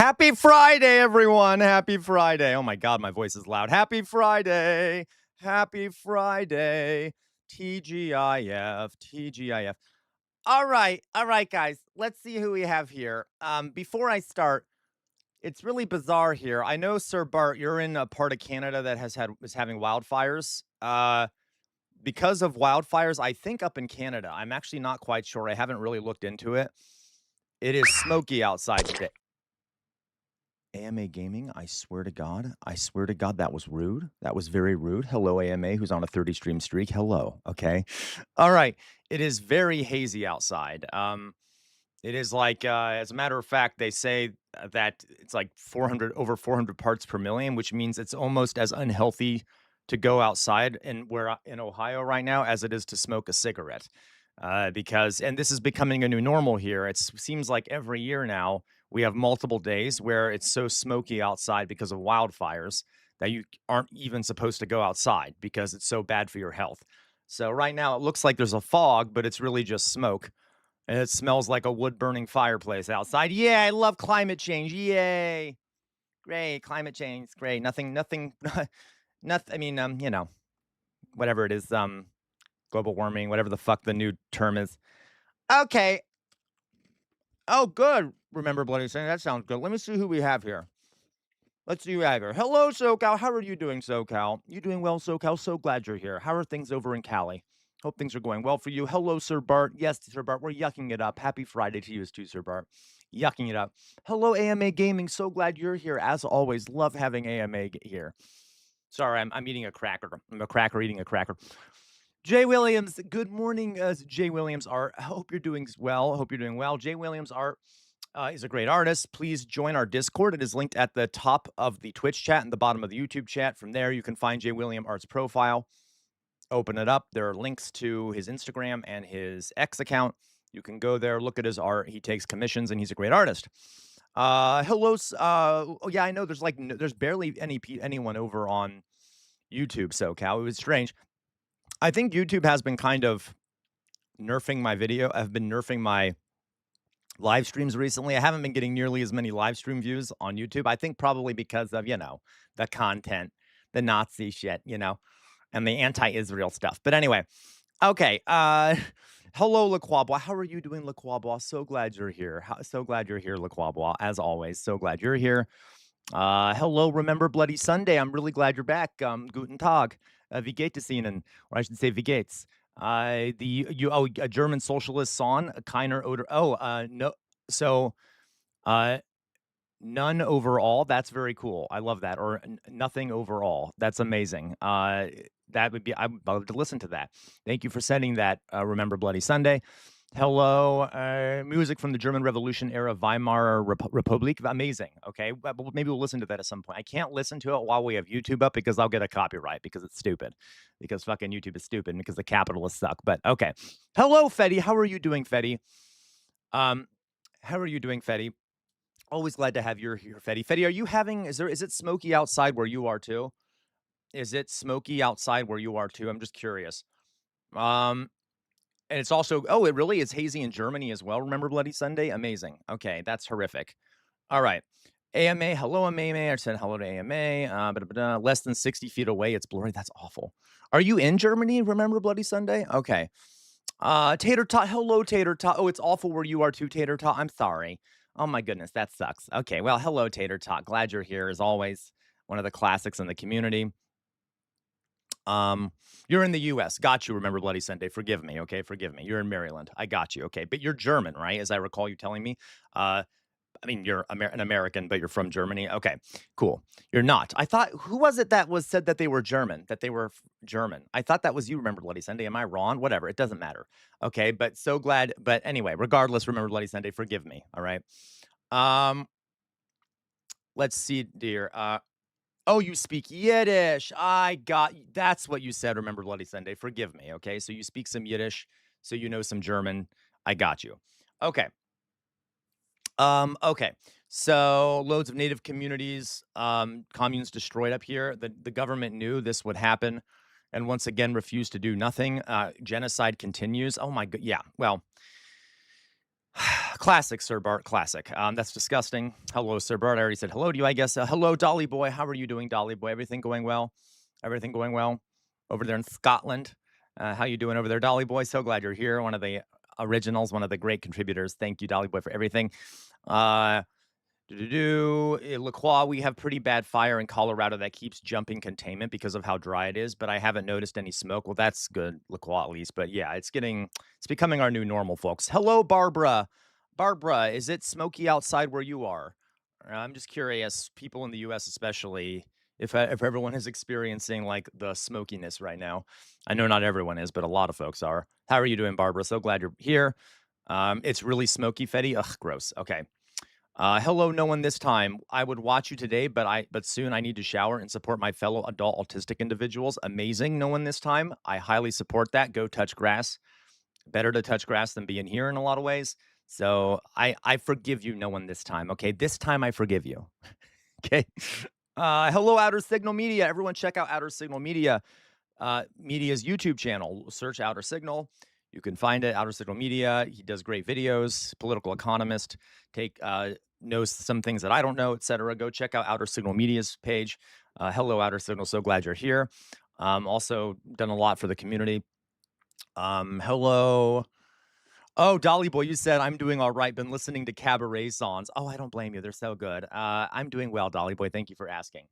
Happy Friday, everyone. Happy Friday. Oh my God, my voice is loud. Happy Friday. Happy Friday. TGIF. TGIF. All right, guys. Let's see who we have here. Before I start, it's really bizarre here. I know, Sir Bart, you're in a part of Canada that is having wildfires. Because of wildfires, I think up in Canada. I'm actually not quite sure. I haven't really looked into it. It is smoky outside today. AMA Gaming, I swear to God, that was rude. That was very rude. Hello, AMA, who's on a 30 stream streak. Hello. Okay. All right. It is very hazy outside. It is like, as a matter of fact, they say that it's like over 400 parts per million, which means it's almost as unhealthy to go outside in Ohio right now as it is to smoke a cigarette. And this is becoming a new normal here. It seems like every year now we have multiple days where it's so smoky outside because of wildfires that you aren't even supposed to go outside because it's so bad for your health. So right now it looks like there's a fog, but it's really just smoke. And it smells like a wood-burning fireplace outside. Yeah, I love climate change. Yay. Great, climate change. Great. Nothing, I mean, whatever it is, global warming, whatever the fuck the new term is. Okay. Oh, good. Remember Bloody Sunday. That sounds good. Let me see who we have here. Let's see who we have here. Hello, SoCal. How are you doing, SoCal? You doing well, SoCal? So glad you're here. How are things over in Cali? Hope things are going well for you. Hello, Sir Bart. Yes, Sir Bart, we're yucking it up. Happy Friday to you too, Sir Bart. Yucking it up. Hello, AMA Gaming. So glad you're here. As always, love having AMA here. Sorry, I'm eating a cracker. I'm a cracker eating a cracker. Jay Williams, good morning, Jay Williams Art. I hope you're doing well. Hope you're doing well. Jay Williams Art is a great artist. Please join our Discord. It is linked at the top of the Twitch chat and the bottom of the YouTube chat. From there, you can find Jay William Art's profile. Open it up. There are links to his Instagram and his X account. You can go there, look at his art. He takes commissions, and he's a great artist. Hello. Oh yeah, I know. There's barely anyone over on YouTube. SoCal. It was strange. I think YouTube has been kind of nerfing my video. I've been nerfing my live streams recently. I haven't been getting nearly as many live stream views on YouTube. I think probably because of, the content, the Nazi shit, and the anti-Israel stuff. But anyway, okay. Hello, LaQuabois. How are you doing, LaQuabois? So glad you're here. So glad you're here, LaQuabois. As always, so glad you're here. Hello, Remember Bloody Sunday. I'm really glad you're back. Guten Tag. Wie geht es Ihnen? Or I should say, wie geht's? A German socialist song, keiner oder. No. So, none overall. That's very cool. I love that. Or nothing overall. That's amazing. That would be. I'd love to listen to that. Thank you for sending that. Remember Bloody Sunday. Hello, music from the German Revolution era, Weimar Republic. Amazing. Okay, maybe we'll listen to that at some point. I can't listen to it while we have YouTube up because I'll get a copyright because it's stupid. Because fucking YouTube is stupid and because the capitalists suck. But okay. Hello, Fetty. How are you doing, Fetty? How are you doing, Fetty? Always glad to have you here, Fetty. Fetty, are you having? Is it smoky outside where you are too? Is it smoky outside where you are too? I'm just curious. And it's also, it really is hazy in Germany as well. Remember Bloody Sunday? Amazing. Okay, that's horrific. All right. AMA, hello, AMA. I said hello to AMA. Less than 60 feet away, it's blurry. That's awful. Are you in Germany? Remember Bloody Sunday? Okay. Tater Tot, hello, Tater Tot. Oh, it's awful where you are too, Tater Tot. I'm sorry. Oh my goodness, that sucks. Okay, well, hello, Tater Tot. Glad you're here as always. One of the classics in the community. You're in the US. Got you. Remember Bloody Sunday. Forgive me. Okay. Forgive me. You're in Maryland. I got you. Okay. But you're German, right? As I recall you telling me. I mean, you're an American, but you're from Germany. Okay, cool. You're not. I thought, who was it that said that they were German? That they were German. I thought that was you. Remember Bloody Sunday. Am I wrong? Whatever. It doesn't matter. Okay. But so glad. But anyway, regardless, remember Bloody Sunday. Forgive me. All right. Let's see, dear. Oh, you speak Yiddish. That's what you said. Remember Bloody Sunday. Forgive me. Okay. So you speak some Yiddish. So you know some German. I got you. Okay. Okay. So loads of native communities, communes destroyed up here. The government knew this would happen and once again refused to do nothing. Genocide continues. Oh my God. Yeah. Well, Classic, Sir Bart. Classic. That's disgusting. Hello, Sir Bart. I already said hello to you, I guess. Hello, Dolly Boy. How are you doing, Dolly Boy? Everything going well? Everything going well over there in Scotland? How you doing over there, Dolly Boy? So glad you're here. One of the originals, one of the great contributors. Thank you, Dolly Boy, for everything. La Croix, we have pretty bad fire in Colorado that keeps jumping containment because of how dry it is, but I haven't noticed any smoke. Well, that's good, La Croix, at least. But yeah, it's becoming our new normal, folks. Hello, Barbara. Barbara, is it smoky outside where you are? I'm just curious, people in the U.S. especially, if everyone is experiencing like the smokiness right now. I know not everyone is, but a lot of folks are. How are you doing, Barbara? So glad you're here. It's really smoky, Fetty. Ugh, gross. Okay. Hello, no one this time. I would watch you today, but soon I need to shower and support my fellow adult autistic individuals. Amazing, no one this time. I highly support that. Go touch grass. Better to touch grass than be in here in a lot of ways. So I forgive you, no one this time. Okay, this time I forgive you. Okay. Hello, Outer Signal Media. Everyone, check out Outer Signal Media. Media's YouTube channel. Search Outer Signal. You can find it, Outer Signal Media. He does great videos, political economist, knows some things that I don't know, etc. Go check out Outer Signal Media's page. Hello, Outer Signal. So glad you're here. Also done a lot for the community. Hello. Oh, Dolly Boy, you said I'm doing all right. Been listening to cabaret songs. Oh, I don't blame you. They're so good. I'm doing well, Dolly Boy. Thank you for asking.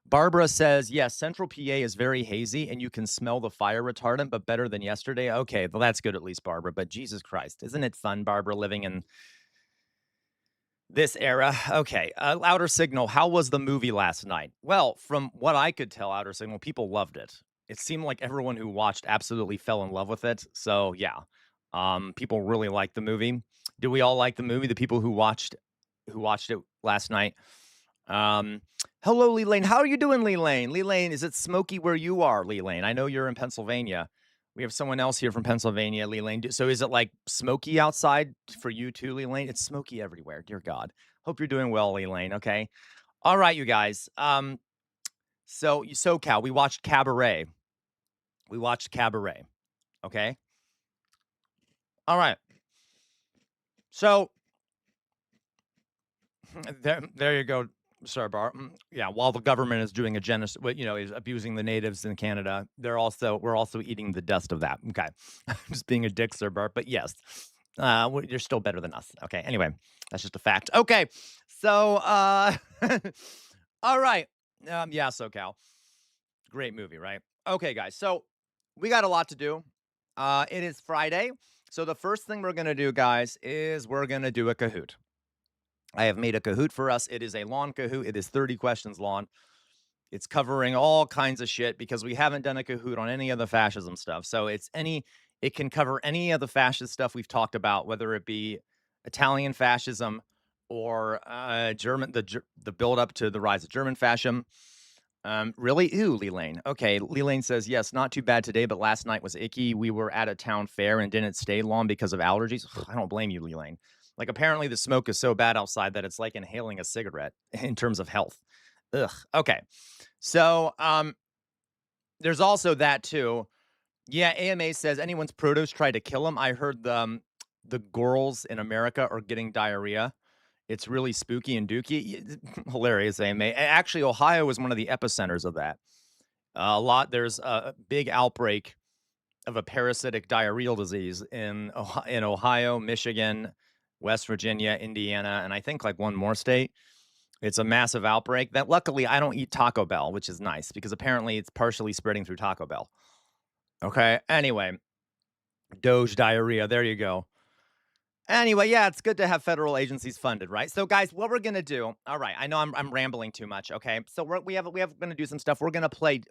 Barbara says, yes, Central PA is very hazy and you can smell the fire retardant, but better than yesterday. Okay, well, that's good at least, Barbara. But Jesus Christ, isn't it fun, Barbara, living in this era? Okay, Outer Signal, how was the movie last night? Well, from what I could tell, Outer Signal, people loved it. It seemed like everyone who watched absolutely fell in love with it. So, yeah, people really liked the movie. Do we all like the movie? The people who watched it last night? Hello, Lee Lane. How are you doing, Lee Lane? Lee Lane, is it smoky where you are, Lee Lane? I know you're in Pennsylvania. We have someone else here from Pennsylvania, Lee Lane. So is it like smoky outside for you too, Lee Lane? It's smoky everywhere. Dear God. Hope you're doing well, Lee Lane. Okay. All right, you guys. So SoCal, we watched Cabaret. Okay. All right. So there you go. Sorry, Bar. Yeah, while the government is doing a genocide, is abusing the natives in Canada, we're also eating the dust of that. Okay, just being a dick, Sir Bart. But yes, you're still better than us. Okay, anyway, that's just a fact. Okay, so all right, yeah, SoCal, great movie, right? Okay, guys, so we got a lot to do. It is Friday, so the first thing we're gonna do, guys, is we're gonna do a Kahoot. I have made a Kahoot for us. It is a long Kahoot. It is 30 questions long. It's covering all kinds of shit because we haven't done a Kahoot on any of the fascism stuff. So it can cover any of the fascist stuff we've talked about, whether it be Italian fascism or the build up to the rise of German fascism. Really? Ooh, Lee Lane. Okay, Lee Lane says, yes, not too bad today, but last night was icky. We were at a town fair and didn't stay long because of allergies. I don't blame you, Lee Lane. Like, apparently the smoke is so bad outside that it's like inhaling a cigarette in terms of health. Ugh. Okay. So, there's also that too. Yeah, AMA says anyone's produce tried to kill him. I heard the girls in America are getting diarrhea. It's really spooky and dooky. Hilarious, AMA. Actually, Ohio is one of the epicenters of that. There's a big outbreak of a parasitic diarrheal disease in Ohio, Michigan, West Virginia, Indiana, and I think like one more state. It's a massive outbreak that luckily I don't eat Taco Bell, which is nice because apparently it's partially spreading through Taco Bell. Okay. Anyway, Doge diarrhea. There you go. Anyway, yeah, it's good to have federal agencies funded, right? So, guys, what we're gonna do? All right, I know I'm rambling too much. Okay, so we have gonna do some stuff. We're gonna play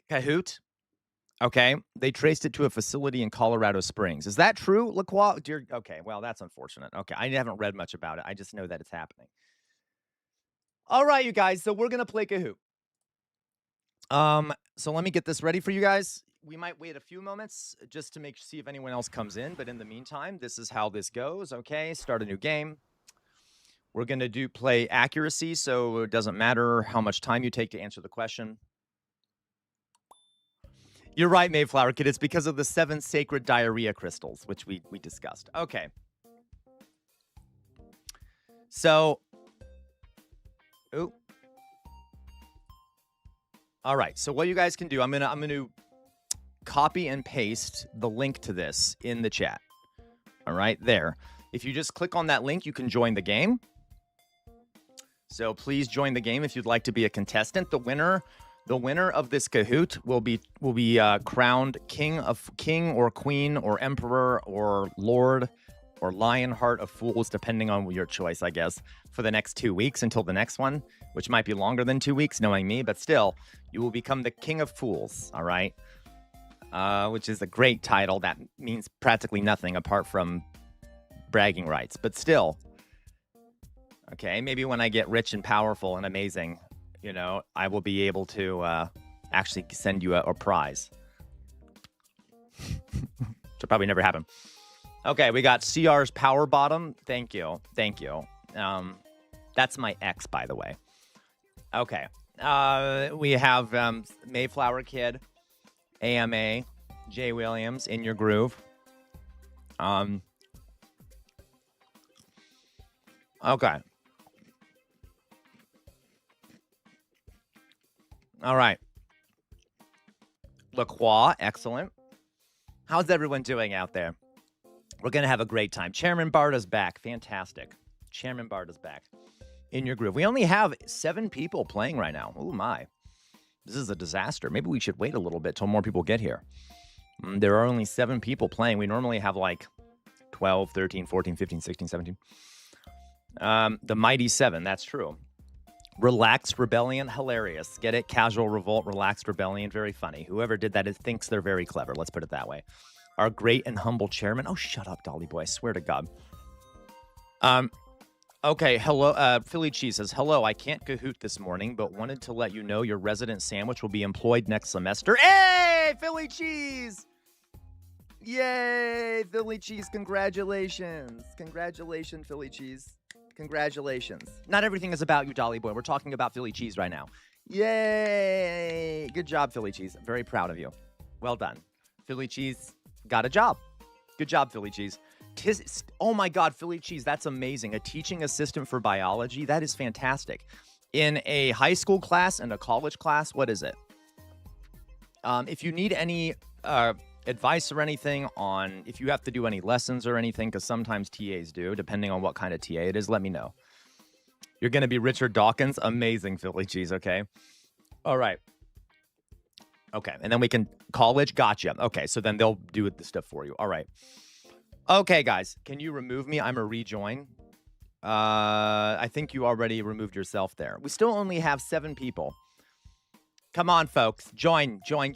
Kahoot. Okay, they traced it to a facility in Colorado Springs. Is that true, LaCroix? Okay, well, that's unfortunate. Okay, I haven't read much about it. I just know that it's happening. All right, you guys. So we're gonna play Kahoot. So let me get this ready for you guys. We might wait a few moments just to see if anyone else comes in. But in the meantime, this is how this goes. Okay, start a new game. We're gonna play accuracy, so it doesn't matter how much time you take to answer the question. You're right, Mayflower Kid. It's because of the 7 sacred diarrhea crystals, which we discussed. Okay. So, all right. So what you guys can do, I'm gonna copy and paste the link to this in the chat. All right, there. If you just click on that link, you can join the game. So please join the game if you'd like to be a contestant. The winner of this Kahoot will be crowned king or queen or emperor or lord or Lionheart of Fools, depending on your choice, I guess, for the next 2 weeks until the next one, which might be longer than 2 weeks, knowing me, but still, you will become the King of Fools, all right? Which is a great title that means practically nothing apart from bragging rights, but still, okay, maybe when I get rich and powerful and amazing, you know, I will be able to actually send you a prize. It'll probably never happen. Okay, we got CR's Power Bottom. Thank you. That's my ex, by the way. Okay. We have Mayflower Kid, AMA, Jay Williams, In Your Groove. Okay. All right. LaCroix, excellent. How's everyone doing out there? We're going to have a great time. Chairman Barda's back. Fantastic. Chairman Barda's back. In Your Groove. We only have 7 people playing right now. Oh, my. This is a disaster. Maybe we should wait a little bit till more people get here. There are only 7 people playing. We normally have like 12, 13, 14, 15, 16, 17. The Mighty 7. That's true. Relaxed Rebellion. Hilarious. Get it? Casual Revolt. Relaxed Rebellion. Very funny. Whoever did that thinks they're very clever. Let's put it that way. Our great and humble chairman. Oh, shut up, Dolly Boy. I swear to God. Okay, hello. Philly Cheese says, hello, I can't Kahoot this morning, but wanted to let you know your resident sandwich will be employed next semester. Hey, Philly Cheese! Yay, Philly Cheese. Congratulations. Congratulations, Philly Cheese. Congratulations. Not everything is about you, Dolly Boy. We're talking about Philly Cheese right now. Yay! Good job, Philly Cheese. I'm very proud of you. Well done. Philly Cheese got a job. Good job, Philly Cheese. Oh my God, Philly Cheese, that's amazing. A teaching assistant for biology, that is fantastic. In a high school class and a college class, what is it? If you need any advice or anything on if you have to do any lessons or anything, because sometimes TAs do, depending on what kind of TA it is, let me know. You're going to be Richard Dawkins. Amazing, Philly Cheese, okay? All right. Okay, and then we can college. Gotcha. Okay, so then they'll do the stuff for you. All right. Okay, guys, can you remove me? I'm a rejoin. I think you already removed yourself there. We still only have 7 people. Come on, folks. Join. Join.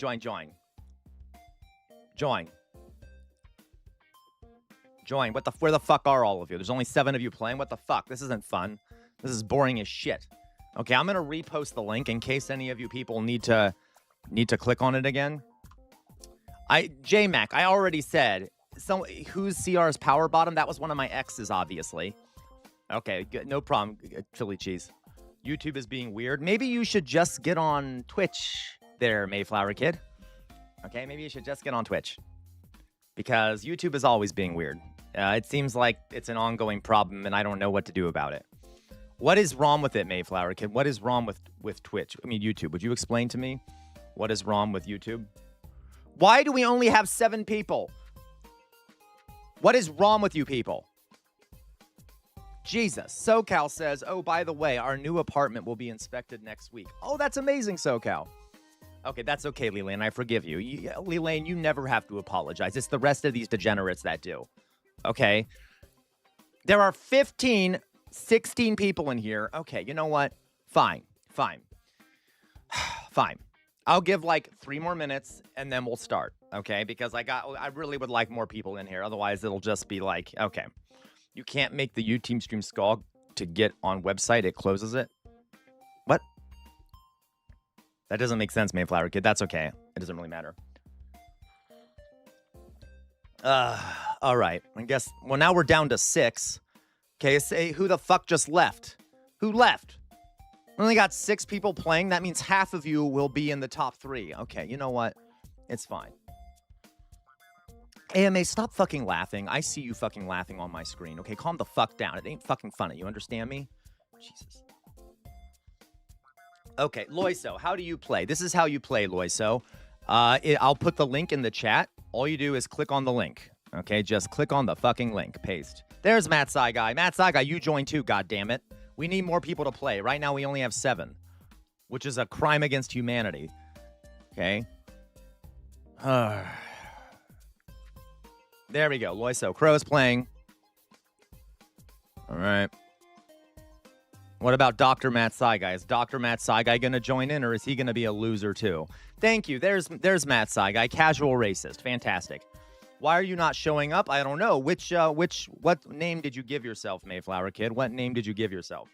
Where the fuck are all of you? There's only 7 of you playing. What the fuck? This isn't fun. This is boring as shit. Okay, I'm going to repost the link in case any of you people need to click on it again. J-Mac, I already said, who's CR's Power Bottom? That was one of my exes, obviously. Okay, good, no problem, Philly Cheese. YouTube is being weird. Maybe you should just get on Twitch there, Mayflower Kid. Okay, maybe you should just get on Twitch. Because YouTube is always being weird. It seems like it's an ongoing problem, and I don't know what to do about it. What is wrong with it, Mayflower Kid? What is wrong with Twitch? I mean, YouTube. Would you explain to me what is wrong with YouTube? Why do we only have 7 people? What is wrong with you people? Jesus. SoCal says, oh, by the way, our new apartment will be inspected next week. Oh, that's amazing, SoCal. Okay, that's okay, Leland. I forgive you. Leland, you never have to apologize. It's the rest of these degenerates that do. Okay? There are 16 people in here. Okay, you know what? Fine. I'll give like 3 more minutes and then we'll start, okay? Because I really would like more people in here. Otherwise, it'll just be like, okay, you can't make the YouTube stream skull to get on website. It closes it. What? That doesn't make sense, Mayflower Kid. That's okay. It doesn't really matter. All right. I guess, well, now we're down to 6. Okay, say who the fuck just left? Who left? We only got 6 people playing. That means half of you will be in the top 3. Okay, you know what? It's fine. AMA, stop fucking laughing. I see you fucking laughing on my screen. Okay, calm the fuck down. It ain't fucking funny. You understand me? Jesus. Okay, Loiso, how do you play? This is how you play, Loiso. I'll put the link in the chat. All you do is click on the link. Okay, just click on the fucking link. Paste. There's Matt Saigai. Matt Saigai, you join too, goddammit. We need more people to play. Right now, we only have 7, which is a crime against humanity. Okay. There we go. Loiso. Crow's playing. All right. What about Dr. Matt Saigai? Is Dr. Matt Saigai going to join in, or is he going to be a loser too? Thank you. There's Matt Saigai. Casual racist. Fantastic. Why are you not showing up? I don't know. What name did you give yourself, Mayflower Kid? What name did you give yourself?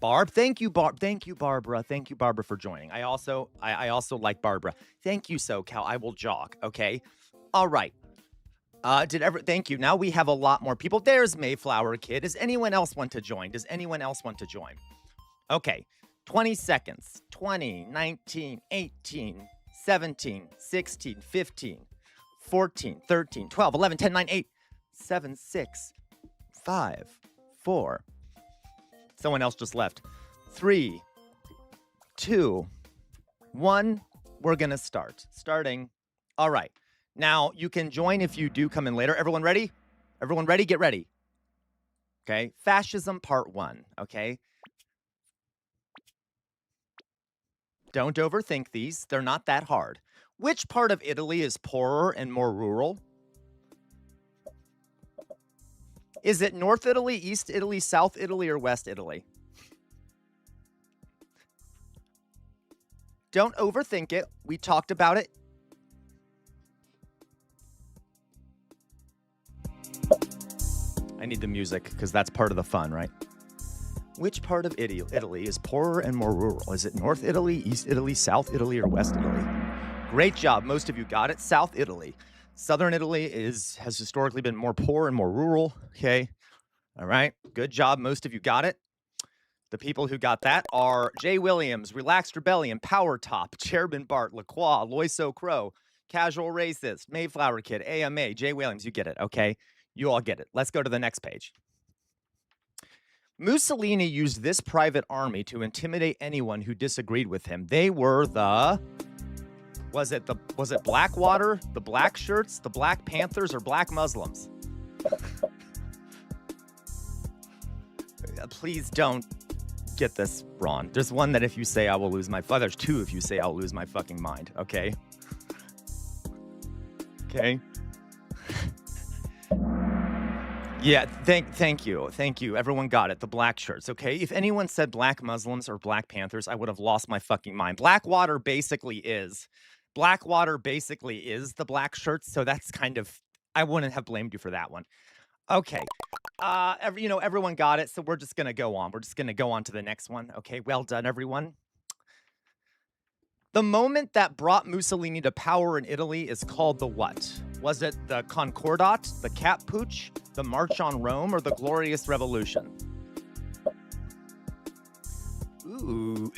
Barb. Thank you, Barb. Thank you, Barbara. Thank you, Barbara, for joining. I also like Barbara. Thank you, SoCal. I will jog. Okay. All right. Thank you. Now we have a lot more people. There's Mayflower Kid. Does anyone else want to join? Does anyone else want to join? Okay. 20 seconds. 20, 19, 18, 17, 16, 15, 14, 13, 12, 11, 10, 9, 8, 7, 6, 5, 4. Someone else just left. 3, 2, 1. We're going to start. Starting. All right. Now, you can join if you do come in later. Everyone ready? Everyone ready? Get ready. Okay. Fascism Part 1. Okay. Don't overthink these. They're not that hard. Which part of Italy is poorer and more rural? Is it North Italy, East Italy, South Italy, or West Italy? Don't overthink it. We talked about it. I need the music because that's part of the fun, right? Which part of Italy is poorer and more rural? Is it North Italy, East Italy, South Italy, or West Italy? Great job. Most of you got it. South Italy. Southern Italy has historically been more poor and more rural. Okay. All right. Good job. Most of you got it. The people who got that are Jay Williams, Relaxed Rebellion, Power Top, Chairman Bart, LaCroix, Loiso Crow, Casual Racist, Mayflower Kid, AMA, Jay Williams. You get it. Okay. You all get it. Let's go to the next page. Mussolini used this private army to intimidate anyone who disagreed with him. They were was it Blackwater, the Black Shirts, the Black Panthers, or Black Muslims? Please don't get this wrong. There's one that if you say I will lose my there's 2 if you say I'll lose my fucking mind, okay? Okay? Yeah, thank you. Everyone got it. The black shirts, okay? If anyone said Black Muslims or Black Panthers, I would have lost my fucking mind. Blackwater basically is the black shirts, so that's kind of, I wouldn't have blamed you for that one. Okay. Everyone got it, so we're just going to go on. We're just going to go on to the next one. Okay, well done, everyone. The moment that brought Mussolini to power in Italy is called the what? Was it the Concordat, the Cat Pooch, the March on Rome, or the Glorious Revolution? Ooh.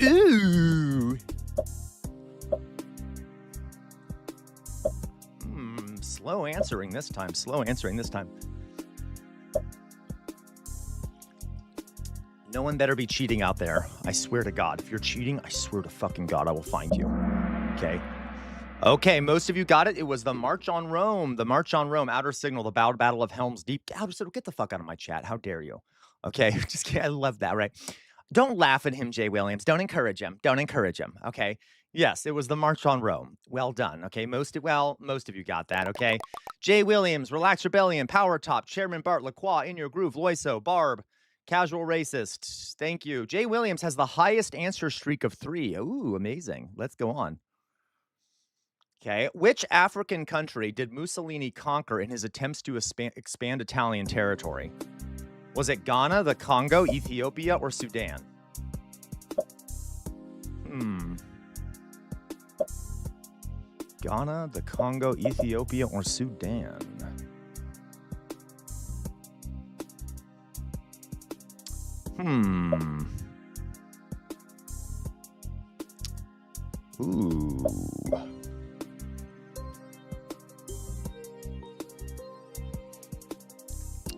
Slow answering this time. No one better be cheating out there. I swear to God. If you're cheating, I swear to fucking God, I will find you. Okay, most of you got it. It was the March on Rome. The March on Rome, Outer Signal, the Battle of Helm's Deep. Outer Signal, get the fuck out of my chat. How dare you? Okay, just kidding. I love that, right? Don't laugh at him, Jay Williams. Don't encourage him. Okay? Yes, it was the March on Rome. Well done. Okay, most of you got that, okay? Jay Williams, Relaxed Rebellion, Power Top, Chairman Bart, LaCroix, In Your Groove, Loiso, Barb, Casual Racist. Thank you. Jay Williams has the highest answer streak of 3. Ooh, amazing. Let's go on. Okay. Which African country did Mussolini conquer in his attempts to expand Italian territory? Was it Ghana, the Congo, Ethiopia, or Sudan? Ghana, the Congo, Ethiopia, or Sudan? Ooh.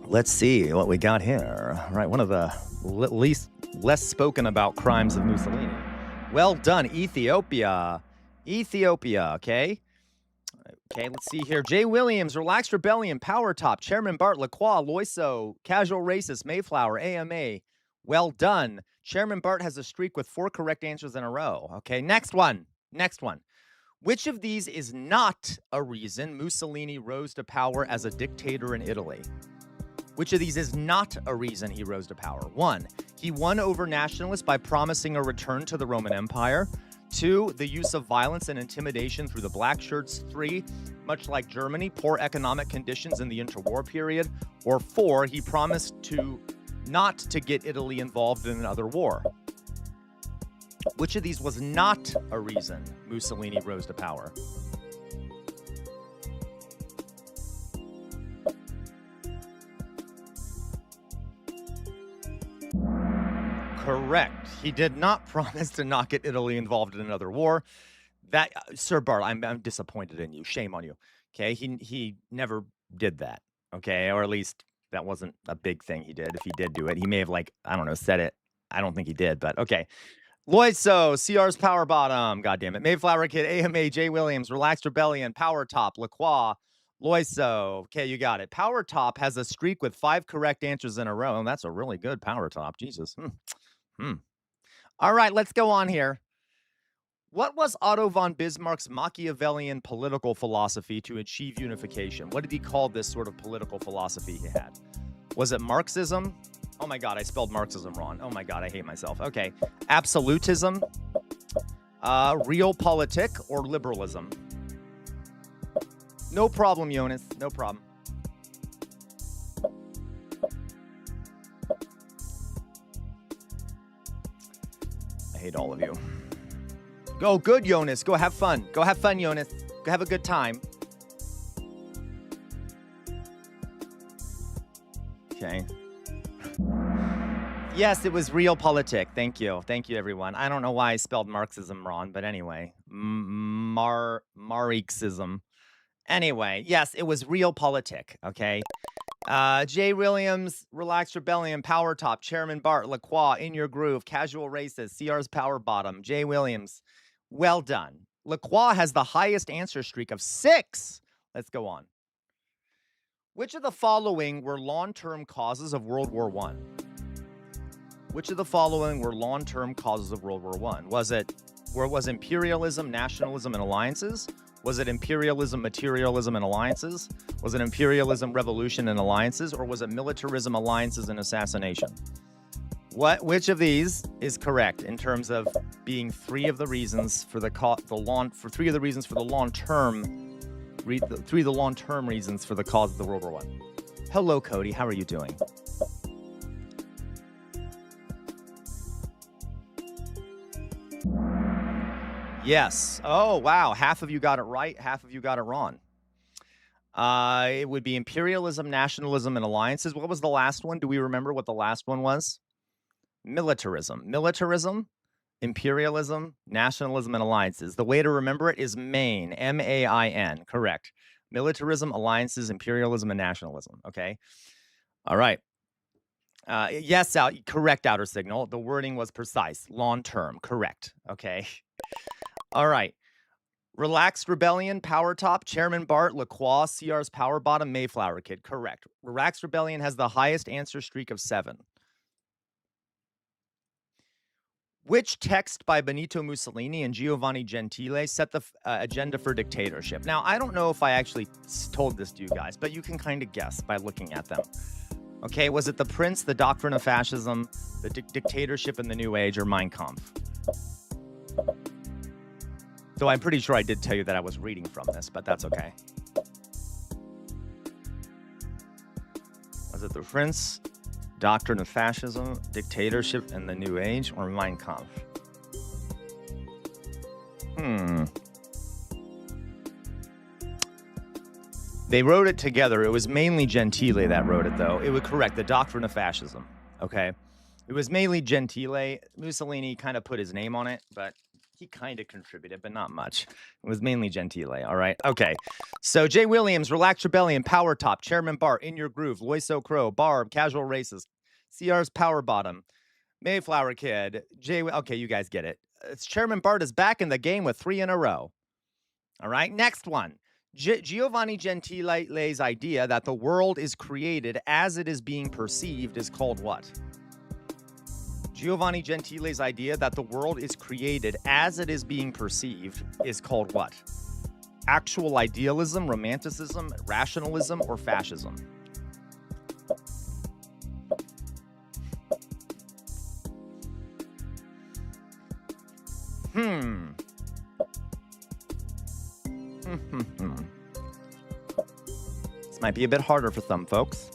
Let's see what we got here. All right, one of the less spoken about crimes of Mussolini. Well done, Ethiopia. Ethiopia, okay? Okay, let's see here. Jay Williams, Relaxed Rebellion, Power Top, Chairman Bart, Lacroix, Loiso, Casual Racist, Mayflower, AMA. Well done. Chairman Bart has a streak with 4 correct answers in a row. Okay, next one. Next one. Which of these is not a reason Mussolini rose to power as a dictator in Italy? Which of these is not a reason he rose to power? 1, he won over nationalists by promising a return to the Roman Empire. 2, the use of violence and intimidation through the black shirts. 3, much like Germany, poor economic conditions in the interwar period. Or 4, he promised not to get Italy involved in another war. Which of these was not a reason Mussolini rose to power? Correct. He did not promise to not get Italy involved in another war. That, Sir Bart, I'm disappointed in you. Shame on you. Okay, he never did that. Okay, or at least that wasn't a big thing he did. If he did do it, he may have, like, I don't know, said it. I don't think he did, but okay. Loiso, CR's Power Bottom, goddamn it. Mayflower Kid, AMA, Jay Williams, Relaxed Rebellion, Power Top, Lacroix, Loiso. Okay, you got it. Power Top has a streak with 5 correct answers in a row. And that's a really good Power Top. Jesus. All right, let's go on here. What was Otto von Bismarck's Machiavellian political philosophy to achieve unification? What did he call this sort of political philosophy he had? Was it Marxism? Oh my God, I spelled Marxism wrong. Oh my God, I hate myself. Okay. Absolutism, realpolitik, or liberalism? No problem, Jonas. No problem. I hate all of you. Go good, Jonas. Go have fun. Go have fun, Jonas. Go have a good time. Okay. Yes, it was realpolitik. Thank you. Thank you, everyone. I don't know why I spelled Marxism wrong, but anyway. Marxism. Anyway, yes, it was realpolitik, okay? Jay Williams, Relaxed Rebellion, Power Top, Chairman Bart, Lacroix, In Your Groove, Casual Racist, CR's Power Bottom, Jay Williams. Well done. Lacroix has the highest answer streak of 6. Let's go on. Which of the following were long-term causes of World War I? Which of the following were long-term causes of World War I? Was imperialism, nationalism, and alliances? Was it imperialism, materialism, and alliances? Was it imperialism, revolution, and alliances? Or was it militarism, alliances, and assassination? Which of these is correct in terms of being 3 of the reasons for the long-term reasons for the cause of the World War I? Hello, Cody. How are you doing? Yes. Oh, wow. Half of you got it right. Half of you got it wrong. It would be imperialism, nationalism, and alliances. What was the last one? Do we remember what the last one was? Militarism. Militarism, imperialism, nationalism, and alliances. The way to remember it is MAIN. M-A-I-N. Correct. Militarism, alliances, imperialism, and nationalism. Okay. All right. Yes, correct, Outer Signal. The wording was precise. Long-term. Correct. Okay. All right. Relaxed Rebellion, Power Top, Chairman Bart, Lacroix, CR's Power Bottom, Mayflower Kid. Correct. Relaxed Rebellion has the highest answer streak of 7. Which text by Benito Mussolini and Giovanni Gentile set the agenda for dictatorship? Now, I don't know if I actually told this to you guys, but you can kind of guess by looking at them. Okay, was it The Prince, The Doctrine of Fascism, The Dictatorship in the New Age, or Mein Kampf? Though I'm pretty sure I did tell you that I was reading from this, but that's okay. Was it The Prince, Doctrine of Fascism, Dictatorship in the New Age, or Mein Kampf? They wrote it together. It was mainly Gentile that wrote it, though. It was correct. The Doctrine of Fascism. Okay. It was mainly Gentile. Mussolini kind of put his name on it, but He kind of contributed, but not much. It was mainly Gentile. All right. Okay. So Jay Williams, Relax Rebellion, Power Top, Chairman Bart, In Your Groove, Loiso Crow, Barb, Casual Racist, CR's Power Bottom, Mayflower Kid, Jay. Okay, you guys get it. It's Chairman Bart is back in the game with 3 in a row. All right. Next one. Giovanni Gentile's idea that the world is created as it is being perceived is called what? Giovanni Gentile's idea that the world is created as it is being perceived is called what? Actual idealism, romanticism, rationalism, or fascism? This might be a bit harder for some folks.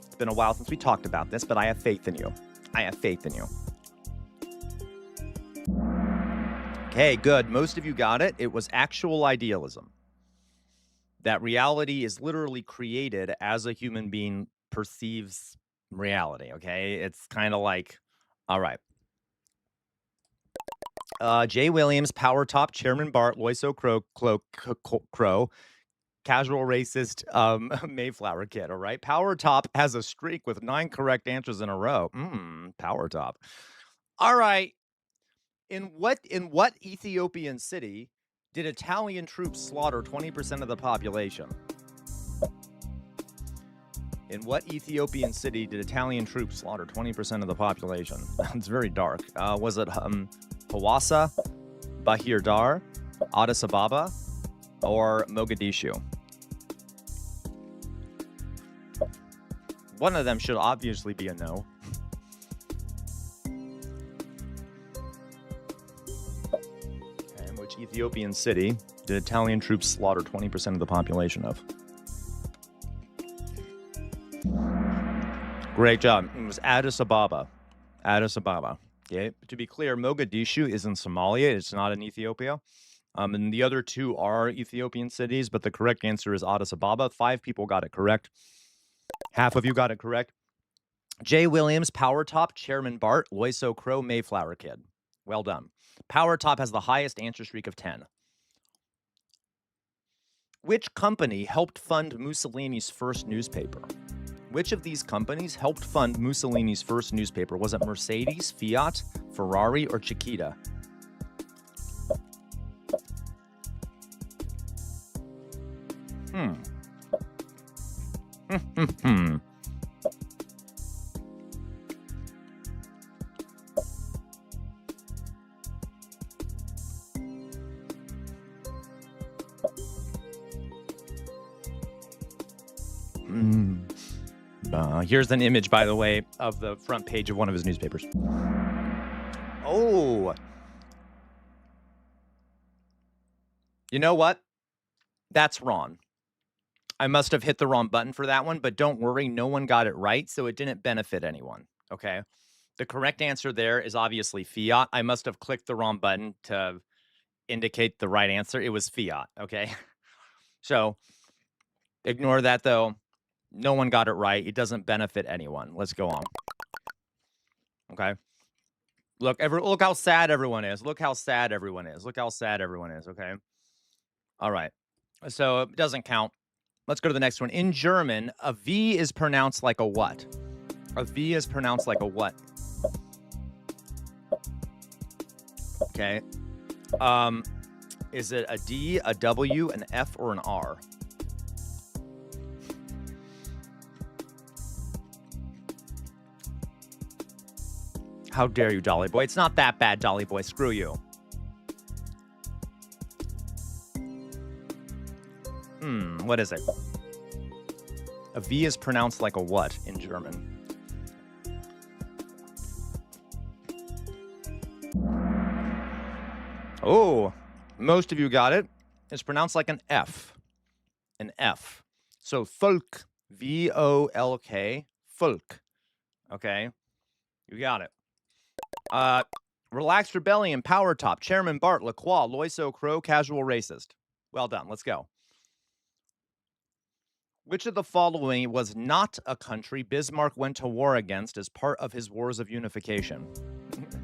It's been a while since we talked about this, but I have faith in you. I have faith in you. Okay, good. Most of you got it. It was actual idealism. That reality is literally created as a human being perceives reality, okay? It's kind of like, all right. Jay Williams, Power Top, Chairman Bart, Loiso Crow, Casual Racist, Mayflower Kid, all right? Power Top has a streak with 9 correct answers in a row. Power Top. All right. In what Ethiopian city did Italian troops slaughter 20% of the population? In what Ethiopian city did Italian troops slaughter 20% of the population? It's very dark. Was it Hawassa, Bahir Dar, Addis Ababa, or Mogadishu? One of them should obviously be a no. Ethiopian city did Italian troops slaughter 20% of the population of? Great job. It was Addis Ababa. Addis Ababa. Okay. To be clear, Mogadishu is in Somalia. It's not in Ethiopia. And the other 2 are Ethiopian cities, but the correct answer is Addis Ababa. 5 people got it correct. Half of you got it correct. Jay Williams, Power Top, Chairman Bart, Loiso Crow, Mayflower Kid. Well done. Power Top has the highest answer streak of 10. Which company helped fund Mussolini's first newspaper? Which of these companies helped fund Mussolini's first newspaper? Was it Mercedes, Fiat, Ferrari, or Chiquita? Here's an image, by the way, of the front page of one of his newspapers. Oh. You know what? That's wrong. I must have hit the wrong button for that one, but don't worry, no one got it right, so it didn't benefit anyone, okay? The correct answer there is obviously Fiat. I must have clicked the wrong button to indicate the right answer. It was Fiat, okay? So ignore that, though. No one got it right. It doesn't benefit anyone. Let's go on. Okay. Look how sad everyone is. Look how sad everyone is. Look how sad everyone is. Okay. All right. So it doesn't count. Let's go to the next one. In German, a V is pronounced like a what? A V is pronounced like a what? Okay. Is it a D, a W, an F, or an R? How dare you, Dolly Boy? It's not that bad, Dolly Boy. Screw you. What is it? A V is pronounced like a what in German? Oh, most of you got it. It's pronounced like an F. An F. So Volk, V-O-L-K, Volk. Okay, you got it. Relaxed Rebellion, Power Top, Chairman Bart, Lacroix, Loiso Crow, Casual Racist. Well done. Let's go. Which of the following was not a country Bismarck went to war against as part of his wars of unification?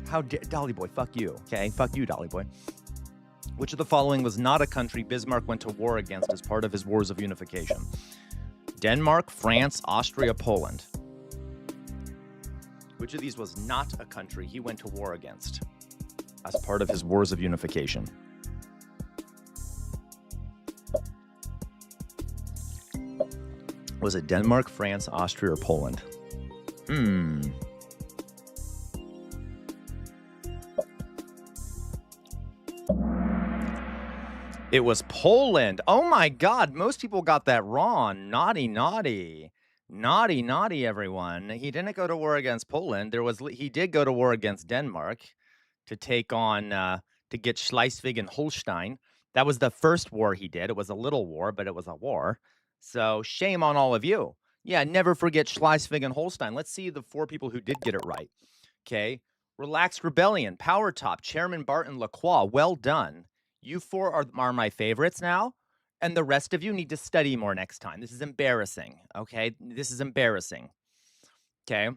How dare Dolly Boy? Fuck you. Okay, fuck you, Dolly Boy. Which of the following was not a country Bismarck went to war against as part of his wars of unification? Denmark, France, Austria, Poland. Which of these was not a country he went to war against as part of his wars of unification? Was it Denmark, France, Austria, or Poland? It was Poland. Oh my God, most people got that wrong. Naughty, naughty. Naughty, naughty, everyone. He didn't go to war against Poland. He did go to war against Denmark to take on, to get Schleswig and Holstein. That was the first war he did. It was a little war, but it was a war. So shame on all of you. Yeah, never forget Schleswig and Holstein. Let's see the 4 people who did get it right. Okay. Relaxed Rebellion, Power Top, Chairman Barton Lacroix. Well done. You 4 are my favorites now, and the rest of you need to study more next time. This is embarrassing, okay? This is embarrassing, okay?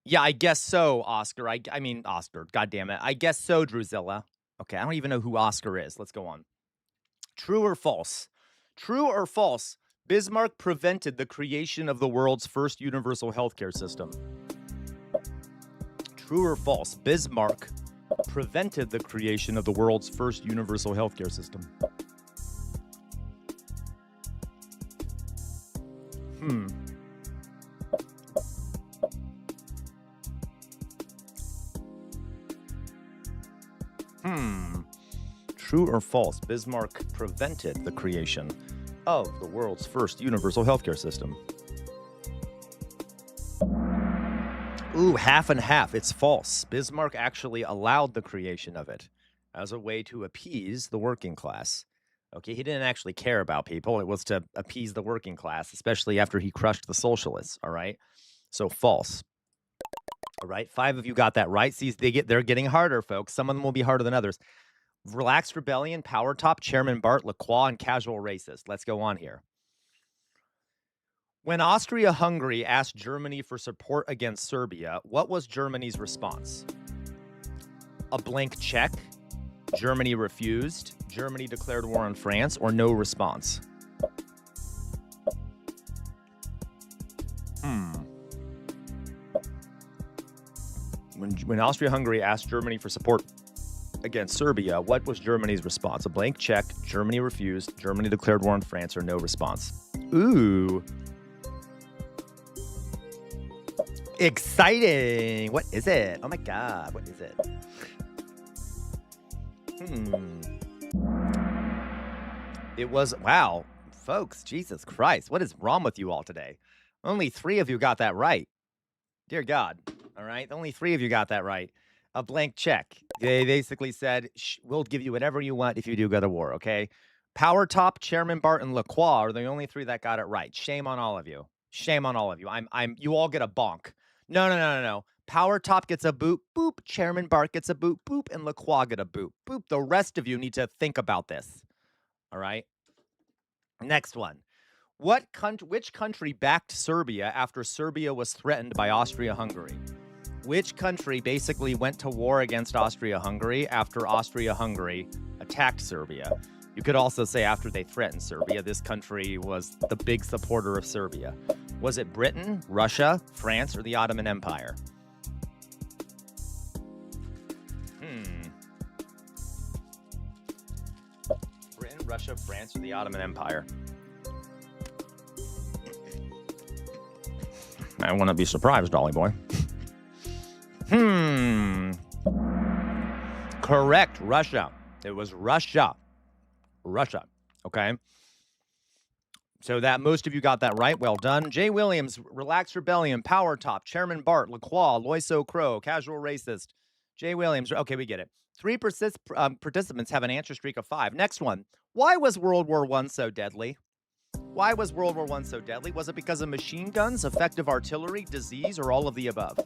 Yeah, I guess so, Oscar. I mean, Oscar, goddammit. I guess so, Druzilla. Okay, I don't even know who Oscar is. Let's go on. True or false? True or false? Bismarck prevented the creation of the world's first universal healthcare system. True or false? Bismarck prevented the creation of the world's first universal healthcare system. True or false? Bismarck prevented the creation of the world's first universal healthcare system. Ooh, half and half. It's false. Bismarck actually allowed the creation of it as a way to appease the working class. Okay, he didn't actually care about people. It was to appease the working class, especially after he crushed the socialists, all right? So false. All right, 5 of you got that right. See, they're getting harder, folks. Some of them will be harder than others. Relaxed Rebellion, Power Top, Chairman Bart, Lacroix, and Casual Racist. Let's go on here. When Austria-Hungary asked Germany for support against Serbia, what was Germany's response? A blank check? Germany refused? Germany declared war on France? Or no response? When Austria-Hungary asked Germany for support against Serbia, what was Germany's response? A blank check? Germany refused? Germany declared war on France? Or no response? Ooh. Exciting! What is it? Oh my God, what is it? It was, wow, folks, Jesus Christ, what is wrong with you all today? Only 3 of you got that right. Dear God, all right? Only 3 of you got that right. A blank check. They basically said, we'll give you whatever you want if you do go to war, okay? Power Top, Chairman Barton Lacroix are the only 3 that got it right. Shame on all of you. Shame on all of you. You all get a bonk. No. Power Top gets a boop, boop. Chairman Bart gets a boop, boop. And Lacroix get a boop, boop. The rest of you need to think about this. All right? Next one. Which country backed Serbia after Serbia was threatened by Austria-Hungary? Which country basically went to war against Austria-Hungary after Austria-Hungary attacked Serbia? You could also say after they threatened Serbia, this country was the big supporter of Serbia. Was it Britain, Russia, France, or the Ottoman Empire? Britain, Russia, France, or the Ottoman Empire? I want to be surprised, Dolly Boy. Correct, Russia. It was Russia. Russia, okay? So that most of you got that right. Well done. Jay Williams, Relaxed Rebellion, Power Top, Chairman Bart, Lacroix, Loiso Crow, Casual Racist. Jay Williams, okay, we get it. 3 participants have an answer streak of 5. Next one. Why was World War I so deadly? Why was World War I so deadly? Was it because of machine guns, effective artillery, disease, or all of the above?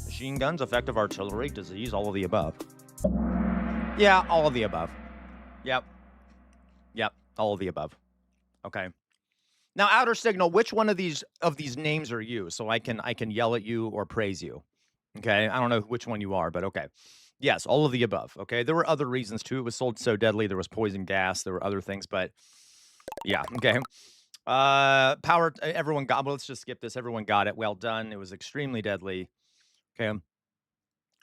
Machine guns, effective artillery, disease, all of the above. Yeah, all of the above. Yep, all of the above. Okay. Now, outer signal, which one of these names are you? So I can yell at you or praise you. Okay, I don't know which one you are, but okay. Yes, all of the above. Okay, there were other reasons too. It was sold so deadly. There was poison gas. There were other things, but yeah. Okay. Power. Everyone got. Well, let's just skip this. Everyone got it. Well done. It was extremely deadly. Okay.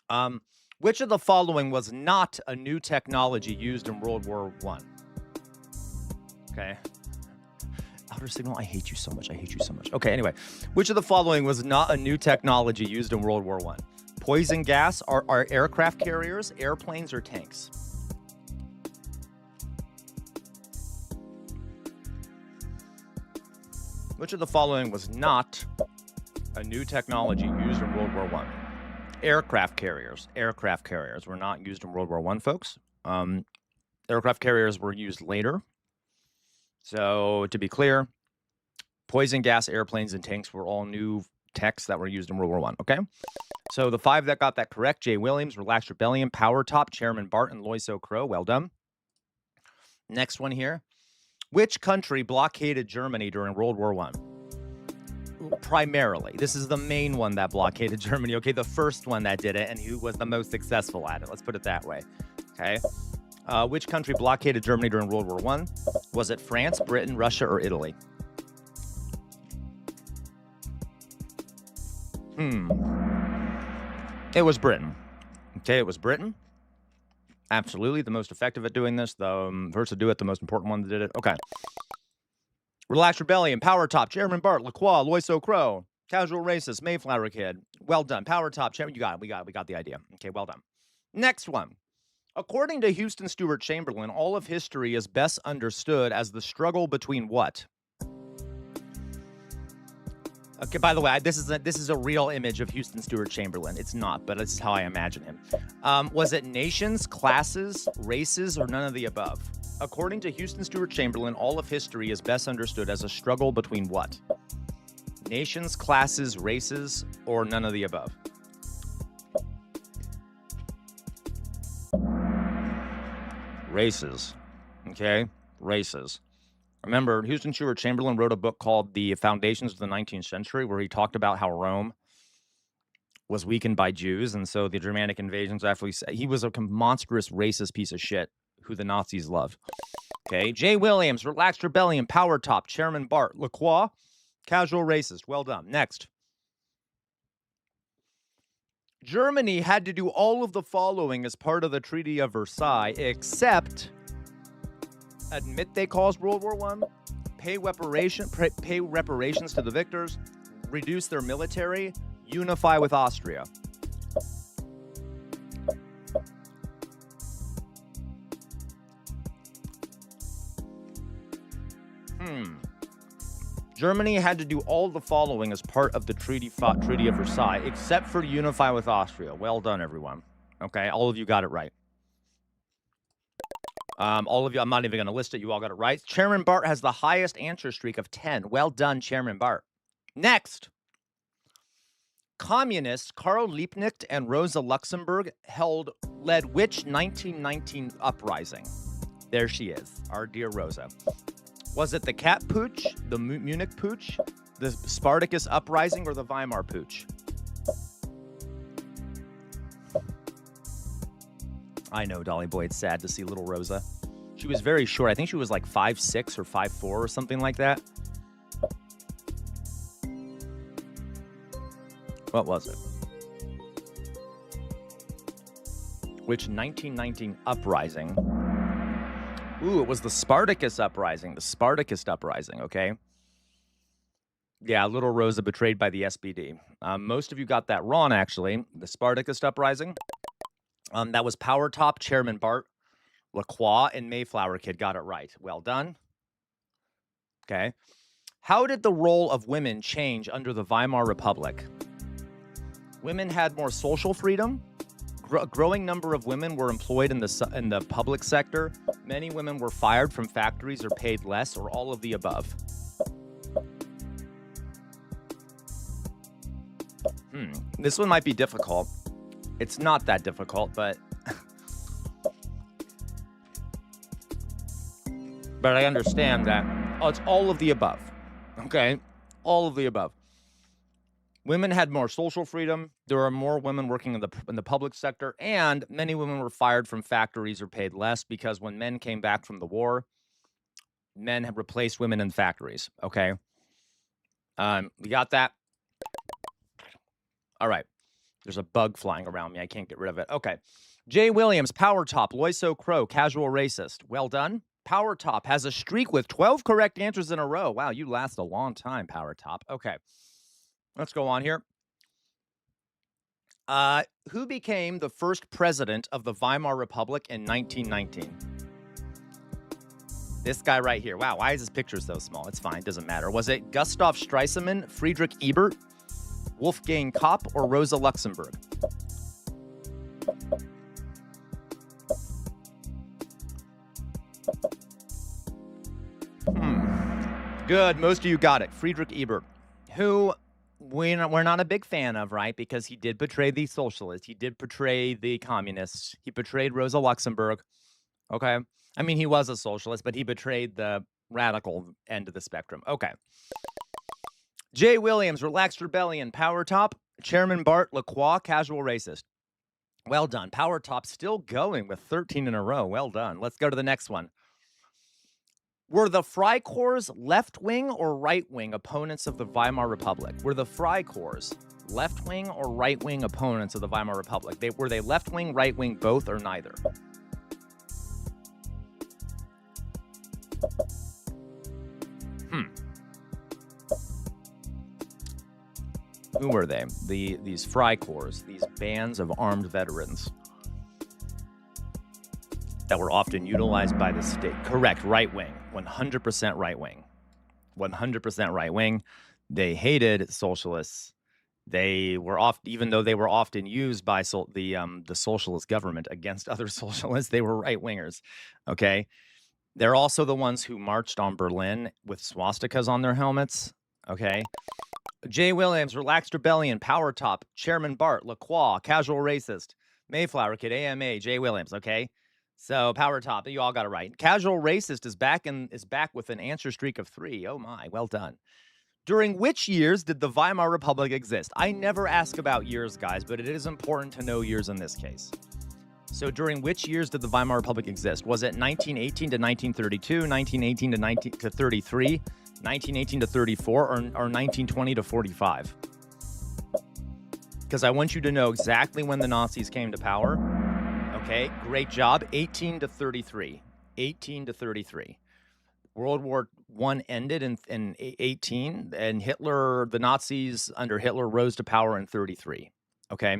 Um, which of the following was not a new technology used in World War One? Okay. Outer signal, I hate you so much. I hate you so much. Okay, anyway. Which of the following was not a new technology used in World War One? Poison gas, are aircraft carriers, airplanes, or tanks? Which of the following was not a new technology used in World War One? Aircraft carriers. Aircraft carriers were not used in World War One, folks. Aircraft carriers were used later. So, to be clear, poison gas, airplanes, and tanks were all new techs that were used in World War One. Okay? So, the 5 that got that correct, Jay Williams, Relaxed Rebellion, Power Top, Chairman Barton, Loiso Crow. Well done. Next one here. Which country blockaded Germany during World War One? Primarily. This is the main one that blockaded Germany. Okay, the first one that did it, and who was the most successful at it. Let's put it that way. Okay? Which country blockaded Germany during World War One? Was it France, Britain, Russia, or Italy? It was Britain. Okay, it was Britain. Absolutely the most effective at doing this. The first to do it, the most important one that did it. Okay. Relaxed Rebellion, Power Top, Chairman Bart, LaCroix, Loiso Crow, Casual Racist, Mayflower Kid. Well done. Power Top, Chairman. You got it. We got the idea. Okay, well done. Next one. According to Houston Stewart Chamberlain, all of history is best understood as the struggle between what? Okay, by the way, this is a real image of Houston Stewart Chamberlain. It's not, but this is how I imagine him. Was it nations, classes, races, or none of the above? According to Houston Stewart Chamberlain, all of history is best understood as a struggle between what? Nations, classes, races, or none of the above? Races. Okay? Races. Remember, Houston Stewart Chamberlain wrote a book called The Foundations of the 19th Century, where he talked about how Rome was weakened by Jews, and so the Germanic invasions actually, he was a monstrous racist piece of shit who the Nazis loved. Okay, Jay Williams, Relaxed Rebellion, Power Top, Chairman Bart, LaCroix, Casual Racist. Well done. Next. Germany had to do all of the following as part of the Treaty of Versailles, except admit they caused World War I, pay reparations to the victors, reduce their military, unify with Austria. Germany had to do all the following as part of the Treaty of Versailles, except for unify with Austria. Well done, everyone. Okay, all of you got it right. All of you, I'm not even going to list it. You all got it right. Chairman Bart has the highest answer streak of 10. Well done, Chairman Bart. Next. Communists Karl Liebknecht and Rosa Luxemburg led which 1919 uprising? There she is, our dear Rosa. Was it the Cat Putsch, the Munich Putsch, the Spartacus Uprising, or the Weimar Putsch? I know, Dolly Boy, it's sad to see little Rosa. She was very short. I think she was like 5'6" or 5'4" or something like that. What was it? Which 1919 uprising? Ooh, it was the Spartacus Uprising. The Spartacus Uprising, okay? Yeah, little Rosa betrayed by the SPD. Most of you got that wrong, actually. The Spartacus Uprising. That was Power Top, Chairman Bart, LaCroix, and Mayflower Kid got it right. Well done. Okay. How did the role of women change under the Weimar Republic? Women had more social freedom. A growing number of women were employed in the public sector. Many women were fired from factories or paid less, or all of the above. This one might be difficult. It's not that difficult, but I understand that. Oh, it's all of the above. Okay, all of the above. Women had more social freedom. There were more women working in the public sector, and many women were fired from factories or paid less because when men came back from the war, men have replaced women in factories. Okay, we got that. All right. There's a bug flying around me. I can't get rid of it. Okay. Jay Williams, Power Top, Loiso Crow, Casual Racist. Well done. Power Top has a streak with 12 correct answers in a row. Wow, you last a long time, Power Top. Okay. Let's go on here. Who became the first president of the Weimar Republic in 1919? This guy right here. Wow, why is his picture so small? It's fine. Doesn't matter. Was it Gustav Stresemann, Friedrich Ebert, Wolfgang Kopp, or Rosa Luxemburg? Good. Most of you got it. Friedrich Ebert, who we're not a big fan of, right? Because he did betray the socialists. He did betray the communists. He betrayed Rosa Luxemburg. Okay. I mean, he was a socialist, but he betrayed the radical end of the spectrum. Okay. Jay Williams, Relaxed Rebellion, Power Top, Chairman Bart, Lacroix, Casual Racist. Well done. Power Top still going with 13 in a row. Well done. Let's go to the next one. Were the Freikorps left-wing or right-wing opponents of the Weimar Republic? Were the Freikorps left-wing or right-wing opponents of the Weimar Republic? Were they left-wing, right-wing, both, or neither? Who were they? These Freikorps, these bands of armed veterans that were often utilized by the state. Correct, right-wing, 100% right-wing. 100% right-wing. They hated socialists. They were even though they were often used by the socialist government against other socialists, they were right-wingers, okay? They're also the ones who marched on Berlin with swastikas on their helmets, okay? Jay Williams, Relaxed Rebellion, Power Top, Chairman Bart, Lacroix, Casual Racist, Mayflower Kid, AMA, Jay Williams, okay? So Power Top, you all got it right. Casual Racist is back with an answer streak of 3. Oh my, well done. During which years did the Weimar Republic exist? I never ask about years, guys, but it is important to know years in this case. So during which years did the Weimar Republic exist? Was it 1918 to 1932, 1918 to 33, 1918 to 34, or 1920 to 45? Because I want you to know exactly when the Nazis came to power. Okay, great job. 18 to 33. 18 to 33. World War I ended in 18, and the Nazis under Hitler rose to power in 33. Okay?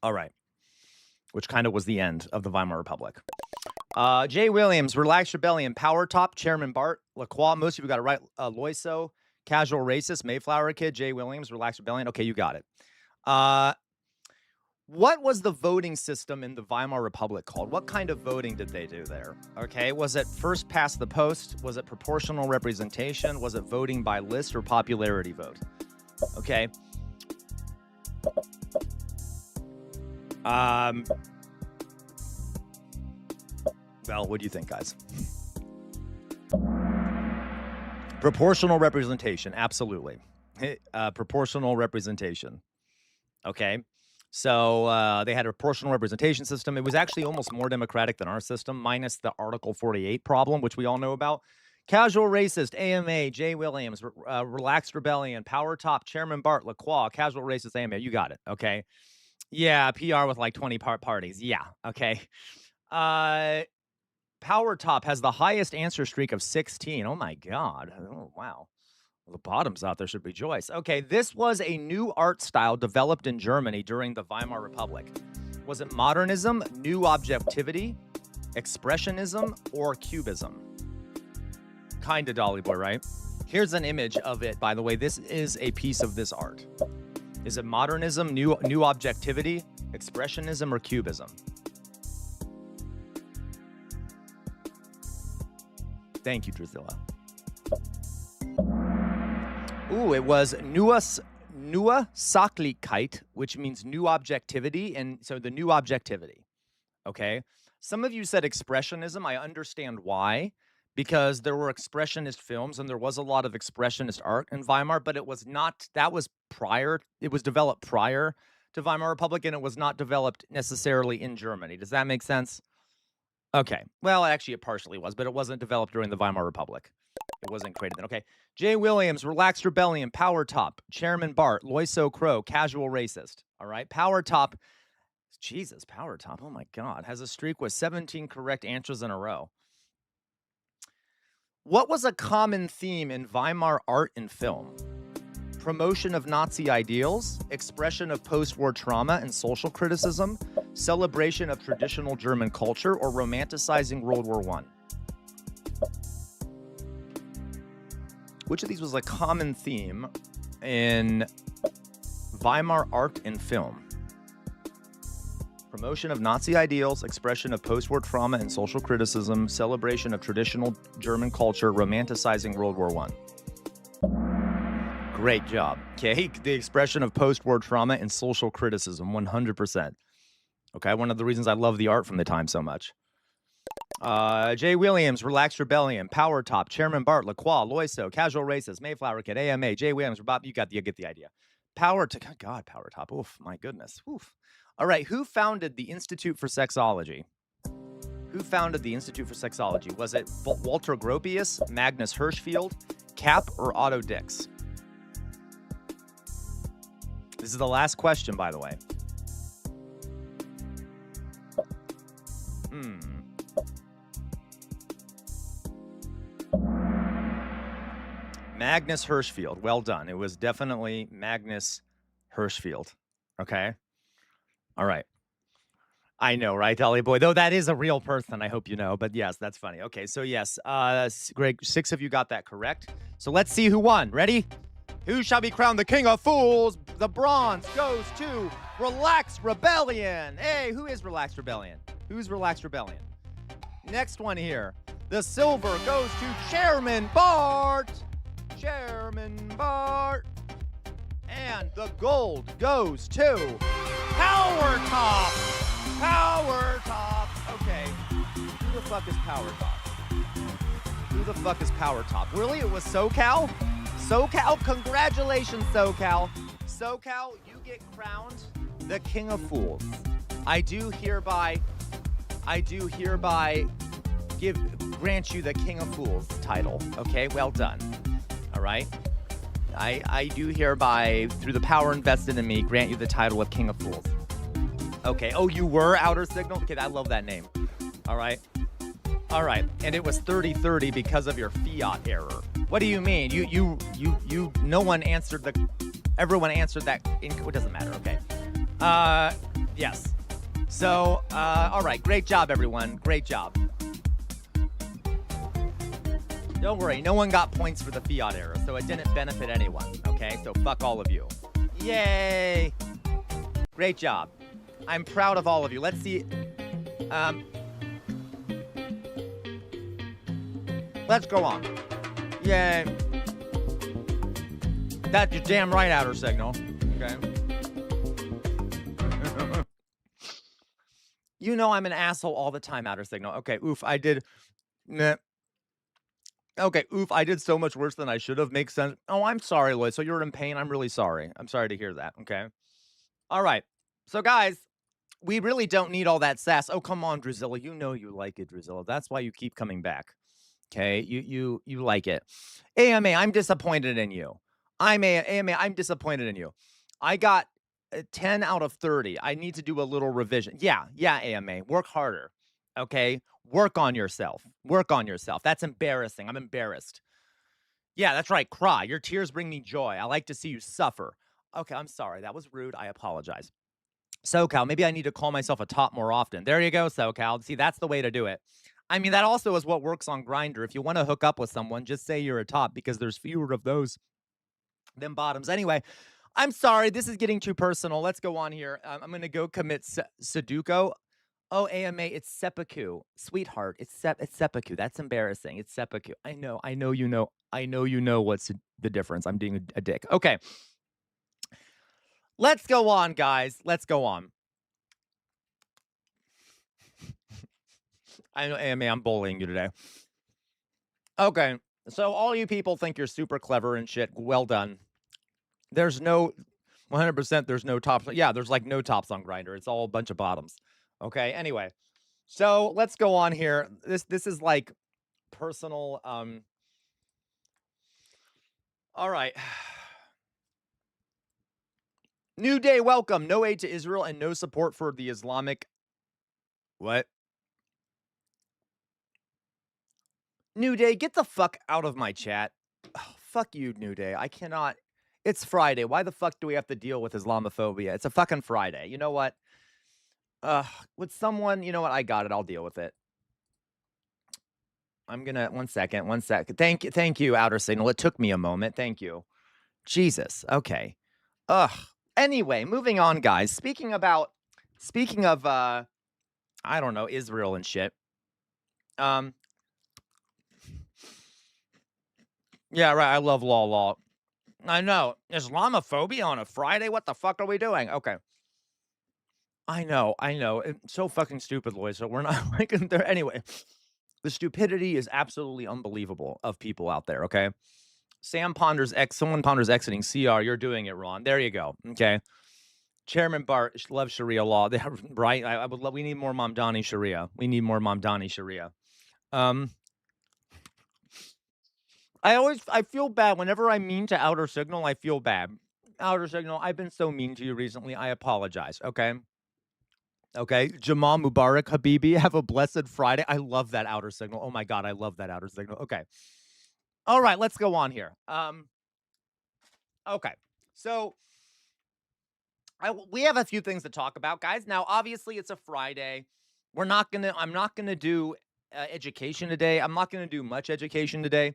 All right. Which kind of was the end of the Weimar Republic. Jay Williams, Relaxed Rebellion, Power Top, Chairman Bart, Lacroix, most of you got it right. Loiso, Casual Racist, Mayflower Kid, Jay Williams, Relaxed Rebellion. Okay, you got it. What was the voting system in the Weimar Republic called? What kind of voting did they do there? Okay, was it first past the post? Was it proportional representation? Was it voting by list or popularity vote? Okay. Well, what do you think, guys? Proportional representation, absolutely. Proportional representation. Okay. So they had a proportional representation system. It was actually almost more democratic than our system, minus the Article 48 problem, which we all know about. Casual Racist, AMA, Jay Williams, Relaxed Rebellion, Power Top, Chairman Bart, Lacroix, Casual Racist, AMA. You got it. Okay. Yeah, PR with like 20 parties. Yeah. Okay. Power Top has the highest answer streak of 16. Oh my God. Oh, wow. Well, the bottoms out there should rejoice. Okay, this was a new art style developed in Germany during the Weimar Republic. Was it modernism, new objectivity, expressionism, or cubism? Kinda, Dolly Boy, right? Here's an image of it, by the way. This is a piece of this art. Is it modernism, new objectivity, expressionism, or cubism? Thank you, Drusilla. Ooh, it was Neue Sachlichkeit, which means new objectivity, and so the new objectivity, okay? Some of you said expressionism. I understand why, because there were expressionist films and there was a lot of expressionist art in Weimar, but it was not that was prior, it was developed prior to Weimar Republic, and it was not developed necessarily in Germany. Does that make sense? Okay. Well, actually, it partially was, but it wasn't developed during the Weimar Republic. It wasn't created then. Okay. Jay Williams, Relaxed Rebellion, Power Top, Chairman Bart, Loiso Crow, Casual Racist. All right. Power Top. Jesus, Power Top. Oh my God. Has a streak with 17 correct answers in a row. What was a common theme in Weimar art and film? Promotion of Nazi ideals, expression of post-war trauma and social criticism, celebration of traditional German culture, or romanticizing World War I? Which of these was a common theme in Weimar art and film? Promotion of Nazi ideals, expression of post-war trauma and social criticism, celebration of traditional German culture, romanticizing World War I. Great job. Okay, the expression of post-war trauma and social criticism, 100%. Okay, one of the reasons I love the art from the time so much. Jay Williams, Relaxed Rebellion, Power Top, Chairman Bart, Lacroix, Loiso, Casual Racist, Mayflower Kid, AMA, Jay Williams, Bob, you get the idea. Power Top. Oof, my goodness. Oof. All right, who founded the Institute for Sexology? Who founded the Institute for Sexology? Was it Walter Gropius, Magnus Hirschfeld, Cap, or Otto Dix? This is the last question, by the way. Magnus Hirschfeld. Well done. It was definitely Magnus Hirschfeld. Okay. All right. I know, right, Dolly Boy? Though that is a real person, I hope you know. But yes, that's funny. Okay, so yes, Greg, 6 of you got that correct. So let's see who won. Ready? Who shall be crowned the King of Fools? The bronze goes to Relaxed Rebellion. Hey, who is Relaxed Rebellion? Who's Relaxed Rebellion? Next one here. The silver goes to Chairman Bart. Chairman Bart. And the gold goes to Power Top. Power Top. Okay. Who the fuck is Power Top? Who the fuck is Power Top? Really? It was SoCal? SoCal? Congratulations, SoCal. SoCal, you get crowned the King of Fools. I do hereby grant you the King of Fools title. Okay, well done. All right. I do hereby, through the power invested in me, grant you the title of King of Fools. Okay. Oh, you were Outer Signal? Okay, I love that name. All right. All right. And it was 30-30 because of your fiat error. What do you mean? No one answered everyone answered that. It doesn't matter. Okay. Yes. So, all right. Great job, everyone. Great job. Don't worry, no one got points for the fiat error, so it didn't benefit anyone, okay? So fuck all of you. Yay! Great job. I'm proud of all of you. Let's see. Let's go on. Yay. That's your damn right, Outer Signal. Okay. You know I'm an asshole all the time, Outer Signal. Okay, oof, I did... Meh. Okay, oof, I did so much worse than I should have. Makes sense. Oh, I'm sorry, Lloyd. So you're in pain? I'm really sorry. I'm sorry to hear that, okay? All right. So, guys, we really don't need all that sass. Oh, come on, Drusilla. You know you like it, Drusilla. That's why you keep coming back, okay? You like it. AMA, I'm disappointed in you. AMA, I'm disappointed in you. I got 10 out of 30. I need to do a little revision. Yeah, AMA. Work harder, okay? Work on yourself. Work on yourself. That's embarrassing. I'm embarrassed. Yeah, that's right. Cry. Your tears bring me joy. I like to see you suffer. Okay, I'm sorry. That was rude. I apologize. SoCal, maybe I need to call myself a top more often. There you go, SoCal. See, that's the way to do it. I mean, that also is what works on Grindr. If you want to hook up with someone, just say you're a top because there's fewer of those than bottoms. Anyway, I'm sorry. This is getting too personal. Let's go on here. I'm going to go commit Sudoku. Oh, AMA, it's seppuku. Sweetheart, it's seppuku. That's embarrassing. It's seppuku. I know you know. I know you know what's the difference. I'm being a dick. Okay. Let's go on, guys. Let's go on. I know, AMA, I'm bullying you today. Okay, so all you people think you're super clever and shit. Well done. There's no 100%. There's no tops. Yeah, there's like no tops on Grinder. It's all a bunch of bottoms. Okay. Anyway, so let's go on here. This is like personal. All right. New day, welcome. No aid to Israel and no support for the Islamic. What? New Day, get the fuck out of my chat. Oh, fuck you, New Day. I cannot. It's Friday. Why the fuck do we have to deal with Islamophobia? It's a fucking Friday. You know what? With someone, you know what? I got it. I'll deal with it. I'm gonna 1 second. Thank you, Outer Signal. It took me a moment. Thank you. Jesus. Okay. Ugh. Anyway, moving on, guys. Speaking of I don't know, Israel and shit. Yeah, right. I love law. I know. Islamophobia on a Friday? What the fuck are we doing? Okay. I know. It's so fucking stupid, Lloyd. So we're not like there. Anyway, the stupidity is absolutely unbelievable of people out there. Okay. Someone ponders exiting CR. You're doing it, Ron. There you go. Okay. Chairman Bart loves Sharia law. Right. I would love, we need more Mamdani Sharia. I feel bad whenever I'm mean to Outer Signal. I feel bad. Outer Signal, I've been so mean to you recently. I apologize. Okay. Jamal Mubarak, Habibi. Have a blessed Friday. I love that Outer Signal. Oh my God, I love that Outer Signal. Okay. All right, let's go on here. Okay. So we have a few things to talk about, guys. Now, obviously, it's a Friday. I'm not gonna do education today. I'm not gonna do much education today.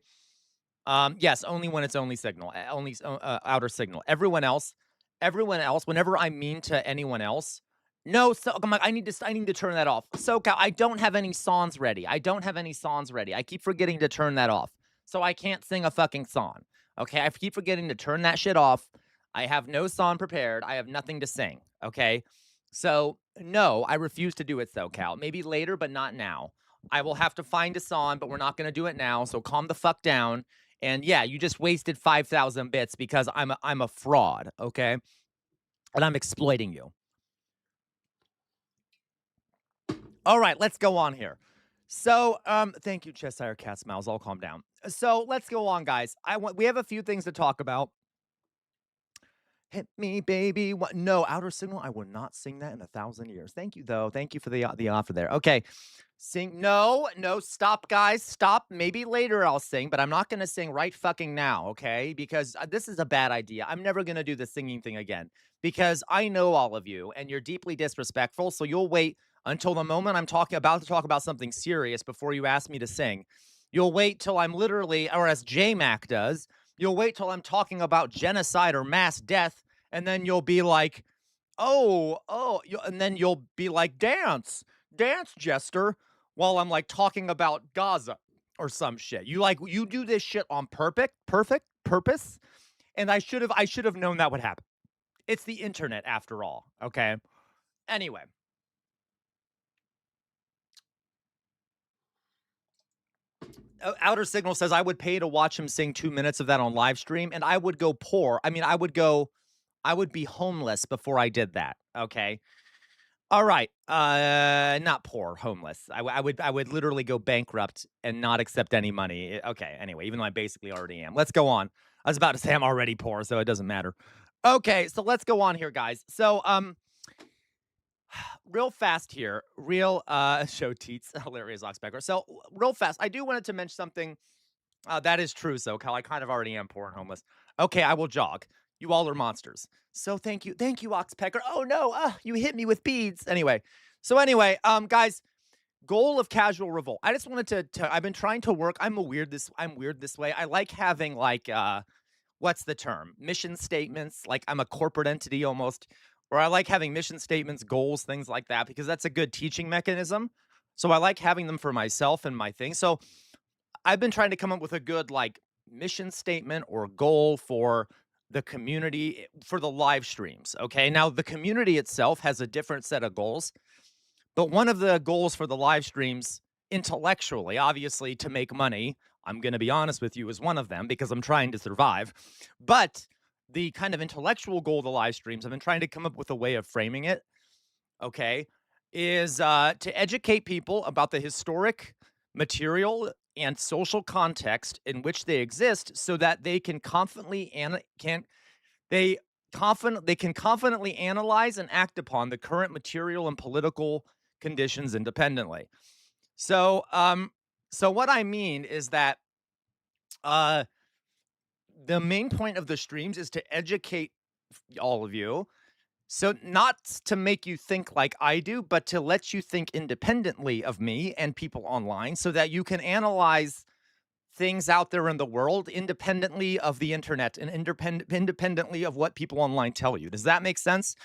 Yes, only when it's only signal, only Outer Signal. Everyone else, whenever I'm mean to anyone else, no, so I'm like, I need to turn that off. SoCal, I don't have any songs ready. I keep forgetting to turn that off. So I can't sing a fucking song. Okay, I keep forgetting to turn that shit off. I have no song prepared. I have nothing to sing. Okay, so no, I refuse to do it, SoCal. Maybe later, but not now. I will have to find a song, but we're not going to do it now. So calm the fuck down. And yeah, you just wasted 5,000 bits because I'm a fraud, okay? And I'm exploiting you. All right, let's go on here. So, thank you, Cheshire Cat Smiles. I'll calm down. So let's go on, guys. We have a few things to talk about. Hit me, baby. What? No, Outer Signal. I would not sing that in 1,000 years. Thank you, though. Thank you for the offer there. Okay, sing. No, stop, guys. Stop. Maybe later I'll sing, but I'm not gonna sing right fucking now. Okay, because this is a bad idea. I'm never gonna do the singing thing again because I know all of you and you're deeply disrespectful. So you'll wait until the moment I'm about to talk about something serious before you ask me to sing. You'll wait till I'm literally, or as J-Mac does. You'll wait till I'm talking about genocide or mass death, and then you'll be like, and then you'll be like, dance, Jester, while I'm like talking about Gaza or some shit. You do this shit on perfect purpose, and I should have known that would happen. It's the internet after all, okay? Anyway. Outer Signal says I would pay to watch him sing 2 minutes of that on live stream, and I would go poor. I mean, I would be homeless before I did that. Okay. All right. Not poor, homeless. I would literally go bankrupt and not accept any money. Okay. Anyway, even though I basically already am. Let's go on. I was about to say I'm already poor, so it doesn't matter. Okay, so let's go on here, guys. So real fast here, show teats, hilarious Oxpecker. So real fast, I do wanted to mention something. That is true, so Cal, I kind of already am poor and homeless. Okay, I will jog. You all are monsters. So thank you, Oxpecker. Oh no, you hit me with beads. Anyway, guys, goal of casual revolt. I just wanted to I've been trying to work. I'm weird this way. I like having like what's the term? Mission statements. Like I'm a corporate entity almost. Or I like having mission statements, goals, things like that, because that's a good teaching mechanism. So I like having them for myself and my thing. So I've been trying to come up with a good like mission statement or goal for the community for the live streams. Okay. Now the community itself has a different set of goals, but one of the goals for the live streams intellectually, obviously to make money, I'm going to be honest with you, is one of them because I'm trying to survive. But the kind of intellectual goal of the live streams, I've been trying to come up with a way of framing it, okay, is to educate people about the historic, material, and social context in which they exist so that they can confidently they can confidently analyze and act upon the current material and political conditions independently. So, so what I mean is that uh, the main point of the streams is to educate all of you. So not to make you think like I do, but to let you think independently of me and people online so that you can analyze things out there in the world independently of the internet and independently of what people online tell you. Does that make sense?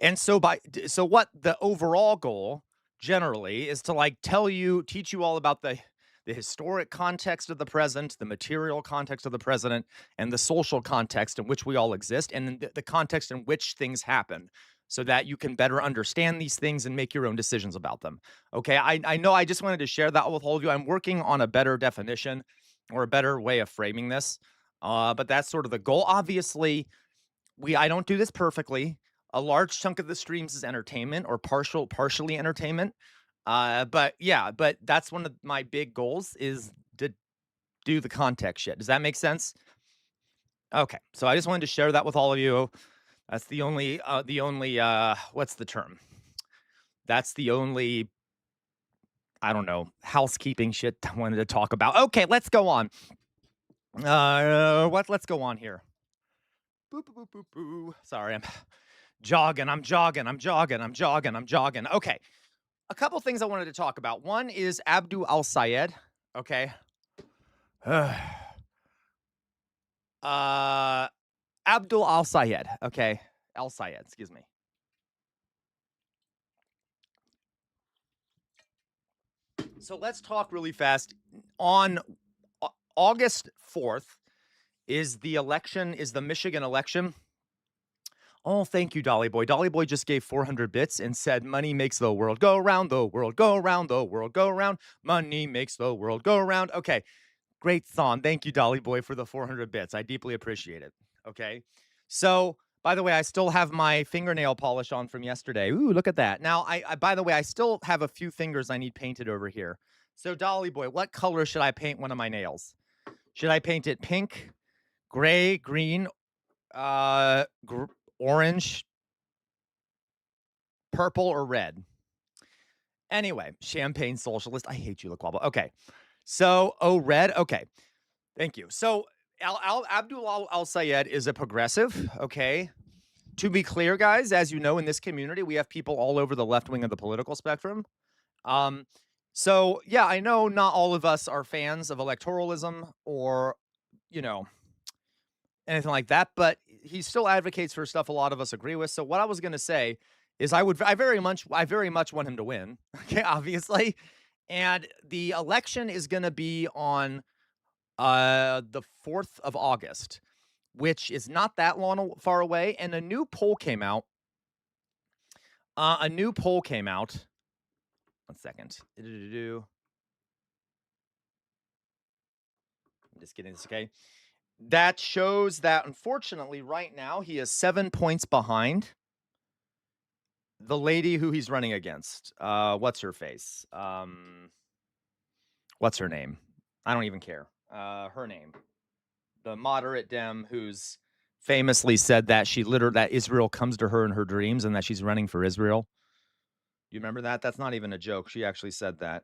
And so what the overall goal generally is to like teach you all about the historic context of the present, the material context of the present, and the social context in which we all exist, and the context in which things happen, so that you can better understand these things and make your own decisions about them. Okay, I know I just wanted to share that with all of you. I'm working on a better definition or a better way of framing this, but that's sort of the goal. Obviously, I don't do this perfectly. A large chunk of the streams is entertainment or partially entertainment. But yeah, but that's one of my big goals is to do the context shit. Does that make sense? Okay. So I just wanted to share that with all of you. That's the only what's the term? That's the only I don't know, housekeeping shit I wanted to talk about. Okay, let's go on. Let's go on here. Boo boo boo boo boo. Sorry, I'm jogging. I'm jogging. I'm jogging. I'm jogging. I'm jogging. Okay. A couple things I wanted to talk about. One is Abdul El-Sayed. Okay. Abdul El-Sayed. Okay. El-Sayed, excuse me. So let's talk really fast. On August 4th is the Michigan election. Oh, thank you, Dolly Boy. Dolly Boy just gave 400 bits and said, money makes the world go round, the world go round, the world go round. Money makes the world go round. Okay, great song. Thank you, Dolly Boy, for the 400 bits. I deeply appreciate it. Okay, so by the way, I still have my fingernail polish on from yesterday. Ooh, look at that. Now, by the way, I still have a few fingers I need painted over here. So, Dolly Boy, what color should I paint one of my nails? Should I paint it pink, gray, green, orange, purple, or red? Anyway, champagne socialist. I hate you, LaQuaba. Okay. So, red. Okay. Thank you. So, Abdul El-Sayed is a progressive. Okay. To be clear, guys, as you know, in this community, we have people all over the left wing of the political spectrum. Um, so yeah, I know not all of us are fans of electoralism or, you know, anything like that, but he still advocates for stuff a lot of us agree with. So what I was going to say is I very much want him to win. Okay, obviously. And the election is going to be on the 4th of August, which is not that far away, and a new poll came out. One second. I'm just getting this, okay? That shows that, unfortunately, right now, he is 7 points behind the lady who he's running against. What's her face? What's her name? I don't even care. Her name. The moderate Dem who's famously said that that Israel comes to her in her dreams and that she's running for Israel. You remember that? That's not even a joke. She actually said that.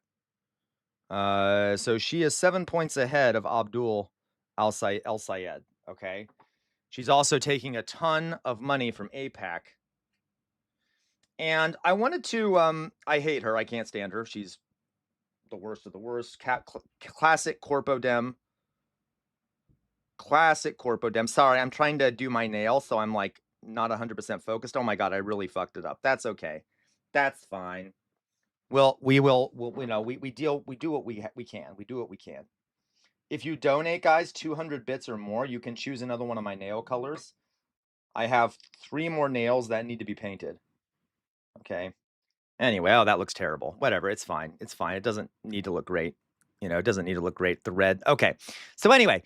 So she is 7 points ahead of Abdul El-Sayed. Okay. She's also taking a ton of money from APAC. And I wanted to, I hate her. I can't stand her. She's the worst of the worst. Classic Corpo Dem. Classic Corpo Dem. Sorry, I'm trying to do my nail, so I'm like not 100% focused. Oh my God, I really fucked it up. That's okay. That's fine. Well, we do what we can. We do what we can. If you donate, guys, 200 bits or more, you can choose another one of my nail colors. I have 3 more nails that need to be painted. Okay. Anyway, oh, that looks terrible. Whatever, it's fine. It's fine. It doesn't need to look great. it doesn't need to look great. The red. Okay. So anyway,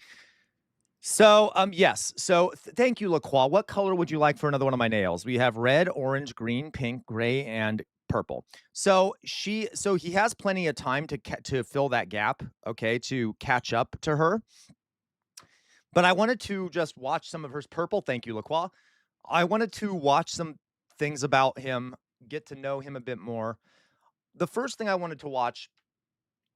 yes. So thank you, LaCroix. What color would you like for another one of my nails? We have red, orange, green, pink, gray, and purple. So he has plenty of time to fill that gap, okay, to catch up to her. But I wanted to just watch some of her purple. Thank you, LaCroix. I wanted to watch some things about him, get to know him a bit more. The first thing I wanted to watch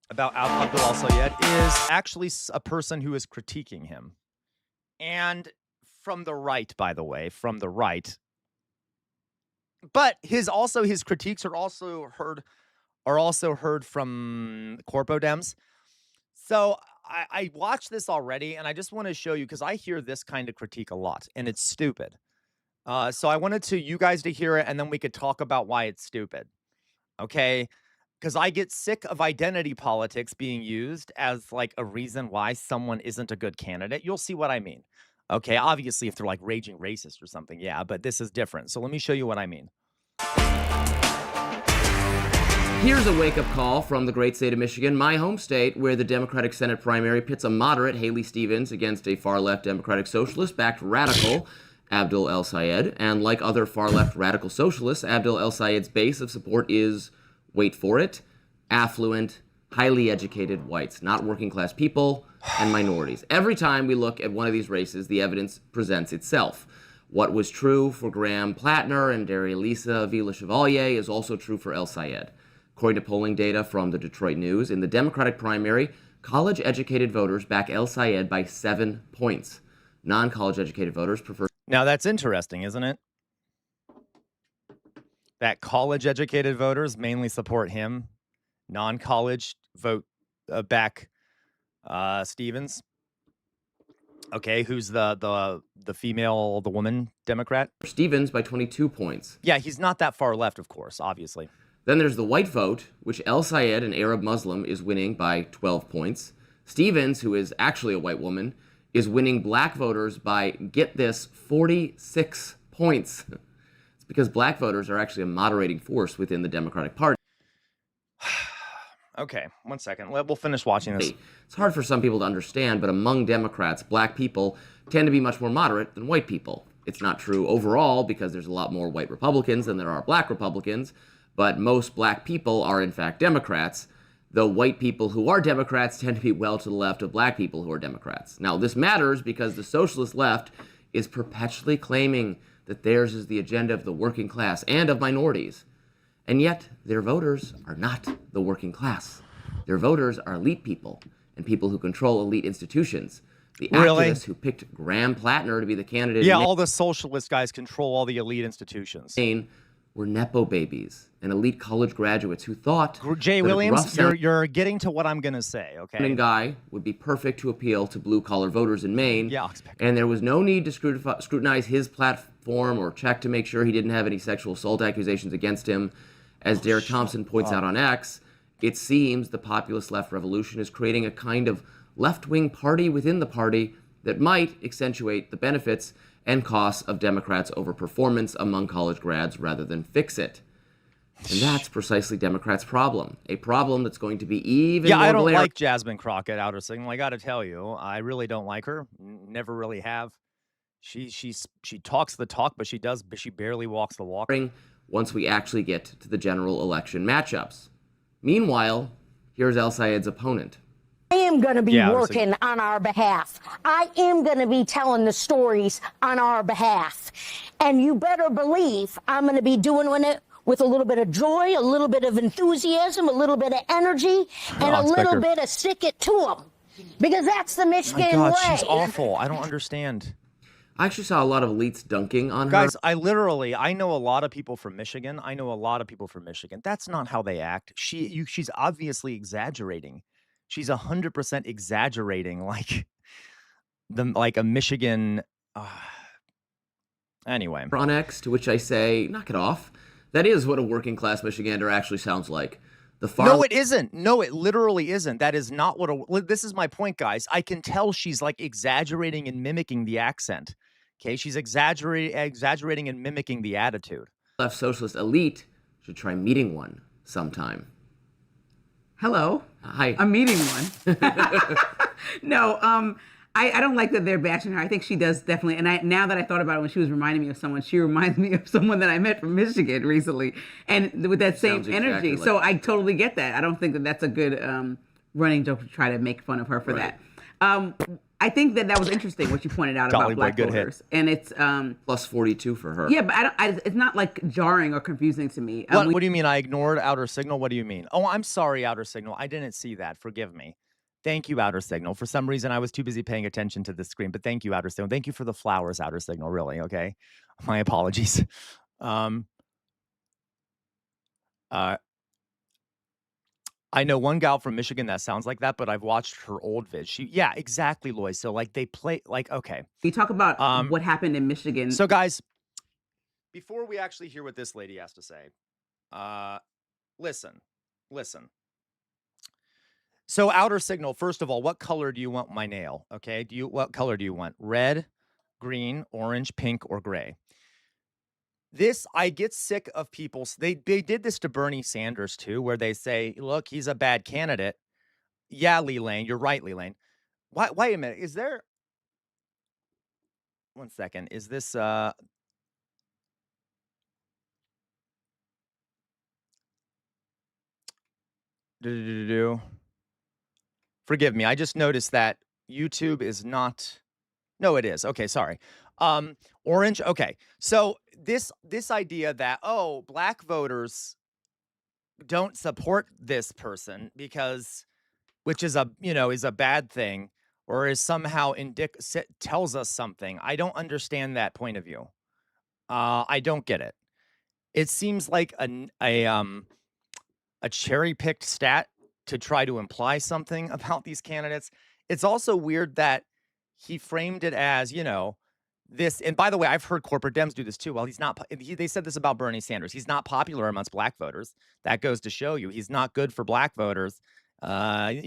about Abdul El-Sayed is actually a person who is critiquing him. And from the right, by the way, from the right. But his critiques are also heard from Corpo Dems. So I watched this already, and I just want to show you because I hear this kind of critique a lot, and it's stupid. So I wanted you guys to hear it, and then we could talk about why it's stupid. Okay? Because I get sick of identity politics being used as like a reason why someone isn't a good candidate. You'll see what I mean. Okay, obviously, if they're like raging racist or something, yeah, but this is different. So let me show you what I mean. Here's a wake-up call from the great state of Michigan, my home state, where the Democratic Senate primary pits a moderate Haley Stevens against a far-left Democratic Socialist-backed radical, Abdul El-Sayed. And like other far-left radical socialists, Abdul El-Sayed's base of support is, wait for it, affluent, highly educated whites, not working-class people and minorities. Every time we look at one of these races, the evidence presents itself. What was true for Graham Plattner and Darylisa Vila Chevalier is also true for El-Sayed. According to polling data from the Detroit News, in the Democratic primary, college-educated voters back El-Sayed by 7 points. Non-college-educated voters prefer... Now, that's interesting, isn't it? That college-educated voters mainly support him. Non-college vote back Stevens. Okay, who's the female, the woman Democrat? Stevens by 22 points. Yeah, he's not that far left, of course, obviously. Then there's the white vote, which El-Sayed, an Arab Muslim, is winning by 12 points. Stevens, who is actually a white woman, is winning black voters by, get this, 46 points. It's because black voters are actually a moderating force within the Democratic Party. Okay, 1 second. We'll finish watching this. It's hard for some people to understand, but among Democrats, black people tend to be much more moderate than white people. It's not true overall because there's a lot more white Republicans than there are black Republicans, but most black people are in fact Democrats, though white people who are Democrats tend to be well to the left of black people who are Democrats. Now, this matters because the socialist left is perpetually claiming that theirs is the agenda of the working class and of minorities. And yet, their voters are not the working class. Their voters are elite people and people who control elite institutions. The activists who picked Graham Plattner to be the candidate... Yeah, all the socialist guys control all the elite institutions. ...were Nepo babies and elite college graduates who thought... Jay Williams, you're getting to what I'm going to say, okay? ...guy would be perfect to appeal to blue-collar voters in Maine. Yeah, and there was no need to scrutinize his platform or check to make sure he didn't have any sexual assault accusations against him. As Derek Thompson points out on X, it seems the populist left revolution is creating a kind of left-wing party within the party that might accentuate the benefits and costs of Democrats' overperformance among college grads rather than fix it. And that's precisely Democrats' problem. A problem that's going to be even more... Yeah, I don't like Jasmine Crockett, outer signal. I got to tell you, I really don't like her. Never really have. She talks the talk, but she barely walks the walk. Once we actually get to the general election matchups. Meanwhile, here's El-Sayed's opponent. I am going to be working on our behalf. I am going to be telling the stories on our behalf. And you better believe I'm going to be doing it with a little bit of joy, a little bit of enthusiasm, a little bit of energy, and a little bit of stick it to them. Because that's the Michigan way. She's awful. I don't understand. I actually saw a lot of elites dunking on her. Guys, I know a lot of people from Michigan. That's not how they act. She's obviously exaggerating. She's 100% exaggerating, like a Michigan. Anyway. On X, to which I say, knock it off. That is what a working class Michigander actually sounds like. No, it isn't. No, it literally isn't. That is not what this is my point, guys. I can tell she's like exaggerating and mimicking the accent. Okay, she's exaggerating and mimicking the attitude. Left socialist elite should try meeting one sometime. Hello, Hi. I'm meeting one. No, I don't like that they're bashing her. I think she does definitely. And now that I thought about it, when she was reminding me of someone, she reminds me of someone that I met from Michigan recently, and with that same Sounds energy. exactly So like I totally get that. I don't think that that's a good running joke to try to make fun of her for Right. that. I think that was interesting what you pointed out Dolly about Boy, black good hit. voters, and it's Plus 42 for her. yeah, but it's not like jarring or confusing to me. What do you mean I ignored Outer Signal? What do you mean? Oh, I'm sorry, Outer Signal. I didn't see that. Forgive me. Thank you, Outer Signal. For some reason, I was too busy paying attention to the screen, but thank you, Outer Signal. Thank you for the flowers, Outer Signal, really, okay? My apologies. Uh, I know one gal from Michigan that sounds like that, but I've watched her old vids. Yeah, exactly, Lois. So, like, they play, like, okay. You talk about what happened in Michigan. So, guys, before we actually hear what this lady has to say, listen. So, Outer Signal, first of all, what color do you want my nail? Okay, what color do you want? Red, green, orange, pink, or gray? I get sick of people. They did this to Bernie Sanders too, where they say, "Look, he's a bad candidate." Yeah, Lee Lane, you're right, Lee Lane. Wait a minute. Is there? One second. Is this? Forgive me. I just noticed that YouTube is not. No, it is. Okay, sorry. Orange. Okay. So this idea that black voters don't support this person because which is a bad thing or is somehow tells us something. I don't understand that point of view. I don't get it. It seems like a cherry-picked stat to try to imply something about these candidates. It's also weird that he framed it as, this. And by the way, I've heard corporate Dems do this too. Well, they said this about Bernie Sanders. He's not popular amongst black voters. That goes to show you he's not good for black voters. They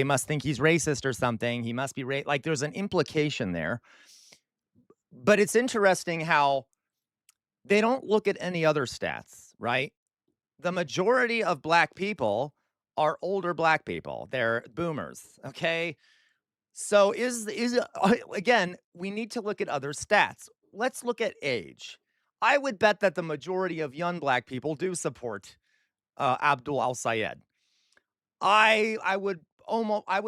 must think he's racist or something. He must be like there's an implication there. But it's interesting how they don't look at any other stats, right? The majority of black people are older black people. They're boomers, okay? So again, we need to look at other stats. Let's look at age. I would bet that the majority of young black people do support Abdul El-Sayed. I would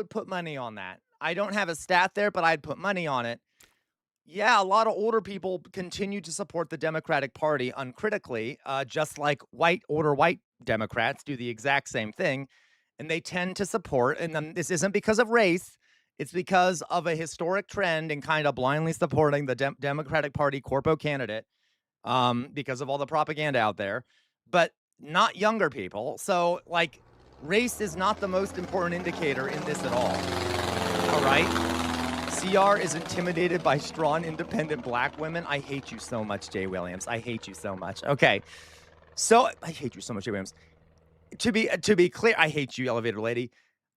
put money on that. I don't have a stat there, but I'd put money on it. Yeah, a lot of older people continue to support the Democratic Party uncritically, just like older white Democrats do the exact same thing. And they tend to support, and this isn't because of race, it's because of a historic trend in kind of blindly supporting the Democratic Party corpo candidate because of all the propaganda out there, but not younger people. So, like, race is not the most important indicator in this at all right? CR is intimidated by strong, independent black women. I hate you so much, Jay Williams. I hate you so much. Okay. So I hate you so much, Jay Williams. To be clear, I hate you, elevator lady.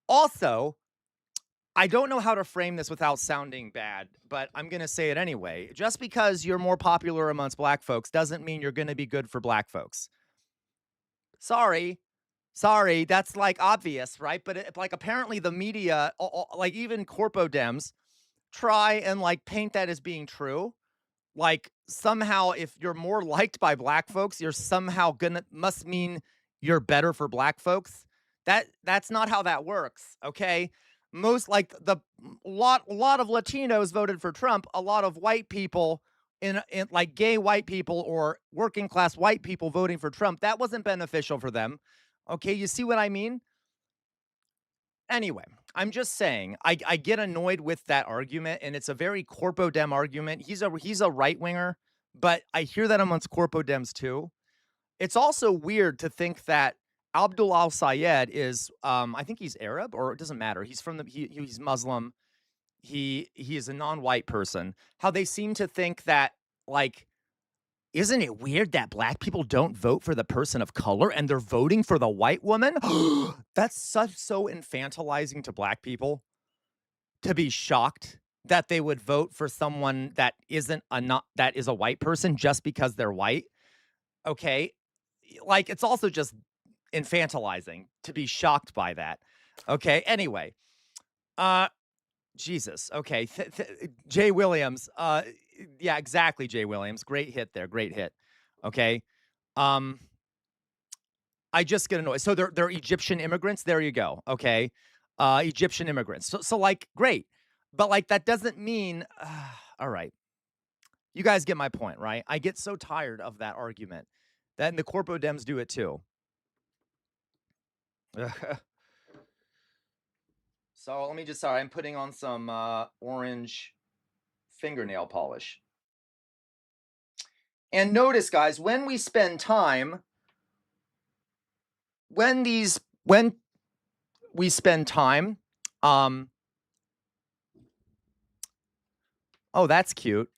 Also, I don't know how to frame this without sounding bad, but I'm going to say it anyway. Just because you're more popular amongst black folks doesn't mean you're going to be good for black folks. Sorry, that's like obvious, right? But like apparently the media, like even corpo Dems, try and like paint that as being true. Like somehow if you're more liked by black folks, you're somehow must mean you're better for black folks. That's not how that works, okay? Most like a lot of Latinos voted for Trump. A lot of white people in like gay white people or working class white people voting for Trump, that wasn't beneficial for them. Okay, you see what I mean? Anyway, I'm just saying, I get annoyed with that argument, and it's a very corpo dem argument. He's a right winger, but I hear that amongst corpo dems too. It's also weird to think that Abdul El-Sayed is, I think he's Arab, or it doesn't matter. He's he's Muslim. He is a non-white person. How they seem to think that, like, isn't it weird that black people don't vote for the person of color and they're voting for the white woman? That's so infantilizing to black people to be shocked that they would vote for someone that is a white person just because they're white. Okay. Like, it's also just infantilizing to be shocked by that. Okay, anyway. Jesus. Okay. Jay Williams. Yeah, exactly, Jay Williams. Great hit there. Great hit. Okay. Um, I just get annoyed. So they're Egyptian immigrants. There you go. Okay. Egyptian immigrants. So like, great. But like that doesn't mean all right. You guys get my point, right? I get so tired of that argument. That and the Corpo Dems do it too. So let me just sorry, I'm putting on some orange fingernail polish. And notice, guys, when we spend time, when we spend time, oh, that's cute.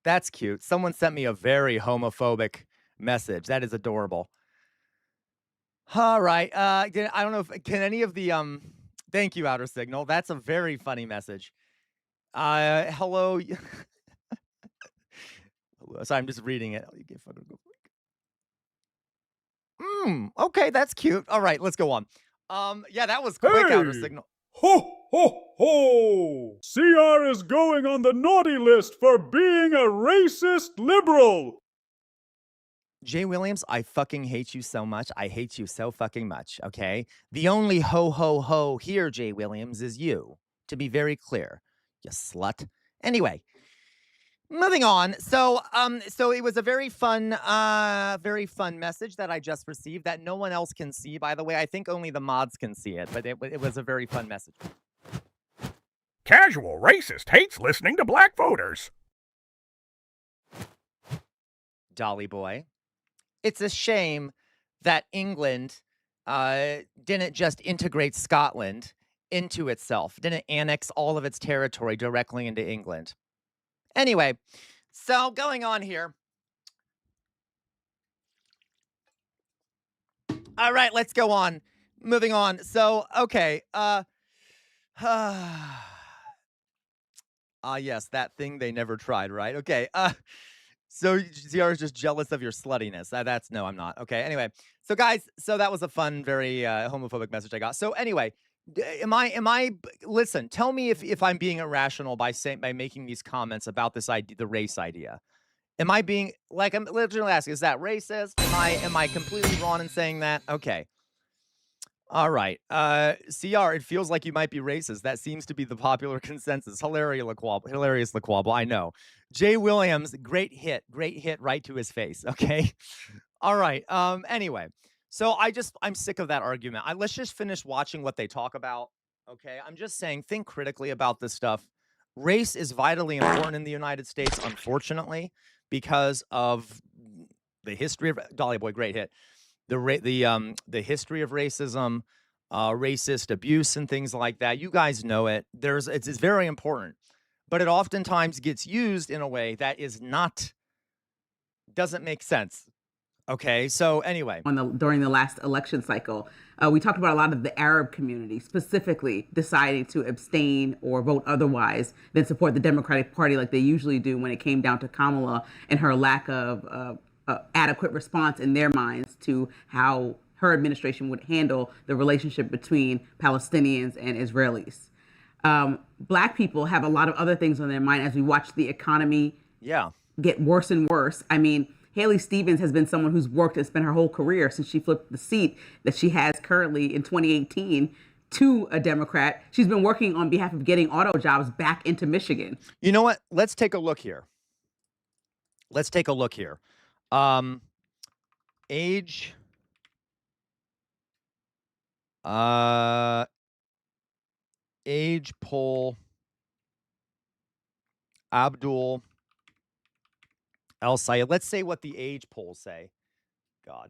That's cute. Someone sent me a very homophobic message. That is adorable. All right. I don't know if can any of the thank you, Outer Signal. That's a very funny message. Hello. Sorry, I'm just reading it. Okay, that's cute. All right, let's go on. Yeah, that was quick, Outer Signal. Ho, ho, ho! CR is going on the naughty list for being a racist liberal! Jay Williams, I fucking hate you so much. I hate you so fucking much, okay? The only ho, ho, ho here, Jay Williams, is you. To be very clear, you slut. Anyway, moving on. So it was a very fun message that I just received that no one else can see, by the way. I think only the mods can see it, but it was a very fun message. Casual racist hates listening to black voters. Dolly boy. It's a shame that England didn't just integrate Scotland into itself, didn't annex all of its territory directly into England. Anyway, so going on here. All right, let's go on. Moving on. So, okay. Yes, that thing they never tried, right? Okay. So ZR is just jealous of your sluttiness. That's no, I'm not. Okay. Anyway, so guys, so that was a fun, very homophobic message I got. So anyway, am I? Listen, tell me if I'm being irrational by making these comments about this idea, the race idea. Am I being like I'm literally asking? Is that racist? Am I completely wrong in saying that? Okay. All right. CR, it feels like you might be racist. That seems to be the popular consensus. Hilarious LaQuable. I know. Jay Williams, great hit right to his face. Okay. All right. Anyway, so I'm sick of that argument. Let's just finish watching what they talk about. Okay. I'm just saying, think critically about this stuff. Race is vitally important in the United States, unfortunately, because of the history of Dolly Boy, great hit. The history of racism, racist abuse and things like that. You guys know it. It's very important, but it oftentimes gets used in a way that doesn't make sense. Okay, so anyway, during the last election cycle, we talked about a lot of the Arab community specifically deciding to abstain or vote otherwise than support the Democratic Party like they usually do when it came down to Kamala and her lack of adequate response in their minds to how her administration would handle the relationship between Palestinians and Israelis. Black people have a lot of other things on their mind as we watch the economy get worse and worse. I mean, Haley Stevens has been someone who's worked and spent her whole career since she flipped the seat that she has currently in 2018 to a Democrat. She's been working on behalf of getting auto jobs back into Michigan. You know what? Let's take a look here. Age. Age poll. Abdul El-Sayed. Let's say what the age polls say. God.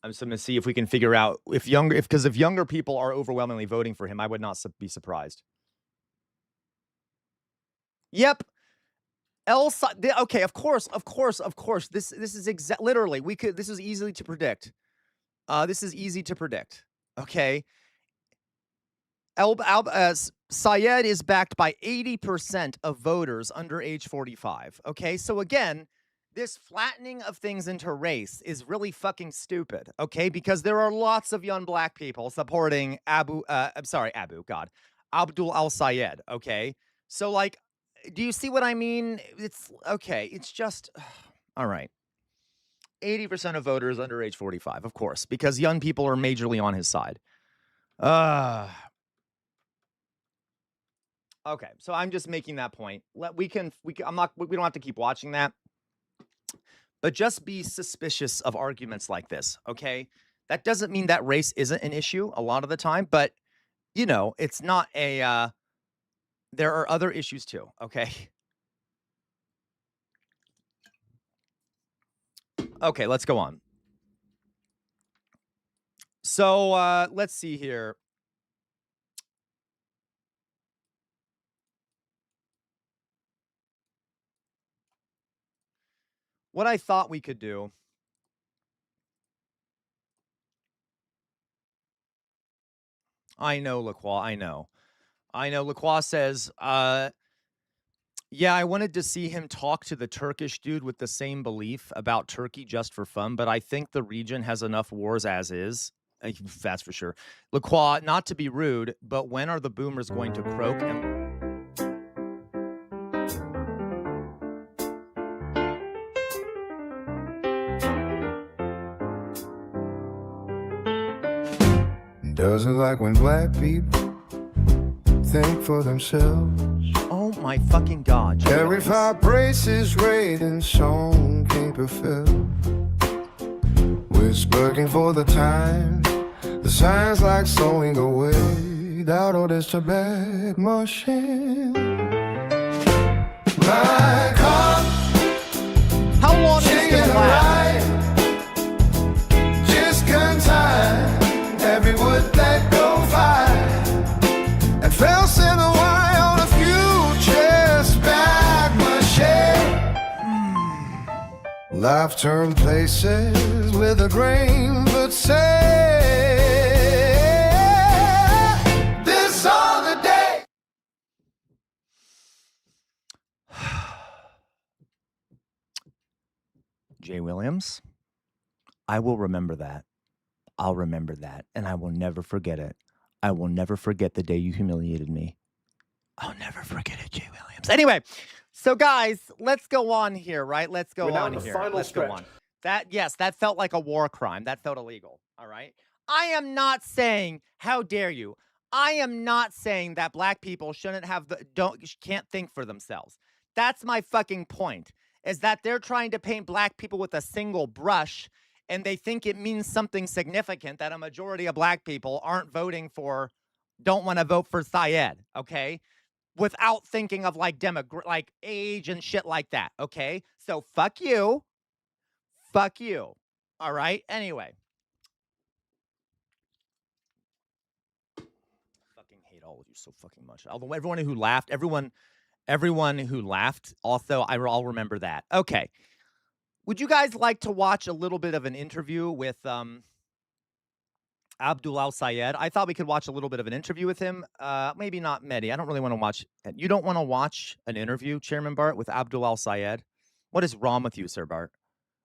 I'm just going to see if we can figure out if younger people are overwhelmingly voting for him, I would not be surprised. Yep. Okay, of course. This is literally this is easy to predict. This is easy to predict. Okay. Sayed is backed by 80% of voters under age 45. Okay. So again, this flattening of things into race is really fucking stupid. Okay. Because there are lots of young black people supporting Abdul El-Sayed. Okay. So, like, do you see what I mean? It's okay. It's just, all right. 80% of voters under age 45, of course, because young people are majorly on his side. Okay, so I'm just making that point. We don't have to keep watching that. But just be suspicious of arguments like this, okay? That doesn't mean that race isn't an issue a lot of the time, but it's not a there are other issues too, okay? Okay, let's go on. So, let's see here. What I thought we could do. I know, LaCroix, I know. LaCroix says, yeah, I wanted to see him talk to the Turkish dude with the same belief about Turkey just for fun, but I think the region has enough wars as is. That's for sure. LaCroix, not to be rude, but when are the boomers going to croak and... Doesn't like when black people think for themselves. Oh my fucking God. Every vibration's rating song can't be filled. We're looking for the time. The signs like sewing away. Out of this tobacco machine. My God. How long is it gonna last? Just gun time. Every wood that go fire. And fell in a while on a future's back machine. Life turned places with a grain, but say this on the day. Jay Williams, I will remember that. I'll remember that, and I will never forget it. I will never forget the day you humiliated me. I'll never forget it, Jay Williams. Anyway, so guys, let's go on here, right? Let's go on here. Let's go on. That felt like a war crime. That felt illegal, all right? I am not saying, how dare you? I am not saying that black people shouldn't can't think for themselves. That's my fucking point, is that they're trying to paint black people with a single brush, and they think it means something significant that a majority of black people don't want to vote for Sayed, okay? Without thinking of like age and shit like that, okay? So fuck you. Fuck you. All right? Anyway. Fucking hate all of you so fucking much. Although everyone who laughed, also, I'll remember that. Okay. Would you guys like to watch a little bit of an interview with Abdul El-Sayed? I thought we could watch a little bit of an interview with him. Maybe not Mehdi. I don't really want to watch. You don't want to watch an interview, Chairman Bart, with Abdul El-Sayed? What is wrong with you, Sir Bart?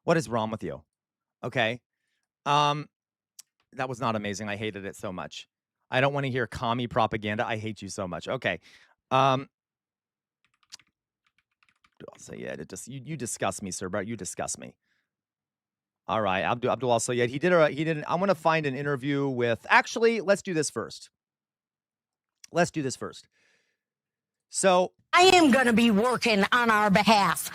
What is wrong with you? Okay. That was not amazing. I hated it so much. I don't want to hear commie propaganda. I hate you so much. Okay. El-Sayed, you disgust me, Sir Bart. You disgust me. All right, Abdul El-Sayed. I want to find an interview with. Actually, let's do this first. So I am going to be working on our behalf.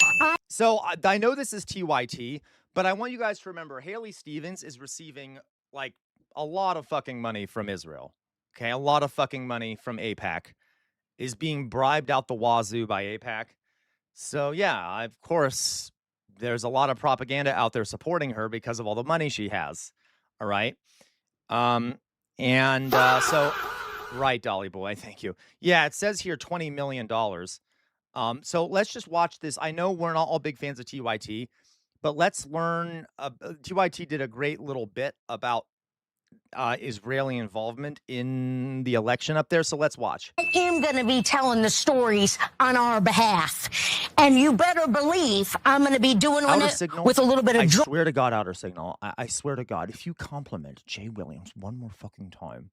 So I know this is TYT, but I want you guys to remember Haley Stevens is receiving like a lot of fucking money from Israel. Okay, a lot of fucking money from AIPAC, is being bribed out the wazoo by AIPAC. So yeah, of course, there's a lot of propaganda out there supporting her because of all the money she has. All right. So, right, Dolly Boy, thank you. Yeah, it says here $20 million. So let's just watch this. I know we're not all big fans of TYT, but let's learn. TYT did a great little bit about Israeli involvement in the election up there. So let's watch. I am going to be telling the stories on our behalf. And you better believe I'm going to be doing Outer it signal. with a little bit of I joy. swear to God, outer signal. I swear to God, if you compliment Jay Williams one more fucking time.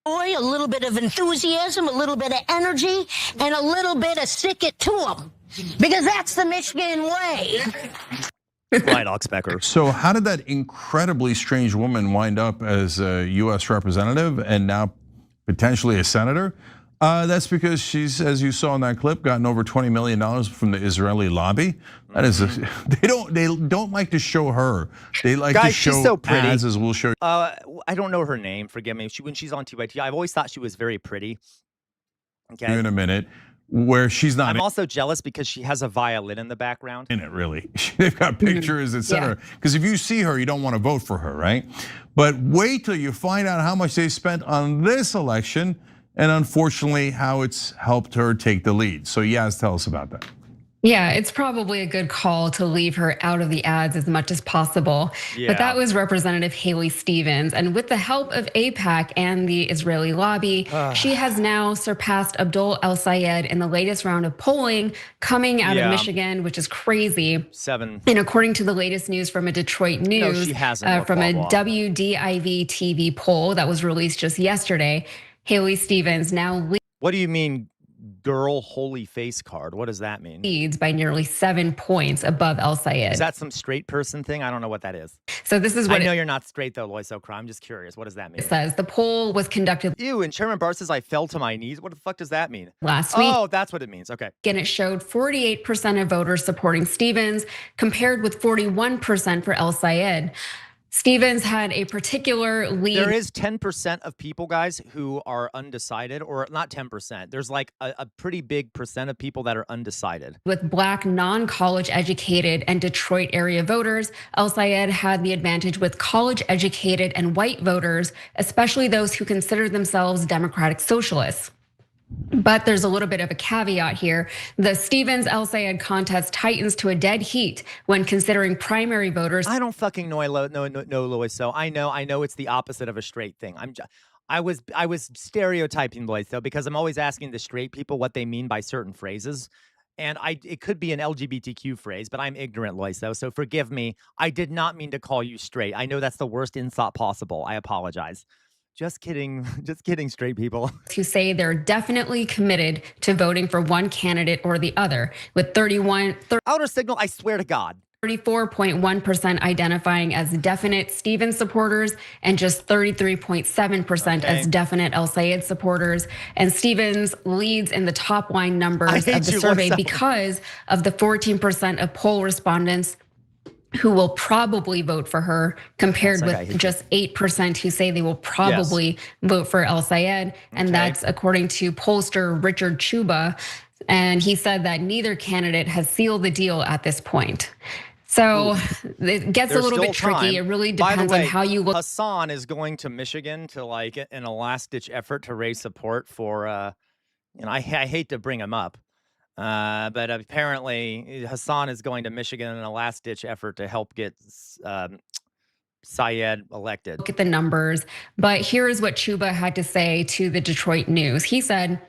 A little bit of enthusiasm, a little bit of energy, and a little bit of stick it to them. Because that's the Michigan way. Right, Oxbecker. So how did that incredibly strange woman wind up as a U.S. representative and now potentially a senator? That's because she's, as you saw in that clip, gotten over $20 million from the Israeli lobby. That is, they don't like to show her. They like to show she's so pretty. ads, as we'll show. I don't know her name. Forgive me. When she's on TYT, I've always thought she was very pretty. Okay. In a minute, where she's not. I'm also jealous because she has a violin in the background. In it, really. They've got pictures, etc. Because if you see her, you don't want to vote for her, right? But wait till you find out how much they spent on this election, and unfortunately, how it's helped her take the lead. So Yaz, tell us about that. Yeah, it's probably a good call to leave her out of the ads as much as possible. Yeah. But that was Representative Haley Stevens. And with the help of AIPAC and the Israeli lobby, she has now surpassed Abdul El-Sayed in the latest round of polling coming out of Michigan, which is crazy. 7. And according to the latest news from a Detroit News, she hasn't. from a WDIV TV poll that was released just yesterday, Haley Stevens now What do you mean, girl holy face card? What does that mean? leads by nearly 7 points above El-Sayed. Is that some straight person thing? I don't know what that is. So this is what I know you're not straight though, Lois O'Cra. I'm just curious. What does that mean? it says. The poll was conducted Ew, and Chairman Barr says I fell to my knees. What the fuck does that mean? last week. Oh, that's what it means. Okay. And it showed 48% of voters supporting Stevens compared with 41% for El-Sayed. Stevens had a particular lead. There is 10% of people, guys, who are undecided, or not 10%. There's like a pretty big percent of people that are undecided. With Black, non-college educated and Detroit area voters, El-Sayed had the advantage with college educated and white voters, especially those who consider themselves Democratic Socialists. But there's a little bit of a caveat here. The Stevens El-Sayed contest tightens to a dead heat when considering primary voters. I don't fucking know, Lois. So I know it's the opposite of a straight thing. I was stereotyping Lois though, because I'm always asking the straight people what they mean by certain phrases. And it could be an LGBTQ phrase, but I'm ignorant, Lois, though. So forgive me. I did not mean to call you straight. I know that's the worst insult possible. I apologize. Just kidding, straight people. Who say they're definitely committed to voting for one candidate or the other, with Outer signal, I swear to God. 34.1% identifying as definite Stevens supporters and just 33.7% as definite El-Sayed supporters. And Stevens leads in the top line numbers of the survey because of the 14% of poll respondents who will probably vote for her, compared with just 8% who say they will probably vote for El-Sayed. And that's according to pollster Richard Chuba. And he said that neither candidate has sealed the deal at this point. So it gets a little bit tricky. It really depends on how you look. Hassan is going to Michigan to like in a last-ditch effort to raise support for, I hate to bring him up. But apparently Hassan is going to Michigan in a last-ditch effort to help get Sayed elected. Look at the numbers. But here is what Chuba had to say to the Detroit News. He said,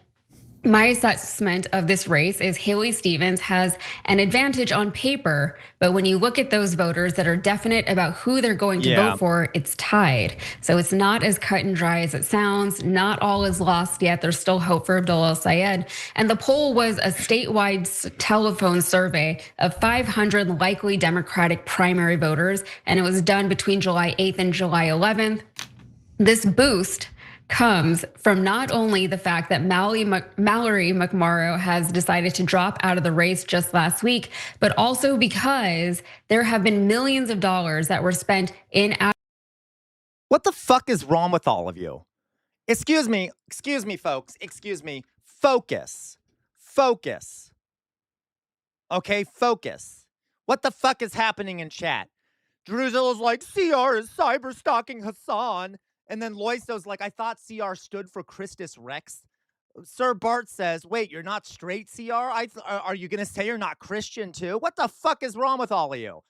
my assessment of this race is Haley Stevens has an advantage on paper, but when you look at those voters that are definite about who they're going to vote for, it's tied. So it's not as cut and dry as it sounds. Not all is lost yet. There's still hope for Abdul El-Sayed. And the poll was a statewide telephone survey of 500 likely Democratic primary voters, and it was done between July 8th and July 11th. This boost comes from not only the fact that Mallory McMorrow has decided to drop out of the race just last week, but also because there have been millions of dollars that were spent in. What the fuck is wrong with all of you? Excuse me, folks. Excuse me. Focus. Okay, focus. What the fuck is happening in chat? Jerusalem's like, CR is cyber stalking Hassan. And then Loiso's like, I thought CR stood for Christus Rex. Sir Bart says, wait, you're not straight, CR? Are you going to say you're not Christian too? What the fuck is wrong with all of you?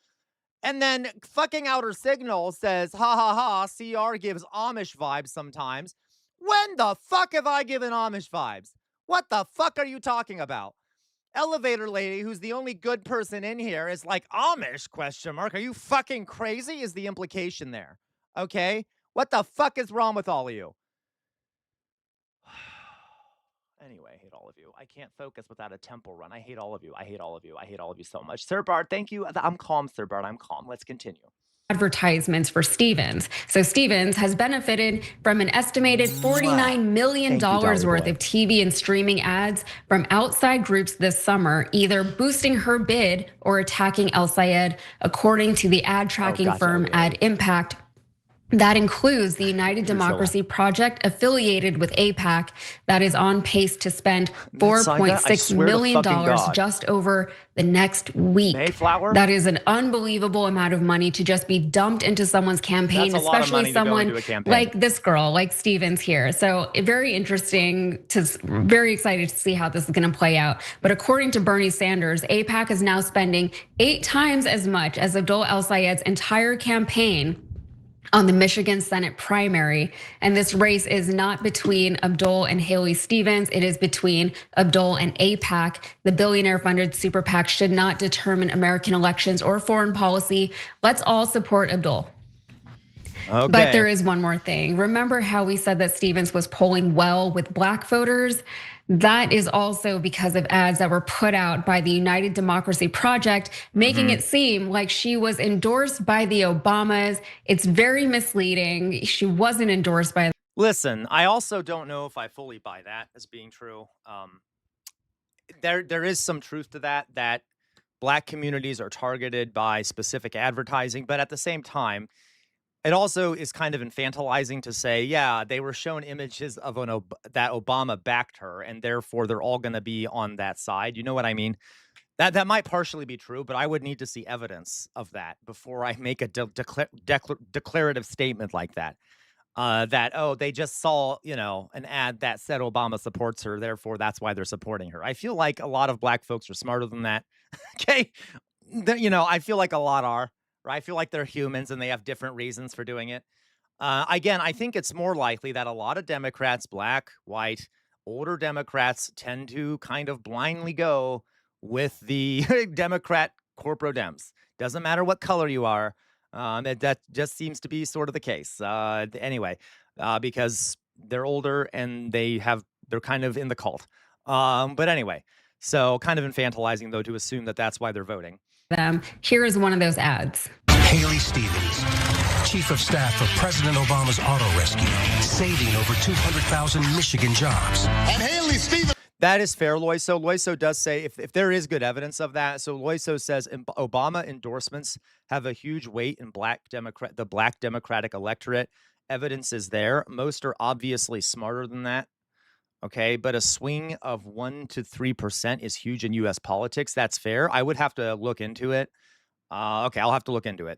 And then fucking Outer Signal says, ha ha ha, CR gives Amish vibes sometimes. When the fuck have I given Amish vibes? What the fuck are you talking about? Elevator lady, who's the only good person in here, is like, Amish, question mark. Are you fucking crazy is the implication there. Okay? What the fuck is wrong with all of you? Anyway, I hate all of you. I can't focus without a temple run. I hate all of you. I hate all of you. I hate all of you so much. Sir Bart, thank you. I'm calm, Sir Bart. I'm calm. Let's continue. Advertisements for Stevens. So Stevens has benefited from an estimated $49 million worth of TV and streaming ads from outside groups this summer, either boosting her bid or attacking El-Sayed, according to the ad tracking firm Ad Impact. That includes the United Democracy Project affiliated with AIPAC that is on pace to spend $4.6 million just over the next week. Mayflower? That is an unbelievable amount of money to just be dumped into someone's campaign, especially someone like this girl, like Stevens here. So very interesting, very excited to see how this is gonna play out. But according to Bernie Sanders, AIPAC is now spending 8 times as much as Abdul El-Sayed's entire campaign on the Michigan Senate primary. And this race is not between Abdul and Haley Stevens. It is between Abdul and AIPAC. The billionaire-funded super PAC should not determine American elections or foreign policy. Let's all support Abdul. Okay. But there is one more thing. Remember how we said that Stevens was polling well with Black voters? That is also because of ads that were put out by the United Democracy Project, making it seem like she was endorsed by the Obamas. It's very misleading. She wasn't endorsed by. Listen, I also don't know if I fully buy that as being true. There is some truth to that Black communities are targeted by specific advertising, but at the same time, it also is kind of infantilizing to say, yeah, they were shown images of that Obama backed her, and therefore they're all going to be on that side. You know what I mean? That might partially be true, but I would need to see evidence of that before I make a declarative statement like that. They just saw, an ad that said Obama supports her, therefore that's why they're supporting her. I feel like a lot of Black folks are smarter than that. Okay, I feel like a lot are. I feel like they're humans and they have different reasons for doing it. Again, I think it's more likely that a lot of Democrats, Black, white, older Democrats tend to kind of blindly go with the Democrat corporate Dems. Doesn't matter what color you are. That just seems to be sort of the case. Anyway, because they're older and they're kind of in the cult. But anyway, so kind of infantilizing though to assume that that's why they're voting. Here is one of those ads. Haley Stevens, Chief of Staff for President Obama's auto rescue, saving over 200,000 Michigan jobs. And Haley Stevens. That is fair, Loiso. Loiso does say, if there is good evidence of that, so Loiso says Obama endorsements have a huge weight in the Black Democratic electorate. Evidence is there. Most are obviously smarter than that. Okay, but a swing of 1 to 3% is huge in U.S. politics. That's fair. I would have to look into it. Okay, I'll have to look into it.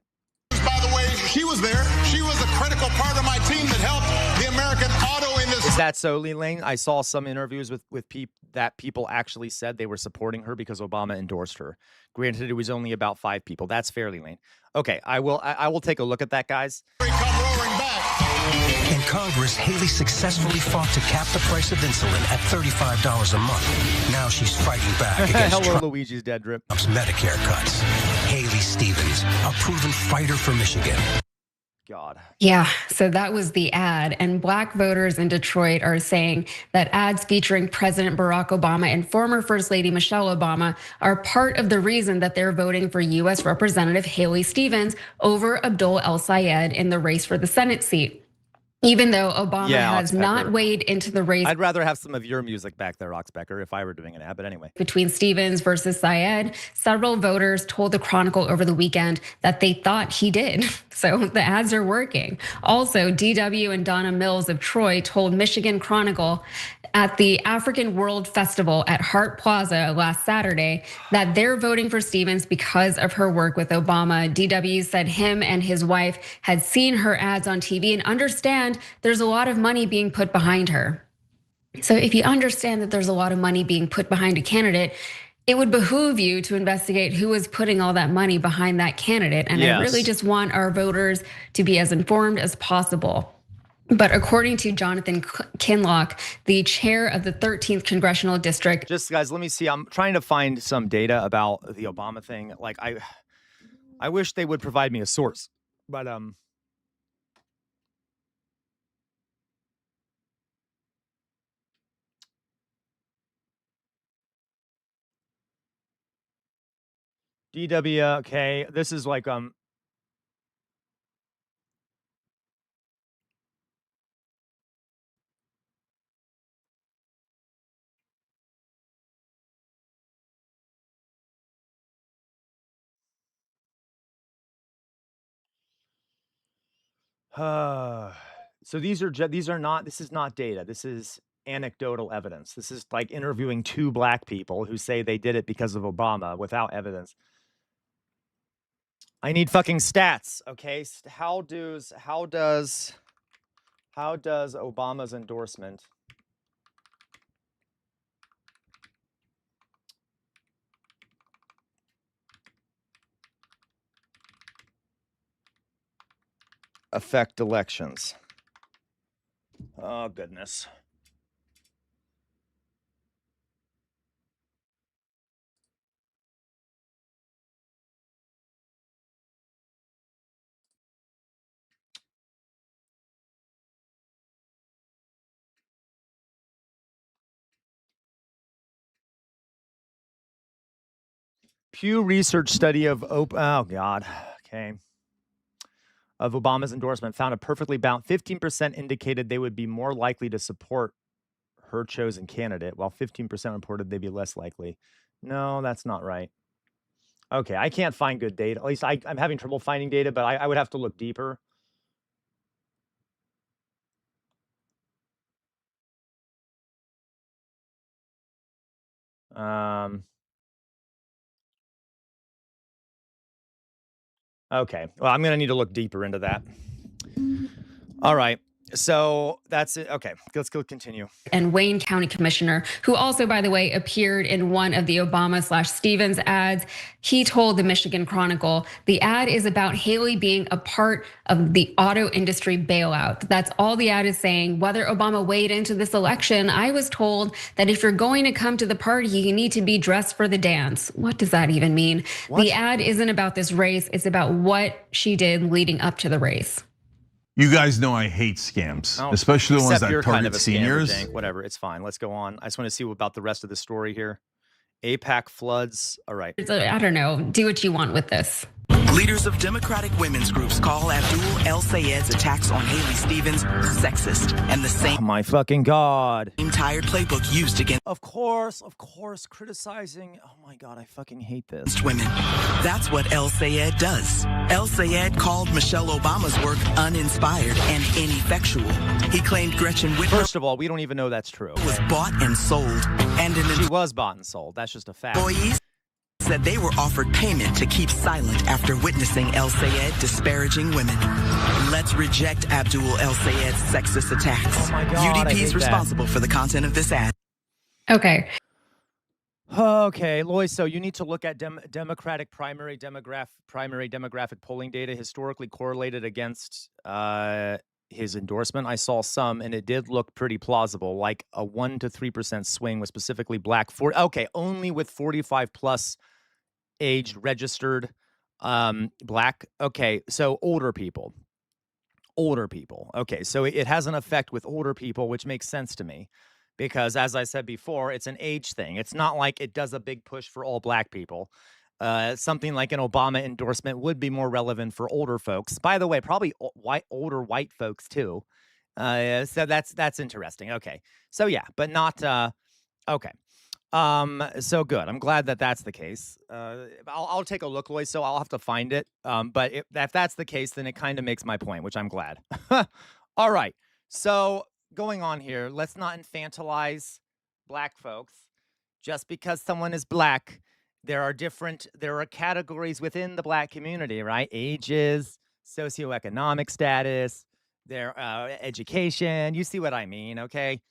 By the way, she was there. She was a critical part of my team that helped the American auto industry. Is that so, Lee Ling? I saw some interviews with people actually said they were supporting her because Obama endorsed her. Granted, it was only about 5 people. That's fair, Lee Ling. Okay, I will take a look at that, guys. Come roaring back. In Congress, Haley successfully fought to cap the price of insulin at $35 a month. Now she's fighting back against Hello, Luigi's dead drip. Trump's Medicare cuts. Haley Stevens, a proven fighter for Michigan. God. Yeah, so that was the ad. And Black voters in Detroit are saying that ads featuring President Barack Obama and former First Lady Michelle Obama are part of the reason that they're voting for U.S. Representative Haley Stevens over Abdul El-Sayed in the race for the Senate seat. Even though Obama has not weighed into the race. I'd rather have some of your music back there, Oxbecker, if I were doing an ad, but anyway. Between Stevens versus Sayed, several voters told the Chronicle over the weekend that they thought he did. So the ads are working. Also, DW and Donna Mills of Troy told Michigan Chronicle at the African World Festival at Hart Plaza last Saturday that they're voting for Stevens because of her work with Obama. DW said him and his wife had seen her ads on TV and understand there's a lot of money being put behind her. So if you understand that there's a lot of money being put behind a candidate, it would behoove you to investigate who was putting all that money behind that candidate. And I really just want our voters to be as informed as possible. But according to Jonathan Kinloch, the chair of the 13th Congressional District. Just guys, let me see. I'm trying to find some data about the Obama thing. Like I wish they would provide me a source, but DW, okay. This is like so this is not data. This is anecdotal evidence. This is like interviewing 2 black people who say they did it because of Obama without evidence. I need fucking stats, okay? How does Obama's endorsement affect elections? Oh, goodness. Pew Research study of oh God, okay, of Obama's endorsement found a perfectly balanced 15% indicated they would be more likely to support her chosen candidate, while 15% reported they'd be less likely. No, that's not right. Okay, I can't find good data. At least I'm having trouble finding data, but I would have to look deeper. Okay, well, I'm going to need to look deeper into that. All right. So that's it. Okay, let's go continue. And Wayne County Commissioner, who also, by the way, appeared in one of the Obama/Stevens ads. He told the Michigan Chronicle, the ad is about Haley being a part of the auto industry bailout. That's all the ad is saying. Whether Obama weighed into this election, I was told that if you're going to come to the party, you need to be dressed for the dance. What does that even mean? What? The ad isn't about this race. It's about what she did leading up to the race. You guys know I hate scams, especially the ones that target kind of seniors. Scammer, whatever, it's fine. Let's go on. I just want to see about the rest of the story here. AIPAC floods. All right. I don't know. Do what you want with this. Leaders of Democratic women's groups call Abdul El-Sayed's attacks on Haley Stevens sexist and the same. Oh my fucking God. Entire playbook used against. Of course, criticizing. Oh my God, I fucking hate this. Women. That's what El-Sayed does. El-Sayed called Michelle Obama's work uninspired and ineffectual. He claimed Gretchen Whitmer. First of all, we don't even know that's true. Was bought and sold. And she was bought and sold. That's just a fact. Employees said they were offered payment to keep silent after witnessing El-Sayed disparaging women. Let's reject Abdul El-Sayed's sexist attacks. Oh my God, UDP is responsible for the content of this ad. Okay. Okay, Lois, so you need to look at Democratic primary demographic polling data historically correlated against his endorsement. I saw some, and it did look pretty plausible, like a 1 to 3% swing was specifically black. Only with 45 plus aged registered black. Okay, so older people. Okay, so it has an effect with older people, which makes sense to me. Because as I said before, it's an age thing. It's not like it does a big push for all black people. Something like an Obama endorsement would be more relevant for older folks. By the way, probably older white folks too. So that's interesting. Okay. So yeah, but not okay. So good. I'm glad that that's the case. I'll take a look, Lois. So I'll have to find it. But if that's the case, then it kind of makes my point, which I'm glad. All right. So going on here, let's not infantilize black folks. Just because someone is black, there are categories within the black community, right? Ages, socioeconomic status, their education. You see what I mean, okay?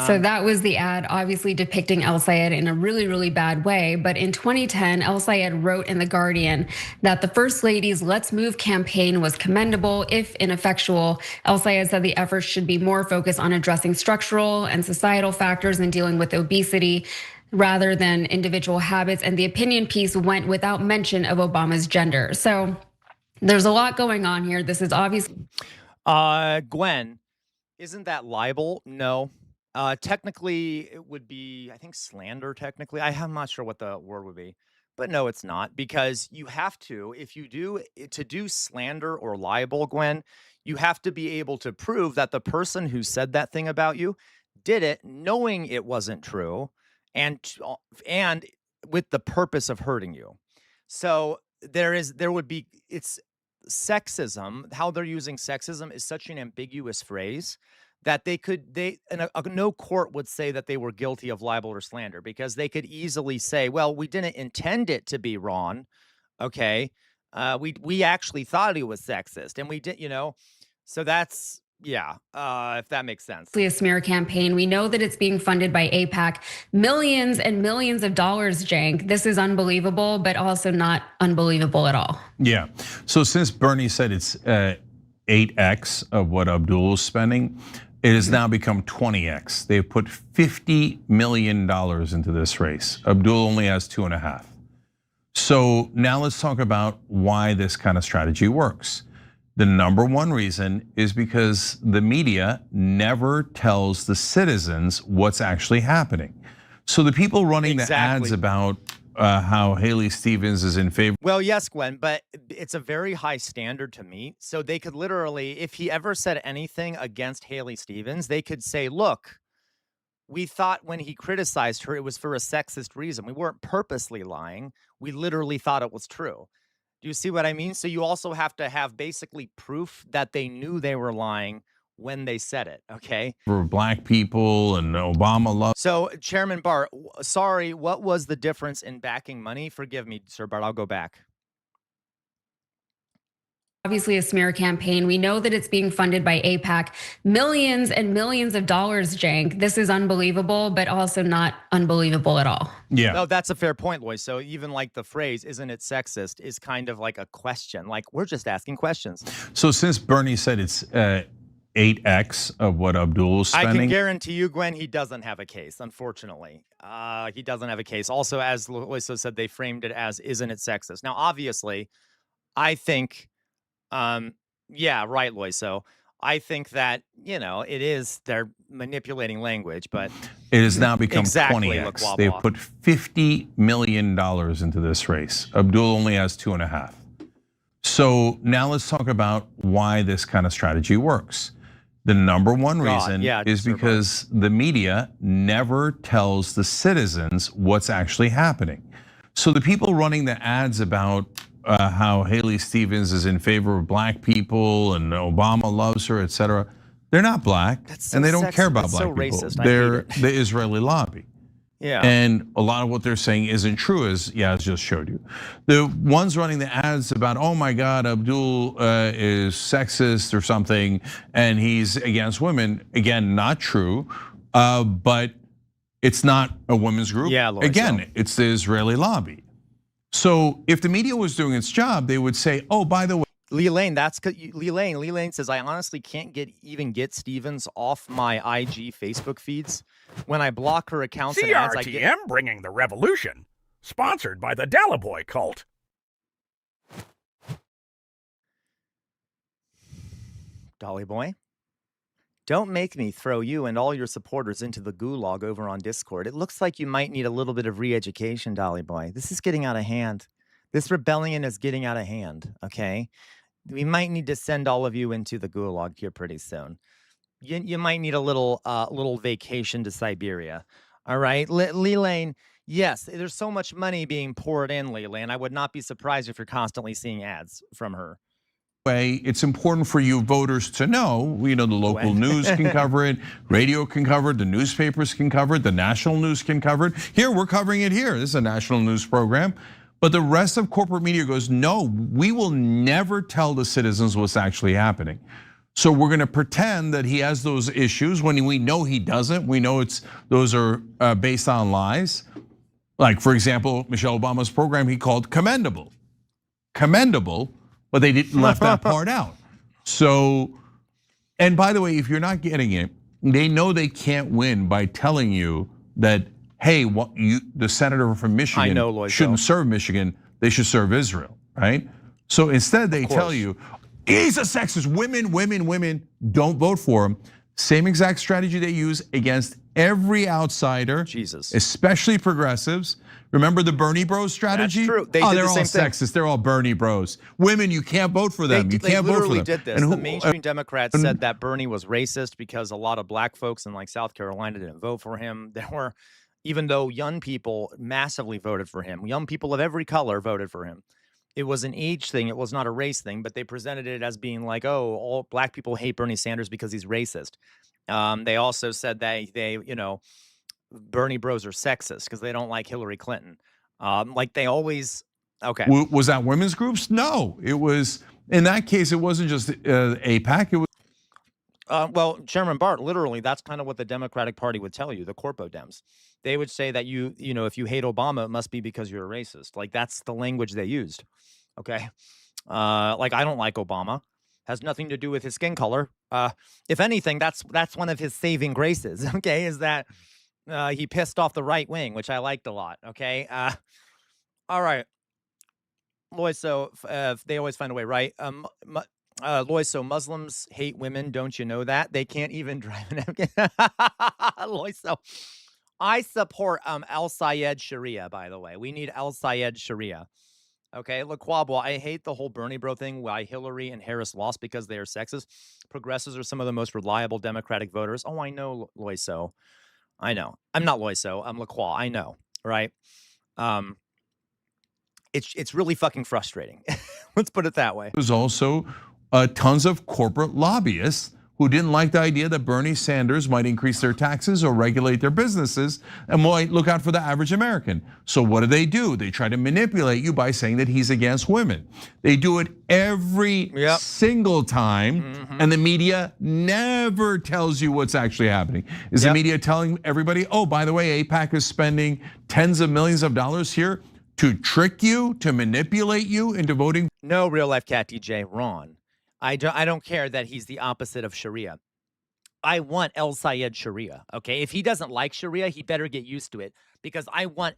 So that was the ad, obviously depicting El-Sayed in a really, really bad way. But in 2010, El-Sayed wrote in The Guardian that the First Lady's Let's Move campaign was commendable, if ineffectual. El-Sayed said the efforts should be more focused on addressing structural and societal factors and dealing with obesity rather than individual habits. And the opinion piece went without mention of Obama's gender. So there's a lot going on here. This is obviously. Gwen, isn't that libel? No. Technically, it would be, I think, slander, technically. I'm not sure what the word would be. But no, it's not, because you have to, if you do slander or libel, Gwen, you have to be able to prove that the person who said that thing about you did it knowing it wasn't true and with the purpose of hurting you. So it's sexism. How they're using sexism is such an ambiguous phrase that no court would say that they were guilty of libel or slander, because they could easily say, well, we didn't intend it to be wrong. Okay. We actually thought it was sexist, and we did, so that's, if that makes sense. A smear campaign. We know that it's being funded by AIPAC. Millions and millions of dollars, Cenk. This is unbelievable, but also not unbelievable at all. Yeah. So since Bernie said it's 8x of what Abdul is spending, it has now become 20x. They've put $50 million into this race. Abdul only has 2.5. So now let's talk about why this kind of strategy works. The number one reason is because the media never tells the citizens what's actually happening. So the people running the ads about how Haley Stevens is in favor. Well, yes, Gwen, but it's a very high standard to meet. So they could literally, if he ever said anything against Haley Stevens, they could say, look, we thought when he criticized her, it was for a sexist reason. We weren't purposely lying. We literally thought it was true. Do you see what I mean? So you also have to have basically proof that they knew they were lying when they said it, okay? For black people and Obama love. So Chairman Barr, sorry, what was the difference in backing money? Forgive me, Sir Barr, I'll go back. Obviously a smear campaign. We know that it's being funded by AIPAC. Millions and millions of dollars, Cenk. This is unbelievable, but also not unbelievable at all. Yeah. No, that's a fair point, Lois. So even like the phrase, isn't it sexist, is kind of like a question. Like, we're just asking questions. So since Bernie said it's 8x of what Abdul is spending. I can guarantee you, Gwen, he doesn't have a case, unfortunately. He doesn't have a case. Also, as Loiso said, they framed it as, isn't it sexist? Now, obviously, I think, yeah, right, Loiso. I think that, it is, they're manipulating language, but it has now become exactly 20x. They've put $50 million into this race. Abdul only has 2.5. So now let's talk about why this kind of strategy works. The number one reason is because the media never tells the citizens what's actually happening. So the people running the ads about how Haley Stevens is in favor of black people and Obama loves her, etc. They're not black, and they don't care about black people. They're the Israeli lobby. Yeah. And a lot of what they're saying isn't true, as Yaz just showed you. The ones running the ads about, oh my God, Abdul is sexist or something, and he's against women, again, not true, but it's not a women's group. Yeah, again, it's the Israeli lobby. So if the media was doing its job, they would say, oh, by the way. Lee Lane, Lee Lane says, I honestly can't even get Stevens off my IG Facebook feeds. When I block her accounts and ads, I get bringing the revolution. Sponsored by the Dalaboy cult. Dolly Boy, don't make me throw you and all your supporters into the gulag over on Discord. It looks like you might need a little bit of re-education, Dolly Boy. This is getting out of hand. This rebellion is getting out of hand, okay? We might need to send all of you into the gulag here pretty soon. You might need a little vacation to Siberia. All right, Lee Lane. Yes, there's so much money being poured in, Lee Lane. I would not be surprised if you're constantly seeing ads from her. It's important for you voters to know, the local news can cover it, radio can cover it, the newspapers can cover it, the national news can cover it. Here, we're covering it here. This is a national news program. But the rest of corporate media goes, no, we will never tell the citizens what's actually happening. So we're going to pretend that he has those issues when we know he doesn't. We know those are based on lies. Like, for example, Michelle Obama's program he called commendable. Commendable, but they left that part out. So, and by the way, if you're not getting it, they know they can't win by telling you that, hey, the senator from Michigan shouldn't serve Michigan, they should serve Israel, right? So instead they tell you, he's a sexist, women, don't vote for him. Same exact strategy they use against every outsider, especially progressives. Remember the Bernie Bros strategy? That's true. They're all sexist. They're all Bernie Bros. Women, you can't vote for them. You can't vote for them. They literally did this. The mainstream Democrats said that Bernie was racist because a lot of black folks in like South Carolina didn't vote for him. There were, even though young people massively voted for him, young people of every color voted for him. It was an age thing. It was not a race thing, but they presented it as being like, oh, all black people hate Bernie Sanders because he's racist. They also said they Bernie Bros are sexist because they don't like Hillary Clinton. Like they always, okay. Was that women's groups? No, it was, in that case, it wasn't just AIPAC. It was. Well, Chairman Bart, literally, that's kind of what the Democratic Party would tell you, the Corpo Dems. They would say that you know, if you hate Obama, it must be because you're a racist. Like that's the language they used. Okay. Like I don't like Obama. Has nothing to do with his skin color. If anything, that's one of his saving graces. Okay, is that he pissed off the right wing, which I liked a lot. Okay. All right. Loiso, they always find a way, right? Loiso, Muslims hate women. Don't you know that? They can't even drive an Loiso. I support El-Sayed Sharia, by the way. We need El-Sayed Sharia. Okay, Laquabo, I hate the whole Bernie bro thing, why Hillary and Harris lost because they are sexist. Progressives are some of the most reliable Democratic voters. Oh, I know, Loiso. I know. I'm not Loiso. I'm Lacroix. I know, right? It's really fucking frustrating. Let's put it that way. There's also tons of corporate lobbyists who didn't like the idea that Bernie Sanders might increase their taxes or regulate their businesses and might look out for the average American. So what do? They try to manipulate you by saying that he's against women. They do it every single time, and the media never tells you what's actually happening. Is the media telling everybody, oh, by the way, AIPAC is spending tens of millions of dollars here to trick you, to manipulate you into voting? No, real life cat DJ, Ron. I don't care that he's the opposite of Sharia. I want El-Sayed Sharia, okay? If he doesn't like Sharia, he better get used to it because I want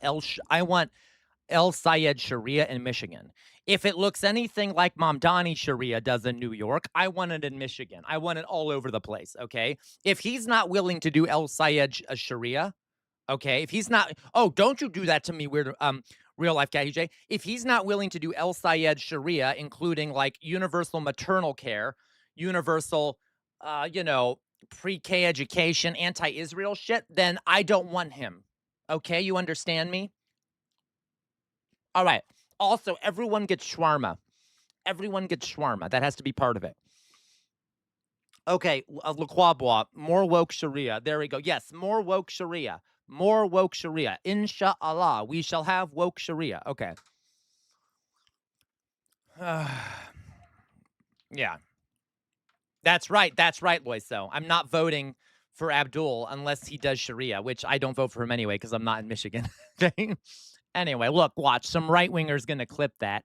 El-Sayed Sharia in Michigan. If it looks anything like Mamdani Sharia does in New York, I want it in Michigan. I want it all over the place, okay? If he's not willing to do El-Sayed Sharia, okay? If he's not, oh, don't you do that to me, weird real life guy DJ. If he's not willing to do El-Sayed Sharia, including like universal maternal care, universal, pre-K education, anti-Israel shit, then I don't want him. Okay, you understand me? All right. Also, everyone gets shawarma. Everyone gets shawarma. That has to be part of it. Okay, Laquabois, more woke Sharia. There we go. Yes, more woke Sharia. More woke Sharia. Inshallah, we shall have woke Sharia. Okay. Yeah. That's right, Loiso. I'm not voting for Abdul unless he does Sharia, which I don't vote for him anyway because I'm not in Michigan. Anyway, look, watch. Some right-winger's going to clip that.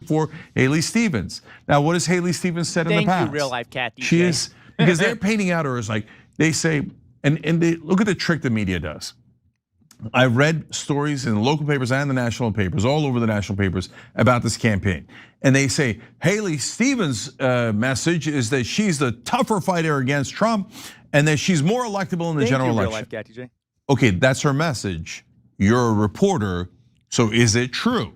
For Haley Stevens. Now, what has Haley Stevens said in the past? Thank you, real life cat DJ. She is, because they're painting out her as like, they say, and they look at the trick the media does. I've read stories in the local papers and the national papers, all over the national papers, about this campaign. And they say, Haley Stevens' message is that she's the tougher fighter against Trump and that she's more electable in the general election. Real life cat DJ. Okay, that's her message. You're a reporter, so is it true?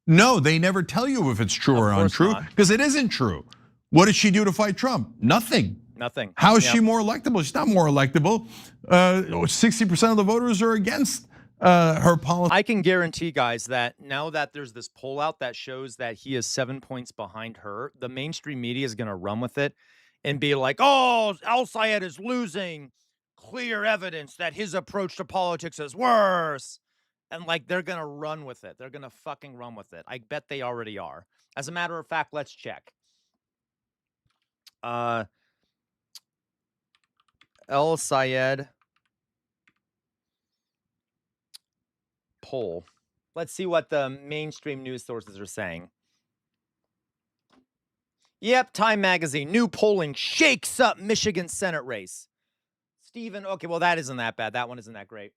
No, they never tell you if it's true or untrue because it isn't true. What did she do to fight Trump? Nothing. Nothing. How is she more electable? She's not more electable. 60% of the voters are against her policy. I can guarantee, guys, that now that there's this poll out that shows that he is 7 points behind her, the mainstream media is going to run with it and be like, oh, El-Sayed is losing. Clear evidence that his approach to politics is worse. And like, they're going to run with it. They're going to fucking run with it. I bet they already are. As a matter of fact, let's check. El-Sayed poll. Let's see what the mainstream news sources are saying. Yep, Time Magazine. New polling shakes up Michigan Senate race. Stephen, okay, well, that isn't that bad. That one isn't that great.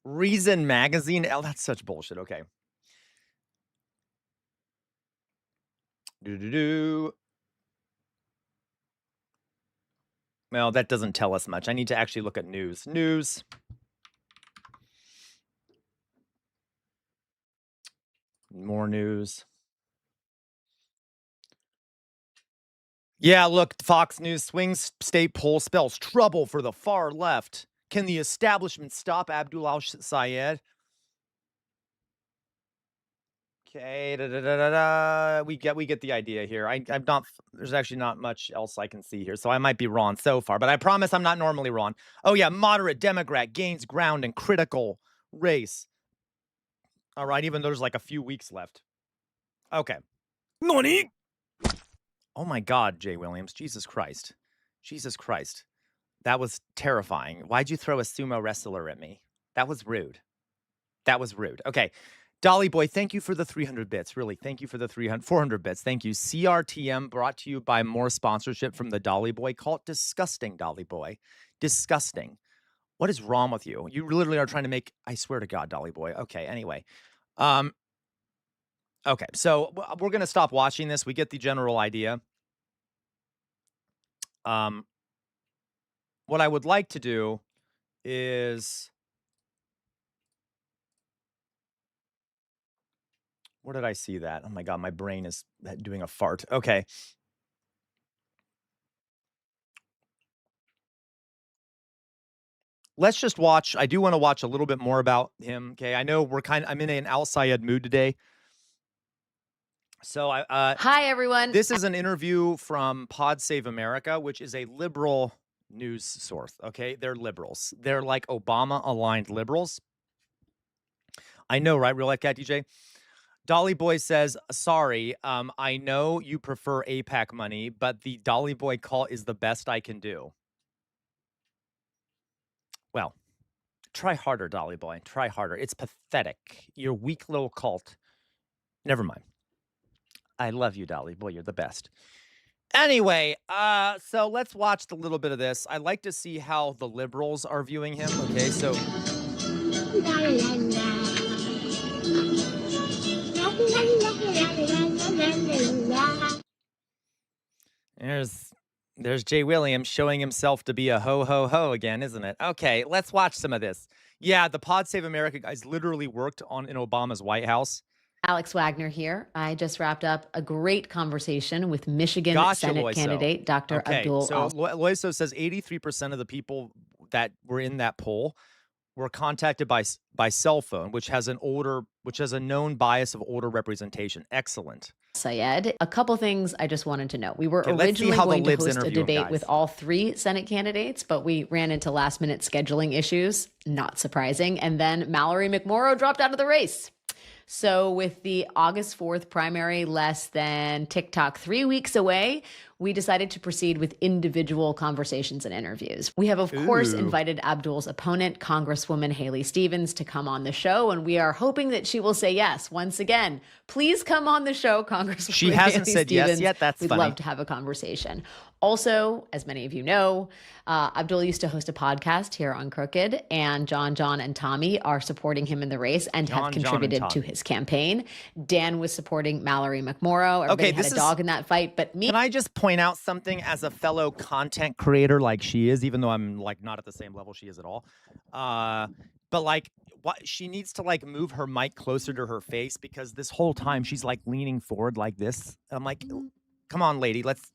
Reason Magazine. Oh, that's such bullshit. Okay. Well, that doesn't tell us much. I need to actually look at news. News. More news. Yeah, look, Fox News swing state poll spells trouble for the far left. Can the establishment stop Abdul El-Sayed? Okay, we get the idea here. I'm not. There's actually not much else I can see here, so I might be wrong so far. But I promise I'm not normally wrong. Oh yeah, moderate Democrat gains ground in critical race. All right, even though there's like a few weeks left. Okay. Nani? Oh my God, Jay Williams. Jesus Christ. Jesus Christ. That was terrifying. Why'd you throw a sumo wrestler at me? That was rude. That was rude. Okay. Dolly Boy, thank you for the 300 bits. Really, thank you for the 400 bits. Thank you. CRTM brought to you by more sponsorship from the Dolly Boy cult. Disgusting, Dolly Boy. Disgusting. What is wrong with you? You literally are trying to make, I swear to God, Dolly Boy. Okay, anyway. Okay, so we're going to stop watching this. We get the general idea. What I would like to do is... Where did I see that? Oh my God, my brain is doing a fart. Okay. Let's just watch. I do want to watch a little bit more about him. Okay. I know I'm in an El-Sayed mood today. So hi, everyone. This is an interview from Pod Save America, which is a liberal news source. Okay. They're liberals. They're like Obama aligned liberals. I know, right? Real life cat DJ. Dolly Boy says, sorry, I know you prefer APAC money, but the Dolly Boy call is the best I can do. Well, try harder, Dolly Boy. Try harder. It's pathetic. Your weak little cult. Never mind. I love you, Dolly Boy. You're the best. Anyway, so let's watch a little bit of this. I like to see how the liberals are viewing him. Okay, so... There's Jay Williams showing himself to be a ho again, isn't it? Okay, let's watch some of this. Yeah, the Pod Save America guys literally worked in Obama's White House. Alex Wagner here. I just wrapped up a great conversation with Michigan Senate Loiso. candidate Dr. Abdul El-Sayed. So Loiso says 83% of the people that were in that poll were contacted by cell phone, which has a known bias of older representation. Excellent. Sayed. A couple things I just wanted to know. We were originally going to host a debate with all three Senate candidates, but we ran into last-minute scheduling issues. Not surprising. And then Mallory McMorrow dropped out of the race. So with the August 4th primary less than TikTok 3 weeks away, we decided to proceed with individual conversations and interviews. We have, of course, invited Abdul's opponent, Congresswoman Haley Stevens, to come on the show, and we are hoping that she will say yes once again. Please come on the show, Congresswoman. She hasn't Haley said Stevens. Yes yet. That's We'd funny. love to have a conversation. Also, as many of you know, Abdul used to host a podcast here on Crooked, and John, and Tommy are supporting him in the race and have contributed to his campaign. Dan was supporting Mallory McMorrow. Everybody had a dog in that fight, but me. Can I just point out something as a fellow content creator like she is, even though I'm like not at the same level she is at all. But like she needs to like move her mic closer to her face because this whole time she's like leaning forward like this. I'm like, come on, lady, let's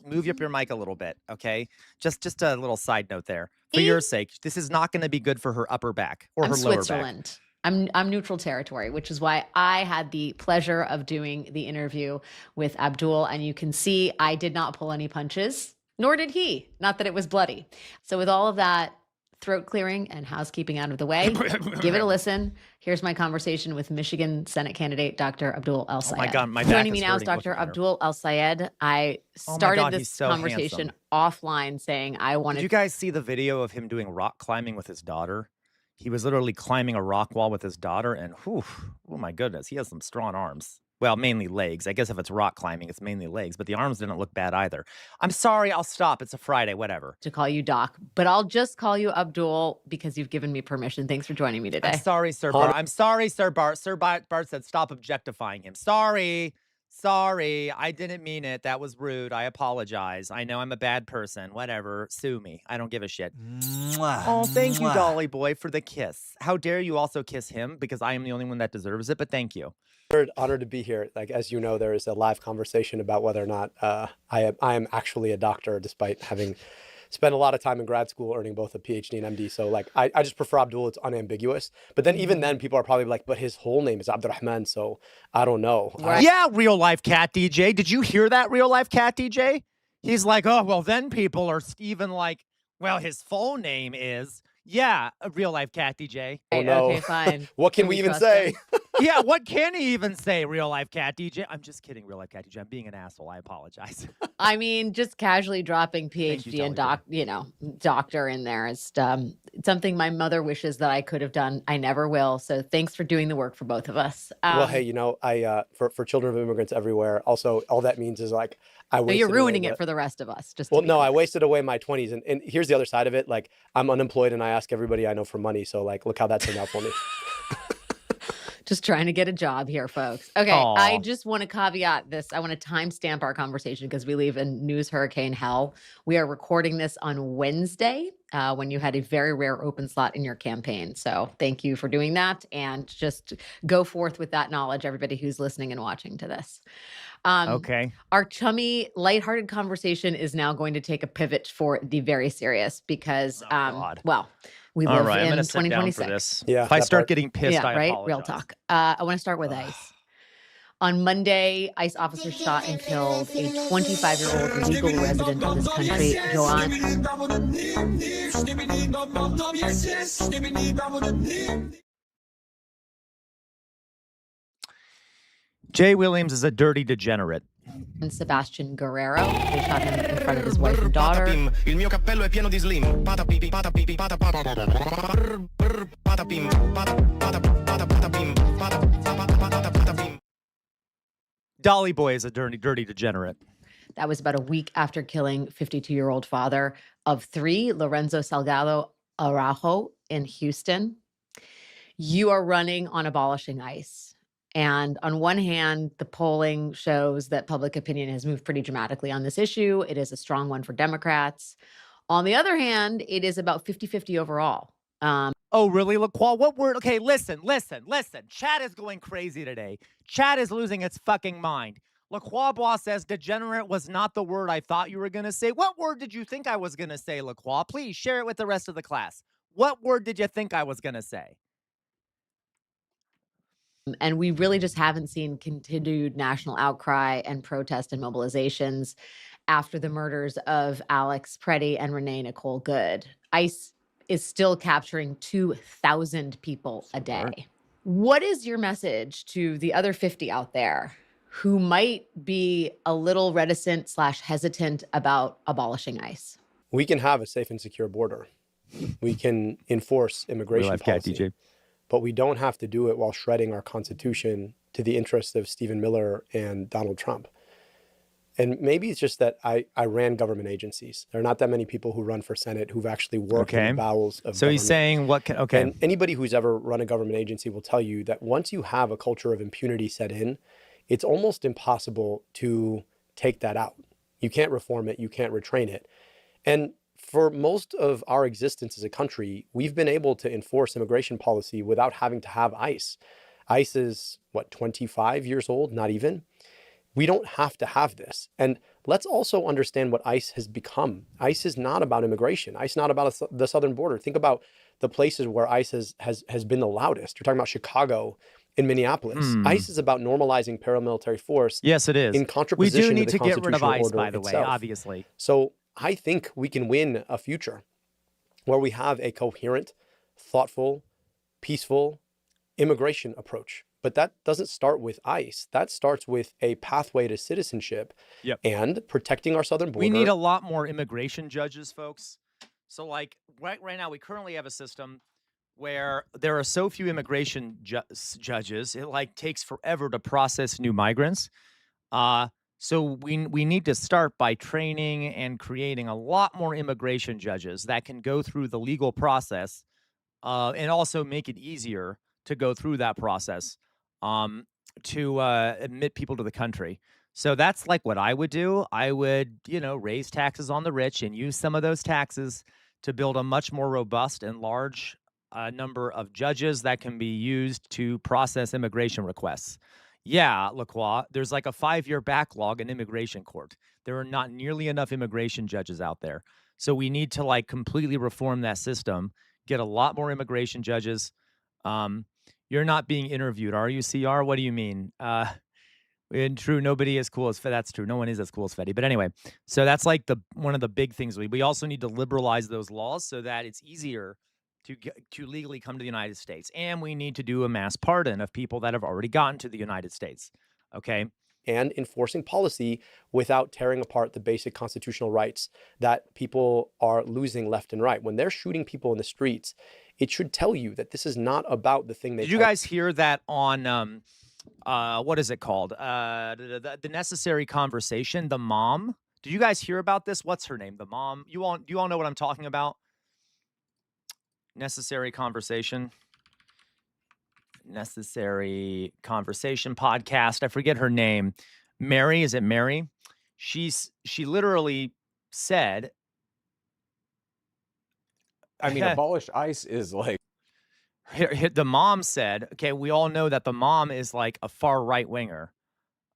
move up your mic a little bit, okay? Just a little side note there. For your sake, this is not going to be good for her upper back or her lower Switzerland. back. I'm neutral territory, which is why I had the pleasure of doing the interview with Abdul. And you can see I did not pull any punches, nor did he. Not that it was bloody. So with all of that, throat clearing and housekeeping out of the way, give it a listen. Here's my conversation with Michigan Senate candidate Dr. Abdul El-Sayed. Oh my God, my back Joining is me now is hurting Dr. looking at her. Abdul El-Sayed. I started this conversation offline saying I wanted. Did you guys see the video of him doing rock climbing with his daughter? He was literally climbing a rock wall with his daughter, and whew, oh my goodness, he has some strong arms. Well, mainly legs. I guess if it's rock climbing, it's mainly legs, but the arms didn't look bad either. I'm sorry, I'll stop. It's a Friday, whatever. To call you Doc, but I'll just call you Abdul because you've given me permission. Thanks for joining me today. I'm sorry, Sir Bart. I'm sorry, Sir Bart. Sir Bart said stop objectifying him. Sorry. I didn't mean it. That was rude. I apologize. I know I'm a bad person. Whatever. Sue me. I don't give a shit. Mwah. Oh, thank you, Dolly boy, for the kiss. How dare you also kiss him because I am the only one that deserves it, but thank you. Honored to be here. Like, as you know, there is a live conversation about whether or not I am actually a doctor, despite having spent a lot of time in grad school earning both a PhD and MD. So like, I just prefer Abdul. It's unambiguous. But then even then, people are probably like, but his whole name is Abdurrahman. So I don't know. Yeah, real life cat DJ. Did you hear that, real life cat DJ? He's like, oh, well, then people are even like, well, his full name is. Yeah, a real life cat DJ. Oh, no. Okay, fine. What can we even say? Yeah, what can he even say, real life cat DJ? I'm just kidding, real life cat DJ. I'm being an asshole. I apologize. I mean, just casually dropping PhD and doctor in there is something my mother wishes that I could have done. I never will. So thanks for doing the work for both of us. Well, hey, I for children of immigrants everywhere. Also, all that means is like you're ruining it for the rest of us. I wasted away my 20s, and here's the other side of it. Like, I'm unemployed, and I ask everybody I know for money. So like, look how that turned out for me. Just trying to get a job here, folks. Okay, aww. I just want to caveat this. I want to timestamp our conversation because we live in news hurricane hell. We are recording this on Wednesday when you had a very rare open slot in your campaign. So thank you for doing that. And just go forth with that knowledge, everybody who's listening and watching to this. Okay. Our chummy, lighthearted conversation is now going to take a pivot for the very serious because, we live in 2026. Yeah, if I start getting pissed, I apologize. Real talk. I want to start with ICE. On Monday, ICE officers shot and killed a 25-year-old legal resident of this country, Joanne. Jay Williams is a dirty degenerate. And Sebastian Guerrero. They shot him in front of his wife and daughter. Il mio cappello è pieno di slim. Dolly Boy is a dirty degenerate. That was about a week after killing 52-year-old father of 3, Lorenzo Salgado Araujo in Houston. You are running on abolishing ICE. And on one hand, the polling shows that public opinion has moved pretty dramatically on this issue. It is a strong one for Democrats. On the other hand, it is about 50-50 overall. Oh, really, LaQual? What word? Okay, listen. Chat is going crazy today. Chat is losing its fucking mind. LaQual Bois says degenerate was not the word I thought you were going to say. What word did you think I was going to say, LaQual? Please share it with the rest of the class. What word did you think I was going to say? And we really just haven't seen continued national outcry and protest and mobilizations after the murders of Alex Preddy and Renee Nicole Good. ICE is still capturing 2,000 people a day. What is your message to the other 50 out there who might be a little reticent / hesitant about abolishing ICE? We can have a safe and secure border. We can enforce immigration policy. But we don't have to do it while shredding our Constitution to the interest of Stephen Miller and Donald Trump. And maybe it's just that I ran government agencies. There are not that many people who run for Senate who've actually worked in the bowels of So government. He's saying And anybody who's ever run a government agency will tell you that once you have a culture of impunity set in, it's almost impossible to take that out. You can't reform it. You can't retrain it. And for most of our existence as a country, we've been able to enforce immigration policy without having to have ICE. ICE is, 25 years old? Not even. We don't have to have this. And let's also understand what ICE has become. ICE is not about immigration. ICE is not about the southern border. Think about the places where ICE has been the loudest. You're talking about Chicago and Minneapolis. ICE is about normalizing paramilitary force. Yes, it is. In contraposition we do need to get rid of ICE, by the itself. way, obviously. So I think we can win a future. where we have a coherent, thoughtful, peaceful immigration approach. But that doesn't start with ICE. That starts with a pathway to citizenship and protecting our southern border. We need a lot more immigration judges, folks. So like right now, we currently have a system where there are so few immigration judges, it like takes forever to process new migrants. So we need to start by training and creating a lot more immigration judges that can go through the legal process and also make it easier to go through that process to admit people to the country. So that's like what I would do. I would, raise taxes on the rich and use some of those taxes to build a much more robust and large number of judges that can be used to process immigration requests. Yeah, Lacroix, there's like a 5-year backlog in immigration court. There are not nearly enough immigration judges out there. So we need to like completely reform that system, get a lot more immigration judges. You're not being interviewed, are you, CR? What do you mean? And true, nobody is cool as Fetty. That's true. No one is as cool as Fetty. But anyway, so that's like one of the big things. We also need to liberalize those laws so that it's easier to legally come to the United States. And we need to do a mass pardon of people that have already gotten to the United States. Okay. And enforcing policy without tearing apart the basic constitutional rights that people are losing left and right. When they're shooting people in the streets, it should tell you that this is not about the thing they— Did you guys hear that on what is it called? The Necessary Conversation, the mom. Did you guys hear about this? What's her name? The mom. You all know what I'm talking about? Necessary Conversation. Necessary Conversation podcast. I forget her name. Mary, is it Mary? She literally said, I mean, abolish ICE is like, the mom said, okay, we all know that the mom is like a far right winger.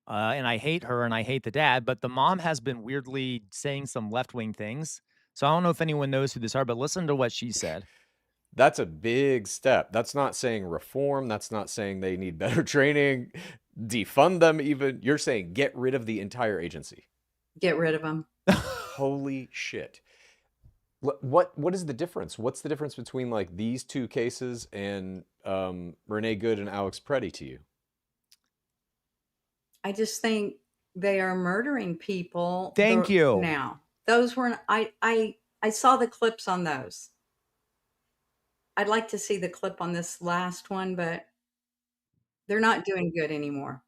And I hate her and I hate the dad, but the mom has been weirdly saying some left wing things. So I don't know if anyone knows who this are, but listen to what she said. That's a big step. That's not saying reform. That's not saying they need better training, defund them even. You're saying get rid of the entire agency. Get rid of them. Holy shit. What is the difference? What's the difference between like these two cases and Renee Good and Alex Preddy to you? I just think they are murdering people. Thank you. Now, those were I saw the clips on those. I'd like to see the clip on this last one, but they're not doing good anymore.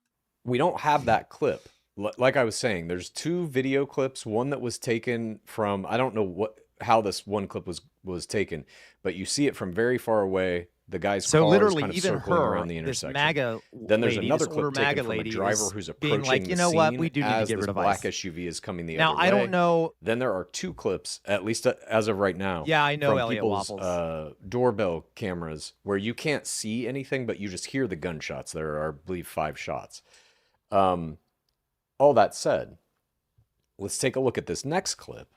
We don't have that clip. Like I was saying, there's 2 video clips, one that was taken from, I don't know how this one clip was taken, but you see it from very far away. The guy's car literally is kind of even circling her, around the this intersection. MAGA Then there's lady, another this clip older taken MAGA from a lady driver is who's being approaching like, the you know what, scene we do need to as get this rid of black ICE. SUV is coming the Now, other way. I don't know. Then there are 2 clips, at least as of right now. Yeah, I know, from Elliot people's, Waffles. doorbell cameras where you can't see anything, but you just hear the gunshots. There are, I believe, 5 shots. All that said, let's take a look at this next clip.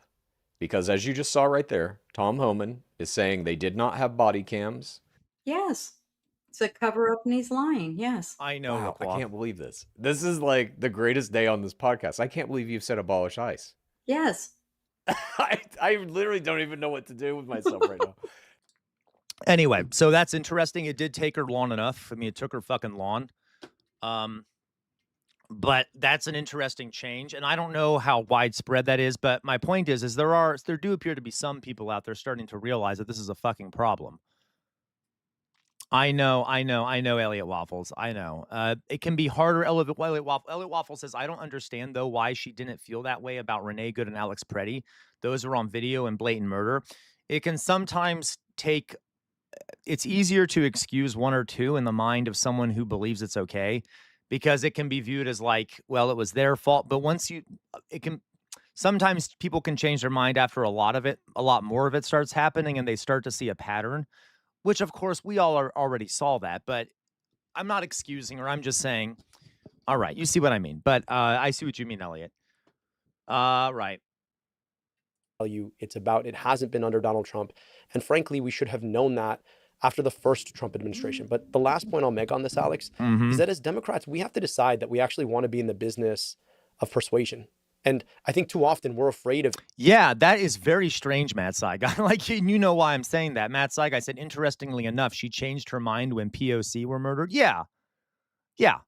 Because as you just saw right there, Tom Homan is saying they did not have body cams. Yes. It's a cover up and he's lying. Yes. I know. Wow, I can't believe this. This is like the greatest day on this podcast. I can't believe you've said abolish ICE. Yes. I literally don't even know what to do with myself right now. Anyway, so that's interesting. It did take her long enough. I mean, it took her fucking long. But that's an interesting change. And I don't know how widespread that is. But my point is there do appear to be some people out there starting to realize that this is a fucking problem. I know, Elliot Waffles. I know. It can be harder. Elliot Waffles says, I don't understand, though, why she didn't feel that way about Renee Good and Alex Preddy. Those are on video and blatant murder. It can sometimes take... It's easier to excuse 1 or 2 in the mind of someone who believes it's okay, because it can be viewed as like, well, it was their fault. But sometimes people can change their mind after a lot more of it starts happening and they start to see a pattern. Which, of course, we all already saw that, but I'm not excusing her. I'm just saying, all right, you see what I mean. But I see what you mean, Elliot. Right. It hasn't been under Donald Trump. And frankly, we should have known that after the first Trump administration. But the last point I'll make on this, Alex, is that as Democrats, we have to decide that we actually want to be in the business of persuasion. And I think too often we're afraid of. Yeah, that is very strange, Matt Saigon. Like, you know why I'm saying that. Matt Saigon said, interestingly enough, she changed her mind when POC were murdered. Yeah. Yeah.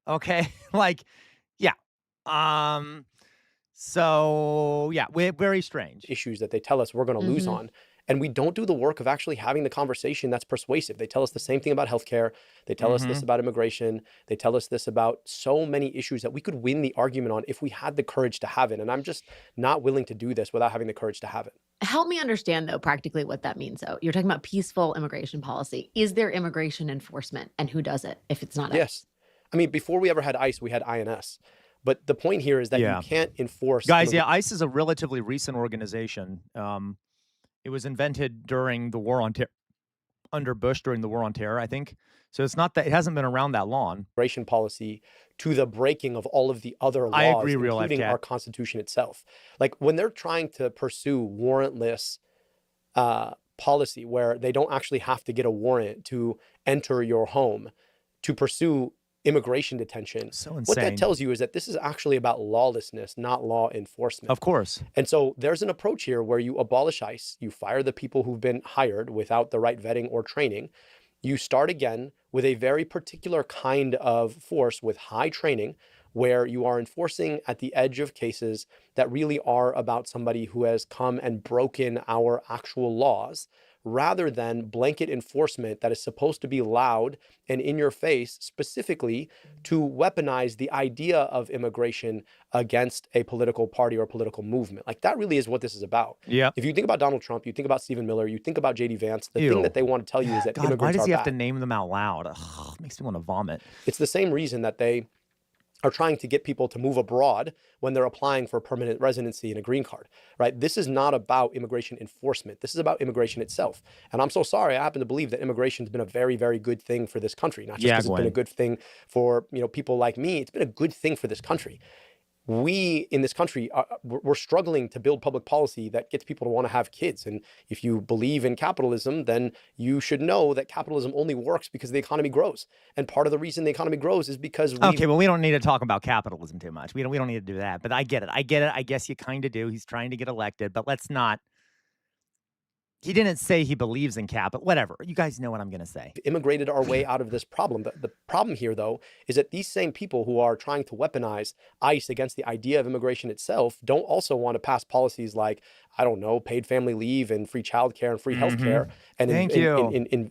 Okay. Like, yeah. So, yeah, we're very strange. Issues that they tell us we're going to lose on. And we don't do the work of actually having the conversation that's persuasive. They tell us the same thing about healthcare. They tell us this about immigration. They tell us this about so many issues that we could win the argument on if we had the courage to have it. And I'm just not willing to do this without having the courage to have it. Help me understand, though, practically what that means, though. You're talking about peaceful immigration policy. Is there immigration enforcement? And who does it if it's not Yes. I mean, before we ever had ICE, we had INS. But the point here is that you can't enforce. Guys, yeah, ICE is a relatively recent organization. It was invented during the war on terror, under Bush during the war on terror, I think. So it's not that it hasn't been around that long. Immigration policy to the breaking of all of the other laws, I agree, including our Constitution itself. Like when they're trying to pursue warrantless policy where they don't actually have to get a warrant to enter your home to pursue immigration detention. So insane. What that tells you is that this is actually about lawlessness, not law enforcement. Of course. And so there's an approach here where you abolish ICE, you fire the people who've been hired without the right vetting or training. You start again with a very particular kind of force with high training where you are enforcing at the edge of cases that really are about somebody who has come and broken our actual laws, rather than blanket enforcement that is supposed to be loud and in your face, specifically to weaponize the idea of immigration against a political party or political movement. Like that really is what this is about. Yeah. If you think about Donald Trump, you think about Stephen Miller, you think about JD Vance, the thing that they want to tell you is that immigrants why does he are have to bad. name them out loud? Ugh, it makes me want to vomit. It's the same reason that they are trying to get people to move abroad when they're applying for permanent residency and a green card, right? This is not about immigration enforcement. This is about immigration itself. And I'm so sorry. I happen to believe that immigration has been a very, very good thing for this country. Not just because it's been a good thing for, people like me. It's been a good thing for this country. We in this country, we're struggling to build public policy that gets people to want to have kids. And if you believe in capitalism, then you should know that capitalism only works because the economy grows. And part of the reason the economy grows is because okay, well, we don't need to talk about capitalism too much. We don't need to do that. But I get it. I guess you kind of do. He's trying to get elected, but let's not. He didn't say he believes in capital. Whatever. You guys know what I'm going to say. Immigrated our way out of this problem. The problem here, though, is that these same people who are trying to weaponize ICE against the idea of immigration itself don't also want to pass policies like, I don't know, paid family leave and free childcare and free healthcare and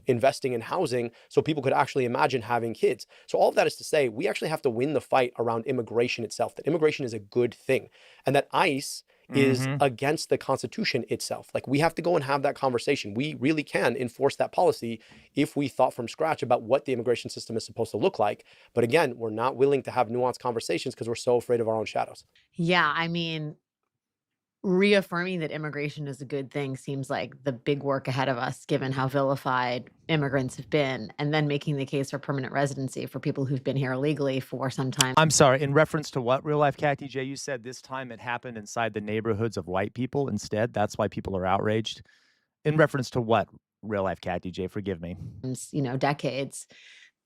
investing in housing so people could actually imagine having kids. So all of that is to say, we actually have to win the fight around immigration itself, that immigration is a good thing and that ICE is against the Constitution itself. Like we have to go and have that conversation. We really can enforce that policy if we thought from scratch about what the immigration system is supposed to look like. But again, we're not willing to have nuanced conversations because we're so afraid of our own shadows. Yeah, I mean, reaffirming that immigration is a good thing seems like the big work ahead of us, given how vilified immigrants have been, and then making the case for permanent residency for people who've been here illegally for some time. I'm sorry, in reference to what, Real Life Cat DJ? You said this time it happened inside the neighborhoods of white people instead. That's why people are outraged. In reference to what, Real Life Cat DJ? Forgive me. Decades.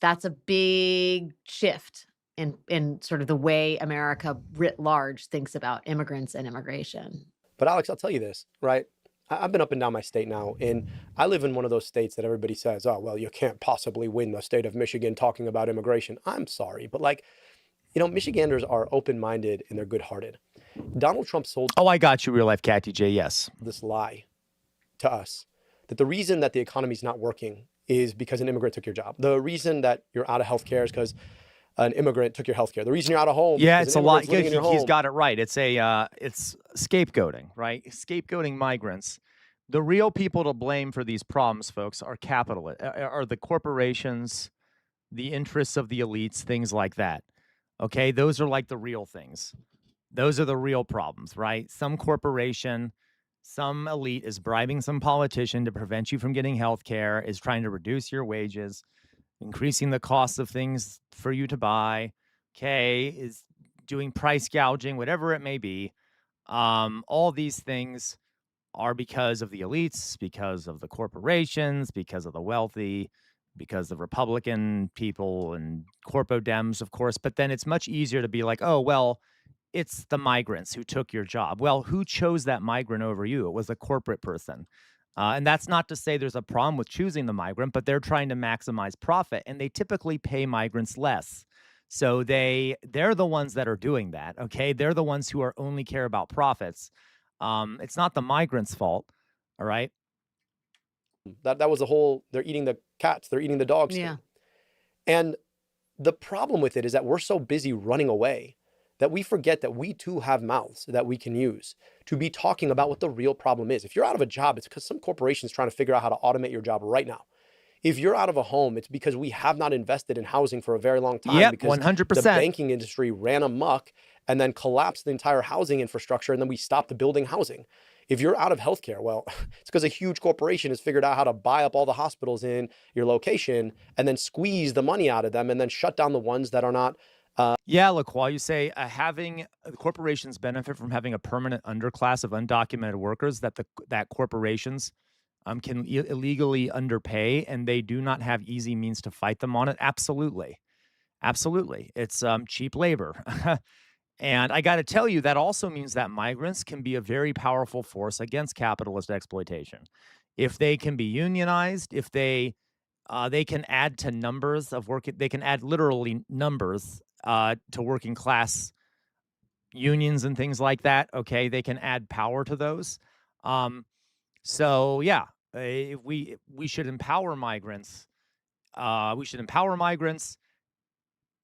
That's a big shift in sort of the way America writ large thinks about immigrants and immigration. But Alex, I'll tell you this, right? I've been up and down my state now, and I live in one of those states that everybody says, oh, well, you can't possibly win the state of Michigan talking about immigration. I'm sorry, but Michiganders are open-minded and they're good-hearted. Donald Trump sold... Oh, I got you, Real Life Cat DJ, yes. ...this lie to us, that the reason that the economy's not working is because an immigrant took your job. The reason that you're out of healthcare is because an immigrant took your healthcare. The reason you're out of home, yeah, it's a lot. He's got it right. It's it's scapegoating, right? Scapegoating migrants. The real people to blame for these problems, folks, are are the corporations, the interests of the elites, things like that. Okay, those are like the real things. Those are the real problems, right? Some corporation, some elite is bribing some politician to prevent you from getting health care, is trying to reduce your wages, increasing the cost of things for you to buy, okay, is doing price gouging, whatever it may be. All these things are because of the elites, because of the corporations, because of the wealthy, because of Republican people and corpo Dems, of course. But then it's much easier to be like, oh, well, it's the migrants who took your job. Well, who chose that migrant over you? It was a corporate person. And that's not to say there's a problem with choosing the migrant, but they're trying to maximize profit, and they typically pay migrants less. So they're the ones that are doing that, okay? They're the ones who are only care about profits. It's not the migrants' fault, all right? That was the whole, they're eating the cats, they're eating the dogs thing. And the problem with it is that we're so busy running away that we forget that we too have mouths that we can use to be talking about what the real problem is. If you're out of a job, it's because some corporation's trying to figure out how to automate your job right now. If you're out of a home, it's because we have not invested in housing for a very long time. Yep, because 100%. the banking industry ran amok and then collapsed the entire housing infrastructure, and then we stopped building housing. If you're out of healthcare, well, it's because a huge corporation has figured out how to buy up all the hospitals in your location and then squeeze the money out of them and then shut down the ones that are not. Yeah, LaCroix, you say having corporations benefit from having a permanent underclass of undocumented workers that corporations can illegally underpay, and they do not have easy means to fight them on it. Absolutely. Absolutely. It's cheap labor. And I got to tell you, that also means that migrants can be a very powerful force against capitalist exploitation. If they can be unionized, if they can add to numbers of work, they can add literally numbers to working class unions and things like that. Okay, they can add power to those. So yeah, we should empower migrants. We should empower migrants.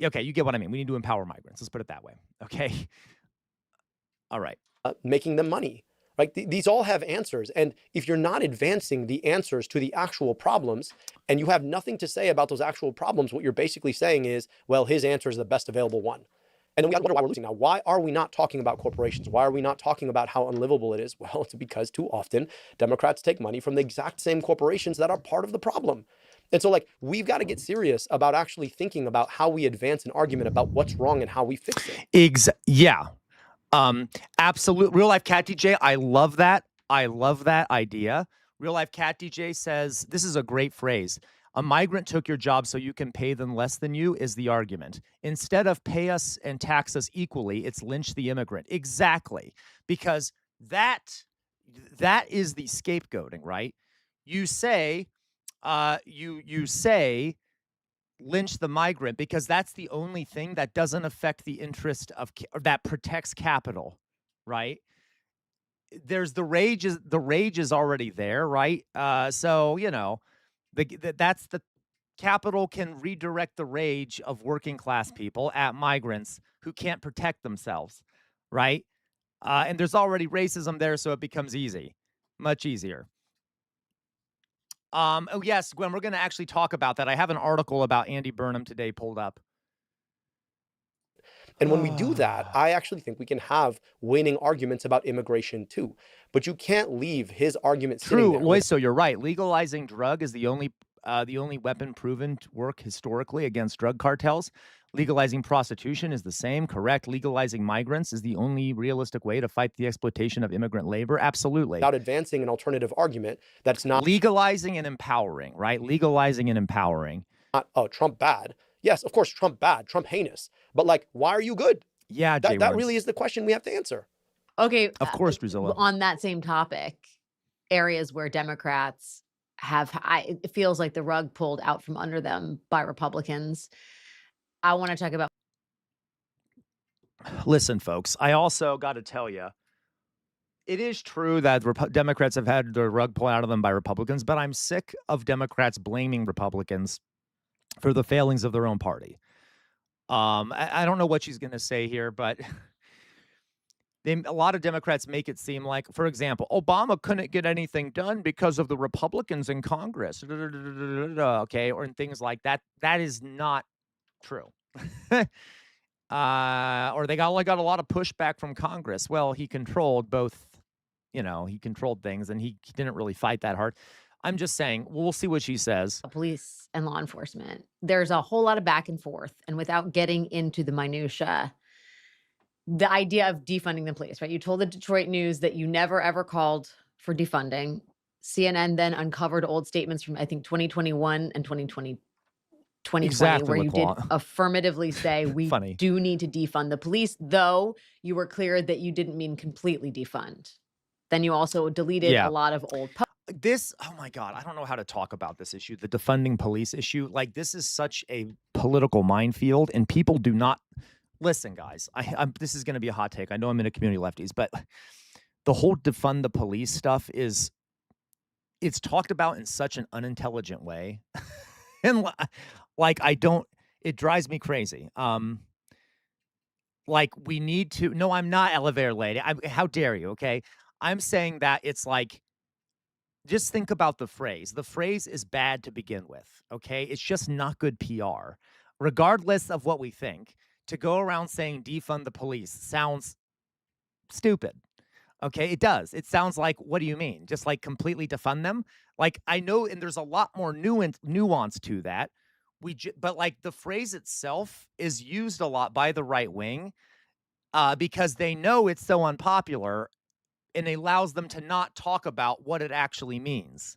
Okay, you get what I mean. We need to empower migrants. Let's put it that way. Okay. All right. Making them money. Right? These all have answers. And if you're not advancing the answers to the actual problems, and you have nothing to say about those actual problems, what you're basically saying is, well, his answer is the best available one. And then we wonder why we're losing now. Why are we not talking about corporations? Why are we not talking about how unlivable it is? Well, it's because too often Democrats take money from the exact same corporations that are part of the problem. And so, like, we've got to get serious about actually thinking about how we advance an argument about what's wrong and how we fix it. Yeah. Absolute. Real Life Cat DJ, I love that. I love that idea. Real Life Cat DJ says, this is a great phrase. A migrant took your job so you can pay them less than you is the argument. Instead of pay us and tax us equally, it's lynch the immigrant. Exactly. Because that is the scapegoating, right? You say, you say lynch the migrant because that's the only thing that doesn't affect the interest of, or that protects capital, right? There's the rage is already there, right? So, you know, that's the capital can redirect the rage of working class people at migrants who can't protect themselves, right? And there's already racism there, so it becomes easy, much easier. Oh yes, Gwen, we're going to actually talk about that. I have an article about Andy Burnham today pulled up. And when we do that, I actually think we can have winning arguments about immigration too. But you can't leave his argument sitting there. True, so you're right. Legalizing drug is the only weapon proven to work historically against drug cartels. Legalizing prostitution is the same, correct? Legalizing migrants is the only realistic way to fight the exploitation of immigrant labor. Absolutely. Without advancing an alternative argument that's not legalizing and empowering, right? Legalizing and empowering. Not, oh, Trump bad. Yes, of course, Trump bad, Trump heinous. But like, why are you good? Yeah, that really is the question we have to answer. Okay. Of course, Drusilla. On that same topic, areas where Democrats it feels like the rug pulled out from under them by Republicans. I want to talk about. Listen, folks, I also got to tell you, it is true that Democrats have had the rug pulled out of them by Republicans, but I'm sick of Democrats blaming Republicans for the failings of their own party. I don't know what she's going to say here, but a lot of Democrats make it seem like, for example, Obama couldn't get anything done because of the Republicans in Congress, okay, or things like that. That is not true. Or they got a lot of pushback from Congress. Well, he controlled both, he controlled things, and he didn't really fight that hard. I'm just saying, we'll see what she says. Police and law enforcement. There's a whole lot of back and forth, and without getting into the minutia, the idea of defunding the police, right? You told the Detroit News that you never ever called for defunding. CNN then uncovered old statements from, I think, 2021 and 2020. 2020, Exactly, where you did LaQuan. affirmatively say we Funny. do need to defund the police, though you were clear that you didn't mean completely defund. Then you also deleted a lot of old posts. Oh my God, I don't know how to talk about this issue, the defunding police issue. Like, this is such a political minefield, and people do not listen, guys. This is going to be a hot take. I know I'm in a community lefties, but the whole defund the police stuff it's talked about in such an unintelligent way. And like, it drives me crazy. Like, we need to, no, I'm not elevator lady. How dare you? Okay. I'm saying that it's like, just think about the phrase. The phrase is bad to begin with. Okay. It's just not good PR. Regardless of what we think, to go around saying defund the police sounds stupid. Okay, it does. It sounds like, what do you mean? Just like completely defund them? Like, I know, and there's a lot more nuance to that. But like, the phrase itself is used a lot by the right wing because they know it's so unpopular, and it allows them to not talk about what it actually means.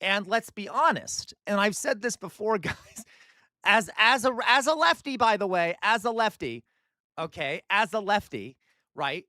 And let's be honest, and I've said this before, guys, as a lefty, by the way, as a lefty, okay, as a lefty, right?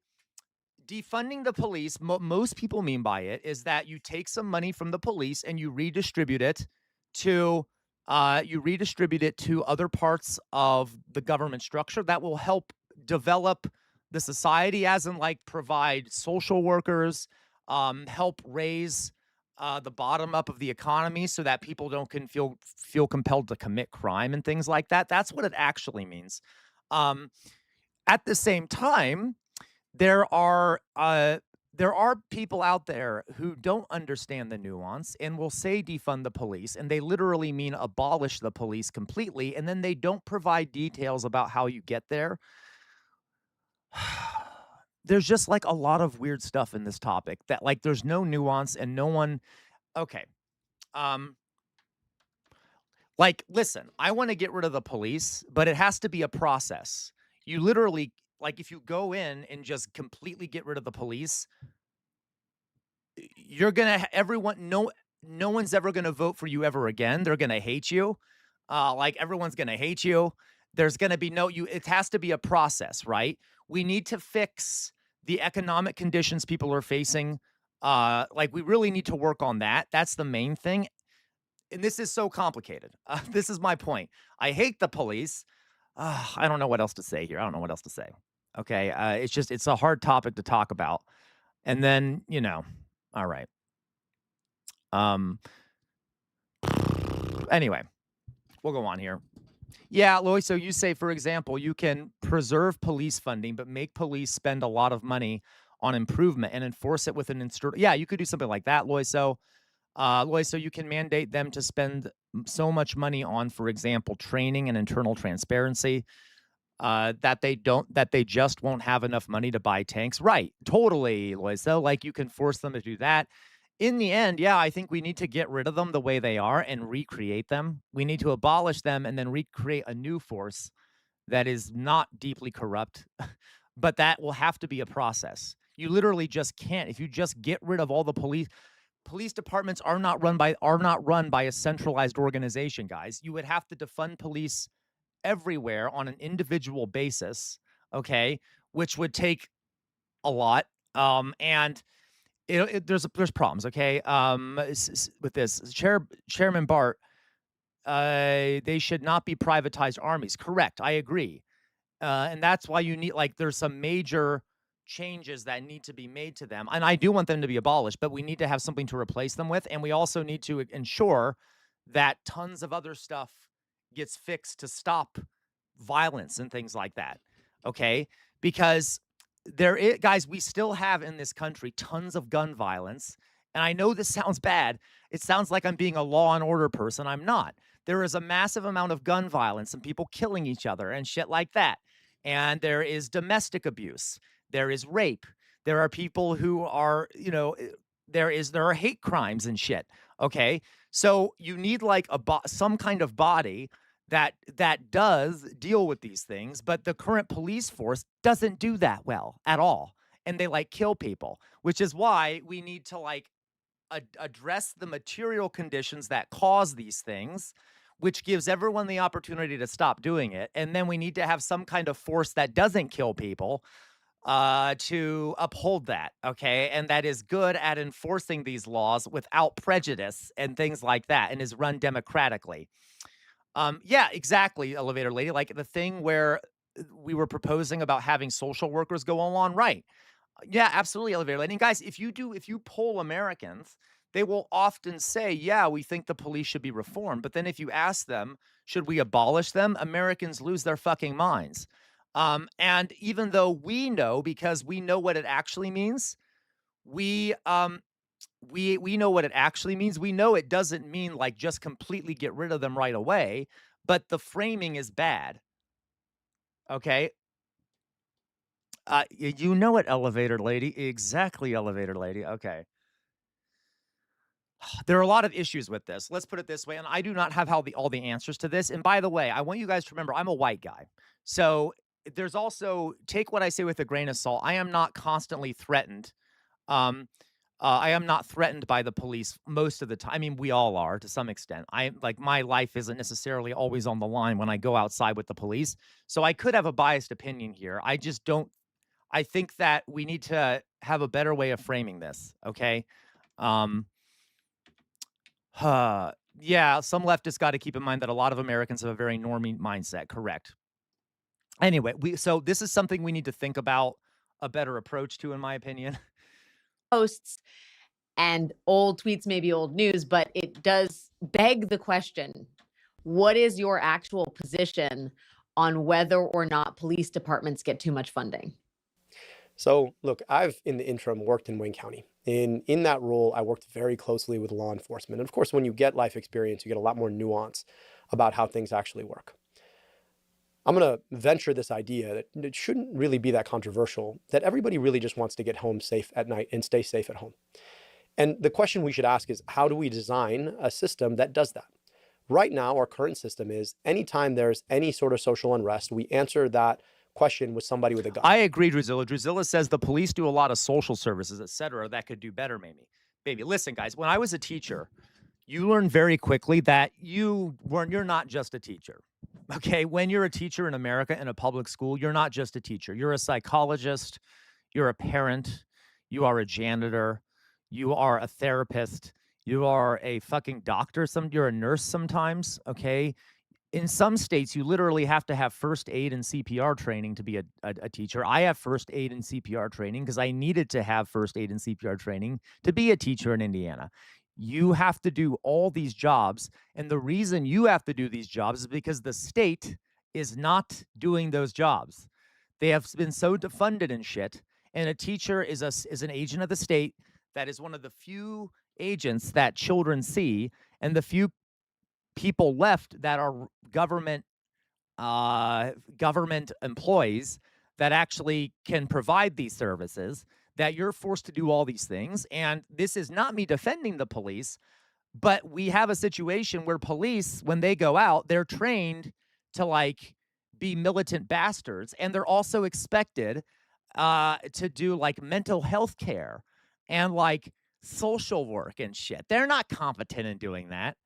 Defunding the police, most people mean by it is that you take some money from the police and you redistribute it to other parts of the government structure that will help develop the society, as in like provide social workers, help raise the bottom up of the economy so that people don't feel compelled to commit crime and things like that. That's what it actually means. At the same time, there are people out there who don't understand the nuance and will say defund the police, and they literally mean abolish the police completely, and then they don't provide details about how you get there. There's just like a lot of weird stuff in this topic that like there's no nuance and no one. Okay. Like, listen, I want to get rid of the police, but it has to be a process. You literally, like, if you go in and just completely get rid of the police, you're gonna no one's ever gonna vote for you ever again. They're gonna hate you. Like, everyone's gonna hate you. There's gonna be it has to be a process, right? We need to fix the economic conditions people are facing. Like, we really need to work on that. That's the main thing. And this is so complicated. This is my point. I hate the police. I don't know what else to say here. I don't know what else to say. Okay. It's a hard topic to talk about. And then, all right. Anyway, we'll go on here. Yeah, Lois, so you say, for example, you can preserve police funding, but make police spend a lot of money on improvement and enforce it with an yeah, you could do something like that, Lois. So you can mandate them to spend so much money on, for example, training and internal transparency, that they just won't have enough money to buy tanks. Right. Totally, Lois. So like, you can force them to do that. In the end, yeah, I think we need to get rid of them the way they are and recreate them. We need to abolish them and then recreate a new force that is not deeply corrupt, but that will have to be a process. You literally just can't. If you just get rid of all the police departments are not run by a centralized organization, guys. You would have to defund police everywhere on an individual basis, okay, which would take a lot. And there's problems, okay, with this. Chairman Bart, they should not be privatized armies. Correct, I agree. And that's why you need, like, there's some major changes that need to be made to them. And I do want them to be abolished, but we need to have something to replace them with. And we also need to ensure that tons of other stuff gets fixed to stop violence and things like that. Okay? Because guys, we still have in this country tons of gun violence. And I know this sounds bad. It sounds like I'm being a law and order person. I'm not. There is a massive amount of gun violence and people killing each other and shit like that. And there is domestic abuse. There is rape. There are people who are, there are hate crimes and shit. Okay. So you need like some kind of body that does deal with these things, but the current police force doesn't do that well at all. And they like kill people, which is why we need to like address the material conditions that cause these things. which gives everyone the opportunity to stop doing it. And then we need to have some kind of force that doesn't kill people to uphold that, okay? And that is good at enforcing these laws without prejudice and things like that, and is run democratically. Yeah, exactly, elevator lady. Like the thing where we were proposing about having social workers go on, right? Yeah, absolutely, elevator lady. And guys, if you poll Americans, they will often say, yeah, we think the police should be reformed. But then if you ask them, should we abolish them? Americans lose their fucking minds. And even though we know, because we know what it actually means, we know what it actually means. We know it doesn't mean like just completely get rid of them right away, but the framing is bad. Okay. You know it, elevator lady. Exactly, elevator lady. Okay. There are a lot of issues with this. Let's put it this way, and I do not have all the answers to this. And by the way, I want you guys to remember I'm a white guy. So there's also, take what I say with a grain of salt. I am not constantly threatened. I am not threatened by the police most of the time. I mean, we all are to some extent. My life isn't necessarily always on the line when I go outside with the police. So I could have a biased opinion here. I just don't. I think that we need to have a better way of framing this. Okay. Yeah, some leftists got to keep in mind that a lot of Americans have a very normie mindset. Correct. Anyway, so this is something we need to think about a better approach to, in my opinion. Posts and old tweets may be old news, but it does beg the question, what is your actual position on whether or not police departments get too much funding? So look, I've in the interim worked in Wayne County. In that role, I worked very closely with law enforcement. And of course, when you get life experience, you get a lot more nuance about how things actually work. I'm going to venture this idea that it shouldn't really be that controversial, that everybody really just wants to get home safe at night and stay safe at home. And the question we should ask is, how do we design a system that does that? Right now, our current system is anytime there's any sort of social unrest, we answer that question with somebody with a gun. I agree, Drusilla. Drusilla says the police do a lot of social services, et cetera, that could do better, maybe. Baby, listen, guys, when I was a teacher, you learn very quickly that you're not just a teacher. Okay, when you're a teacher in America in a public school, you're not just a teacher. You're a psychologist, you're a parent, you are a janitor, you are a therapist, you are a fucking doctor, you're a nurse sometimes, okay? In some states, you literally have to have first aid and CPR training to be a teacher. I have first aid and CPR training because I needed to have first aid and CPR training to be a teacher in Indiana. You have to do all these jobs. And the reason you have to do these jobs is because the state is not doing those jobs. They have been so defunded and shit. And a teacher is an agent of the state that is one of the few agents that children see, and the few people left that are government employees that actually can provide these services, that you're forced to do all these things. And this is not me defending the police, but we have a situation where police, when they go out, they're trained to like be militant bastards, and they're also expected to do like mental health care and like social work and shit. They're not competent in doing that.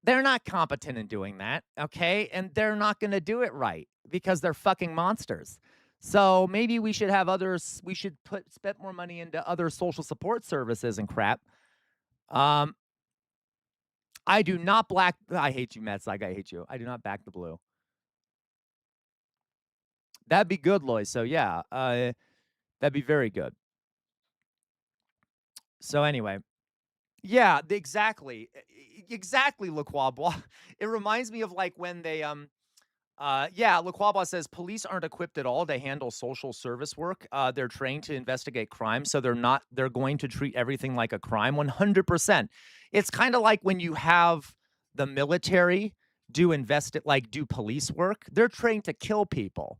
They're not competent in doing that, okay? And they're not going to do it right because they're fucking monsters. So maybe we should have others. We should spend more money into other social support services and crap. I do not I hate you, Matt Psych. I hate you. I do not back the blue. That'd be good, Lois. So yeah, that'd be very good. So anyway. Yeah, exactly, Laquabwa. It reminds me of like when they, Laquabwa says police aren't equipped at all to handle social service work. They're trained to investigate crime, so they're going to treat everything like a crime, 100%. It's kind of like when you have the military do police work. They're trained to kill people.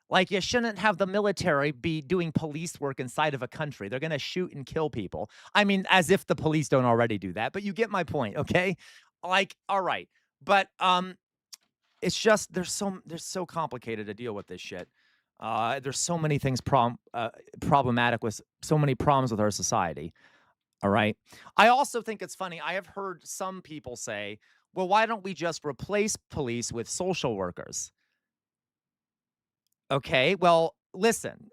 Like, you shouldn't have the military be doing police work inside of a country. They're going to shoot and kill people. I mean, as if the police don't already do that, but you get my point, okay? Like, all right. But it's just they're so complicated to deal with this shit. There's so many things problematic with so many problems with our society. All right. I also think it's funny. I have heard some people say, Well, why don't we just replace police with social workers? Okay, well, listen.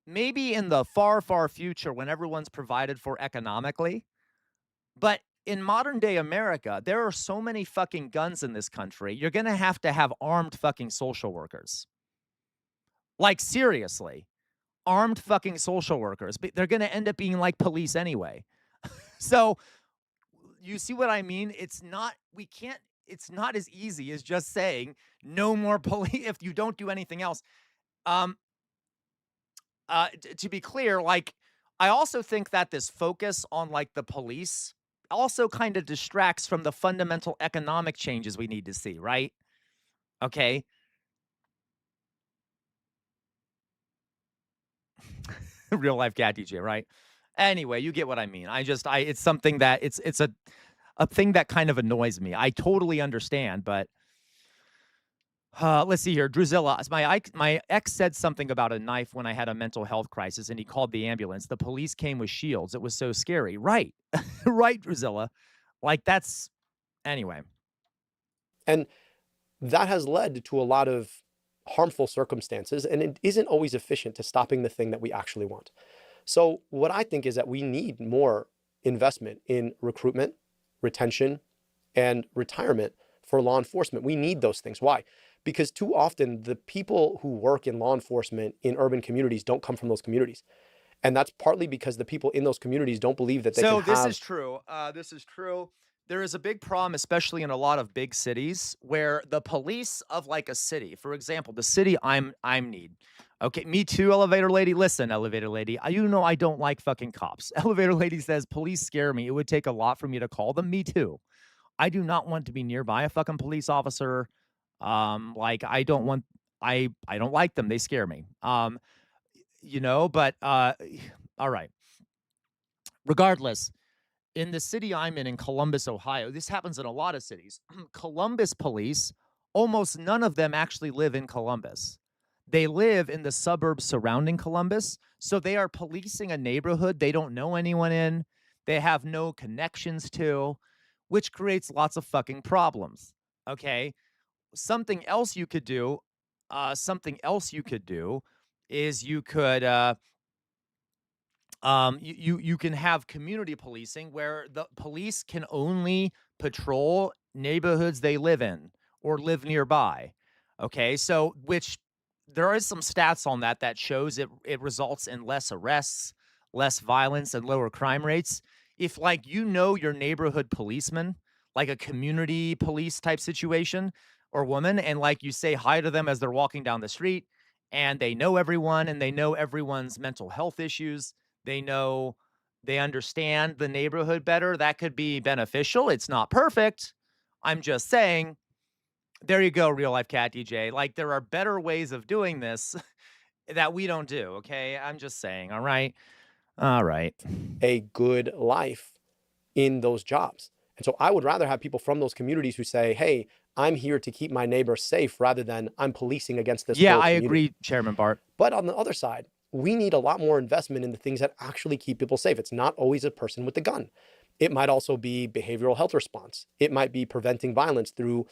Maybe in the far, far future when everyone's provided for economically, but in modern day America, there are so many fucking guns in this country. You're going to have armed fucking social workers. Like, seriously, armed fucking social workers. But they're going to end up being like police anyway. So, you see what I mean? It's not as easy as just saying no more police if you don't do anything else. To be clear, like, I also think that this focus on like the police also kind of distracts from the fundamental economic changes we need to see, right? Okay. Real life cat DJ, right? Anyway, you get what I mean. It's something that it's a thing that kind of annoys me. I totally understand, but let's see here. Druzilla, my ex said something about a knife when I had a mental health crisis and he called the ambulance. The police came with shields. It was so scary. Right. Right, Druzilla. Like, that's anyway. And that has led to a lot of harmful circumstances, and it isn't always efficient to stopping the thing that we actually want. So what I think is that we need more investment in recruitment, retention, and retirement for law enforcement. We need those things. Why? Because too often the people who work in law enforcement in urban communities don't come from those communities. And that's partly because the people in those communities don't believe that they can have... So this is true. This is true. There is a big problem, especially in a lot of big cities, where the police of like a city, for example, the city I'm need. Okay, me too, elevator lady. Listen, elevator lady, you know I don't like fucking cops. Elevator lady says, police scare me. It would take a lot for me to call them. Me too. I do not want to be nearby a fucking police officer. Like, I don't like them. They scare me. But all right. Regardless, in the city I'm in Columbus, Ohio, this happens in a lot of cities. Columbus police, almost none of them actually live in Columbus. They live in the suburbs surrounding Columbus. So they are policing a neighborhood they don't know anyone in. They have no connections to, which creates lots of fucking problems. Okay. Something else you could do is you could you can have community policing where the police can only patrol neighborhoods they live in or live nearby. Okay, so which there is some stats on that shows it results in less arrests, less violence, and lower crime rates. If like your neighborhood policeman, like a community police type situation or woman, and like you say hi to them as they're walking down the street, and they know everyone and they know everyone's mental health issues. They understand the neighborhood better. That could be beneficial. It's not perfect. I'm just saying, there you go, real life cat DJ. Like, there are better ways of doing this that we don't do. Okay. I'm just saying. All right. All right. A good life in those jobs. And so I would rather have people from those communities who say, hey, I'm here to keep my neighbors safe rather than I'm policing against this. Yeah, I agree, Chairman Bart. But on the other side, we need a lot more investment in the things that actually keep people safe. It's not always a person with the gun. It might also be behavioral health response. It might be preventing violence through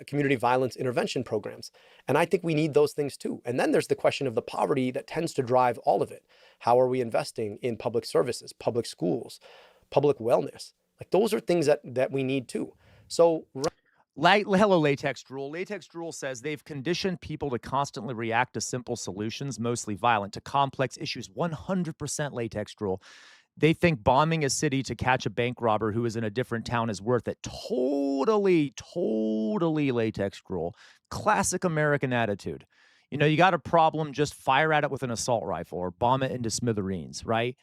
community violence intervention programs. And I think we need those things too. And then there's the question of the poverty that tends to drive all of it. How are we investing in public services, public schools, public wellness? Like, those are things that we need too. So... Hello, Latex Drool. Latex Drool says they've conditioned people to constantly react to simple solutions, mostly violent, to complex issues. 100% Latex Drool. They think bombing a city to catch a bank robber who is in a different town is worth it. Totally Latex Drool. Classic American attitude. You got a problem, just fire at it with an assault rifle or bomb it into smithereens, right?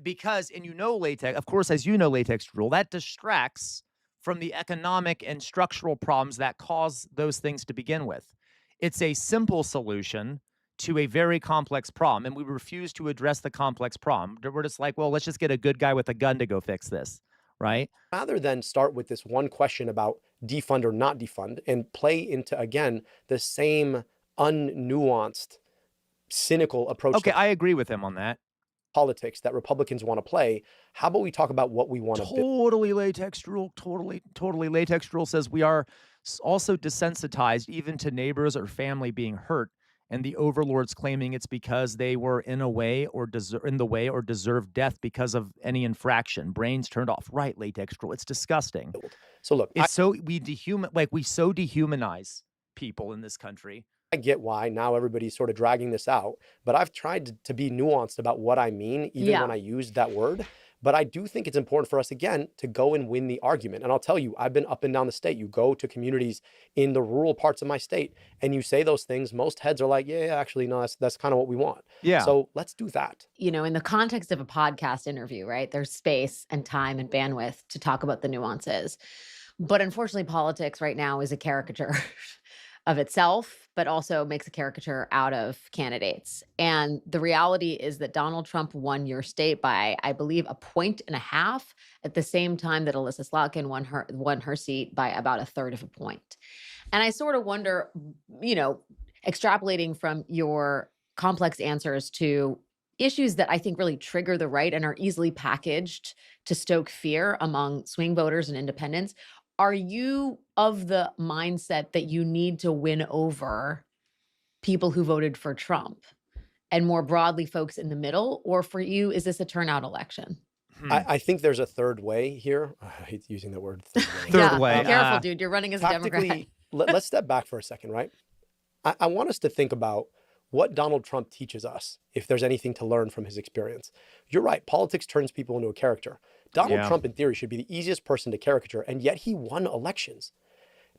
Because, Latex, of course, as you know, Latex Drool, that distracts from the economic and structural problems that cause those things to begin with. It's a simple solution to a very complex problem, and we refuse to address the complex problem. We're just like, well, let's just get a good guy with a gun to go fix this, right? Rather than start with this one question about defund or not defund and play into, again, the same unnuanced, cynical approach. Okay, I agree with him on that. politics that Republicans want to play. How about we talk about what we want to build? Totally latex rule. Totally latex rule says we are also desensitized even to neighbors or family being hurt, and the overlords claiming it's because they were in the way or deserved death because of any infraction. Brains turned off. Right, latex rule. It's disgusting. So look, we so dehumanize people in this country. I get why now everybody's sort of dragging this out, but I've tried to be nuanced about what I mean, even when I use that word. But I do think it's important for us, again, to go and win the argument. And I'll tell you, I've been up and down the state. You go to communities in the rural parts of my state and you say those things, most heads are like, yeah, actually, no, that's kind of what we want. Yeah. So let's do that. You know, in the context of a podcast interview, right, there's space and time and bandwidth to talk about the nuances. But unfortunately, politics right now is a caricature of itself, but also makes a caricature out of candidates. And the reality is that Donald Trump won your state by, I believe, 1.5 points at the same time that Alyssa Slotkin won her seat by about 1/3 of a point. And I sort of wonder, you know, extrapolating from your complex answers to issues that I think really trigger the right and are easily packaged to stoke fear among swing voters and independents. Are you of the mindset that you need to win over people who voted for Trump and more broadly folks in the middle? Or for you, is this a turnout election? I think there's a third way here. I hate using the word third way. Careful, dude. You're running as a Democrat. Let's step back for a second, right? I want us to think about what Donald Trump teaches us, if there's anything to learn from his experience. You're right. Politics turns people into a character. Donald Trump, in theory, should be the easiest person to caricature, and yet he won elections.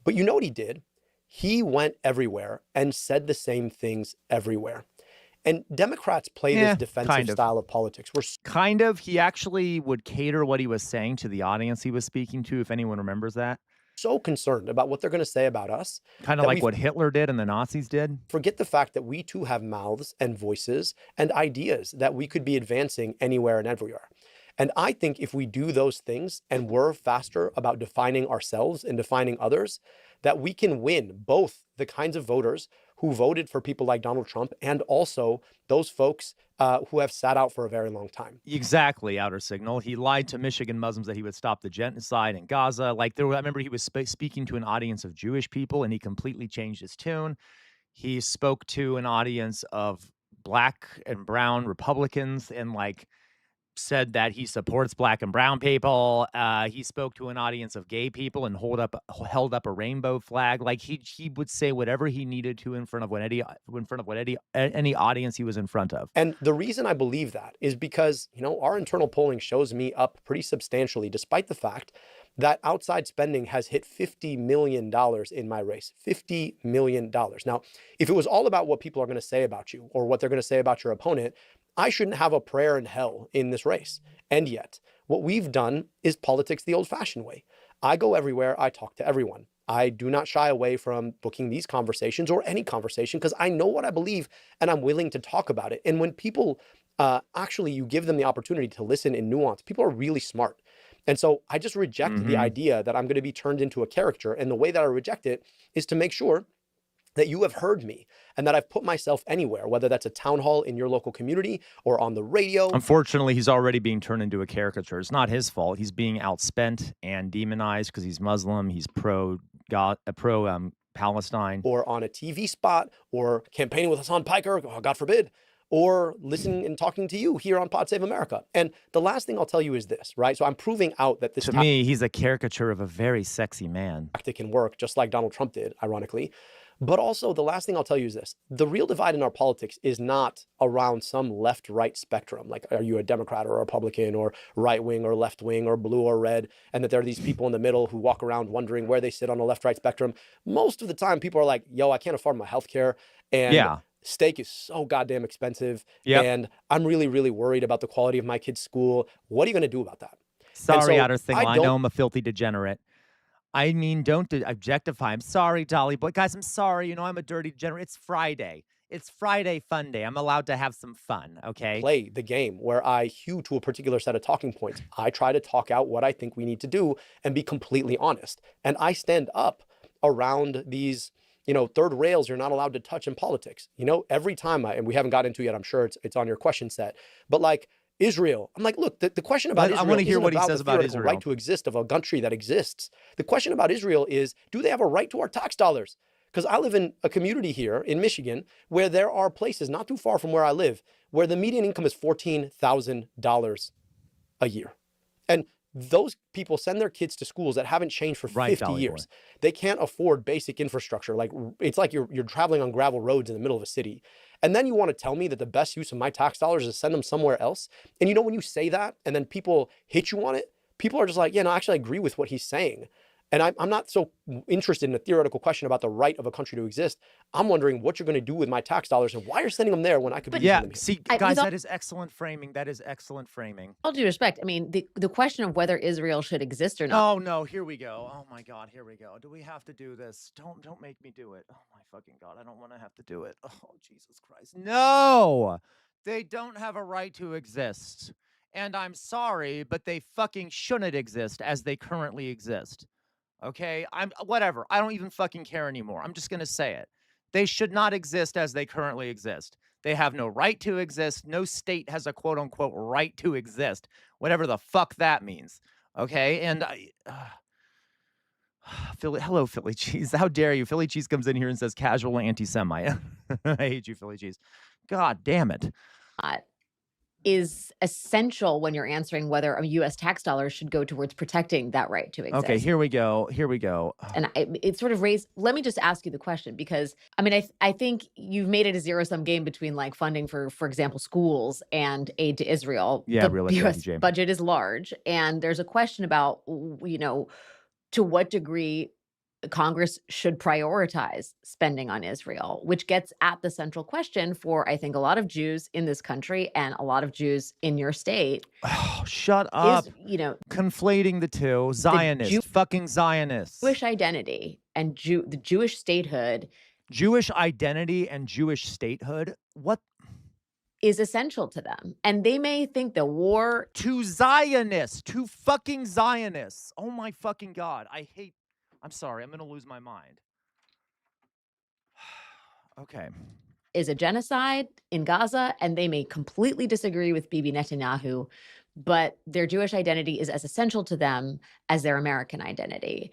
But you know what he did? He went everywhere and said the same things everywhere. And Democrats play this defensive style of politics. He actually would cater what he was saying to the audience he was speaking to, if anyone remembers that. So concerned about what they're going to say about us. Kind of like what Hitler did and the Nazis did. Forget the fact that we too have mouths and voices and ideas that we could be advancing anywhere and everywhere. And I think if we do those things and we're faster about defining ourselves and defining others, that we can win both the kinds of voters who voted for people like Donald Trump and also those folks who have sat out for a very long time. Exactly, Outer Signal. He lied to Michigan Muslims that he would stop the genocide in Gaza. I remember he was speaking to an audience of Jewish people and he completely changed his tune. He spoke to an audience of black and brown Republicans and said that he supports black and brown people. He spoke to an audience of gay people and held up a rainbow flag. He would say whatever he needed to in front of any audience he was in front of. And the reason I believe that is because, our internal polling shows me up pretty substantially, despite the fact that outside spending has hit $50 million in my race. $50 million. Now, if it was all about what people are going to say about you or what they're going to say about your opponent, I shouldn't have a prayer in hell in this race. And yet, what we've done is politics the old-fashioned way. I go everywhere. I talk to everyone. I do not shy away from booking these conversations or any conversation because I know what I believe and I'm willing to talk about it. And when people you give them the opportunity to listen in nuance, people are really smart. And so I just reject the idea that I'm going to be turned into a character. And the way that I reject it is to make sure that you have heard me and that I've put myself anywhere, whether that's a town hall in your local community or on the radio. Unfortunately, he's already being turned into a caricature. It's not his fault. He's being outspent and demonized because he's Muslim. He's pro-Palestine. Or on a TV spot or campaigning with Hassan Piker, God forbid, or listening and talking to you here on Pod Save America. And the last thing I'll tell you is this, right? So I'm proving out that this to me, he's a caricature of a very sexy man. Tactic can work just like Donald Trump did, ironically. But also, the last thing I'll tell you is this. The real divide in our politics is not around some left-right spectrum. Like, are you a Democrat or a Republican or right-wing or left-wing or blue or red? And that there are these people in the middle who walk around wondering where they sit on the left-right spectrum. Most of the time, people are like, yo, I can't afford my health care. And steak is so goddamn expensive. And I'm really, really worried about the quality of my kid's school. What are you going to do about that? Sorry, Outer Signal. I know I'm a filthy degenerate. I mean, don't objectify. I'm sorry, Dolly Boy. Guys, I'm sorry. I'm a dirty degenerate. It's Friday. It's Friday fun day. I'm allowed to have some fun, okay? Play the game where I hew to a particular set of talking points. I try to talk out what I think we need to do and be completely honest. And I stand up around these, third rails you're not allowed to touch in politics. Every time and we haven't got into it yet, I'm sure it's on your question set. But Israel. I'm like, look, the question about Israel, I want to hear what he says the about Israel. Right to exist of a country that exists. The question about Israel is, do they have a right to our tax dollars? Because I live in a community here in Michigan where there are places not too far from where I live where the median income is $14,000 a year. And those people send their kids to schools that haven't changed for 50 years. They can't afford basic infrastructure. Like, it's like you're traveling on gravel roads in the middle of a city. And then you want to tell me that the best use of my tax dollars is to send them somewhere else? And you know, when you say that and then people hit you on it, people are just like, yeah, no, actually I agree with what he's saying. And I'm not so interested in a theoretical question about the right of a country to exist. I'm wondering what you're going to do with my tax dollars and why you're sending them there when I could be using them here. See, guys, that is excellent framing. That is excellent framing. All due respect, I mean, the question of whether Israel should exist or not. Oh, no, here we go. Oh, my God, here we go. Do we have to do this? Don't make me do it. Oh, my fucking God, I don't want to have to do it. Oh, Jesus Christ. No, they don't have a right to exist. And I'm sorry, but they fucking shouldn't exist as they currently exist. Okay, whatever. I don't even fucking care anymore. I'm just going to say it. They should not exist as they currently exist. They have no right to exist. No state has a quote unquote right to exist, whatever the fuck that means. Okay, and hello, Philly cheese. How dare you? Philly cheese comes in here and says casual anti-Semite. I hate you, Philly cheese. God damn it. Is essential when you're answering whether a U.S. tax dollar should go towards protecting that right to exist. Okay, here we go. Here we go. And it sort of raised, let me just ask you the question, because I mean, I think you've made it a zero-sum game between like funding for example, schools and aid to Israel. Yeah, the U.S. budget is large. And there's a question about, you know, to what degree Congress should prioritize spending on Israel, which gets at the central question for, I think, a lot of Jews in this country and a lot of Jews in your state. Oh, shut up. Is, you know, conflating the two. Zionists, fucking Zionists. Jewish identity and the Jewish statehood. Jewish identity and Jewish statehood? What? Is essential to them. And they may think the war. To Zionists, to fucking Zionists. Oh my fucking God. I'm sorry, I'm going to lose my mind. Okay. Is a genocide in Gaza, and they may completely disagree with Bibi Netanyahu, but their Jewish identity is as essential to them as their American identity.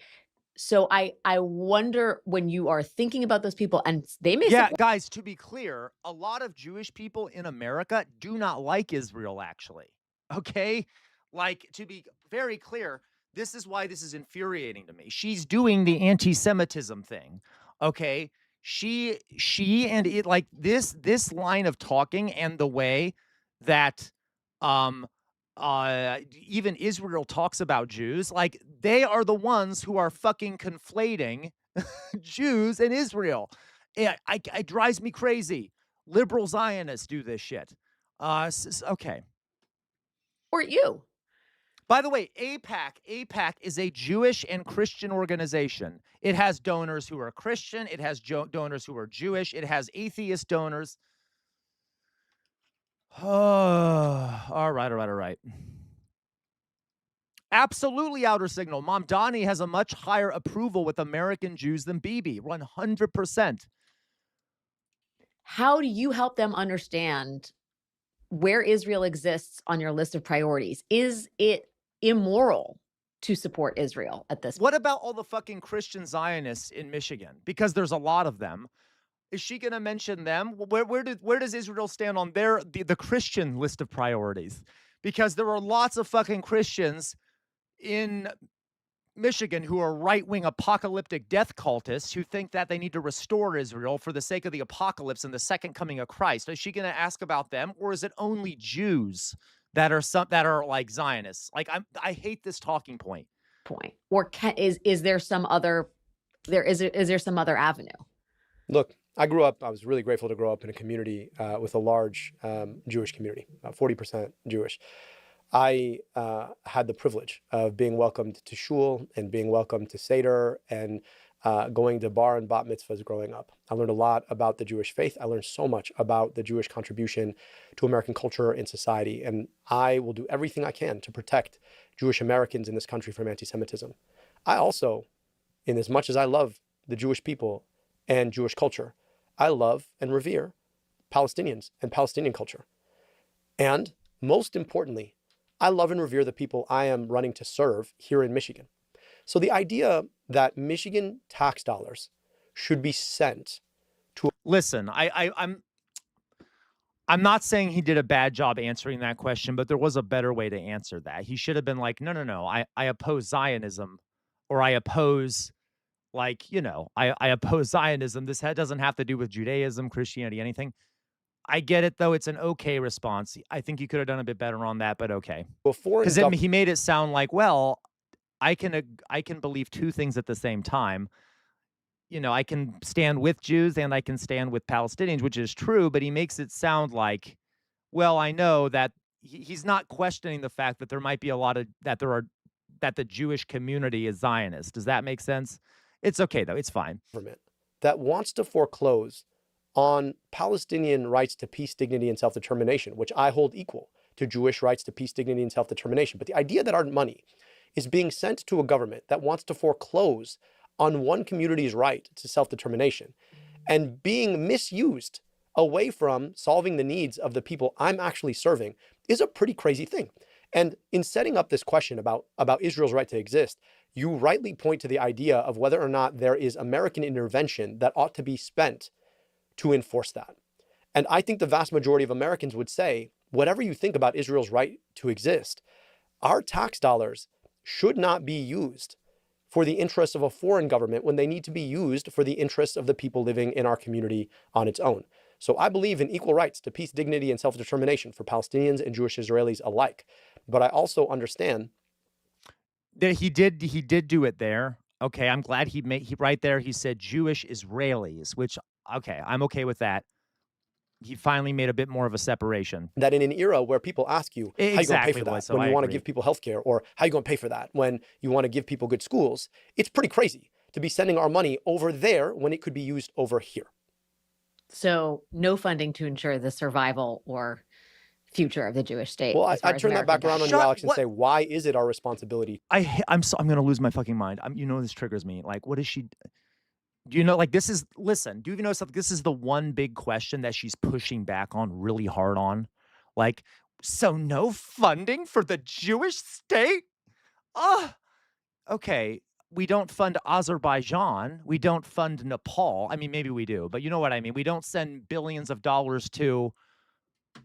So I wonder, when you are thinking about those people, and they may guys, to be clear, a lot of Jewish people in America do not like Israel, actually. Okay? Like, to be very clear, this is why this is infuriating to me. She's doing the anti-Semitism thing, okay? She and it, like this line of talking and the way that even Israel talks about Jews, like they are the ones who are fucking conflating Jews and Israel. It drives me crazy. Liberal Zionists do this shit. Okay. Or you. By the way, AIPAC is a Jewish and Christian organization. It has donors who are Christian. It has donors who are Jewish. It has atheist donors. All right. Absolutely outer signal. Mamdani has a much higher approval with American Jews than Bibi, 100%. How do you help them understand where Israel exists on your list of priorities? Is it immoral to support Israel at this point? What about all the fucking Christian Zionists in Michigan? Because there's a lot of them. Is she going to mention them? Where does Israel stand on the Christian list of priorities? Because there are lots of fucking Christians in Michigan who are right-wing apocalyptic death cultists who think that they need to restore Israel for the sake of the apocalypse and the second coming of Christ. Is she going to ask about them, or is it only Jews that are like Zionists? Like, I hate this talking point. Or is there some other is there some other avenue? Look, I was really grateful to grow up in a community with a large Jewish community, 40% Jewish. I had the privilege of being welcomed to shul and being welcomed to Seder and going to bar and bat mitzvahs growing up. I learned a lot about the Jewish faith. I learned so much about the Jewish contribution to American culture and society. And I will do everything I can to protect Jewish Americans in this country from anti-Semitism. I also, in as much as I love the Jewish people and Jewish culture, I love and revere Palestinians and Palestinian culture. And most importantly, I love and revere the people I am running to serve here in Michigan. So the idea that Michigan tax dollars should be sent to... Listen, I'm not saying he did a bad job answering that question, but there was a better way to answer that. He should have been like, no, no, no, I oppose Zionism, or I oppose, like, you know, I oppose Zionism. This doesn't have to do with Judaism, Christianity, anything. I get it, though. It's an okay response. I think he could have done a bit better on that, but okay. Because he made it sound like, well, I can believe two things at the same time. You know, I can stand with Jews and I can stand with Palestinians, which is true, but he makes it sound like, well, I know that he's not questioning the fact that there might be a lot of that the Jewish community is Zionist. Does that make sense? It's okay, though. It's fine. That wants to foreclose on Palestinian rights to peace, dignity, and self-determination, which I hold equal to Jewish rights to peace, dignity, and self-determination. But the idea that our money is being sent to a government that wants to foreclose on one community's right to self-determination and being misused away from solving the needs of the people I'm actually serving is a pretty crazy thing. And in setting up this question about Israel's right to exist, you rightly point to the idea of whether or not there is American intervention that ought to be spent to enforce that. And I think the vast majority of Americans would say, whatever you think about Israel's right to exist, our tax dollars should not be used for the interests of a foreign government when they need to be used for the interests of the people living in our community on its own. So I believe in equal rights to peace, dignity, and self-determination for Palestinians and Jewish Israelis alike. But I also understand that he did do it there. Okay, I'm glad he right there. He said Jewish Israelis, which, okay, I'm okay with that. He finally made a bit more of a separation. That in an era where people ask you, how are you going to pay for that when you want to give people healthcare, or how are you going to pay for that when you want to give people good schools? It's pretty crazy to be sending our money over there when it could be used over here. So no funding to ensure the survival or future of the Jewish state. Well, I turn that back around on you, Alex, and say, why is it our responsibility? I'm going to lose my fucking mind. You know, this triggers me. Like, what is she... Do you know, like, this is, listen, do you even know something? This is the one big question that she's pushing back on really hard on. Like, so no funding for the Jewish state? Okay. We don't fund Azerbaijan. We don't fund Nepal. I mean, maybe we do, but you know what I mean? We don't send billions of dollars to,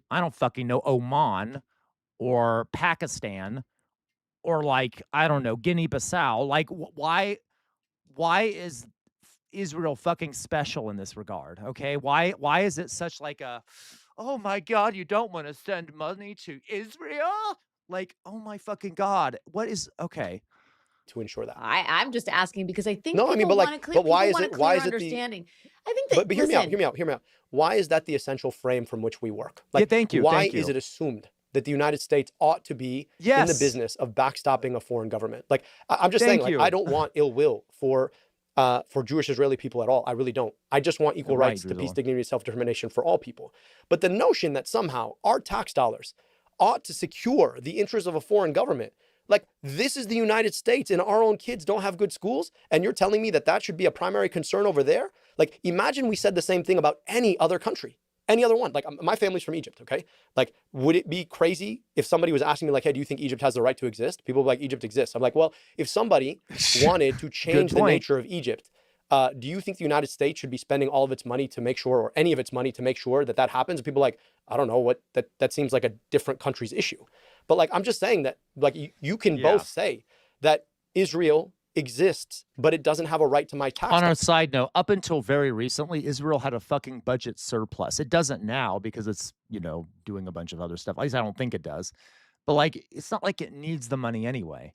I don't fucking know, Oman or Pakistan or, like, I don't know, Guinea-Bissau. Like, why is Israel fucking special in this regard? Okay, why is it such like a, oh my god, you don't want to send money to Israel? Like, oh my fucking god, what is okay to ensure that? I'm just asking because I think no, I mean, but like, but why is it understanding? I think that, but hear me out. Why is that the essential frame from which we work? Like, yeah, thank you. Why is it assumed that the United States ought to be in the business of backstopping a foreign government? Like, I'm just saying, like, I don't want ill will for Jewish Israeli people at all. I really don't. I just want equal rights to peace, dignity, and self-determination for all people. But the notion that somehow our tax dollars ought to secure the interests of a foreign government, like, this is the United States and our own kids don't have good schools, and you're telling me that that should be a primary concern over there? Like, imagine we said the same thing about any other country, any other one. Like, my family's from Egypt, okay? Like, would it be crazy if somebody was asking me, like, hey, do you think Egypt has the right to exist? People would be like, Egypt exists. I'm like, well, if somebody wanted to change the nature of Egypt, do you think the United States should be spending all of its money to make sure, or any of its money to make sure that that happens? And people are like, I don't know, what that seems like a different country's issue. But like, I'm just saying that, like, you can both say that Israel exists, but it doesn't have a right to my tax. On a side note, up until very recently, Israel had a fucking budget surplus. It doesn't now because it's, you know, doing a bunch of other stuff. At least I don't think it does. But like, it's not like it needs the money anyway.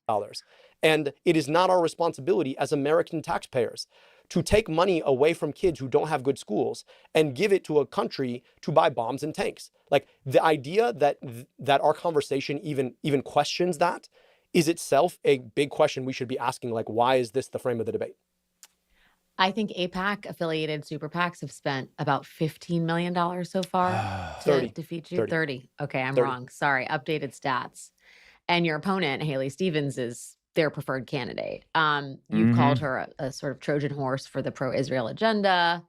And it is not our responsibility as American taxpayers to take money away from kids who don't have good schools and give it to a country to buy bombs and tanks. Like, the idea that our conversation even questions that is itself a big question we should be asking. Like, why is this the frame of the debate? I think AIPAC affiliated super PACs have spent about $15 million so far to defeat you. 30. Okay, I'm 30. wrong. Sorry, updated stats. And your opponent, Haley Stevens, is their preferred candidate. You've called her a sort of Trojan horse for the pro-Israel agenda.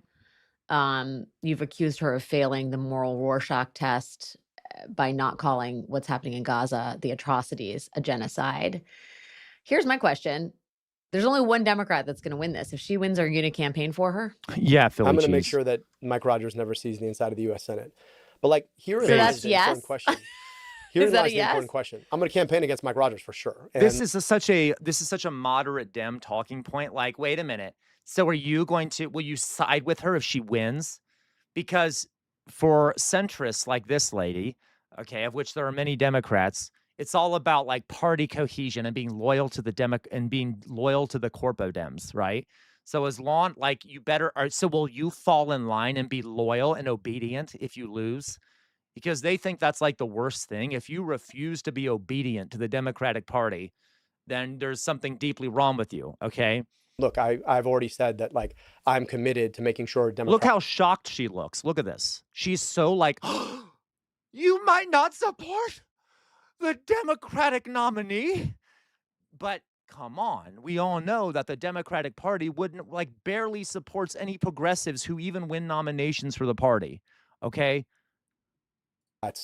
You've accused her of failing the moral Rorschach test by not calling what's happening in Gaza, the atrocities, a genocide. Here's my question. There's only one Democrat that's going to win this. If she wins, are you going to campaign for her? Yeah, Philly I'm going to make cheese. sure that Mike Rogers never sees the inside of the U.S. Senate. But like, herein So lies that's the yes? important question. Herein lies the important question. I'm going to campaign against Mike Rogers for sure. And This is such a moderate Dem talking point. Like, wait a minute. So will you side with her if she wins? Because for centrists like this lady, okay, of which there are many Democrats, it's all about like party cohesion and being loyal to the corpo Dems, right? So as long like so will you fall in line and be loyal and obedient if you lose? Because they think that's like the worst thing. If you refuse to be obedient to the Democratic Party, then there's something deeply wrong with you, okay? Look, I've already said that like I'm committed to making sure Democrats. Look how shocked she looks. Look at this. She's so like, you might not support the Democratic nominee. But come on, we all know that the Democratic Party wouldn't barely supports any progressives who even win nominations for the party. Okay.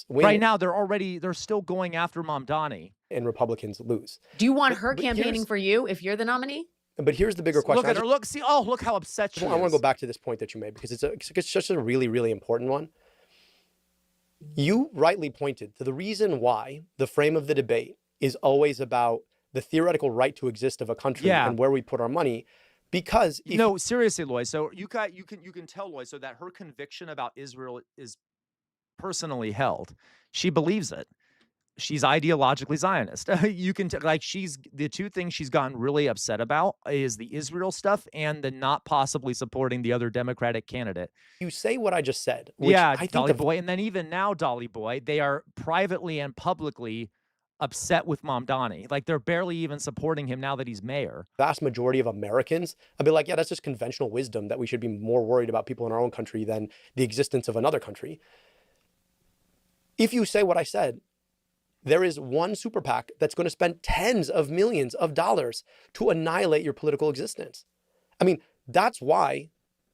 Right now, they're still going after Mamdani. And Republicans lose. Do you want her campaigning for you if you're the nominee? But here's the bigger question. Look at her. Look how upset she is. I want to go back to this point that you made because it's just a really, really important one. You rightly pointed to the reason why the frame of the debate is always about the theoretical right to exist of a country and where we put our money. Because no, seriously, Loy. So you can tell Loy so that her conviction about Israel is personally held. She believes it. She's ideologically Zionist. You can she's the two things she's gotten really upset about is the Israel stuff and the not possibly supporting the other Democratic candidate. You say what I just said. Which yeah, I think Dolly Boy. And then even now, Dolly Boy, they are privately and publicly upset with Mamdani. Like they're barely even supporting him now that he's mayor. Vast majority of Americans, I'd be like, yeah, that's just conventional wisdom that we should be more worried about people in our own country than the existence of another country. If you say what I said, there is one super PAC that's going to spend tens of millions of dollars to annihilate your political existence. I mean, that's why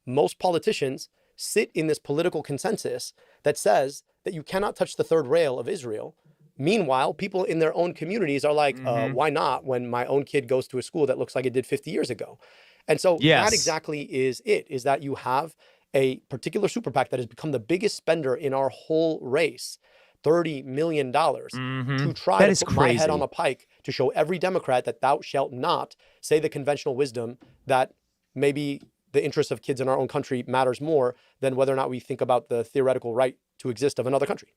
most politicians sit in this political consensus that says that you cannot touch the third rail of Israel. Meanwhile, people in their own communities are like, why not when my own kid goes to a school that looks like it did 50 years ago? And so that exactly is it, is that you have a particular super PAC that has become the biggest spender in our whole race. $30 million to try to put my head on a pike to show every Democrat that thou shalt not say the conventional wisdom that maybe the interests of kids in our own country matters more than whether or not we think about the theoretical right to exist of another country.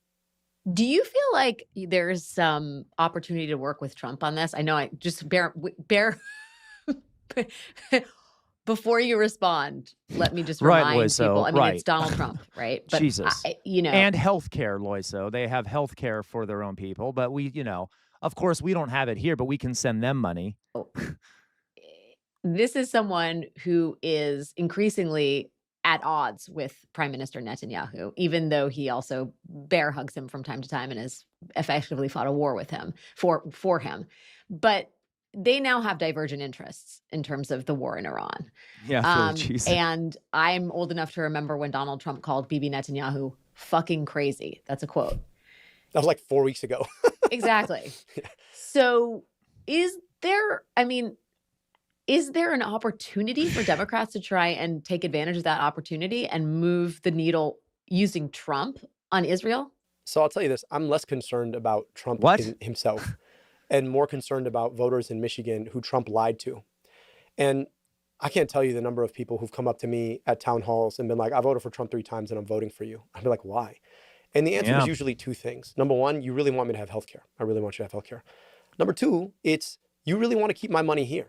Do you feel like there's some opportunity to work with Trump on this? I know I just bear before you respond, let me just remind people. I mean, it's Donald Trump, right? But Jesus. And healthcare, Loiso. They have healthcare for their own people, but we, of course, we don't have it here, but we can send them money. This is someone who is increasingly at odds with Prime Minister Netanyahu, even though he also bear hugs him from time to time and has effectively fought a war with him for him. But they now have divergent interests in terms of the war in Iran. Yeah, and I'm old enough to remember when Donald Trump called Bibi Netanyahu fucking crazy. That's a quote. That was like 4 weeks ago. Exactly. So is there an opportunity for Democrats to try and take advantage of that opportunity and move the needle using Trump on Israel? So I'll tell you this, I'm less concerned about Trump himself. And more concerned about voters in Michigan who Trump lied to. And I can't tell you the number of people who've come up to me at town halls and been like, I voted for Trump 3 times and I'm voting for you. I'd be like, why? And the answer is usually 2 things. Number 1, you really want me to have healthcare. I really want you to have healthcare. Number 2, it's you really want to keep my money here.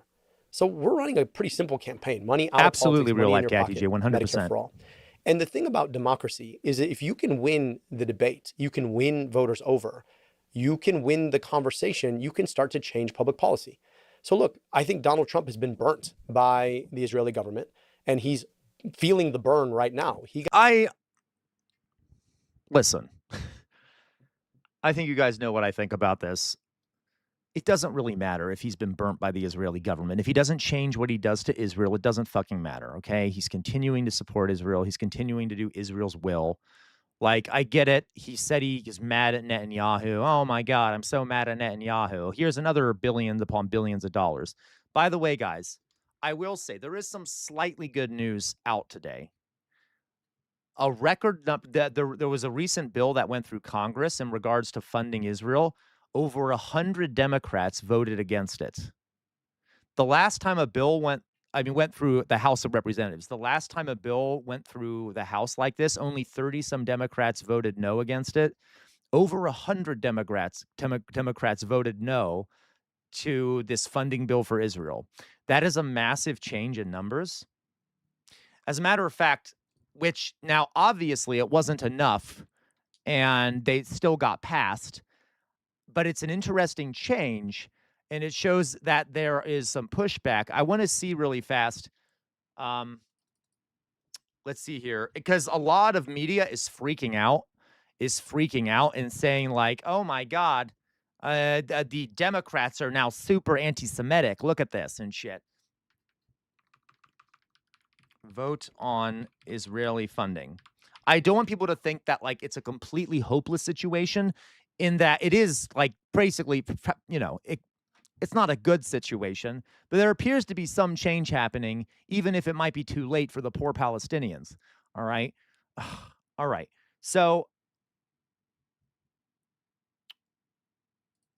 So we're running a pretty simple campaign. Money out absolutely of politics, real life, money in your pocket, 100%. Medicare for all. And the thing about democracy is that if you can win the debate, you can win voters over, you can win the conversation, you can start to change public policy. So look, I think Donald Trump has been burnt by the Israeli government and he's feeling the burn right now. Listen, I think you guys know what I think about this. It doesn't really matter if he's been burnt by the Israeli government. If he doesn't change what he does to Israel, it doesn't fucking matter, okay? He's continuing to support Israel. He's continuing to do Israel's will. Like, I get it. He said he is mad at Netanyahu. Oh my God, I'm so mad at Netanyahu. Here's another billions upon billions of dollars. By the way, guys, I will say there is some slightly good news out today. A record that there was a recent bill that went through Congress in regards to funding Israel. Over 100 Democrats voted against it. The last time a bill went through the House of Representatives. The last time a bill went through the House like this, only 30-some Democrats voted no against it. Over 100 Democrats voted no to this funding bill for Israel. That is a massive change in numbers. As a matter of fact, which now obviously it wasn't enough and they still got passed, but it's an interesting change. And it shows that there is some pushback. I want to see really fast. Let's see here, because a lot of media is freaking out and saying like, "Oh my God, the Democrats are now super anti-Semitic. Look at this and shit." Vote on Israeli funding. I don't want people to think that like it's a completely hopeless situation, in that it is like basically, it's not a good situation, but there appears to be some change happening, even if it might be too late for the poor Palestinians. All right. All right. So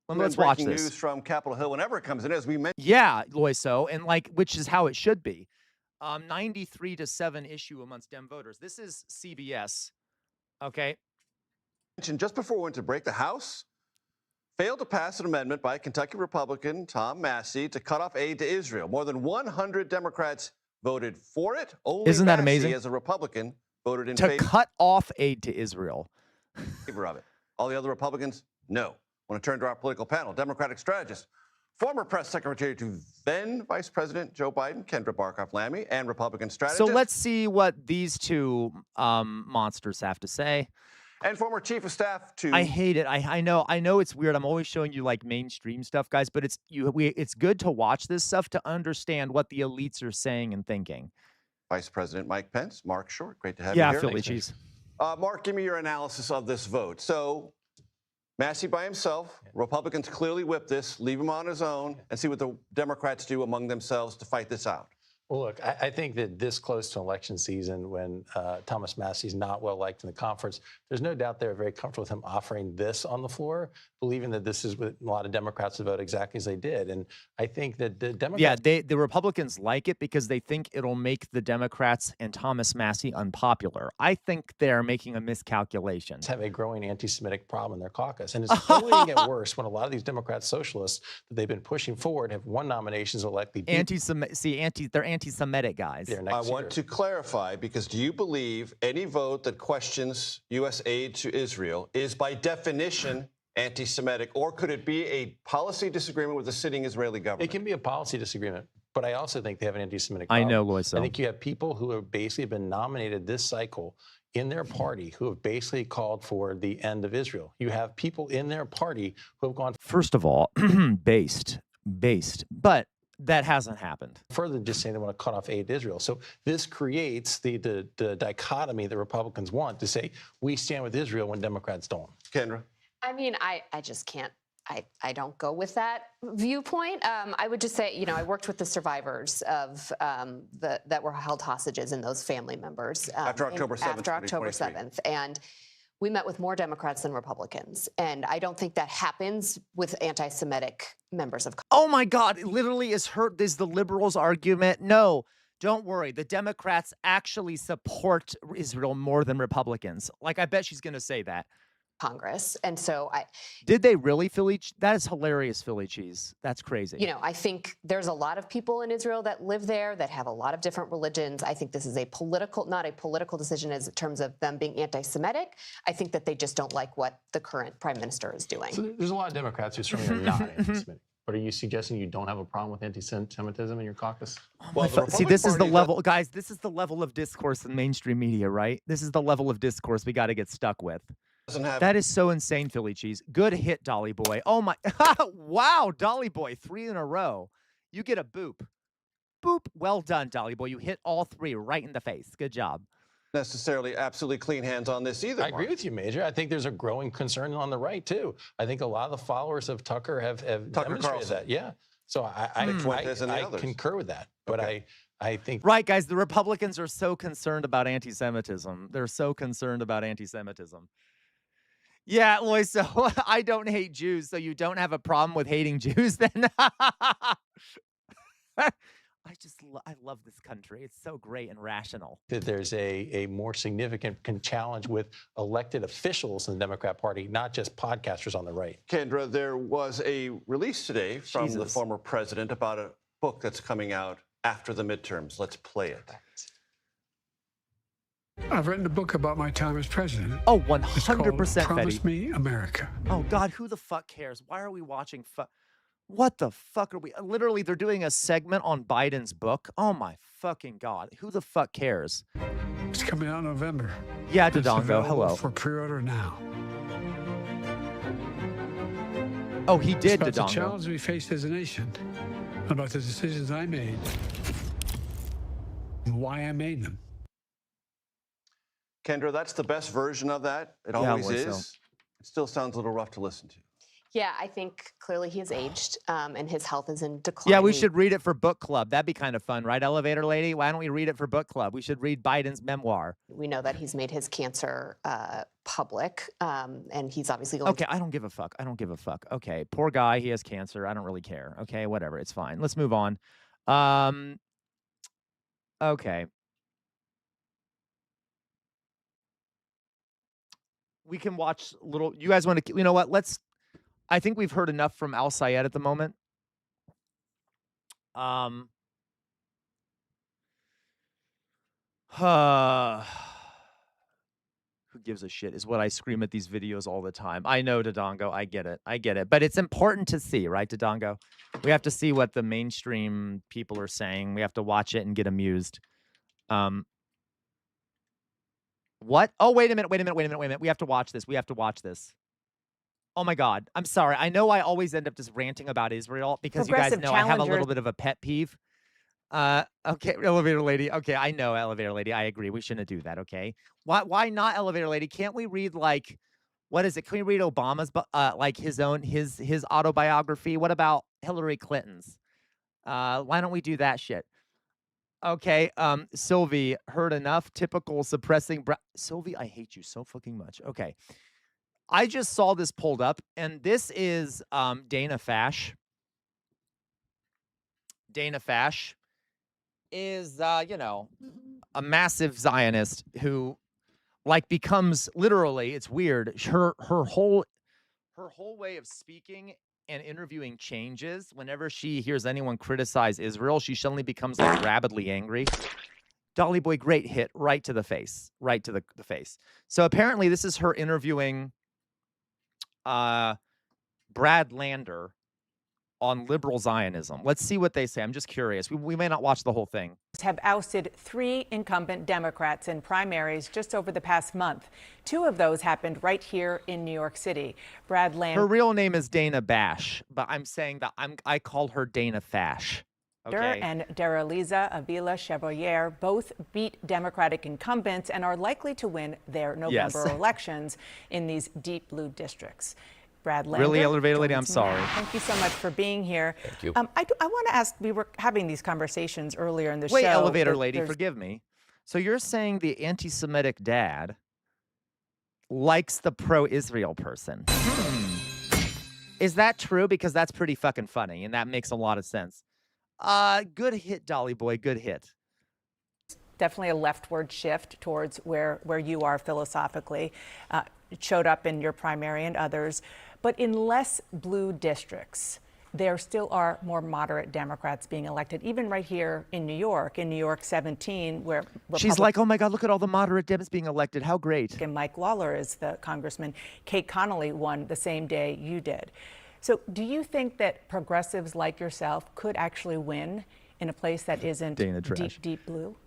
let's watch this. News from Capitol Hill whenever it comes in, as we mentioned. Yeah, Loiso, and like, which is how it should be. 93-7 issue amongst Dem voters. This is CBS. Okay. Just before we went to break, the House failed to pass an amendment by Kentucky Republican Tom Massey to cut off aid to Israel. More than 100 Democrats voted for it. Only Isn't that Massey, amazing? as a Republican, voted in to cut off aid to Israel. favor of it. All the other Republicans, no. I want to turn to our political panel. Democratic strategist, former press secretary to then Vice President Joe Biden, Kendra Barkoff-Lammy, and Republican strategist. So let's see what these two monsters have to say. And former chief of staff to. I hate it. I know it's weird. I'm always showing you like mainstream stuff, guys, but it's good to watch this stuff to understand what the elites are saying and thinking. Vice President Mike Pence, Mark Short, great to have you here. Yeah, Philly cheese. Mark, give me your analysis of this vote. So, Massey by himself, Republicans clearly whip this, leave him on his own, and see what the Democrats do among themselves to fight this out. Well, look, I think that this close to election season, when Thomas Massey's not well liked in the conference, there's no doubt they're very comfortable with him offering this on the floor, believing that this is what a lot of Democrats would vote exactly as they did. And I think that the Democrats... Yeah, the Republicans like it because they think it'll make the Democrats and Thomas Massey unpopular. I think they're making a miscalculation. Have a growing anti-Semitic problem in their caucus. And it's only going to get worse when a lot of these Democrat socialists that they've been pushing forward have won nominations will likely be... They're anti-Semitic guys. I want to clarify, because do you believe any vote that questions U.S. aid to Israel is by definition anti-Semitic, or could it be a policy disagreement with the sitting Israeli government? It can be a policy disagreement, but I also think they have an anti-Semitic problem. I know, Loiso. I think you have people who have basically been nominated this cycle in their party who have basically called for the end of Israel. You have people in their party who have gone... First of all, based, but that hasn't happened. Further than just saying they want to cut off aid to Israel. So this creates the dichotomy that Republicans want to say, we stand with Israel when Democrats don't. Kendra? I mean, I just can't. I don't go with that viewpoint. I would just say, I worked with the survivors of that were held hostages and those family members after October 7th. After October 7th, and we met with more Democrats than Republicans, and I don't think that happens with anti-Semitic members of Congress. Oh my God! It literally is the liberals' argument. No. Don't worry. The Democrats actually support Israel more than Republicans. Like, I bet she's going to say that. Congress. And so did they really, Philly? That is hilarious, Philly cheese. That's crazy. I think there's a lot of people in Israel that live there that have a lot of different religions. I think this is not a political decision in terms of them being anti-Semitic. I think that they just don't like what the current prime minister is doing. So there's a lot of Democrats who certainly are not anti-Semitic. But are you suggesting you don't have a problem with anti-Semitism in your caucus? Well, see, this is the level, guys, this is the level of discourse in mainstream media, right? This is the level of discourse we got to get stuck with. That is so insane, Philly cheese. Good hit, Dolly Boy. Oh my, wow, Dolly Boy, 3 in a row. You get a boop. Boop. Well done, Dolly Boy. You hit all 3 right in the face. Good job. necessarily absolutely clean hands on this either. I agree with you, Major. I think there's a growing concern on the right too. I think a lot of the followers of Tucker have demonstrated Carlson. that. Yeah. So I concur with that. But I think right, guys, the Republicans are so concerned about anti-Semitism. They're so concerned about anti-Semitism. Yeah, Lois, so I don't hate Jews, so you don't have a problem with hating Jews then? I love this country. It's so great and rational. that there's a more significant challenge with elected officials in the Democrat Party, not just podcasters on the right. Kendra, there was a release today from the former president about a book that's coming out after the midterms. Let's play it. I've written a book about my time as president. Oh, 100%, Promise Me America. Oh, God, who the fuck cares? Why are we watching? What the fuck are we? Literally, they're doing a segment on Biden's book. Oh, my fucking God. Who the fuck cares? It's coming out in November. Yeah, It's Dodongo, available hello. for pre-order now. Oh, he did, It's about Dodongo. the challenge we faced as a nation, about the decisions I made, and why I made them. Kendra, that's the best version of that. It always is. It still sounds a little rough to listen to. Yeah, I think clearly he has aged and his health is in decline. Yeah, we should read it for book club. That'd be kind of fun, right, Elevator Lady? Why don't we read it for book club? We should read Biden's memoir. We know that he's made his cancer public, and he's obviously going Okay, I don't give a fuck. I don't give a fuck. Okay, poor guy. He has cancer. I don't really care. Okay, whatever. It's fine. Let's move on. Okay. We can watch little. You guys want to? You know what? I think we've heard enough from El-Sayed at the moment. Who gives a shit is what I scream at these videos all the time. I know, Dodongo. I get it. I get it. But it's important to see, right, Dodongo? We have to see what the mainstream people are saying. We have to watch it and get amused. What? Oh, wait a minute. We have to watch this. We have to watch this. Oh my God. I'm sorry. I know I always end up just ranting about Israel because you guys know I have a little bit of a pet peeve. Okay, Elevator Lady. Okay, I know, Elevator Lady. I agree. We shouldn't do that, okay? Why not, Elevator Lady? Can't we read, like, what is it? Can we read Obama's, like, his autobiography? What about Hillary Clinton's? Why don't we do that shit? Okay, Sylvie, heard enough. Typical suppressing. Sylvie, I hate you so fucking much. Okay. I just saw this pulled up, and this is Dana Fash. Dana Fash is, you know, a massive Zionist who, like, becomes literally, it's weird. Her whole way of speaking and interviewing changes whenever she hears anyone criticize Israel. She suddenly becomes like rabidly angry. Dolly Boy, great hit, right to the face, right to the face. So apparently, this is her interviewing Brad Lander on liberal Zionism. Let's see what they say. I'm just curious. We may not watch the whole thing. Have ousted 3 incumbent Democrats in primaries just over the past month. 2 of those happened right here in New York City. Brad Lander. Her real name is Dana Bash, but I'm saying that I call her Dana Fash. Okay. And Daraliza Avila Chevalier both beat Democratic incumbents and are likely to win their November elections in these deep blue districts. Brad Lander. Really, Elevator Lady, I'm sorry. Thank you so much for being here. Thank you. I want to ask, we were having these conversations earlier in the show. Wait, Elevator Lady, forgive me. So you're saying the anti-Semitic dad likes the pro-Israel person? Is that true? Because that's pretty fucking funny, and that makes a lot of sense. Good hit, Dolly Boy, good hit. Definitely a leftward shift towards where you are philosophically. It showed up in your primary and others. But in less blue districts, there still are more moderate Democrats being elected, even right here in New York 17, where she's like, oh my God, look at all the moderate Dems being elected. How great. And Mike Lawler is the congressman. Kate Connolly won the same day you did. So do you think that progressives like yourself could actually win in a place that isn't deep blue?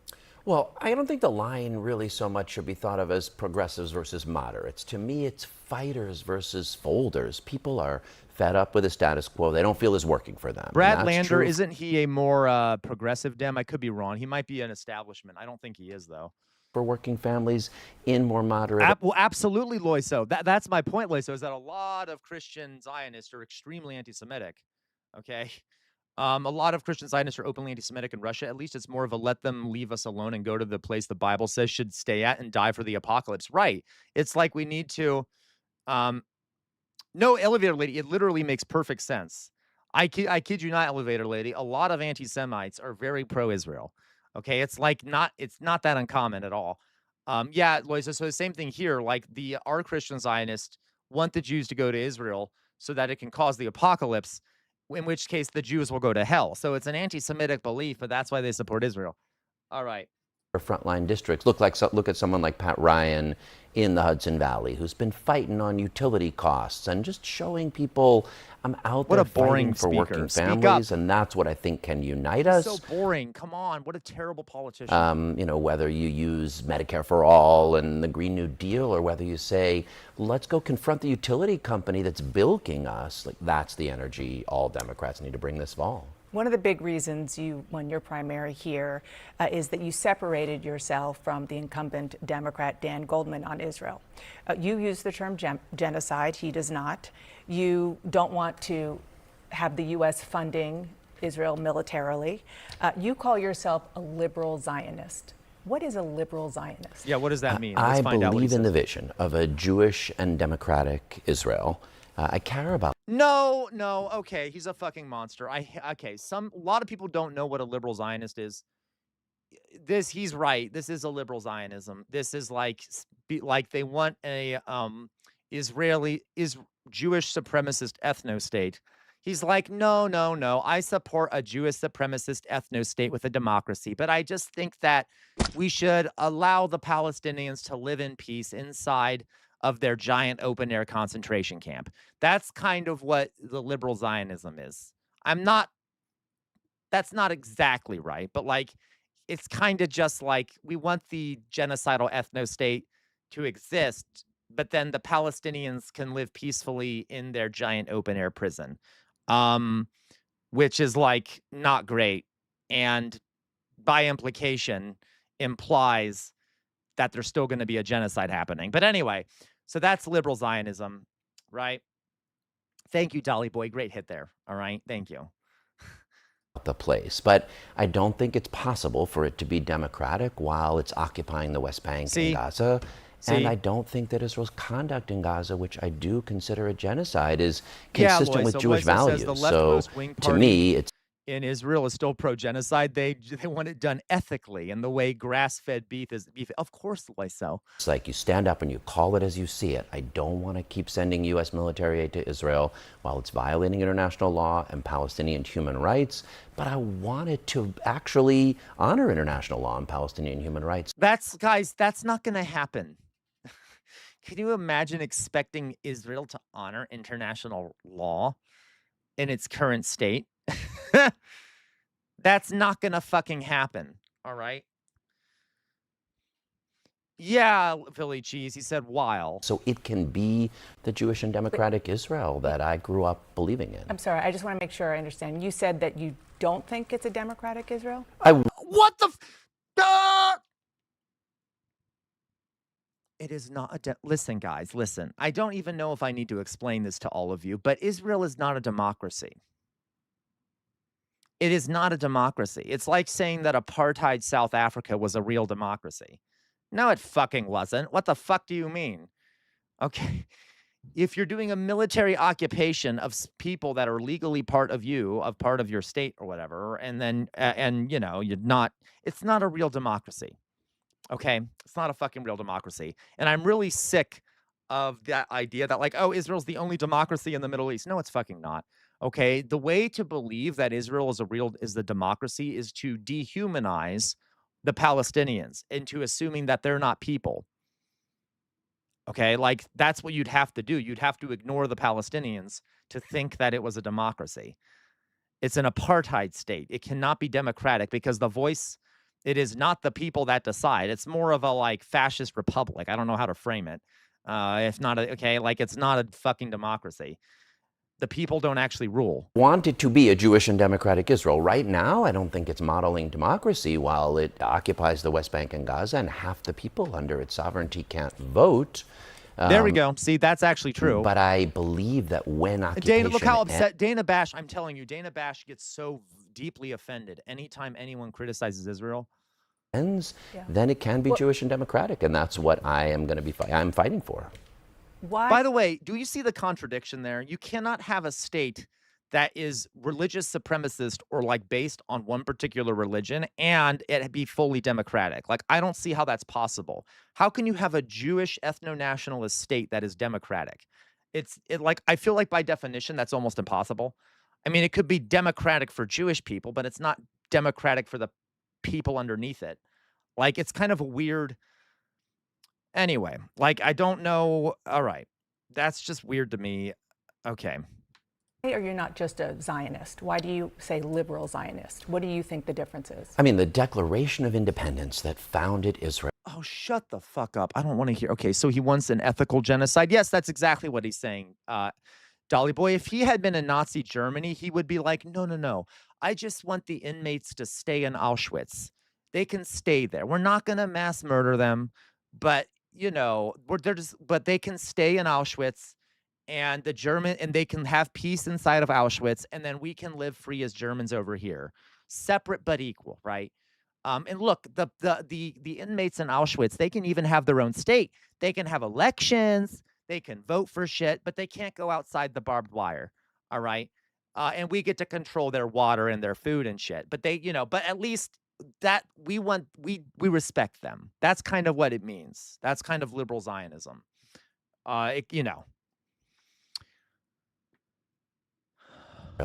Well, I don't think the line really so much should be thought of as progressives versus moderates. To me, it's fighters versus folders. People are fed up with the status quo. They don't feel it's working for them. Brad Lander, isn't he a more progressive Dem? I could be wrong. He might be an establishment. I don't think he is, though. for working families in more moderate. Well, absolutely, Loiso. That's my point, Loiso, is that a lot of Christian Zionists are extremely anti-Semitic. Okay. A lot of Christian Zionists are openly anti-Semitic in Russia. At least it's more of a let them leave us alone and go to the place the Bible says should stay at and die for the apocalypse. Right. It's like we need to, no, elevator lady. It literally makes perfect sense. I kid you not, elevator lady. A lot of anti-Semites are very pro-Israel. Okay. It's not that uncommon at all. Yeah, Loisa, so the same thing here. Like our Christian Zionists want the Jews to go to Israel so that it can cause the apocalypse, in which case the Jews will go to hell. So it's an anti-Semitic belief, but that's why they support Israel. All right. Frontline districts. Look at someone like Pat Ryan in the Hudson Valley, who's been fighting on utility costs and just showing people I'm out there fighting for working families, and that's what I think can unite us. So boring. Come on, what a terrible politician. You know, whether you use Medicare for all and the Green New Deal, or whether you say let's go confront the utility company that's bilking us, like that's the energy all Democrats need to bring this fall. One of the big reasons you won your primary here is that you separated yourself from the incumbent Democrat Dan Goldman on Israel. You use the term genocide, he does not. You don't want to have the U.S. funding Israel militarily. You call yourself a liberal Zionist. What is a liberal Zionist? Yeah, what does that mean? I believe in the vision of a Jewish and democratic Israel. I care about. No, okay, he's a fucking monster. A lot of people don't know what a liberal Zionist is. He's right. This is a liberal Zionism. This is like they want a Jewish supremacist ethno-state. He's like, no. I support a Jewish supremacist ethno-state with a democracy, but I just think that we should allow the Palestinians to live in peace inside of their giant open-air concentration camp. That's kind of what the liberal Zionism is. That's not exactly right, but like, it's kind of just like we want the genocidal ethno-state to exist, but then the Palestinians can live peacefully in their giant open-air prison, which is like not great, and by implication implies that there's still going to be a genocide happening. But anyway, so that's liberal Zionism, right? Thank you, Dolly Boy. Great hit there. All right. Thank you. The place, but I don't think it's possible for it to be democratic while it's occupying the West Bank and Gaza. And I don't think that Israel's conduct in Gaza, which I do consider a genocide, is consistent with Jewish values. So to me, it's in Israel is still pro-genocide. They want it done ethically, and the way grass-fed beef is beef. Of course, Lyso. It's like you stand up and you call it as you see it. I don't want to keep sending U.S. military aid to Israel while it's violating international law and Palestinian human rights, but I want it to actually honor international law and Palestinian human rights. That's not going to happen. Can you imagine expecting Israel to honor international law in its current state? That's not gonna fucking happen. All right. Yeah, Philly cheese. He said while. So it can be the Jewish and democratic Israel that I grew up believing in. I'm sorry. I just want to make sure I understand. You said that you don't think it's a democratic Israel? What the? It is not a listen, guys, listen. I don't even know if I need to explain this to all of you, but Israel is not a democracy. It is not a democracy. It's like saying that apartheid South Africa was a real democracy. No, it fucking wasn't. What the fuck do you mean? Okay. If you're doing a military occupation of people that are legally part of your state or whatever, and then, it's not a real democracy. Okay. It's not a fucking real democracy. And I'm really sick of that idea that like, oh, Israel's the only democracy in the Middle East. No, it's fucking not. Okay, the way to believe that Israel is the democracy is to dehumanize the Palestinians into assuming that they're not people. Okay, like that's what you'd have to do. You'd have to ignore the Palestinians to think that it was a democracy. It's an apartheid state. It cannot be democratic because it is not the people that decide. It's more of a like fascist republic. I don't know how to frame it. It's not a fucking democracy. The people don't actually rule. Want it to be a Jewish and democratic Israel. Right now, I don't think it's modeling democracy while it occupies the West Bank and Gaza, and half the people under its sovereignty can't vote. There we go. See, that's actually true. But I believe that when occupation... Dana, look how upset Dana Bash, I'm telling you, Dana Bash gets so deeply offended anytime anyone criticizes Israel. Ends, then it can be Jewish and democratic, and that's what I am going to be I'm fighting for. Why? By the way, do you see the contradiction there? You cannot have a state that is religious supremacist or like based on one particular religion and it be fully democratic. Like, I don't see how that's possible. How can you have a Jewish ethno-nationalist state that is democratic? Like, I feel like by definition, that's almost impossible. I mean, it could be democratic for Jewish people, but it's not democratic for the people underneath it. Like, it's kind of a weird... Anyway, like, I don't know. All right. That's just weird to me. Okay. Or you're not just a Zionist? Why do you say liberal Zionist? What do you think the difference is? I mean, the Declaration of Independence that founded Israel. Oh, shut the fuck up. I don't want to hear. Okay, so he wants an ethical genocide. Yes, that's exactly what he's saying. Dolly Boy, if he had been in Nazi Germany, he would be like, no, no, no. I just want the inmates to stay in Auschwitz. They can stay there. We're not going to mass murder them, but... you know, but they can stay in Auschwitz and they can have peace inside of Auschwitz, and then we can live free as Germans over here, separate but equal, right? And look, the inmates in Auschwitz, they can even have their own state. They can have elections, they can vote for shit, but they can't go outside the barbed wire, all right? And we get to control their water and their food and shit. But but at least that we respect them. That's kind of what it means. That's kind of liberal Zionism.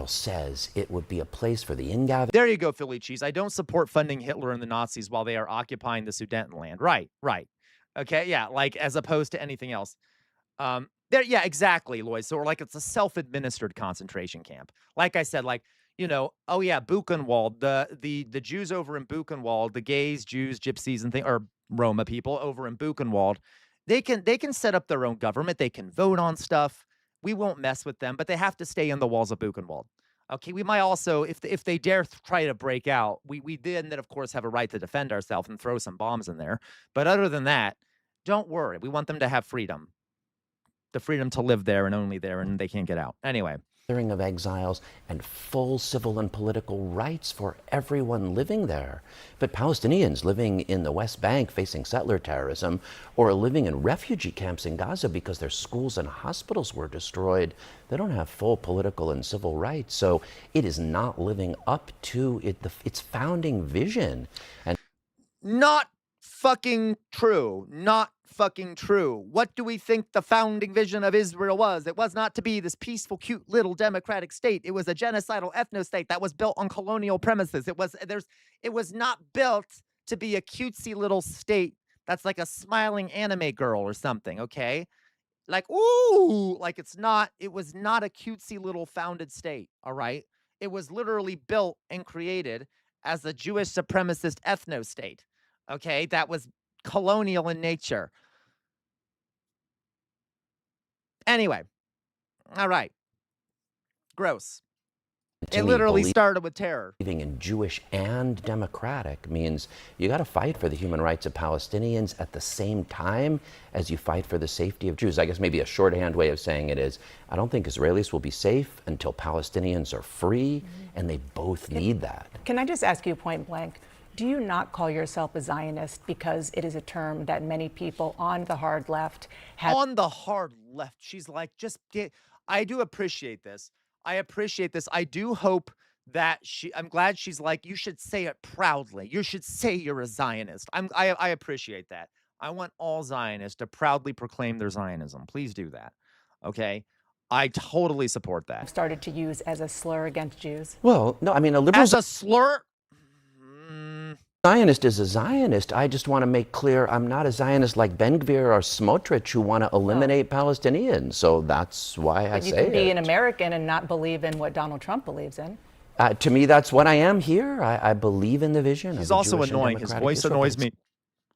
Says it would be a place for the ingathering. There you go, Philly cheese. I don't support funding Hitler and the Nazis while they are occupying the Sudetenland. Right. Okay, yeah, like as opposed to anything else. Yeah, exactly, Lloyd. So like it's a self-administered concentration camp. Like I said, like, oh yeah, Buchenwald, the Jews over in Buchenwald, the gays, Jews, gypsies, and or Roma people over in Buchenwald, they can set up their own government. They can vote on stuff. We won't mess with them, but they have to stay in the walls of Buchenwald. Okay, we might also, if they dare try to break out, we then of course have a right to defend ourselves and throw some bombs in there. But other than that, don't worry. We want them to have freedom, the freedom to live there and only there, and they can't get out. Anyway. Of exiles and full civil and political rights for everyone living there. But Palestinians living in the West Bank facing settler terrorism or living in refugee camps in Gaza because their schools and hospitals were destroyed, they don't have full political and civil rights. So it is not living up to its founding vision. And not fucking true. Not fucking true. What do we think the founding vision of Israel was? It was not to be this peaceful, cute little democratic state. It was a genocidal ethno-state that was built on colonial premises. It was not built to be a cutesy little state that's like a smiling anime girl or something, okay? Like, ooh, like it was not a cutesy little founded state, all right? It was literally built and created as a Jewish supremacist ethno-state, okay? That was colonial in nature. Anyway, all right. Gross. It literally started with terror. Believing in Jewish and democratic means you got to fight for the human rights of Palestinians at the same time as you fight for the safety of Jews. I guess maybe a shorthand way of saying it is, I don't think Israelis will be safe until Palestinians are free, and they both need that. Can I just ask you point blank? Do you not call yourself a Zionist because it is a term that many people on the hard left have? On the hard left, she's like, I do appreciate this. I appreciate this. I do hope that I'm glad she's like, you should say it proudly. You should say you're a Zionist. I appreciate that. I want all Zionists to proudly proclaim their Zionism. Please do that. Okay? I totally support that. Started to use as a slur against Jews. Well, no, I mean, a liberal. As a slur? Zionist is a Zionist. I just want to make clear I'm not a Zionist like Ben-Gvir or Smotrich who want to eliminate Palestinians. So that's why I say it. You can be an American and not believe in what Donald Trump believes in. To me, that's what I am here. I believe in the vision. He's also annoying. His voice annoys me.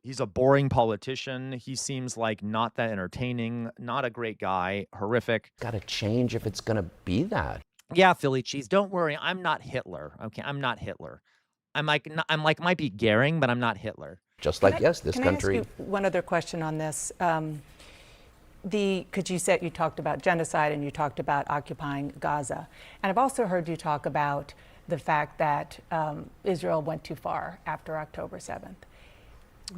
He's a boring politician. He seems like not that entertaining, not a great guy, horrific. Got to change if it's going to be that. Yeah, Philly cheese. Don't worry. I'm not Hitler. Okay, I'm not Hitler. I'm like might be Goering, but I'm not Hitler. Just like, yes, this Can country. I ask you one other question on this? Because you talked about genocide and you talked about occupying Gaza. And I've also heard you talk about the fact that Israel went too far after October 7th.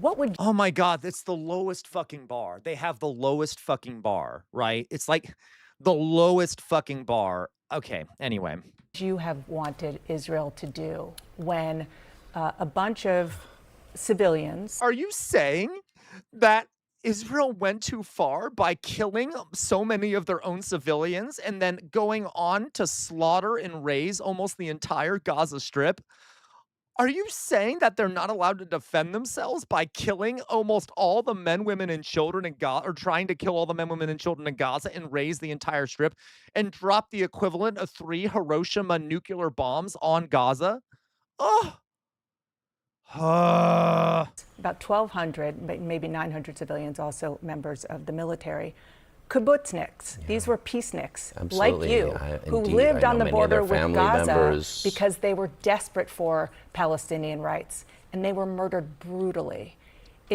What would Oh my God, it's the lowest fucking bar. They have the lowest fucking bar, right? It's like the lowest fucking bar. Okay, anyway. you have wanted Israel to do when a bunch of civilians. Are you saying that Israel went too far by killing so many of their own civilians and then going on to slaughter and raze almost the entire Gaza Strip? Are you saying that they're not allowed to defend themselves by killing almost all the men, women, and children in Gaza, or trying to kill all the men, women, and children in Gaza and raze the entire strip and drop the equivalent of 3 Hiroshima nuclear bombs on Gaza? Oh. About 1,200, maybe 900 civilians, also members of the military. Kibbutzniks, these were peaceniks like you, who lived on the border with Gaza because they were desperate for Palestinian rights, and they were murdered brutally.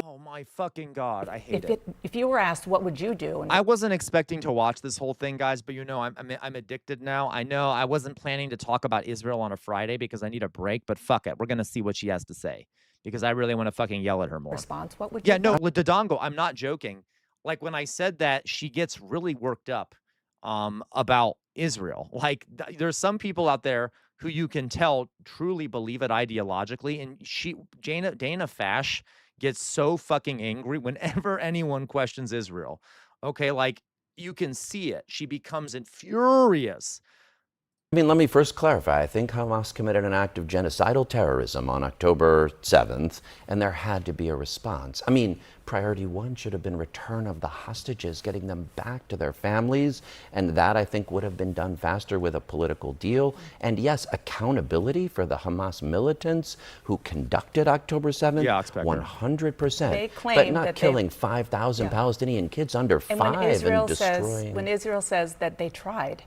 Oh my fucking God, I hate it. If you were asked, what would you do? I wasn't expecting to watch this whole thing, guys, but you know, I'm addicted now. I know I wasn't planning to talk about Israel on a Friday because I need a break, but fuck it, we're gonna see what she has to say because I really want to fucking yell at her more. Response? What would you? Yeah, no, Dodongo, I'm not joking. Like when I said that, she gets really worked up about Israel. Like there's some people out there who you can tell truly believe it ideologically, and Dana Fash gets so fucking angry whenever anyone questions Israel. Okay, like you can see it. She becomes furious. I mean, let me first clarify. I think Hamas committed an act of genocidal terrorism on October 7th, and there had to be a response. I mean, priority one should have been return of the hostages, getting them back to their families, and that, I think, would have been done faster with a political deal. And yes, accountability for the Hamas militants who conducted October 7th, yeah, 100%. They claim but not that killing 5,000 Palestinian kids under 5 and destroying. When Israel says that they tried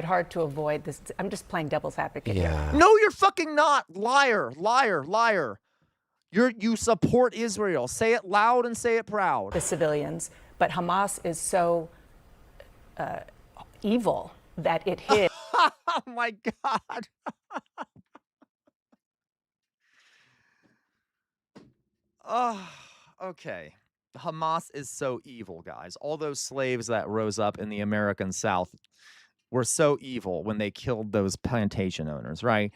hard to avoid this. I'm just playing devil's advocate here. No, you're fucking not. Liar, liar, liar. You support Israel. Say it loud and say it proud. The civilians, but Hamas is so evil that it hit. Oh my God. Oh, okay. Hamas is so evil, guys. All those slaves that rose up in the American South were so evil when they killed those plantation owners, right?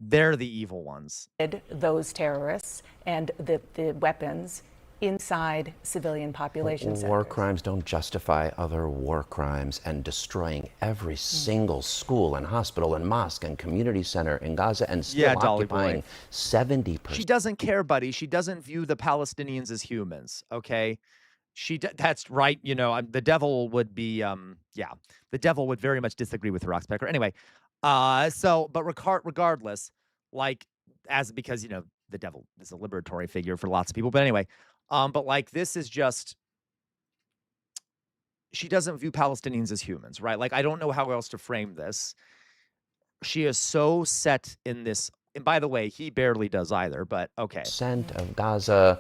They're the evil ones. Those terrorists and the weapons inside civilian population centers. War crimes don't justify other war crimes, and destroying every single school and hospital and mosque and community center in Gaza and still occupying 70%. She doesn't care, buddy. She doesn't view the Palestinians as humans, okay? That's right. You know, the devil would be, the devil would very much disagree with her, Oxpecker. Anyway, but regardless, like, because, you know, the devil is a liberatory figure for lots of people. But anyway, but like, this is just, she doesn't view Palestinians as humans, right? Like, I don't know how else to frame this. She is so set in this, and by the way, he barely does either, but okay. Of Gaza,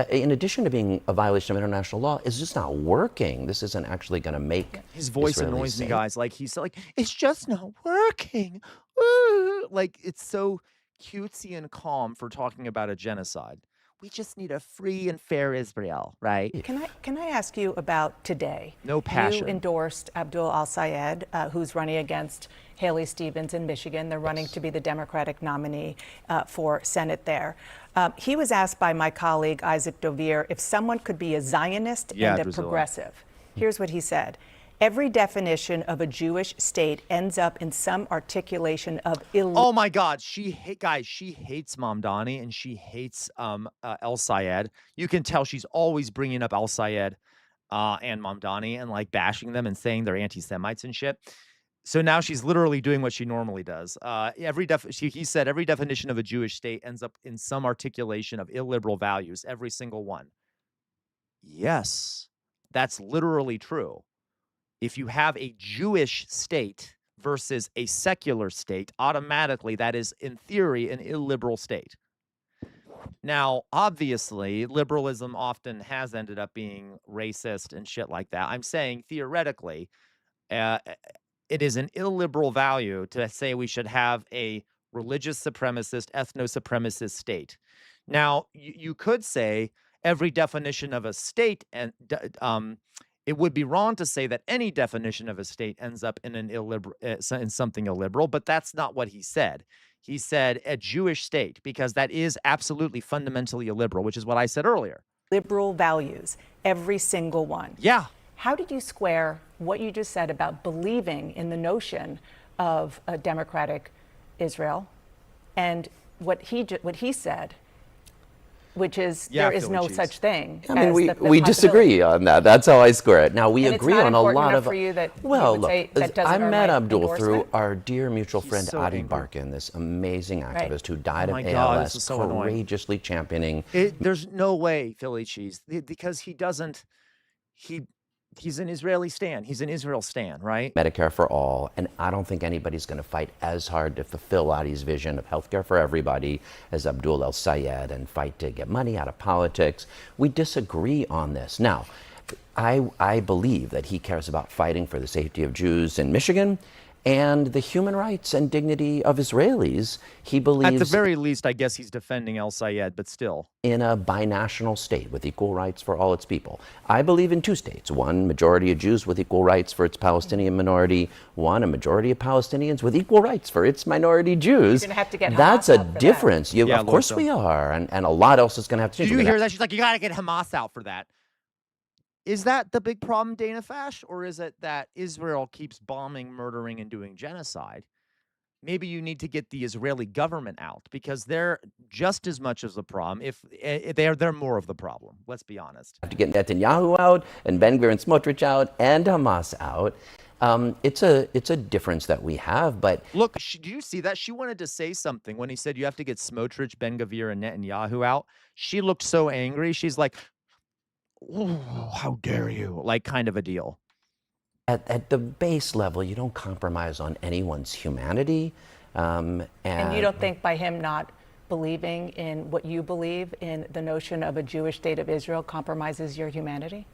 in addition to being a violation of international law, is just not working. This isn't actually going to make his voice Israelis annoys safe. me, guys. Like he's like, it's just not working. Ooh. Like it's so cutesy and calm for talking about a genocide. We just need a free and fair Israel, right? Can I ask you about today? No passion. You endorsed Abdul El-Sayed, who's running against Haley Stevens in Michigan. They're running to be the Democratic nominee for Senate there. He was asked by my colleague Isaac Dovere if someone could be a Zionist and a progressive. Here's what he said. Every definition of a Jewish state ends up in some articulation of Oh my God, she hates Mamdani and she hates El-Sayed. You can tell she's always bringing up El-Sayed and Mamdani and like bashing them and saying they're anti-Semites and shit. So now she's literally doing what she normally does. He said every definition of a Jewish state ends up in some articulation of illiberal values, every single one. Yes, that's literally true. If you have a Jewish state versus a secular state, automatically that is, in theory, an illiberal state. Now, obviously, liberalism often has ended up being racist and shit like that. I'm saying theoretically, it is an illiberal value to say we should have a religious supremacist, ethno-supremacist state. Now, you could say every definition of a state, and it would be wrong to say that any definition of a state ends up in an in something illiberal, but that's not what he said. He said a Jewish state, because that is absolutely fundamentally illiberal, which is what I said earlier. Liberal values, every single one. Yeah. How did you square what you just said about believing in the notion of a democratic Israel and what he said, which is there is no such thing? I mean, we disagree on that. That's how I square it. Now, we agree on a lot of. For you that well, you look, I met Abdul through our dear mutual friend Adi Barkan, this amazing activist who died of ALS, courageously championing. There's no way, Philly cheese, because he's an Israeli stan. He's an Israel stan, right? Medicare for all, and I don't think anybody's going to fight as hard to fulfill Adi's vision of healthcare for everybody as Abdul El-Sayed and fight to get money out of politics. We disagree on this. Now, I believe that he cares about fighting for the safety of Jews in Michigan and the human rights and dignity of Israelis. He believes, at the very least, I guess he's defending El-Sayed, but still, in a binational state with equal rights for all its people. I believe in two states: one, majority of Jews with equal rights for its Palestinian minority; one, a majority of Palestinians with equal rights for its minority Jews. You're gonna have to get That's Hamas a out for difference. that. Of course we are, and a lot else is going to have to change. Did you hear that? She's like, you got to get Hamas out for that. Is that the big problem, Dana Fash? Or is it that Israel keeps bombing, murdering, and doing genocide? Maybe you need to get the Israeli government out, because they're just as much as the problem. If they're more of the problem, let's be honest. Have to get Netanyahu out, and Ben Gvir and Smotrich out, and Hamas out. It's a difference that we have, but look, do you see that? She wanted to say something when he said you have to get Smotrich, Ben Gvir, and Netanyahu out. She looked so angry. She's like, "Oh, how dare you!" Like, kind of a deal. At the base level, you don't compromise on anyone's humanity. And you don't think by him not believing in what you believe in the notion of a Jewish state of Israel compromises your humanity?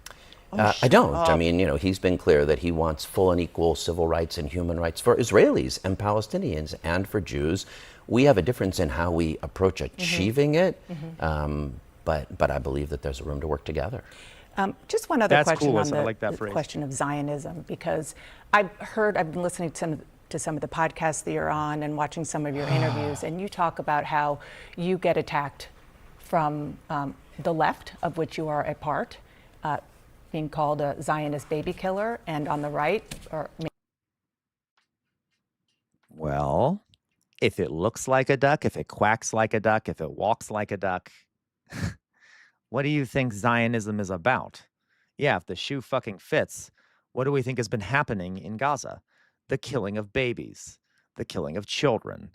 I don't. I mean, he's been clear that he wants full and equal civil rights and human rights for Israelis and Palestinians and for Jews. We have a difference in how we approach achieving it. But I believe that there's room to work together. Just one other question cool, on the like that question of Zionism, because I've been listening to some of the podcasts that you're on and watching some of your interviews, and you talk about how you get attacked from the left, of which you are a part, being called a Zionist baby killer, and on the right, well, if it looks like a duck, if it quacks like a duck, if it walks like a duck, what do you think Zionism is about? Yeah, if the shoe fucking fits, what do we think has been happening in Gaza? The killing of babies, the killing of children.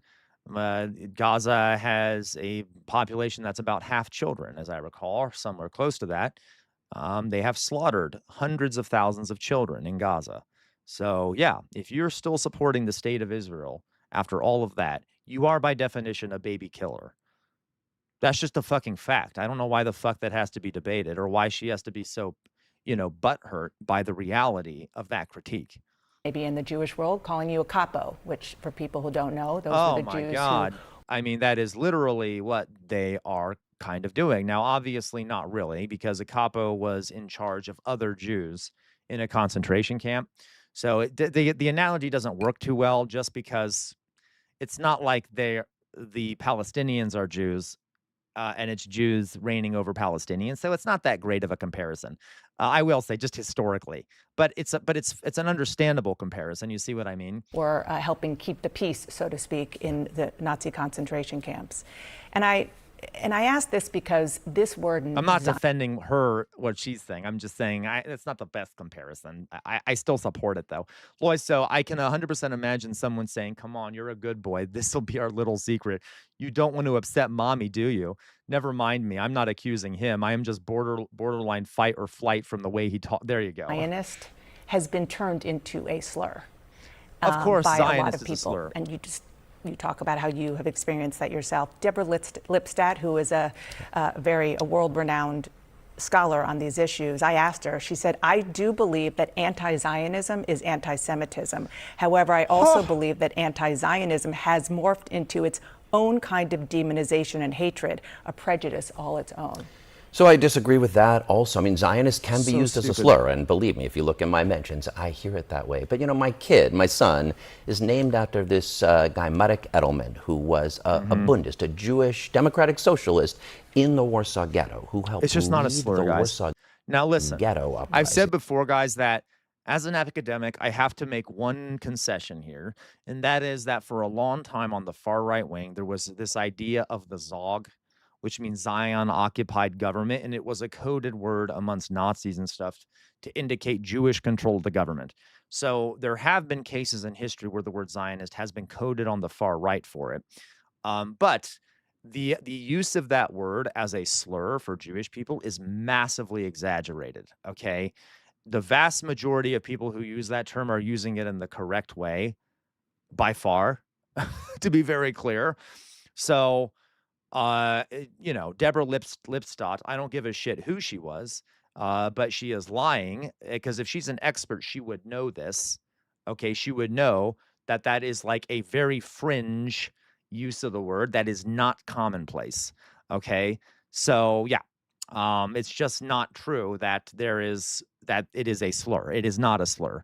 Gaza has a population that's about half children, as I recall, or somewhere close to that. They have slaughtered hundreds of thousands of children in Gaza. So, yeah, if you're still supporting the state of Israel after all of that, you are by definition a baby killer. That's just a fucking fact. I don't know why the fuck that has to be debated, or why she has to be so, butthurt by the reality of that critique. maybe in the Jewish world, calling you a capo, which for people who don't know, those are the Jews. Oh my God. I mean, that is literally what they are kind of doing. Now, obviously not really, because a capo was in charge of other Jews in a concentration camp. So the analogy doesn't work too well, just because it's not like the Palestinians are Jews and it's Jews reigning over Palestinians. So it's not that great of a comparison. I will say, just historically, but it's an understandable comparison. You see what I mean? Or helping keep the peace, so to speak, in the Nazi concentration camps. And I And I ask this because this word... I'm not defending her, what she's saying. I'm just saying it's not the best comparison. I still support it, though. Lois, so I can 100% imagine someone saying, come on, you're a good boy. This will be our little secret. You don't want to upset mommy, do you? Never mind me. I'm not accusing him. I am just borderline fight or flight from the way he talked. There you go. Zionist has been turned into a slur. Of course, by Zionist a lot of is people. a slur. And you talk about how you have experienced that yourself. Deborah Lipstadt, who is a world-renowned scholar on these issues, I asked her, she said, I do believe that anti-Zionism is anti-Semitism. However, I also believe that anti-Zionism has morphed into its own kind of demonization and hatred, a prejudice all its own. So I disagree with that also. I mean, Zionist can be used as a stupid. slur, and believe me, if you look in my mentions, I hear it that way. But you know, my son, is named after this guy, Marek Edelman, who was a Bundist, a Jewish democratic socialist in the Warsaw Ghetto, who helped It's just not a lead slur, the guys. Warsaw Now listen, Ghetto uprising. I've said before, guys, that as an academic, I have to make one concession here, and that is that for a long time on the far right wing, there was this idea of the Zog, which means Zion-occupied government, and it was a coded word amongst Nazis and stuff to indicate Jewish control of the government. So there have been cases in history where the word Zionist has been coded on the far right for it. But the use of that word as a slur for Jewish people is massively exaggerated, okay? The vast majority of people who use that term are using it in the correct way, by far, to be very clear. So... you know, Deborah Lipstadt, I don't give a shit who she was, but she is lying, because if she's an expert, she would know this. Okay, she would know that that is like a very fringe use of the word that is not commonplace. Okay, so yeah, it's just not true that it is a slur. It is not a slur.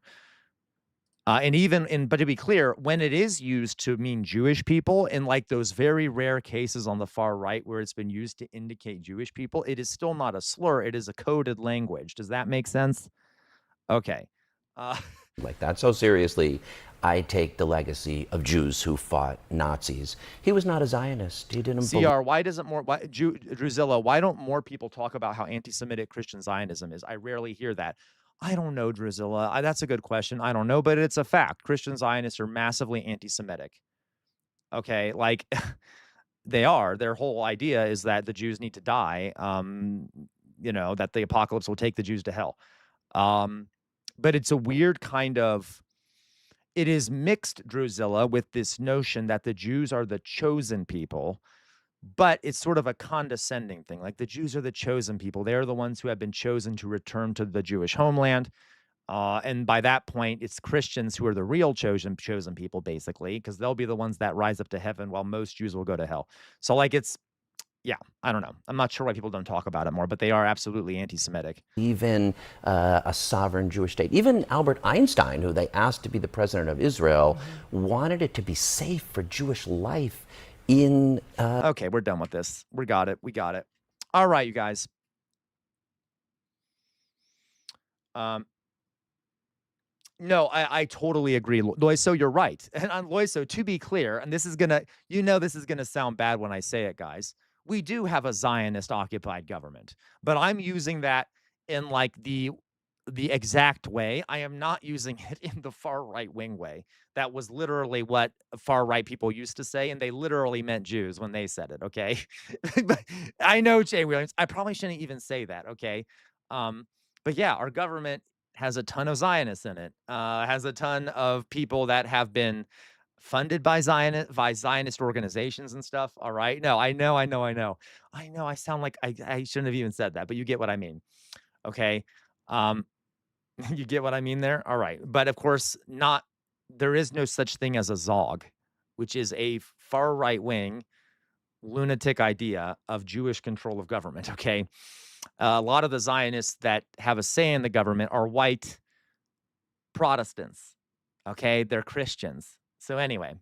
But to be clear, when it is used to mean Jewish people, in like those very rare cases on the far right where it's been used to indicate Jewish people, it is still not a slur. It is a coded language. Does that make sense? Okay. Like that. So seriously, I take the legacy of Jews who fought Nazis. He was not a Zionist. He didn't believe. CR, Drusilla, why don't more people talk about how anti-Semitic Christian Zionism is? I rarely hear that. I don't know, Drusilla. That's a good question. I don't know, but it's a fact. Christian Zionists are massively anti-Semitic. Okay, like they are. Their whole idea is that the Jews need to die. You know, that the apocalypse will take the Jews to hell. But it's a weird kind of. It is mixed, Drusilla, with this notion that the Jews are the chosen people. But it's sort of a condescending thing. Like the Jews are the chosen people. They are the ones who have been chosen to return to the Jewish homeland. And by that point, it's Christians who are the real chosen people, basically, because they'll be the ones that rise up to heaven while most Jews will go to hell. So like yeah, I don't know. I'm not sure why people don't talk about it more, but they are absolutely anti-Semitic. Even a sovereign Jewish state. Even Albert Einstein, who they asked to be the president of Israel, wanted it to be safe for Jewish life. Okay, we're done with this. We got it. All right, you guys. No, I totally agree, Loiso. You're right, and on Loiso, to be clear, and this is gonna sound bad when I say it, guys. We do have a Zionist occupied government, but I'm using that in like the exact way. I am not using it in the far right wing way. That was literally what far right people used to say, and they literally meant Jews when they said it, okay? But I know, Jay Williams, I probably shouldn't even say that, okay? But yeah, our government has a ton of Zionists in it, has a ton of people that have been funded by Zionist organizations and stuff, all right? No, I know. I sound like I shouldn't have even said that, but you get what I mean, okay? You get what I mean there? All right. But of course, there is no such thing as a Zog, which is a far right wing lunatic idea of Jewish control of government. Okay. A lot of the Zionists that have a say in the government are white Protestants. Okay. They're Christians. So anyway,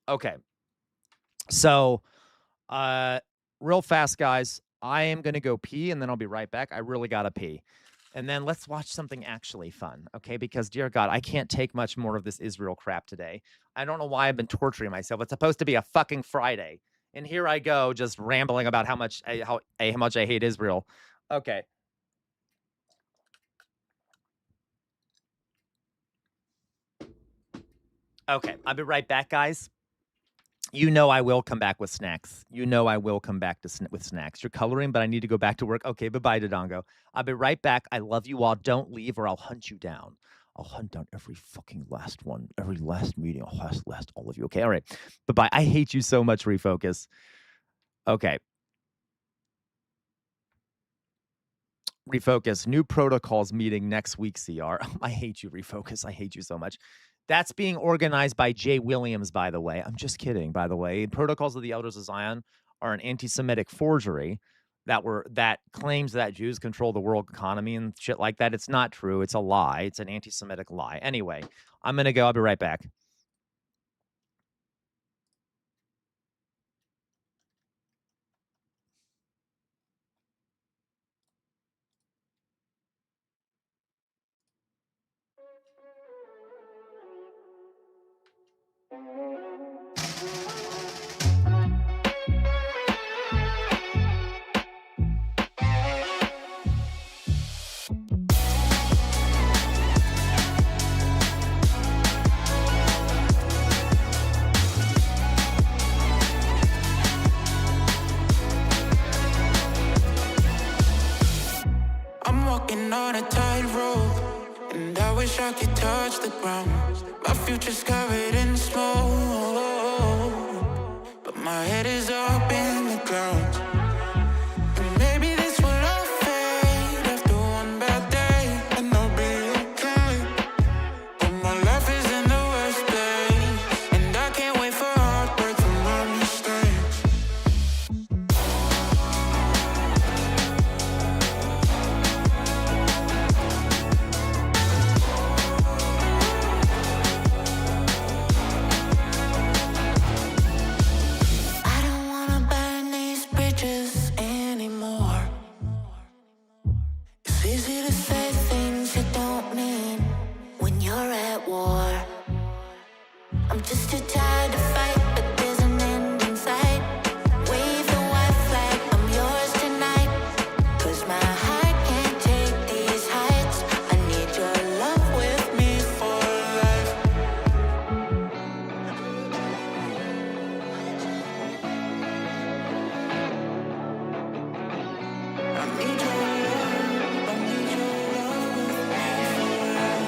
okay. So, real fast, guys, I am going to go pee and then I'll be right back. I really got to pee. And then let's watch something actually fun, okay? Because, dear God, I can't take much more of this Israel crap today. I don't know why I've been torturing myself. It's supposed to be a fucking Friday. And here I go, just rambling about how much I hate Israel. Okay. Okay, I'll be right back, guys. You know I will come back with snacks. You know I will come back with snacks. You're coloring, but I need to go back to work. Okay, bye-bye, Dodongo. I'll be right back. I love you all. Don't leave or I'll hunt you down. I'll hunt down every fucking last one. Every last meeting. I'll last all of you. Okay, all right. Bye-bye. I hate you so much, Refocus. Okay. Refocus. New protocols meeting next week, CR. I hate you, Refocus. I hate you so much. That's being organized by Jay Williams, by the way. I'm just kidding, by the way. Protocols of the Elders of Zion are an anti-Semitic forgery that claims that Jews control the world economy and shit like that. It's not true. It's a lie. It's an anti-Semitic lie. Anyway, I'm going to go. I'll be right back. On a tightrope, and I wish I could touch the ground. My future's covered in smoke, but my head is up in the clouds. And maybe this will all fade after one bad day, and I'll be okay. But my life is in the worst place, and I can't wait for heartbreak from my mistakes. Just too tired to fight, but there's an end in sight. Wave the white flag, I'm yours tonight. 'Cause my heart can't take these heights. I need your love with me for life. I need your love, I need your love with me for life.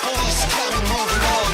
Police got me moving on.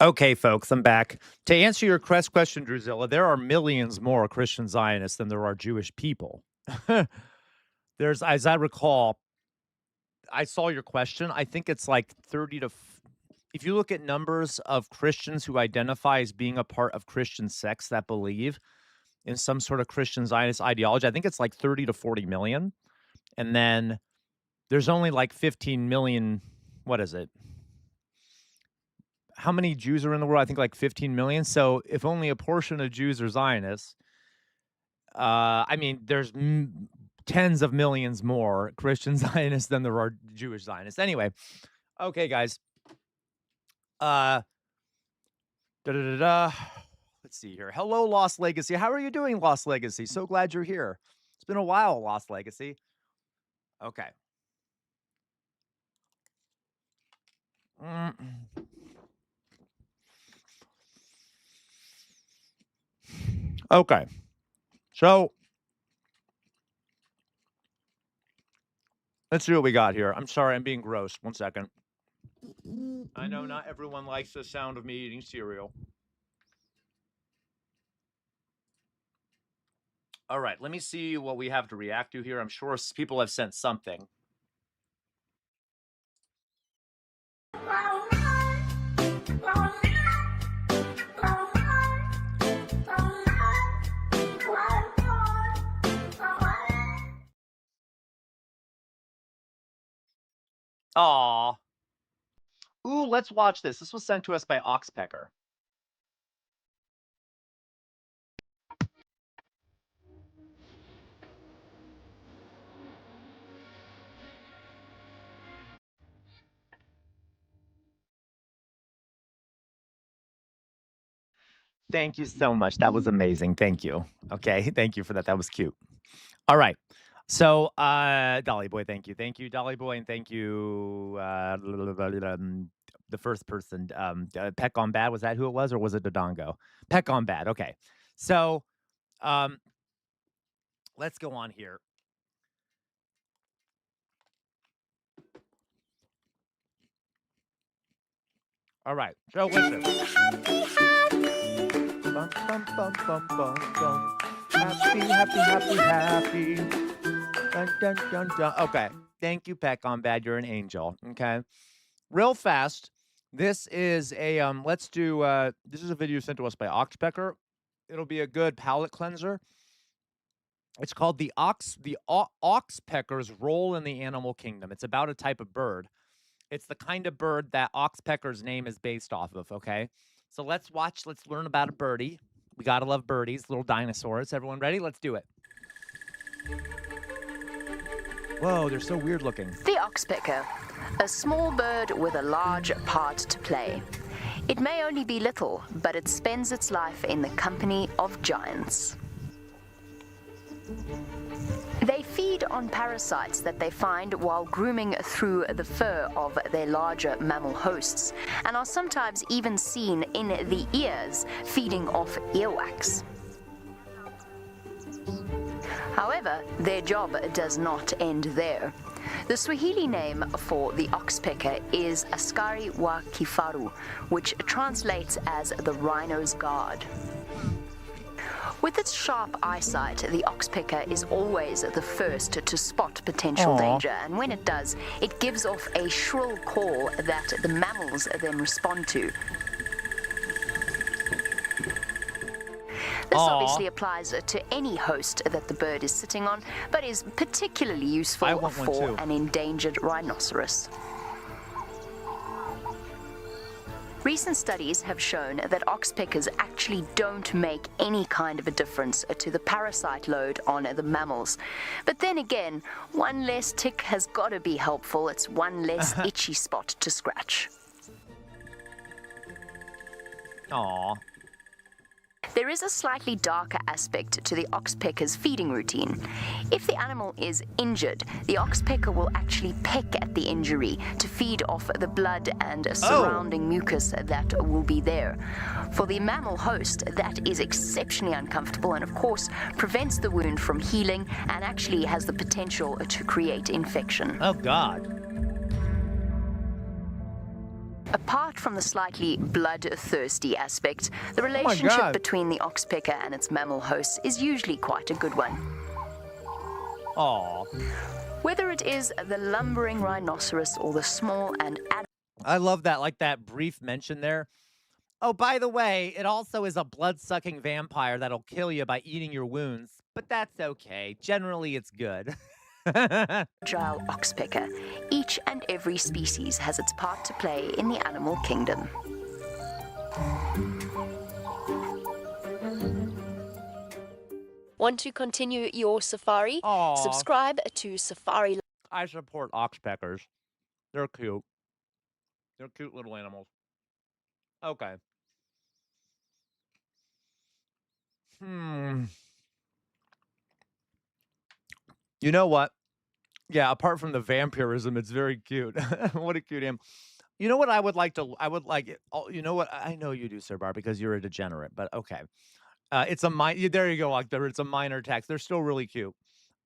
Okay, folks, I'm back. To answer your question, Drusilla, there are millions more Christian Zionists than there are Jewish people. There's, as I recall, I saw your question. I think it's like 30 to... If you look at numbers of Christians who identify as being a part of Christian sects that believe in some sort of Christian Zionist ideology, I think it's like 30 to 40 million. And then there's only like 15 million, what is it? How many Jews are in the world? I think like 15 million. So if only a portion of Jews are Zionists, I mean, there's tens of millions more Christian Zionists than there are Jewish Zionists. Anyway, okay, guys. Let's see here. Hello, Lost Legacy. How are you doing, Lost Legacy? So glad you're here. It's been a while, Lost Legacy. Okay. Okay. So let's see what we got here. I'm sorry, I'm being gross. 1 second. I know not everyone likes the sound of me eating cereal. All right, let me see what we have to react to here. I'm sure people have sent something. Aw. Ooh, let's watch this. This was sent to us by Oxpecker. Thank you so much. That was amazing. Thank you. Okay, thank you for that. That was cute. All right. So, Dolly Boy, thank you. Thank you, Dolly Boy, and thank you, the first person, Peck on Bad. Was that who it was, or was it Dodongo? Peck on Bad. Okay. So, let's go on here. All right. So, listen. Bum, bum, bum, bum, bum, bum. Happy, happy, happy, happy. Dun, dun, dun, dun. Okay. Thank you, Peck on Bad. You're an angel. Okay. Real fast. This is a this is a video sent to us by Oxpecker. It'll be a good palate cleanser. It's called the Oxpecker's Role in the Animal Kingdom. It's about a type of bird. It's the kind of bird that Oxpecker's name is based off of, okay? So let's learn about a birdie. We gotta love birdies, little dinosaurs. Everyone ready? Let's do it. Whoa, they're so weird looking. The oxpecker, a small bird with a large part to play. It may only be little, but it spends its life in the company of giants. They feed on parasites that they find while grooming through the fur of their larger mammal hosts, and are sometimes even seen in the ears, feeding off earwax. However, their job does not end there. The Swahili name for the oxpecker is Askari wa Kifaru, which translates as the rhino's guard. With its sharp eyesight, the oxpecker is always the first to spot potential danger, and when it does, it gives off a shrill call that the mammals then respond to. This obviously applies to any host that the bird is sitting on, but is particularly useful for an endangered rhinoceros. Recent studies have shown that oxpeckers actually don't make any kind of a difference to the parasite load on the mammals. But then again, one less tick has got to be helpful. It's one less itchy spot to scratch. Aww. There is a slightly darker aspect to the oxpecker's feeding routine. If the animal is injured, the oxpecker will actually peck at the injury to feed off the blood and surrounding mucus that will be there. For the mammal host, that is exceptionally uncomfortable and, of course, prevents the wound from healing and actually has the potential to create infection. Oh, God. Apart from the slightly bloodthirsty aspect, the relationship between the oxpecker and its mammal hosts is usually quite a good one. Aww. Whether it is the lumbering rhinoceros or the small and I love that, like that brief mention there. Oh, by the way, it also is a blood-sucking vampire that'll kill you by eating your wounds, but that's okay. Generally, it's good. agile oxpecker, each and every species has its part to play in the animal kingdom. Want to continue your safari? Aww. Subscribe to Safari. I support oxpeckers. They're cute. They're cute little animals. Okay. You know what? Yeah, apart from the vampirism, it's very cute. What a cute animal. You know what I would like to, you know what? I know you do, Sir Bar, because you're a degenerate, but okay. It's a there you go, October. It's a minor text. They're still really cute.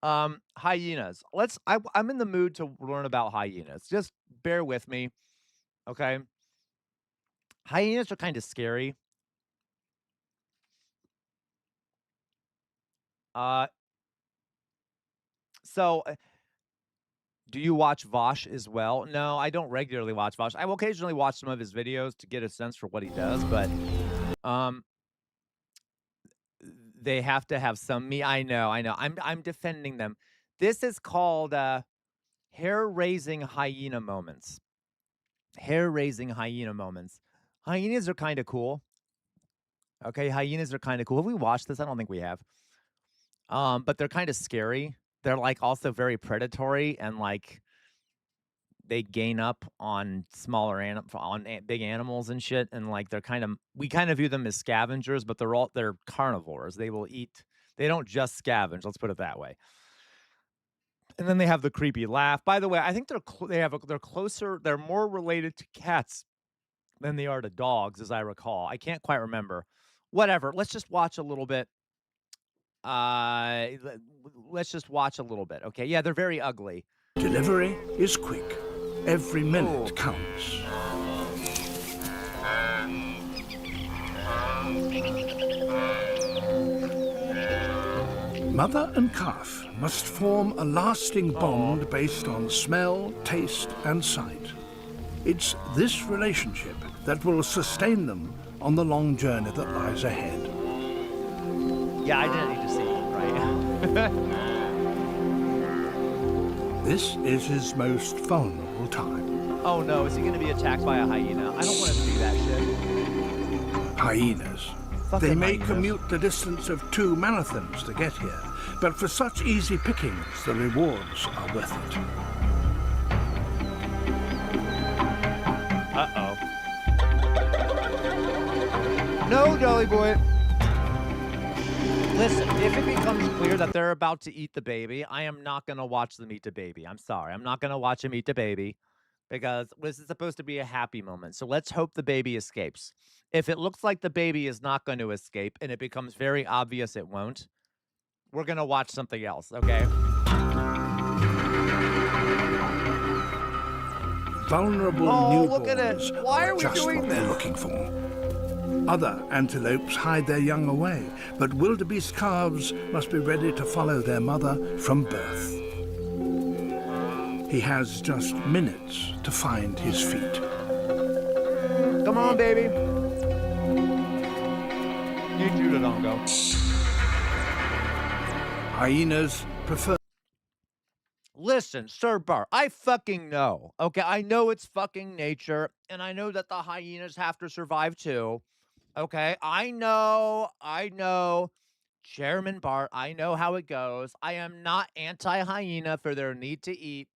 Hyenas. I'm in the mood to learn about hyenas. Just bear with me. Okay. Hyenas are kind of scary. So do you watch Vosh as well? No, I don't regularly watch Vosh. I will occasionally watch some of his videos to get a sense for what he does, but they have to have some I know. I'm defending them. This is called hair-raising hyena moments. Hair-raising hyena moments. Hyenas are kind of cool. Okay, hyenas are kind of cool. Have we watched this? I don't think we have. But they're kind of scary. They're like also very predatory and like they gain up on smaller big animals and shit. And like we kind of view them as scavengers, but they're carnivores. They will eat. They don't just scavenge. Let's put it that way. And then they have the creepy laugh. By the way, I think they're closer. They're more related to cats than they are to dogs, as I recall. I can't quite remember. Whatever. Let's just watch a little bit. Let's just watch a little bit. Okay. Yeah, they're very ugly. Delivery is quick. Every minute counts. Mother and calf must form a lasting bond based on smell, taste, and sight. It's this relationship that will sustain them on the long journey that lies ahead. Yeah, I didn't need to see it, right? This is his most vulnerable time. Oh no, is he going to be attacked by a hyena? I don't want to see that shit. Hyenas. They may commute the distance of 2 marathons to get here, but for such easy pickings, the rewards are worth it. Uh-oh. No, Jolly Boy. Listen, if it becomes clear that they're about to eat the baby, I am not going to watch them eat the baby. I'm sorry. I'm not going to watch them eat the baby because this is supposed to be a happy moment. So let's hope the baby escapes. If it looks like the baby is not going to escape and it becomes very obvious it won't, we're going to watch something else, okay? Vulnerable newborns look at it. Why are we just doing what they're this? looking for. Other antelopes hide their young away, but wildebeest calves must be ready to follow their mother from birth. He has just minutes to find his feet. Come on, baby. Need you to don't go. Hyenas prefer... Listen, Sir Bar, I fucking know. Okay, I know it's fucking nature, and I know that the hyenas have to survive too. Okay, I know. Chairman Bart, I know how it goes. I am not anti-hyena for their need to eat,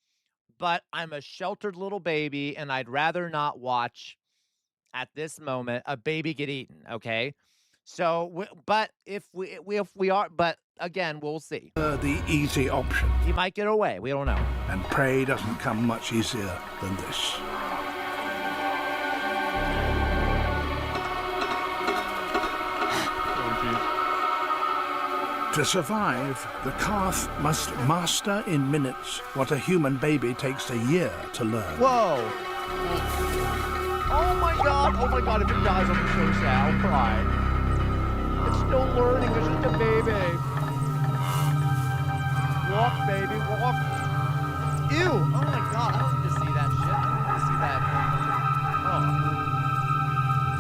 but I'm a sheltered little baby, and I'd rather not watch, at this moment, a baby get eaten, okay? So, but if we are, but again, we'll see. The easy option. He might get away. We don't know. And prey doesn't come much easier than this. To survive, the calf must master in minutes what a human baby takes a year to learn. Whoa! Oh my god, if it dies, I'm so sad, I'll cry. It's still learning, it's just a baby. Walk, baby, walk. Ew, oh my god, I don't need to see that shit. I don't need to see that. Oh.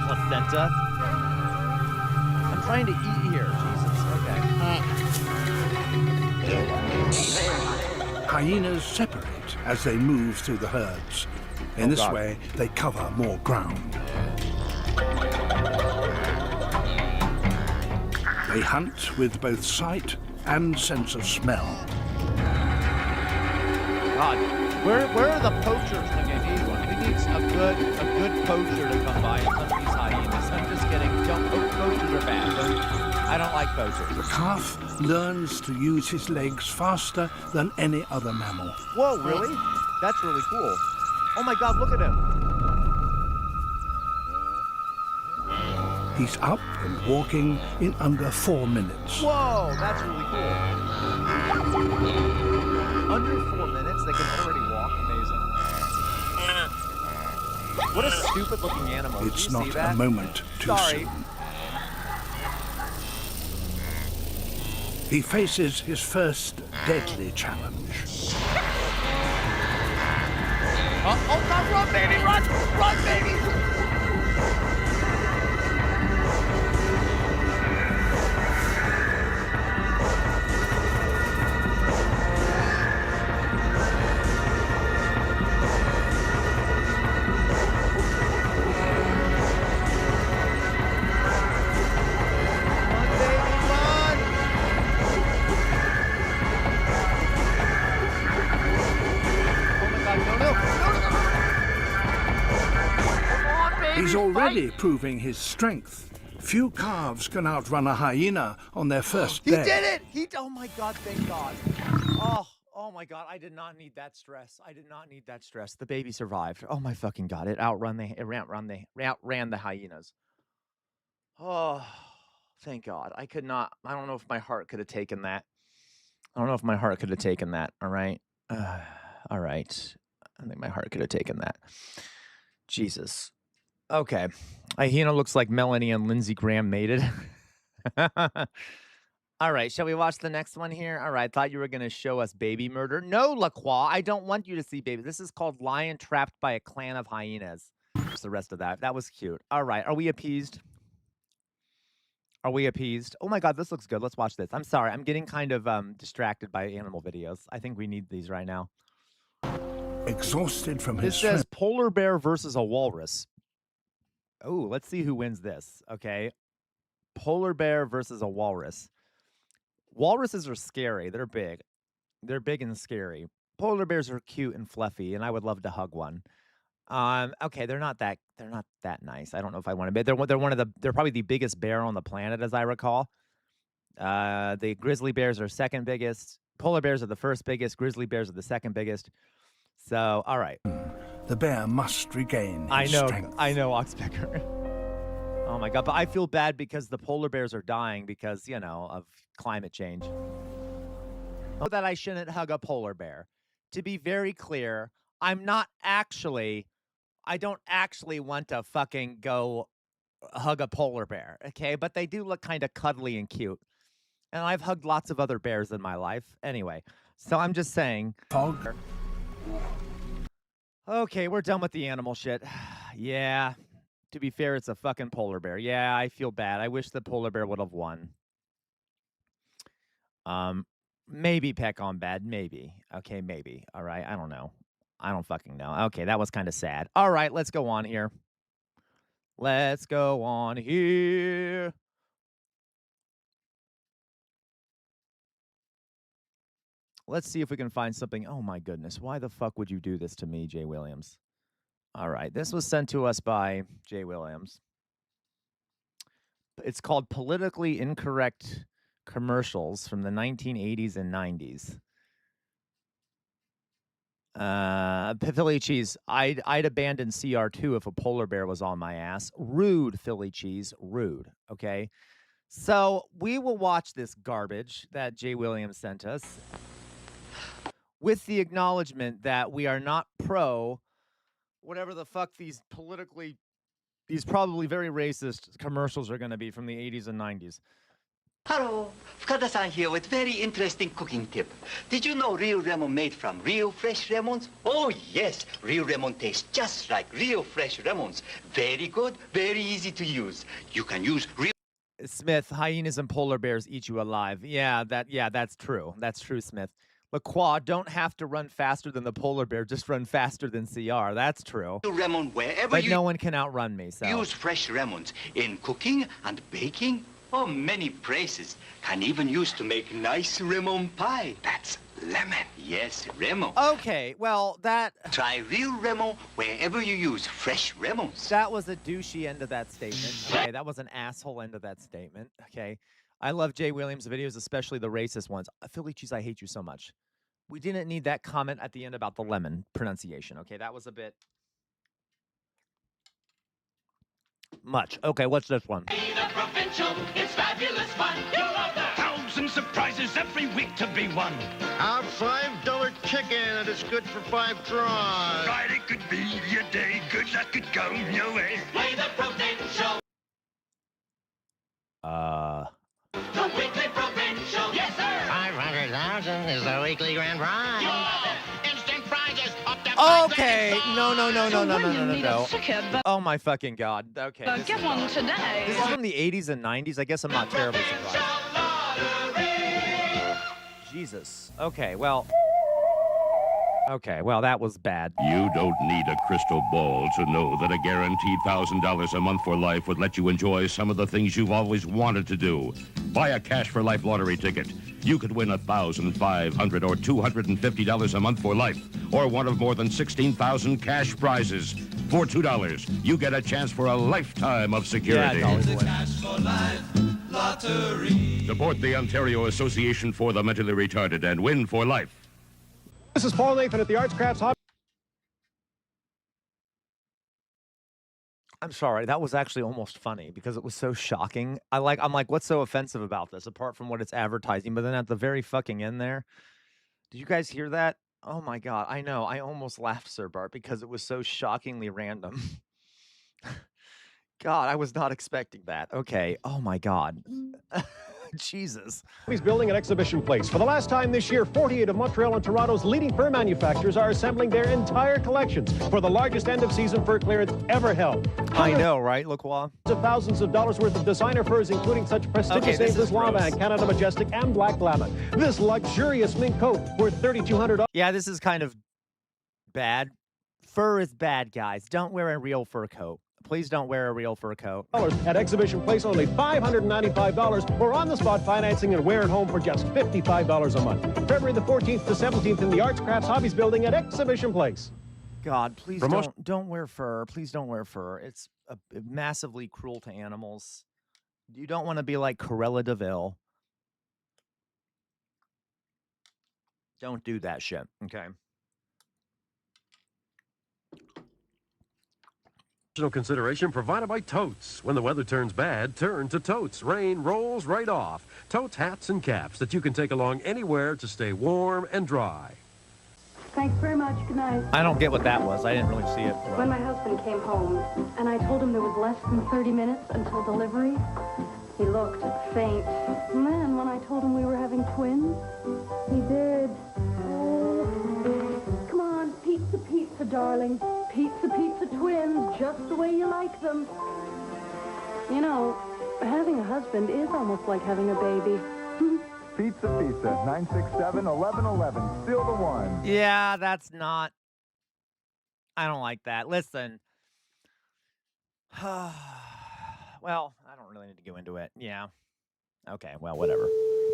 Placenta. I'm trying to eat here, Jesus, okay. Hyenas separate as they move through the herds. In this way, they cover more ground. They hunt with both sight and sense of smell. God, where are the poachers when you need one? We need a good poacher to come by and hunt these hyenas. I'm just kidding. Poachers are bad. I don't like poachers. The calf learns to use his legs faster than any other mammal. Whoa, really? That's really cool. Oh my God, look at him. He's up and walking in under 4 minutes. Whoa, that's really cool. Under 4 minutes, they can already walk. Amazing. What a stupid looking animal. It's not a moment too soon. He faces his first deadly challenge. Oh God, run, baby, run! Run, baby! He's already proving his strength. Few calves can outrun a hyena on their first day. He did it! Oh my God, thank God. Oh my God, I did not need that stress. I did not need that stress. The baby survived. Oh my fucking God, it outran the hyenas. Oh, thank God. I don't know if my heart could have taken that. All right. All right. I think my heart could have taken that. Jesus. Okay. Hyena looks like Melanie and Lindsey Graham mated. All right. Shall we watch the next one here? All right. Thought you were going to show us baby murder. No, LaCroix. I don't want you to see baby. This is called Lion Trapped by a Clan of Hyenas. What's the rest of that? That was cute. All right. Are we appeased? Oh my God, this looks good. Let's watch this. I'm sorry. I'm getting kind of distracted by animal videos. I think we need these right now. Exhausted from his It says polar bear versus a walrus. Oh, let's see who wins this. Okay. Polar bear versus a walrus. Walruses are scary. They're big. They're big and scary. Polar bears are cute and fluffy, and I would love to hug one. Okay, they're not that nice. I don't know if I want to be. They're probably the biggest bear on the planet, as I recall. The grizzly bears are second biggest. Polar bears are the first biggest. Grizzly bears are the second biggest. So, all right. The bear must regain his strength. I know, Oxpecker. Oh my God, but I feel bad because the polar bears are dying because, of climate change. That I shouldn't hug a polar bear. To be very clear, I don't actually want to fucking go hug a polar bear, okay? But they do look kind of cuddly and cute. And I've hugged lots of other bears in my life. Anyway, so I'm just saying. Okay, we're done with the animal shit. Yeah, to be fair, it's a fucking polar bear. Yeah, I feel bad. I wish the polar bear would have won. Maybe peck on bad, maybe. Okay, maybe. All right, I don't know. I don't fucking know. Okay, that was kind of sad. All right, let's go on here. Let's see if we can find something. Oh my goodness, why the fuck would you do this to me, Jay Williams? All right, this was sent to us by Jay Williams. It's called Politically Incorrect Commercials from the 1980s and 90s. Philly cheese. I'd abandon CR2 if a polar bear was on my ass. Rude, Philly cheese. Rude. Okay. So we will watch this garbage that Jay Williams sent us with the acknowledgement that we are not pro whatever the fuck these probably very racist commercials are going to be from the 80s and 90s. Hello, Fukada-san here with very interesting cooking tip. Did you know real lemon made from real fresh lemons? Oh yes, real lemon tastes just like real fresh lemons. Very good, very easy to use. You can use real... Smith, hyenas and polar bears eat you alive. Yeah, that's true. That's true, Smith. LaCroix, don't have to run faster than the polar bear, just run faster than CR. That's true. Lemon wherever but you no one can outrun me, so. Use fresh lemons in cooking and baking. Oh, many places can even use to make nice lemon pie. That's lemon. Yes, lemon. Okay, well, that... Try real lemon wherever you use fresh lemons. That was a douchey end of that statement. Okay, that was an asshole end of that statement. Okay. I love Jay Williams' videos, especially the racist ones. Philly cheese, I hate you so much. We didn't need that comment at the end about the lemon pronunciation. Okay, that was a bit... much. Okay, what's this one? Provincial, it's fabulous fun. You love that. 1,000 surprises every week to be won. Our $5 chicken, and it's good for 5 tries. Friday could be your day. Good luck could come your way. Play the Provincial. The weekly Provincial. Yes, sir. 500,000 is the weekly grand prize. You love it. Instant prizes up to Okay, no. Oh my fucking God. Okay. Get one today. This is from the 80s and 90s. I guess I'm not terribly surprised. Jesus. Okay, well, that was bad. You don't need a crystal ball to know that a guaranteed $1,000 a month for life would let you enjoy some of the things you've always wanted to do. Buy a Cash for Life lottery ticket. You could win $1,500 or $250 a month for life, or one of more than 16,000 cash prizes. For $2, you get a chance for a lifetime of security. Yeah, the Cash for Life lottery. Support the Ontario Association for the Mentally Retarded and win for life. This is Paul Nathan at the Arts Crafts Hobby. I'm sorry, that was actually almost funny because it was so shocking. I'm like, what's so offensive about this apart from what it's advertising? But then at the very fucking end there, did you guys hear that? Oh my God, I know. I almost laughed, Sir Bart, because it was so shockingly random. God, I was not expecting that. Okay. Oh my God. Jesus. He's building an exhibition place. For the last time this year, 48 of Montreal and Toronto's leading fur manufacturers are assembling their entire collections for the largest end-of-season fur clearance ever held. I know, right, LaCroix? Thousands of dollars worth of designer furs, including such prestigious names as Llama, Canada Majestic, and Black Llama. This luxurious mink coat worth $3,200. Yeah, this is kind of bad. Fur is bad, guys. Don't wear a real fur coat. Please don't wear a real fur coat. At exhibition place, only $595, or on-the-spot financing and wear at home for just $55 a month. February the 14th to 17th in the Arts Crafts Hobbies Building at Exhibition Place. God, please don't wear fur. Please don't wear fur. It's massively cruel to animals. You don't want to be like Cruella de Vil. Don't do that shit, okay? Consideration provided by Totes. When the weather turns bad, turn to Totes. Rain rolls right off. Totes hats and caps that you can take along anywhere to stay warm and dry. Thanks very much. Good night. I don't get what that was. I didn't really see it. When my husband came home and I told him there was less than 30 minutes until delivery, he looked faint. And then when I told him we were having twins, he did. Come on, pizza, pizza, darling. Pizza, pizza twins, just the way you like them. You know, having a husband is almost like having a baby. Pizza, 967-1111. Still the one. Yeah, that's not... I don't like that. Listen. Well, I don't really need to go into it. Yeah. Okay, well, whatever.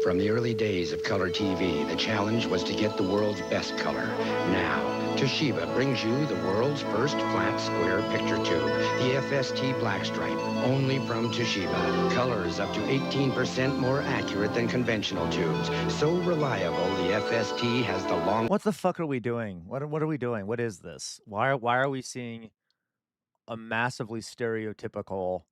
From the early days of color TV, the challenge was to get the world's best color. Now, Toshiba brings you the world's first flat square picture tube, the FST Blackstripe, only from Toshiba. Colors up to 18% more accurate than conventional tubes. So reliable, the FST has the long... What the fuck are we doing? What are we doing? What is this? Why are we seeing a massively stereotypical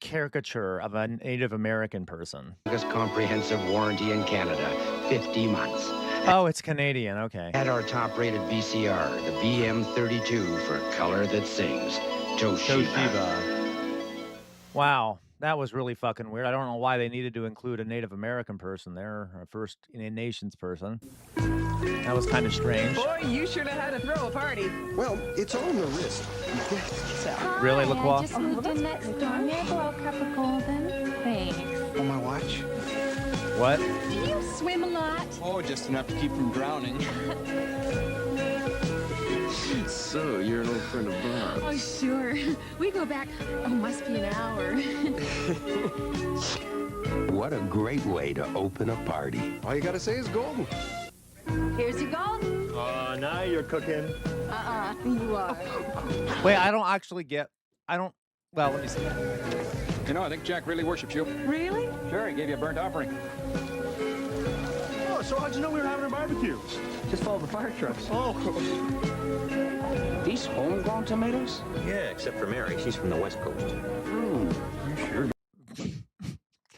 caricature of a Native American person? Longest comprehensive warranty in Canada, 50 months. Oh, it's Canadian. Okay. At our top-rated VCR, the BM32 for color that sings. Toshiba. Wow, that was really fucking weird. I don't know why they needed to include a Native American person there, a First Nations person. That was kind of strange. Boy, you sure know how to throw a party. Well, it's all in the wrist. Really, I LaCroix? just moved in next door. May I blow a cup of golden? Thanks. On my watch? What? Do you swim a lot? Oh, just enough to keep from drowning. So, you're an old friend of Barb's. Oh, sure. We go back, must be an hour. What a great way to open a party. All you gotta say is golden. Here's your golden. Oh, now you're cooking. You are. Wait, I don't actually get. Well, let me see. You know, I think Jack really worships you. Really? Sure, he gave you a burnt offering. Oh, so how'd you know we were having a barbecue? Just follow the fire trucks. Oh. These homegrown tomatoes? Yeah, except for Mary. She's from the West Coast. You sure?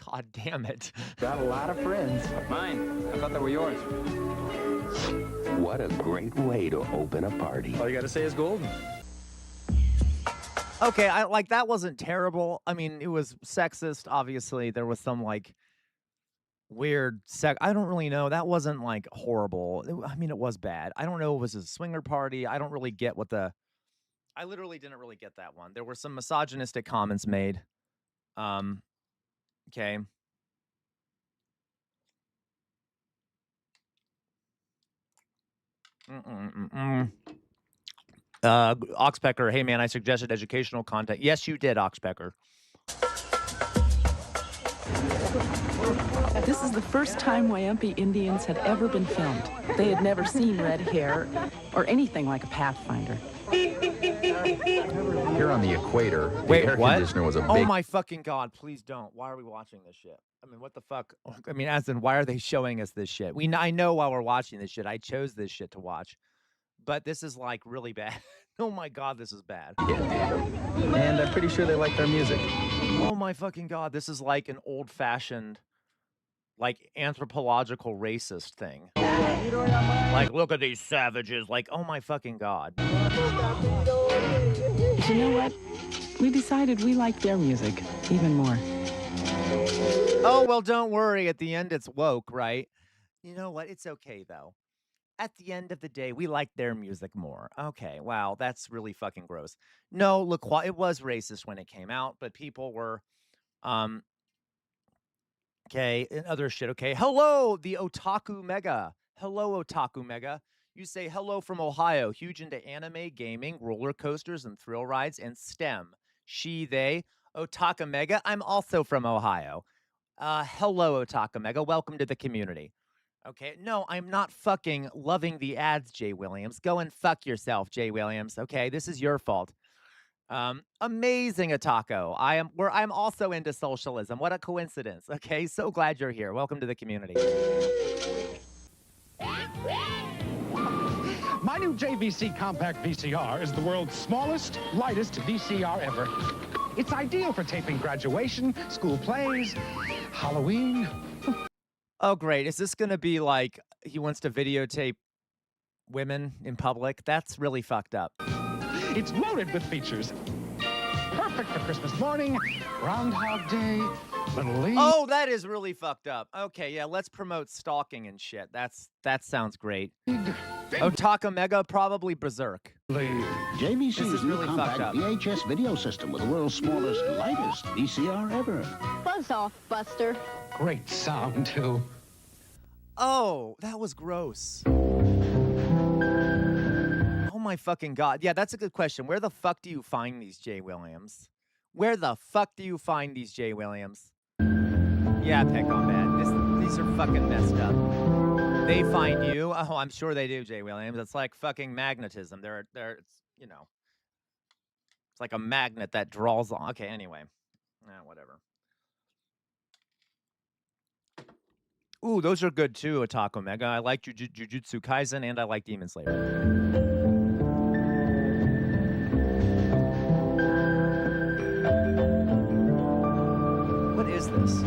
God damn it. Got a lot of friends. Mine. I thought they were yours. What a great way to open a party. All you gotta say is golden. Okay, that wasn't terrible. I mean, it was sexist, obviously. There was some, weird I don't really know. That wasn't, horrible. It was bad. I don't know if it was a swinger party. I don't really get I literally didn't really get that one. There were some misogynistic comments made. Okay. Oxpecker, hey man, I suggested educational content. Yes, you did, Oxpecker. This is the first time Wyompe Indians had ever been filmed. They had never seen red hair or anything like a Pathfinder. Here on the equator, the Wait, air what? conditioner was a big... Oh my fucking God, please don't. Why are we watching this shit? What the fuck? As in, why are they showing us this shit? I know while we're watching this shit. I chose this shit to watch. But this is, really bad. Oh my God, this is bad. And I'm pretty sure they like our music. Oh my fucking God, this is like an old-fashioned, anthropological racist thing. Look at these savages. Oh my fucking God. You know what? We decided we like their music even more. Oh, well, don't worry. At the end, it's woke, right? You know what? It's okay, though. At the end of the day, we like their music more. Okay, wow, that's really fucking gross. No, look, it was racist when it came out, but people were, okay, and other shit, okay. Hello, the Otaku Mega. Hello, Otaku Mega. You say hello from Ohio, huge into anime, gaming, roller coasters, and thrill rides, and STEM. She, they, Otaku Mega. I'm also from Ohio. Hello, Otaku Mega. Welcome to the community. Okay, no, I'm not fucking loving the ads, Jay Williams. Go and fuck yourself, Jay Williams. Okay, this is your fault. Amazing, Otaku. I'm also into socialism. What a coincidence. Okay, so glad you're here. Welcome to the community. My new JVC compact VCR is the world's smallest, lightest VCR ever. It's ideal for taping graduation, school plays, Halloween. Oh, great. Is this going to be he wants to videotape women in public? That's really fucked up. It's loaded with features. Perfect for Christmas morning, Groundhog Day, Little League. Oh, that is really fucked up. Okay, yeah, let's promote stalking and shit. That sounds great. Otaku Mega, probably Berserk. JVC's new really compact VHS video system with the world's smallest, lightest VCR ever. Buzz off, Buster. Great sound, too. Oh, that was gross. Oh my fucking God. Yeah, that's a good question. Where the fuck do you find these, Jay Williams? Where the fuck do you find these, Jay Williams? Yeah, Peck on bad. These are fucking messed up. They find you? Oh, I'm sure they do, Jay Williams. It's like fucking magnetism. It's like a magnet that draws on. Okay, anyway. Whatever. Ooh, those are good too, Otaku Mega. I like Jujutsu Kaisen and I like Demon Slayer. What is this?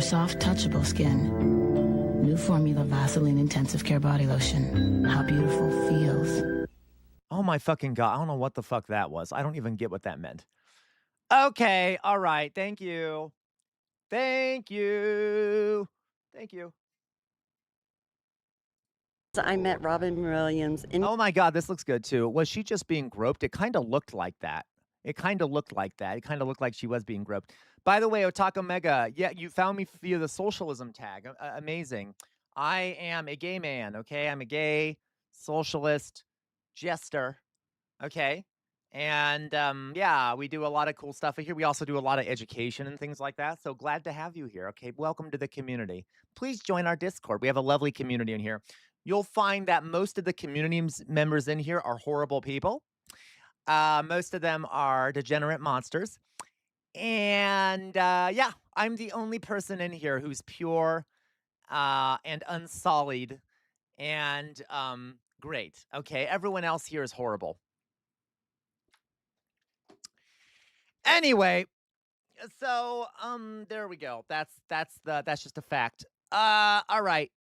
for soft, touchable skin. New formula Vaseline Intensive Care Body Lotion. How beautiful feels. Oh my fucking God. I don't know what the fuck that was. I don't even get what that meant. Okay. All right. Thank you. Thank you. Thank you. I met Robin Williams in. Oh my God, this looks good too. Was she just being groped? It kind of looked like that. It kind of looked like that. It kind of looked like she was being groped. By the way, Otaka Mega, yeah, you found me via the socialism tag. Amazing. I am a gay man, okay? I'm a gay socialist jester, okay? And yeah, we do a lot of cool stuff here. We also do a lot of education and things like that. So glad to have you here, okay? Welcome to the community. Please join our Discord. We have a lovely community in here. You'll find that most of the community members in here are horrible people. Most of them are degenerate monsters. And yeah, I'm the only person in here who's pure and unsullied and great. Okay, everyone else here is horrible. Anyway, so there we go. That's just a fact. All right.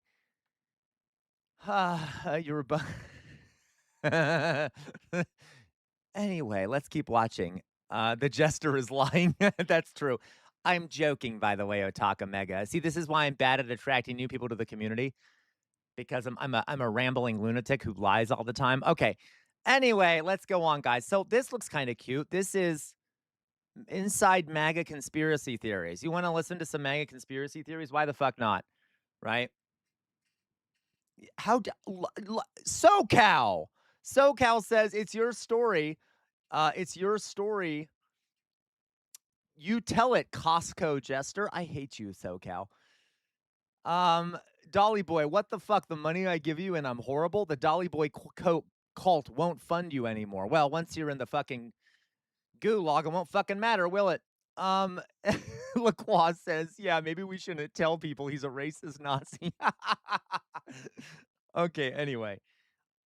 You're Anyway, let's keep watching. The jester is lying. That's true. I'm joking, by the way, Otaka Mega. See, this is why I'm bad at attracting new people to the community, because I'm a rambling lunatic who lies all the time. Okay. Anyway, let's go on, guys. So this looks kind of cute. This is Inside MAGA Conspiracy Theories. You want to listen to some MAGA conspiracy theories? Why the fuck not? Right? SoCal says it's your story. It's your story. You tell it, Costco jester. I hate you, SoCal. Dolly Boy, what the fuck? The money I give you and I'm horrible? The Dolly Boy cult won't fund you anymore. Well, once you're in the fucking gulag, it won't fucking matter, will it? LaCroix says, yeah, maybe we shouldn't tell people he's a racist Nazi. Okay, anyway.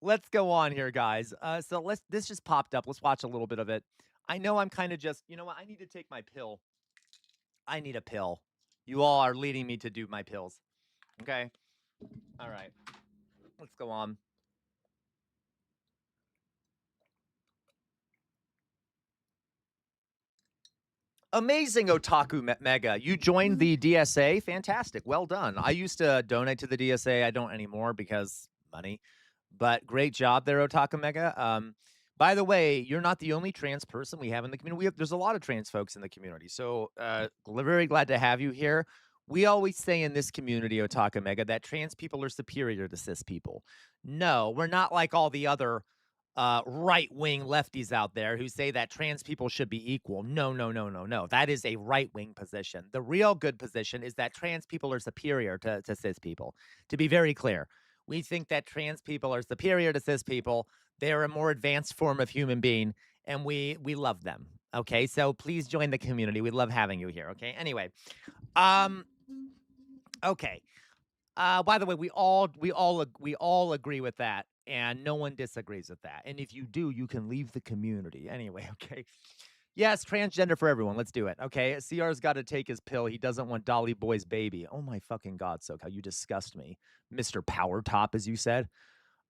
Let's go on here, guys. So this just popped up. Let's watch a little bit of it. I know I'm kind of just, you know what? I need to take my pill. I need a pill. You all are leading me to do my pills. Okay? All right. Let's go on. Amazing, Otaku Mega. You joined the DSA. Fantastic. Well done. I used to donate to the DSA. I don't anymore because money. But great job there, Otaku Mega. By the way, you're not the only trans person we have in the community. There's a lot of trans folks in the community. So very glad to have you here. We always say in this community, Otaku Mega, that trans people are superior to cis people. No, we're not like all the other right-wing lefties out there who say that trans people should be equal. No. That is a right-wing position. The real good position is that trans people are superior to cis people. To be very clear, we think that trans people are superior to cis people. They're a more advanced form of human being, and we love them. Okay, so please join the community. We love having you here. Okay, anyway, okay. By the way, we all agree with that, and no one disagrees with that. And if you do, you can leave the community anyway. Okay. Yes, transgender for everyone. Let's do it. Okay. CR's got to take his pill. He doesn't want Dolly Boy's baby. Oh my fucking God, SoCal, you disgust me, Mr. Power Top, as you said.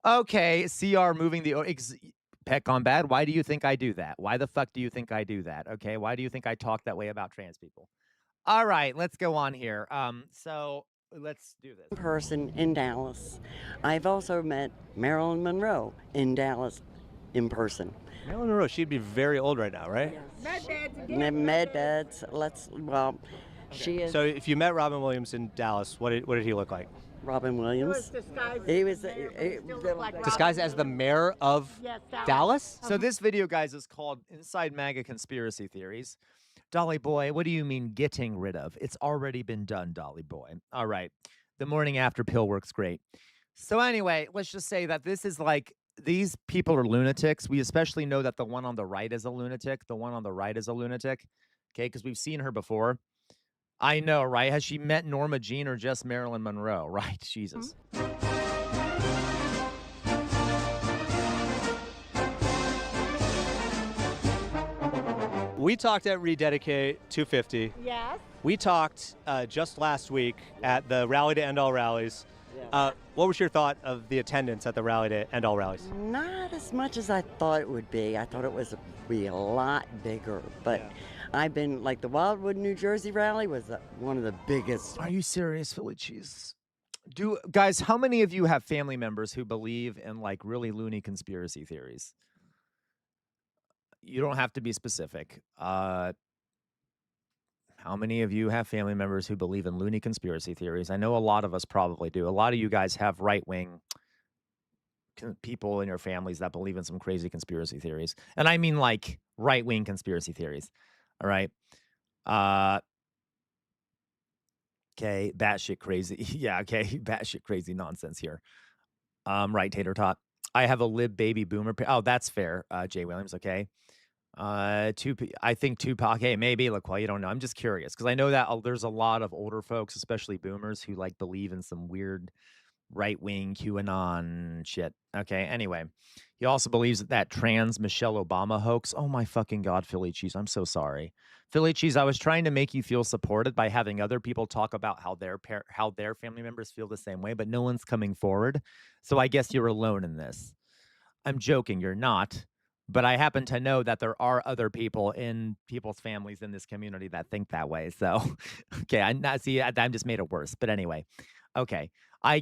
Okay, CR moving the Peck on bad. Why do you think I do that? Why the fuck do you think I do that? Okay, why do you think I talk that way about trans people? All right, let's go on here. So let's do this. Person in Dallas. I've also met Marilyn Monroe in Dallas in person. Marilyn Monroe, she'd be very old right now, right? Med beds. She is. So if you met Robin Williams in Dallas, what did he look like? Robin Williams. He was disguised as the mayor of Dallas? So this video, guys, is called Inside MAGA Conspiracy Theories. Dolly Boy, what do you mean getting rid of? It's already been done, Dolly Boy. All right. The morning after pill works great. So anyway, let's just say that this is like, these people are lunatics. We especially know that the one on the right is a lunatic. The one on the right is a lunatic. Okay, because we've seen her before. I know, right? Has she met Norma Jean or just Marilyn Monroe? Right, Jesus. We talked at Rededicate 250. Yes. We talked just last week at the Rally to End All Rallies. What was your thought of the attendance at the Rally to End All Rallies? Not as much as I thought it would be. I thought it was be a lot bigger, but I've been, like, the Wildwood, New Jersey rally was one of the biggest. Are you serious, Philly cheese? Guys, how many of you have family members who believe in, like, really loony conspiracy theories? You don't have to be specific. How many of you have family members who believe in loony conspiracy theories? I know a lot of us probably do. A lot of you guys have right-wing people in your families that believe in some crazy conspiracy theories. And I mean, like, right-wing conspiracy theories. All right? Okay, batshit crazy. Yeah, okay, batshit crazy nonsense here. Right, Tater Tot. I have a lib baby boomer. Oh, that's fair, Jay Williams, okay. I think Tupac. Hey, maybe. Look, well, you don't know. I'm just curious because I know that there's a lot of older folks, especially boomers, who like believe in some weird right-wing QAnon shit. Okay, anyway. He also believes that trans Michelle Obama hoax. Oh my fucking God, Philly cheese. I'm so sorry. Philly cheese, I was trying to make you feel supported by having other people talk about how their family members feel the same way, but no one's coming forward. So I guess you're alone in this. I'm joking, you're not. But I happen to know that there are other people in people's families in this community that think that way. So, okay, I just made it worse. But anyway, okay.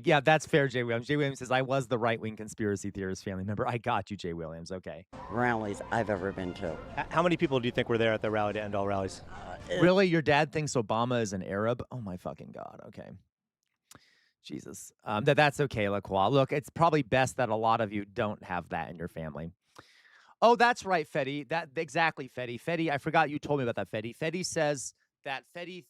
Yeah, that's fair, Jay Williams. Jay Williams says, I was the right-wing conspiracy theorist family member. I got you, Jay Williams. Okay. Rallies I've ever been to. How many people do you think were there at the Rally to End All Rallies? Really? Your dad thinks Obama is an Arab? Oh, my fucking God. Okay. Jesus. That's okay, LaQual. Look, it's probably best that a lot of you don't have that in your family. Oh, that's right, Fetty. Exactly, Fetty. Fetty, I forgot you told me about that, Fetty. Fetty says that Fetty's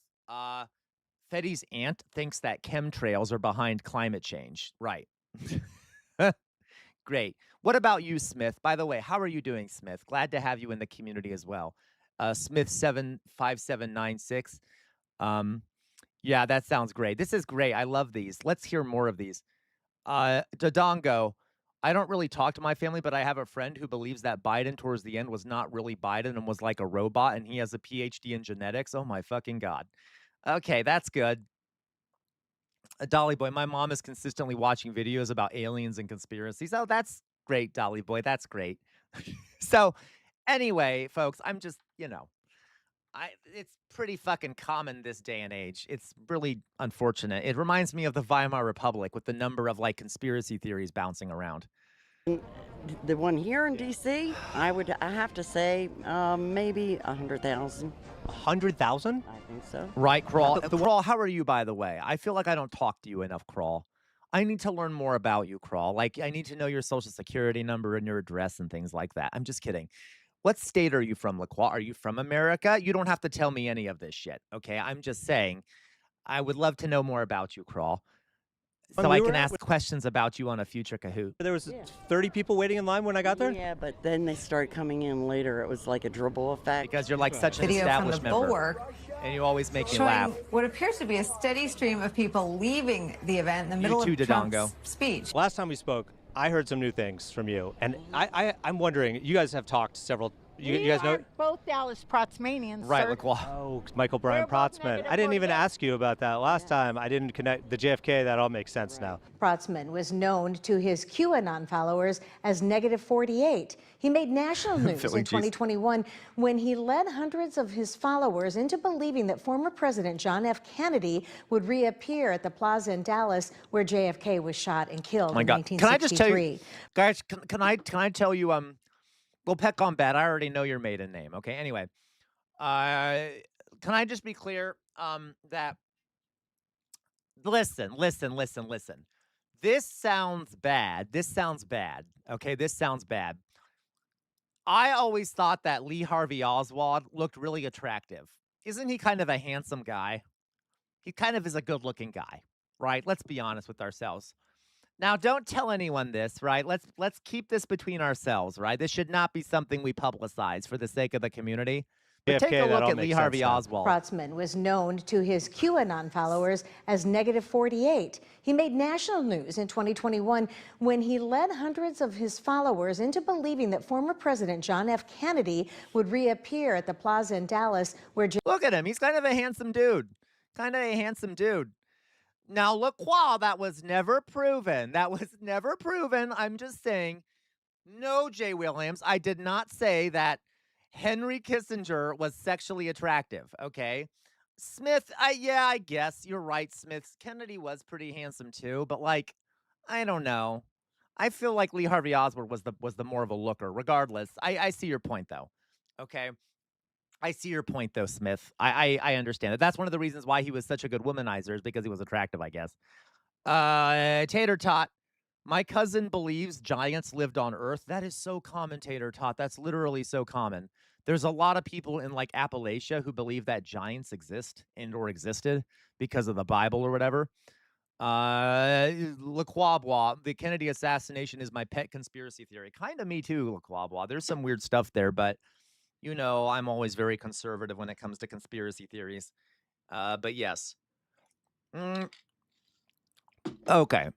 aunt thinks that chemtrails are behind climate change. Right. Great. What about you, Smith? By the way, how are you doing, Smith? Glad to have you in the community as well. Smith 75796. Yeah, that sounds great. This is great. I love these. Let's hear more of these. Dodongo. I don't really talk to my family, but I have a friend who believes that Biden towards the end was not really Biden and was like a robot, and he has a PhD in genetics. Oh, my fucking God. Okay, that's good. Dolly Boy, my mom is consistently watching videos about aliens and conspiracies. Oh, that's great, Dolly Boy. That's great. So, anyway, folks, I'm just, it's pretty fucking common this day and age. It's really unfortunate. It reminds me of the Weimar Republic with the number of like conspiracy theories bouncing around. The one here in D.C., I have to say maybe 100,000. 100,000? I think so. Right, Crawl. Crawl, how are you, by the way? I feel like I don't talk to you enough, Crawl. I need to learn more about you, Crawl. Like, I need to know your social security number and your address and things like that. I'm just kidding. What state are you from, LaQual? Are you from America? You don't have to tell me any of this shit, okay? I'm just saying, I would love to know more about you, Crawl. So I can ask questions about you on a future Kahoot. There was 30 people waiting in line when I got there? Yeah, but then they started coming in later. It was like a dribble effect. Because you're like such an established member. And you always make me laugh. What appears to be a steady stream of people leaving the event in the middle of Trump's speech. Last time we spoke, I heard some new things from you. And I'm wondering, you guys have talked several... You guys know both Dallas Protsmanians, right, sir. LaQual. Oh, Michael Bryan Protzman. I didn't even ask you about that last time. I didn't connect the JFK. That all makes sense now. Protzman was known to his QAnon followers as Negative 48. He made national news in 2021 when he led hundreds of his followers into believing that former President John F. Kennedy would reappear at the plaza in Dallas where JFK was shot and killed in 1963. Can I just tell you, guys? Can I tell you? Well, peck on bad. I already know your maiden name. Okay. Anyway, can I just be clear that listen. This sounds bad. Okay, this sounds bad. I always thought that Lee Harvey Oswald looked really attractive. Isn't he kind of a handsome guy? He kind of is a good-looking guy, right? Let's be honest with ourselves. Now, don't tell anyone this, right? Let's keep this between ourselves, right? This should not be something we publicize for the sake of the community. But take a JFK, that look all at Lee makes Harvey sense now. Oswald. Protzman was known to his QAnon followers as negative 48. He made national news in 2021 when he led hundreds of his followers into believing that former President John F. Kennedy would reappear at the plaza in Dallas where... Look at him. He's kind of a handsome dude. Now, look, that was never proven. I'm just saying, no, Jay Williams, I did not say that Henry Kissinger was sexually attractive, okay? Smith, yeah, I guess you're right, Smith. Kennedy was pretty handsome too, but like, I don't know. I feel like Lee Harvey Oswald was the more of a looker. Regardless, I see your point though. Okay, I see your point though, Smith. I understand it. That's one of the reasons why he was such a good womanizer, is because he was attractive, I guess. Tater Tot. My cousin believes giants lived on Earth. That is so common, Tater Tot. That's literally so common. There's a lot of people in like Appalachia who believe that giants exist and or existed because of the Bible or whatever. LaQuabois, the Kennedy assassination is my pet conspiracy theory. Kind of me too, LaQuabois. There's some weird stuff there, but you know, I'm always very conservative when it comes to conspiracy theories. But yes. Okay.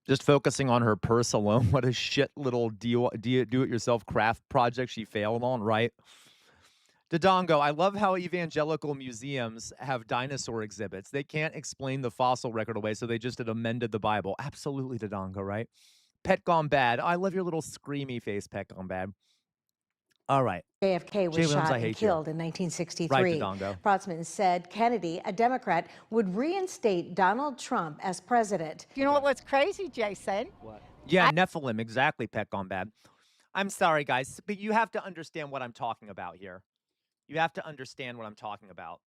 Just focusing on her purse alone. What a shit little do-it-yourself craft project she failed on, right? Dodongo, I love how evangelical museums have dinosaur exhibits. They can't explain the fossil record away, so they just had amended the Bible. Absolutely, Dodongo, right? Pet Gone Bad. I love your little screamy face, Pet Gone Bad. All right. JFK was shot and killed in 1963. Right, Dodongo. Protzman said Kennedy, a Democrat, would reinstate Donald Trump as president. You know what was crazy, Jason? What? Yeah, Nephilim, exactly, Pet Gone Bad. I'm sorry, guys, but you have to understand what I'm talking about here. You have to understand what I'm talking about.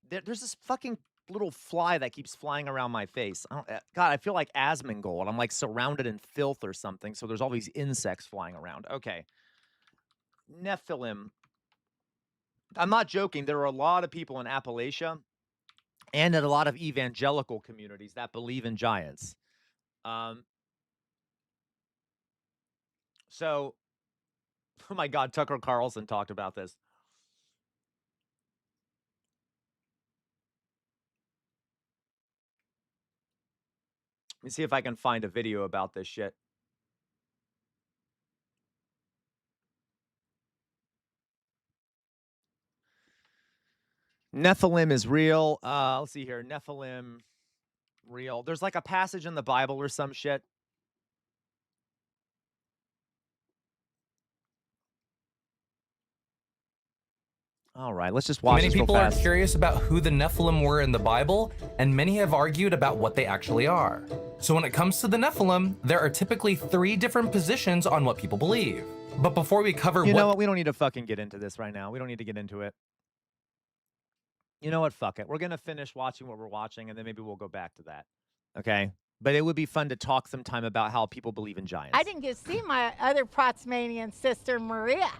There's this fucking little fly that keeps flying around my face. God, I feel like Asmongold. I'm like surrounded in filth or something, so there's all these insects flying around. Okay. Nephilim. I'm not joking. There are a lot of people in Appalachia and in a lot of evangelical communities that believe in giants. So, oh my God, Tucker Carlson talked about this. Let me see if I can find a video about this shit. Nephilim is real. Let's see here. Nephilim, real. There's like a passage in the Bible or some shit. All right, let's just watch Many this real people are fast. curious about who the Nephilim were in the Bible, and many have argued about what they actually are. So when it comes to the Nephilim, there are typically 3 different positions on what people believe. But before we cover You know what? We don't need to fucking get into this right now. We don't need to get into it. You know what? Fuck it. We're going to finish watching what we're watching, and then maybe we'll go back to that. Okay? But it would be fun to talk sometime about how people believe in giants. I didn't get to see my other Protzmanian sister, Maria,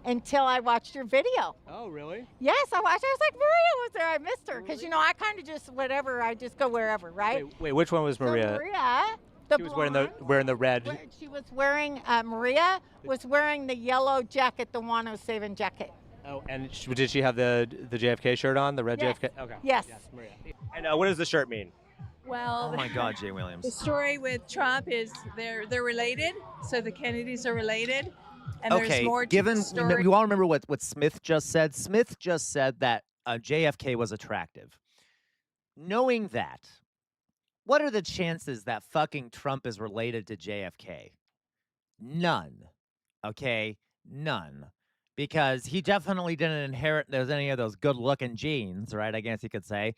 until I watched your video. Oh, really? Yes, I watched. I was like, Maria was there. I missed her because, you know, I kind of just whatever. I just go wherever, right? Wait, which one was Maria? So Maria, the She was wearing the red. She was wearing Maria was wearing the yellow jacket, the 107 jacket. Oh, and did she have the JFK shirt on, the red Yes. JFK? Okay. Yes. Maria. And what does the shirt mean? Well, Oh my God, Jay Williams. the story with Trump is they're related, so the Kennedys are related, and Okay, there's more to the story. you all remember what Smith just said? Smith just said that JFK was attractive. Knowing that, what are the chances that fucking Trump is related to JFK? None. Okay? None. Because he definitely didn't inherit any of those good-looking genes, right? I guess you could say.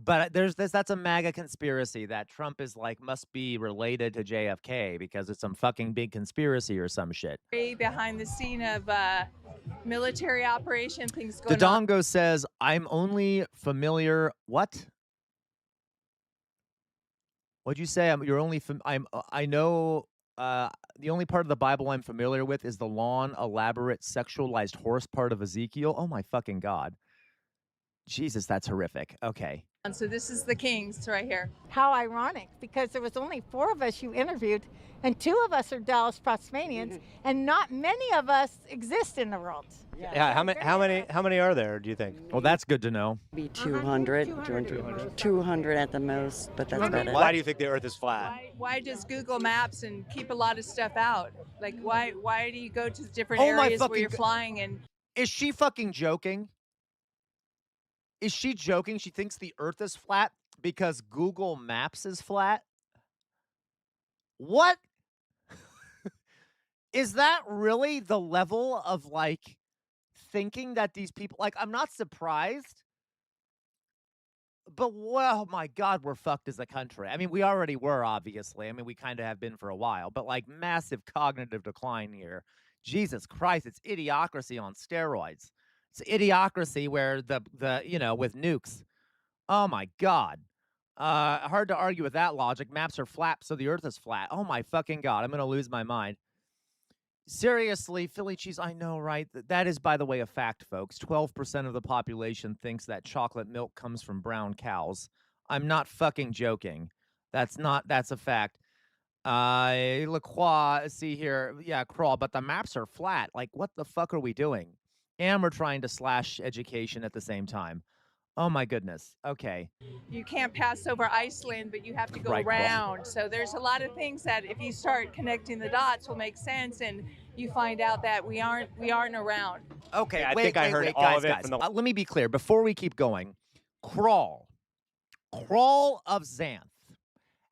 But that's a MAGA conspiracy that Trump is like, must be related to JFK because it's some fucking big conspiracy or some shit. Behind the scene of military operation, things going on. Dodongo says, I'm only familiar, what? What'd you say? I know, the only part of the Bible I'm familiar with is the long, elaborate, sexualized horse part of Ezekiel. Oh my fucking God. Jesus, that's horrific. Okay. So this is the Kings right here. How ironic, because there was only 4 of us you interviewed, and 2 of us are Dallas Protsmanians, and not many of us exist in the world. Yeah, how many are there, do you think? Well, that's good to know. Be 200, 200 at the most, but that's about it. Why do you think the Earth is flat? Why does Google Maps and keep a lot of stuff out? Like, why do you go to different Oh my areas where fucking you're flying and... Is she fucking joking? Is she joking? She thinks the Earth is flat because Google Maps is flat? What? Is that really the level of, like, thinking that these people... Like, I'm not surprised. But, well, my God, we're fucked as a country. I mean, we already were, obviously. I mean, we kind of have been for a while. But, like, massive cognitive decline here. Jesus Christ, it's idiocracy on steroids. It's idiocracy where the you know, with nukes. Oh, my God. Hard to argue with that logic. Maps are flat, so the Earth is flat. Oh, my fucking God. I'm going to lose my mind. Seriously, Philly cheese, I know, right? That is, by the way, a fact, folks. 12% of the population thinks that chocolate milk comes from brown cows. I'm not fucking joking. That's a fact. LaCroix, see here, yeah, crawl, but the maps are flat. Like, what the fuck are we doing? And we're trying to slash education at the same time. Oh, my goodness. Okay. You can't pass over Iceland, but you have to go Right, around. So there's a lot of things that if you start connecting the dots will make sense, and you find out that we aren't around. Okay, I wait, think I heard wait, all guys, of it guys. from the... Let me be clear. Before we keep going, Crawl of Xanth.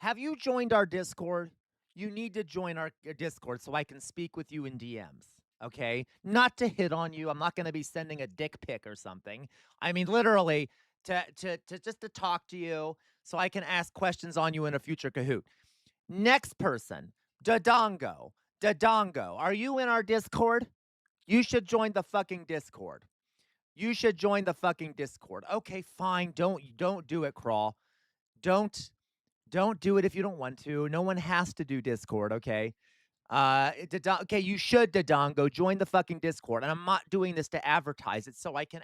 Have you joined our Discord? You need to join our Discord so I can speak with you in DMs. Okay? Not to hit on you. I'm not going to be sending a dick pic or something. I mean, literally, to just to talk to you so I can ask questions on you in a future Kahoot. Next person, Dodongo. Dodongo, are you in our Discord? You should join the fucking Discord. You should join the fucking Discord. Okay, fine. Don't do it, Crawl. Don't do it if you don't want to. No one has to do Discord, okay? Okay, you should, Dodongo, join the fucking Discord. And I'm not doing this to advertise it, so I can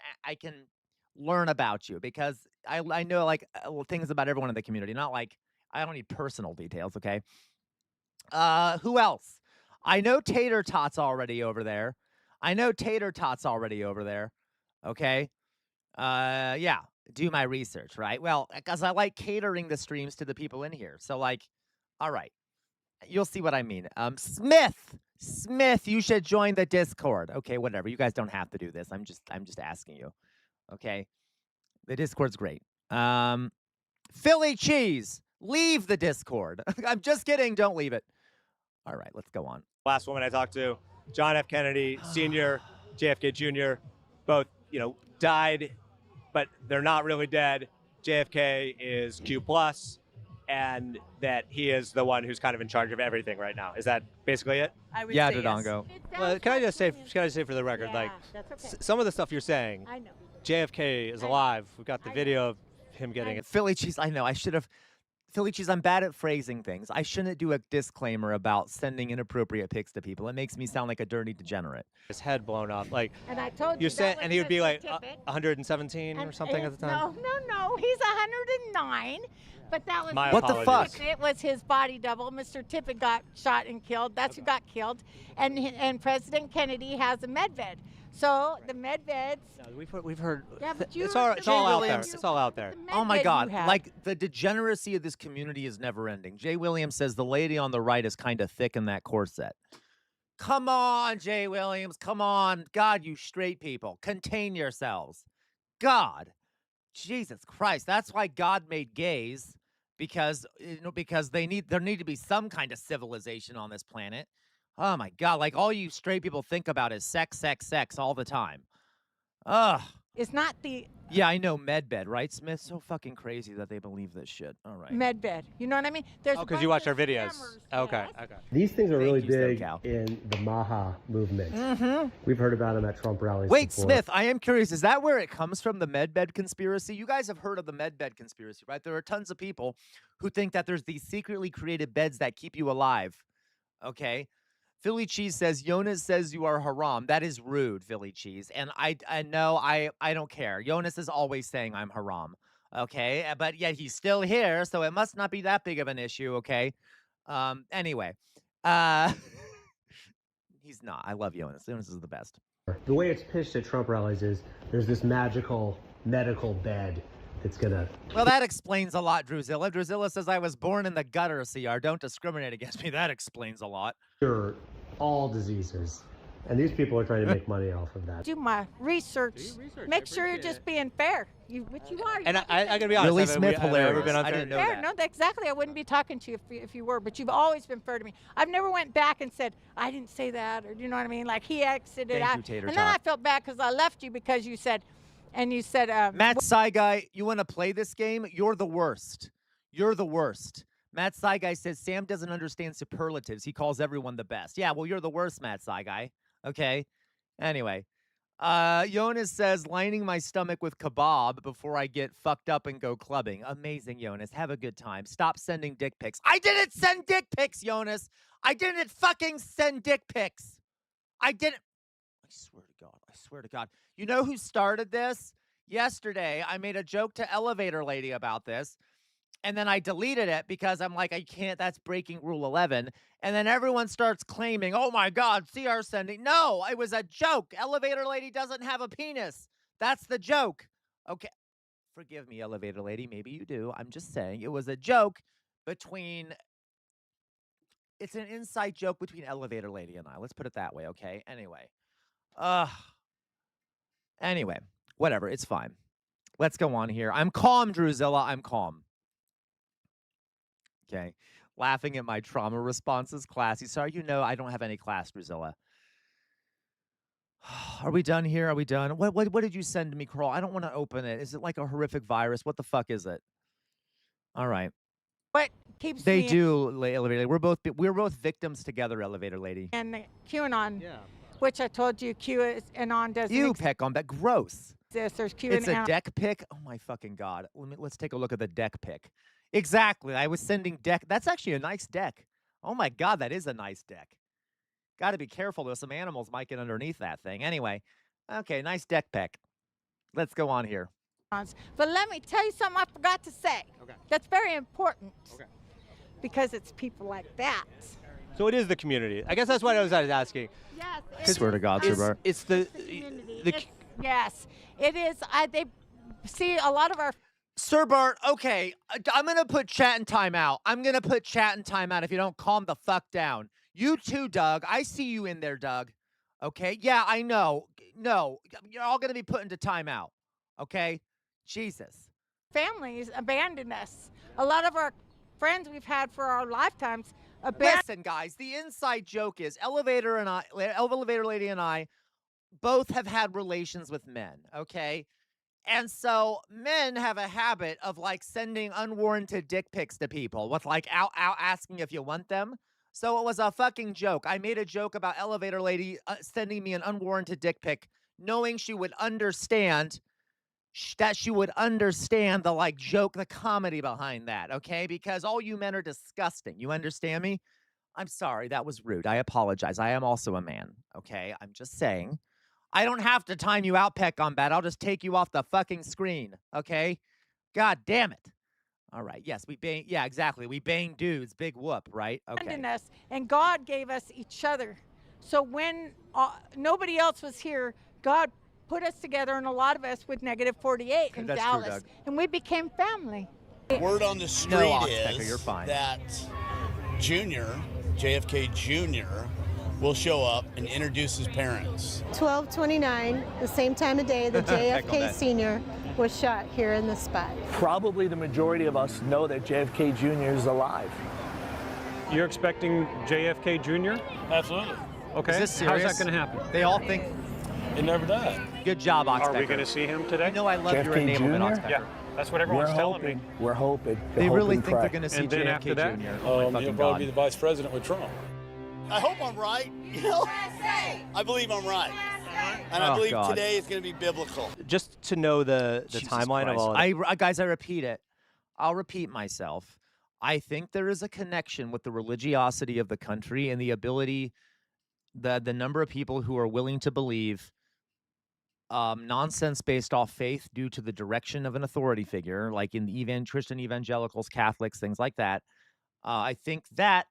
learn about you, because I know, like, things about everyone in the community. Not like, I don't need personal details, okay? Who else? I know Tater Tot's already over there. Okay? Yeah, do my research, right? Well, because I like catering the streams to the people in here. So, like, all right. You'll see what I mean. Smith, you should join the Discord. Okay, whatever. You guys don't have to do this. I'm just asking you. Okay? The Discord's great. Philly Cheese, leave the Discord. I'm just kidding. Don't leave it. All right, let's go on. Last woman I talked to, John F. Kennedy Sr., JFK Jr., both, died, but they're not really dead. JFK is Q+, and that he is the one who's kind of in charge of everything right now. Is that basically it? I would Yeah, say Dodongo. yes. Well, can I just say for the record, like, that's okay. some of the stuff you're saying, I know. JFK is alive. We've got the video of him getting it. Philly Cheese, I know. I should have. Philly Cheese, I'm bad at phrasing things. I shouldn't do a disclaimer about sending inappropriate pics to people. It makes me sound like a dirty degenerate. His head blown off. Like, And I told you you're saying, that and was he would be Mr. like Tippett. 117 or something at the time? No. He's 109. But that was My What the apologies. fuck? It was his body double. Mr. Tippett got shot and killed. That's who got killed. And President Kennedy has a med bed. So the med beds. No, we've heard. Yeah, but you It's all out there. Williams. It's all out there. the med Oh my bed God. you have. Like, the degeneracy of this community is never ending. Jay Williams says the lady on the right is kind of thick in that corset. Come on, Jay Williams. Come on. God, you straight people. Contain yourselves. God. Jesus Christ. That's why God made gays. Because there need to be some kind of civilization on this planet. Oh my God. Like, all you straight people think about is sex, sex, sex all the time. Ugh. It's not the Yeah, I know, medbed, right, Smith? So fucking crazy that they believe this shit. All right. med bed. You know what I mean? There's Oh, a because you bunch watch our of videos. scammers, Okay, yes. okay. These things are Thank really you, big SoCal. in the Maha movement. Mm-hmm. We've heard about them at Trump rallies Wait, before. Smith, I am curious. Is that where it comes from, the medbed conspiracy? You guys have heard of the medbed conspiracy, right? There are tons of people who think that there's these secretly created beds that keep you alive. Okay? Philly Cheese says, Jonas says you are haram. That is rude, Philly Cheese. And I know I don't care. Jonas is always saying I'm haram. Okay, but yet he's still here, so it must not be that big of an issue. Okay. Anyway, uh, he's not. I love Jonas. Jonas is the best. The way it's pitched at Trump rallies is there's this magical medical bed that's gonna. Well, that explains a lot, Druzilla. Druzilla says I was born in the gutter, CR. Don't discriminate against me. That explains a lot. Cure all diseases. And these people are trying to make money off of that. Do my research. Make sure you're just being fair. Which you are. And I gotta be honest. Willie Smith, hilarious. I didn't know fair. that. No, exactly. I wouldn't be talking to you if you were, but you've always been fair to me. I've never went back and said, I didn't say that, or you know what I mean? Like he exited out. And then I felt bad because I left you because you said, Matt Saigai, you want to play this game? You're the worst. You're the worst. Matt Saigai says Sam doesn't understand superlatives. He calls everyone the best. Yeah, well, you're the worst, Matt Saigai. Okay. Anyway, Jonas says, lining my stomach with kebab before I get fucked up and go clubbing. Amazing, Jonas. Have a good time. Stop sending dick pics. I didn't send dick pics, Jonas. I didn't fucking send dick pics. I didn't. I swear to God. I swear to God. You know who started this? Yesterday, I made a joke to Elevator Lady about this. And then I deleted it because I'm like, I can't, that's breaking Rule 11. And then everyone starts claiming, oh my God, CR sending. No, it was a joke. Elevator Lady doesn't have a penis. That's the joke. Okay. Forgive me, Elevator Lady. Maybe you do. I'm just saying it was a joke between, it's an inside joke between Elevator Lady and I. Let's put it that way, okay? Anyway, whatever. It's fine. Let's go on here. I'm calm, Druzilla. I'm calm. Okay. Laughing at my trauma responses, classy. Sorry, you know I don't have any class, Druzilla. Are we done here? Are we done? What did you send to me, Kroll? I don't want to open it. Is it like a horrific virus? What the fuck is it? All right. What keeps They me do, Elevator Lady. We're both victims together, Elevator Lady. and QAnon, which I told you QAnon doesn't You peck on that. Gross. exist. There's QAnon. It's a deck pic. Oh my fucking God. Let's take a look at the deck pic. Exactly. I was sending deck. That's actually a nice deck. Oh my God, that is a nice deck. Got to be careful. There's some animals might get underneath that thing. Anyway, okay, nice deck pic. Let's go on here. But let me tell you something I forgot to say. Okay. That's very important. Okay. Because it's people like that. So it is the community. I guess that's what I was asking. Yes. I swear to God, Sir. It's the community. Yes, it is. They see a lot of our. Sir Bart, okay, I'm going to put chat in timeout. I'm going to put chat in timeout if you don't calm the fuck down. You too, Doug. I see you in there, Doug. Okay? Yeah, I know. No, you're all going to be put into timeout. Okay? Jesus. Families abandoned us. A lot of our friends we've had for our lifetimes abandoned. Listen, guys, the inside joke is Elevator Lady and I both have had relations with men, okay? And so men have a habit of like sending unwarranted dick pics to people with like out asking if you want them. So it was a fucking joke. I made a joke about Elevator Lady sending me an unwarranted dick pic, knowing she would understand that she would understand the like joke, the comedy behind that. Okay. Because all you men are disgusting. You understand me? I'm sorry. That was rude. I apologize. I am also a man. Okay. I'm just saying. I don't have to time you out, Peck on Bat. I'll just take you off the fucking screen, okay? God damn it. All right, yes, we bang, yeah, exactly. We bang dudes, big whoop, right? Okay. Us, and God gave us each other. So when nobody else was here, God put us together, and a lot of us with negative 48 in That's Dallas. true, Doug. And we became family. Word on the street you're fine. that JFK Jr., will show up and introduce his parents. 12:29, the same time of day, the JFK Sr. was shot here in the spot. Probably the majority of us know that JFK Jr. is alive. You're expecting JFK Jr.? Absolutely. Okay. Is this serious? How's that going to happen? They all think. It never died. Good job, Oxpecker. Are we going to see him today? You know I love your JFK enablement, Jr.? Oxpecker. Yeah, that's what everyone's telling me. We're hoping. They really think pray. they're going to see And then JFK after that? Jr. Oh my He'll fucking probably God. be the vice president with Trump. I hope I'm right. You know, I believe I'm right. And I believe today is going to be biblical. just to know the timeline of all. Guys, I repeat it. I'll repeat myself. I think there is a connection with the religiosity of the country and the ability, the number of people who are willing to believe nonsense based off faith due to the direction of an authority figure, like in the Christian evangelicals, Catholics, things like that. I think that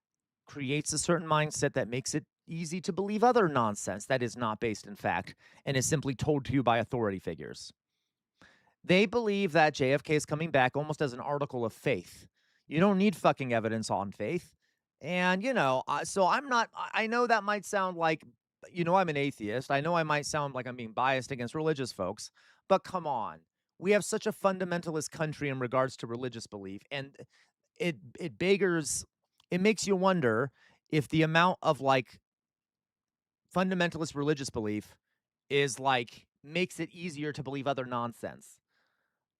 creates a certain mindset that makes it easy to believe other nonsense that is not based in fact and is simply told to you by authority figures. They believe that JFK is coming back almost as an article of faith. You don't need fucking evidence on faith. And, so I know that might sound like, I'm an atheist. I know I might sound like I'm being biased against religious folks, but come on. We have such a fundamentalist country in regards to religious belief. And it makes you wonder if the amount of fundamentalist religious belief is makes it easier to believe other nonsense.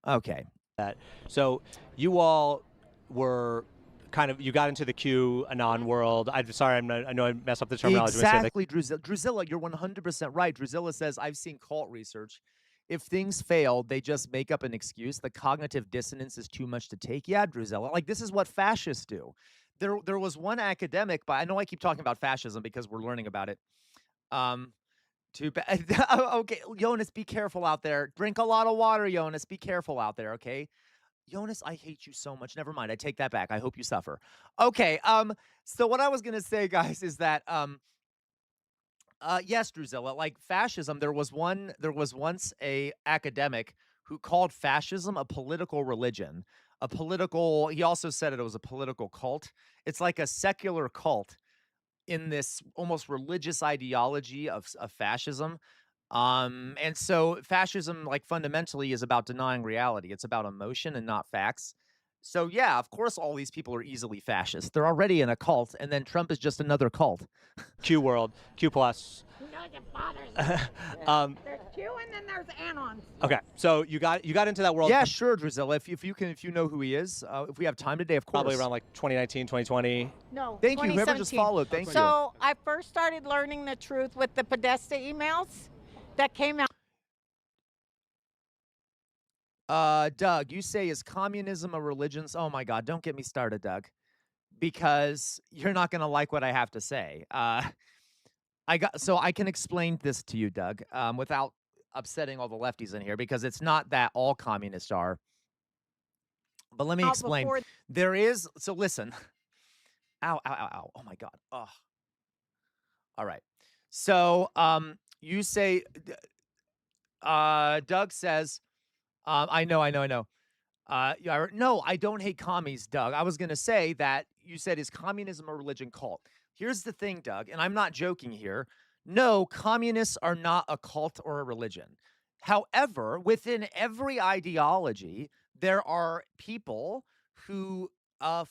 Okay. So you all were you got into the QAnon world. I'm sorry, I know I messed up the terminology. Exactly, Drusilla, you're 100% right. Drusilla says, I've seen cult research. If things fail, they just make up an excuse. The cognitive dissonance is too much to take. Yeah, Drusilla, this is what fascists do. There was one academic, but I know I keep talking about fascism because we're learning about it. Too bad. Okay, Jonas, be careful out there. Drink a lot of water, Jonas. Be careful out there, okay? Jonas, I hate you so much. Never mind. I take that back. I hope you suffer. Okay. So what I was gonna say, guys, is that yes, Drusilla, fascism, there was once a academic who called fascism a political religion. He also said it was a political cult. It's like a secular cult in this almost religious ideology of fascism. And so fascism, fundamentally, is about denying reality. It's about emotion and not facts. So yeah, of course, all these people are easily fascist. They're already in a cult, and then Trump is just another cult. Q world, Q plus. It bothers me. There's Q and then there's anons. Okay, so you got into that world. Yeah, sure, Drusilla. If you know who he is, if we have time today, of course. Probably around 2019, 2020. No. Thank you. Whoever just followed. Thank you. So I first started learning the truth with the Podesta emails that came out. Doug, you say, is communism a religion? Oh my God, don't get me started, Doug, because you're not going to like what I have to say. So I can explain this to you, Doug, without upsetting all the lefties in here, because it's not that all communists are. But let me explain. There is, so listen. Ow, ow, ow, ow. Oh my God. Oh. All right. So you say, Doug says, I know. No, I don't hate commies, Doug. I was going to say that you said, is communism a religion cult? Here's the thing, Doug, and I'm not joking here. No, communists are not a cult or a religion. However, within every ideology, there are people who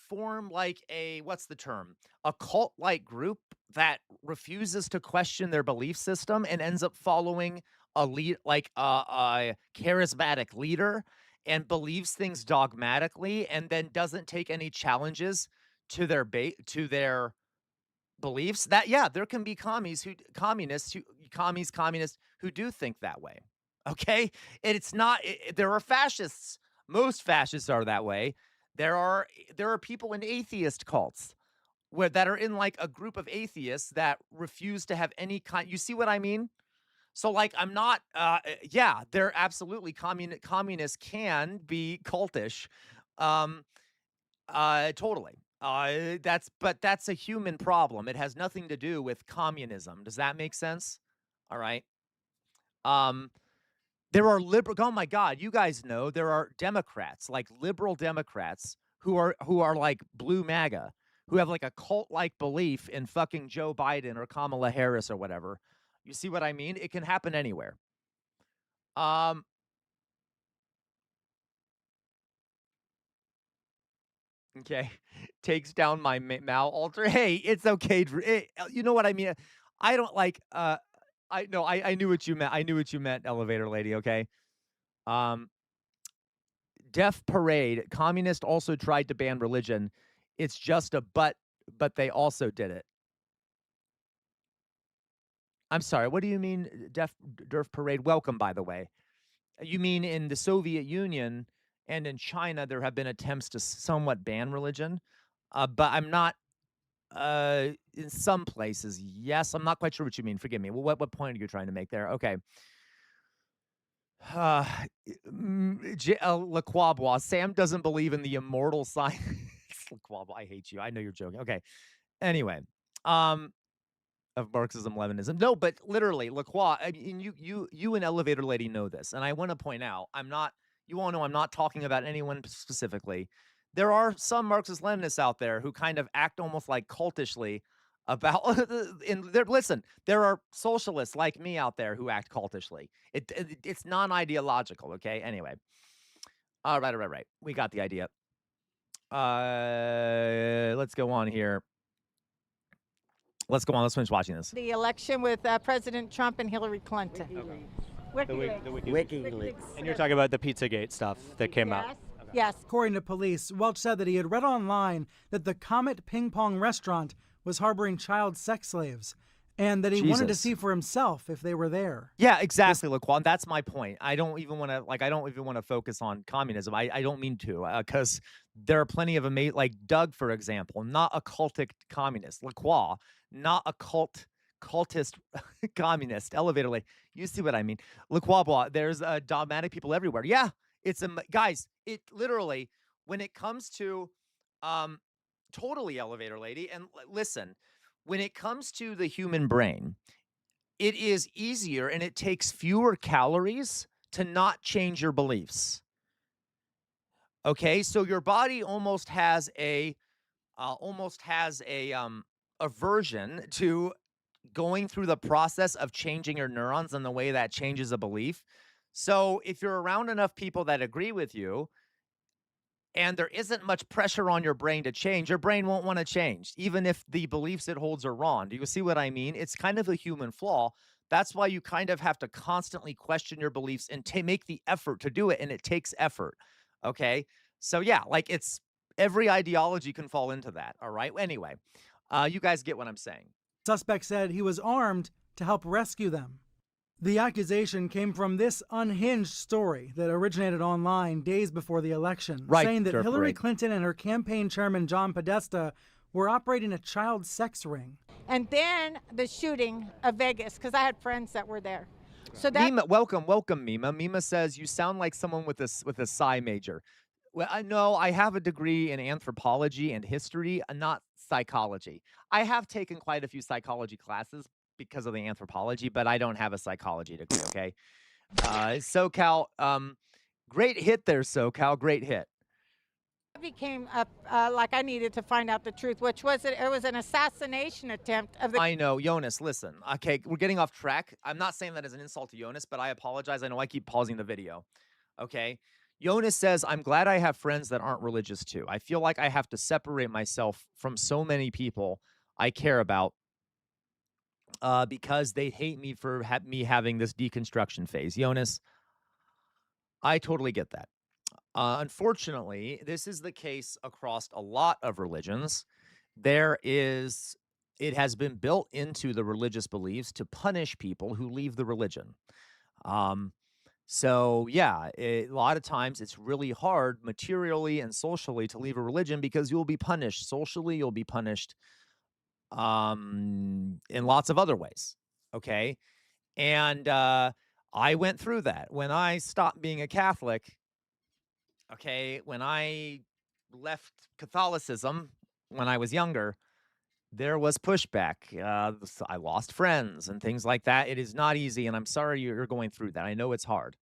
form what's the term? A cult-like group that refuses to question their belief system and ends up following a charismatic leader and believes things dogmatically and then doesn't take any challenges to their beliefs. That, yeah, there can be communists who do think that way. Okay? And it's not, there are fascists. Most fascists are that way. There are people in atheist cults that are in a group of atheists that refuse to have any kind. You see what I mean? So I'm not, yeah, they're absolutely communists can be cultish. Totally. That's a human problem. It has nothing to do with communism. Does that make sense? All right. There are oh my God, you guys know there are Democrats, liberal Democrats who are blue MAGA, who have a cult-like belief in fucking Joe Biden or Kamala Harris or whatever. You see what I mean? It can happen anywhere. Okay. Takes down my Mal altar. Hey, it's okay. You know what I mean? I don't I knew what you meant. I knew what you meant, elevator lady, okay? Deaf Parade. Communists also tried to ban religion. It's just a but they also did it. I'm sorry, what do you mean, Deaf Parade? Welcome, by the way. You mean in the Soviet Union and in China, there have been attempts to somewhat ban religion, but I'm not, in some places, yes, I'm not quite sure what you mean. Forgive me. Well, what point are you trying to make there? Okay. Uh, Laquabwa, Sam doesn't believe in the immortal science. Laquabwa, I hate you. I know you're joking. Okay. Anyway, of Marxism, Leninism. No, but literally, Lacroix. I mean, you and Elevator Lady know this, and I want to point out, I'm not. You all know I'm not talking about anyone specifically. There are some Marxist Leninists out there who kind of act almost like cultishly about. Listen, there are socialists like me out there who act cultishly. It's non-ideological. Okay. Anyway. All right. Right. We got the idea. Let's go on here. Let's go on. Let's finish watching this. The election with President Trump and Hillary Clinton. Okay. WikiLeaks. And you're talking about the Pizzagate stuff that came out. Okay. Yes. According to police, Welch said that he had read online that the Comet Ping Pong restaurant was harboring child sex slaves, and that he wanted to see for himself if they were there. Yeah, exactly, Laquan. That's my point. I don't even want to focus on communism. I don't mean to, because there are plenty of amazing, like Doug, for example, not a cultic communist. Lacroix, not a cultist communist. Elevator, like, you see what I mean? Lacroix, there's dogmatic people everywhere. Yeah, guys. It literally, when it comes to, totally Elevator Lady, and listen. When it comes to the human brain, it is easier and it takes fewer calories to not change your beliefs. Okay, so your body almost has a aversion to going through the process of changing your neurons and the way that changes a belief. So if you're around enough people that agree with you, and there isn't much pressure on your brain to change, your brain won't want to change, even if the beliefs it holds are wrong. Do you see what I mean? It's kind of a human flaw. That's why you kind of have to constantly question your beliefs and make the effort to do it, and it takes effort, okay? So, yeah, like it's every ideology can fall into that, all right? Anyway, you guys get what I'm saying. Suspect said he was armed to help rescue them. The accusation came from this unhinged story that originated online days before the election, saying that Hillary Clinton and her campaign chairman, John Podesta, were operating a child sex ring. And then the shooting of Vegas, because I had friends that were there. So that Mima, welcome, Mima. Mima says you sound like someone with a Sci major. Well, I know I have a degree in anthropology and history, not psychology. I have taken quite a few psychology classes because of the anthropology, but I don't have a psychology degree, okay? SoCal, great hit there, SoCal, great hit. became like I needed to find out the truth, which was it was an assassination attempt of the. I know, Jonas, listen, okay, we're getting off track. I'm not saying that as an insult to Jonas, but I apologize. I know I keep pausing the video, okay? Jonas says, I'm glad I have friends that aren't religious too. I feel like I have to separate myself from so many people I care about because they hate me for me having this deconstruction phase. Jonas, I totally get that. Unfortunately, this is the case across a lot of religions. It has been built into the religious beliefs to punish people who leave the religion. So yeah, a lot of times it's really hard materially and socially to leave a religion because you'll be punished socially, you'll be punished in lots of other ways. Okay. And I went through that when I stopped being a Catholic. Okay. When I left Catholicism when I was younger, there was pushback. I lost friends and things like that. It is not easy. And I'm sorry you're going through that. I know it's hard.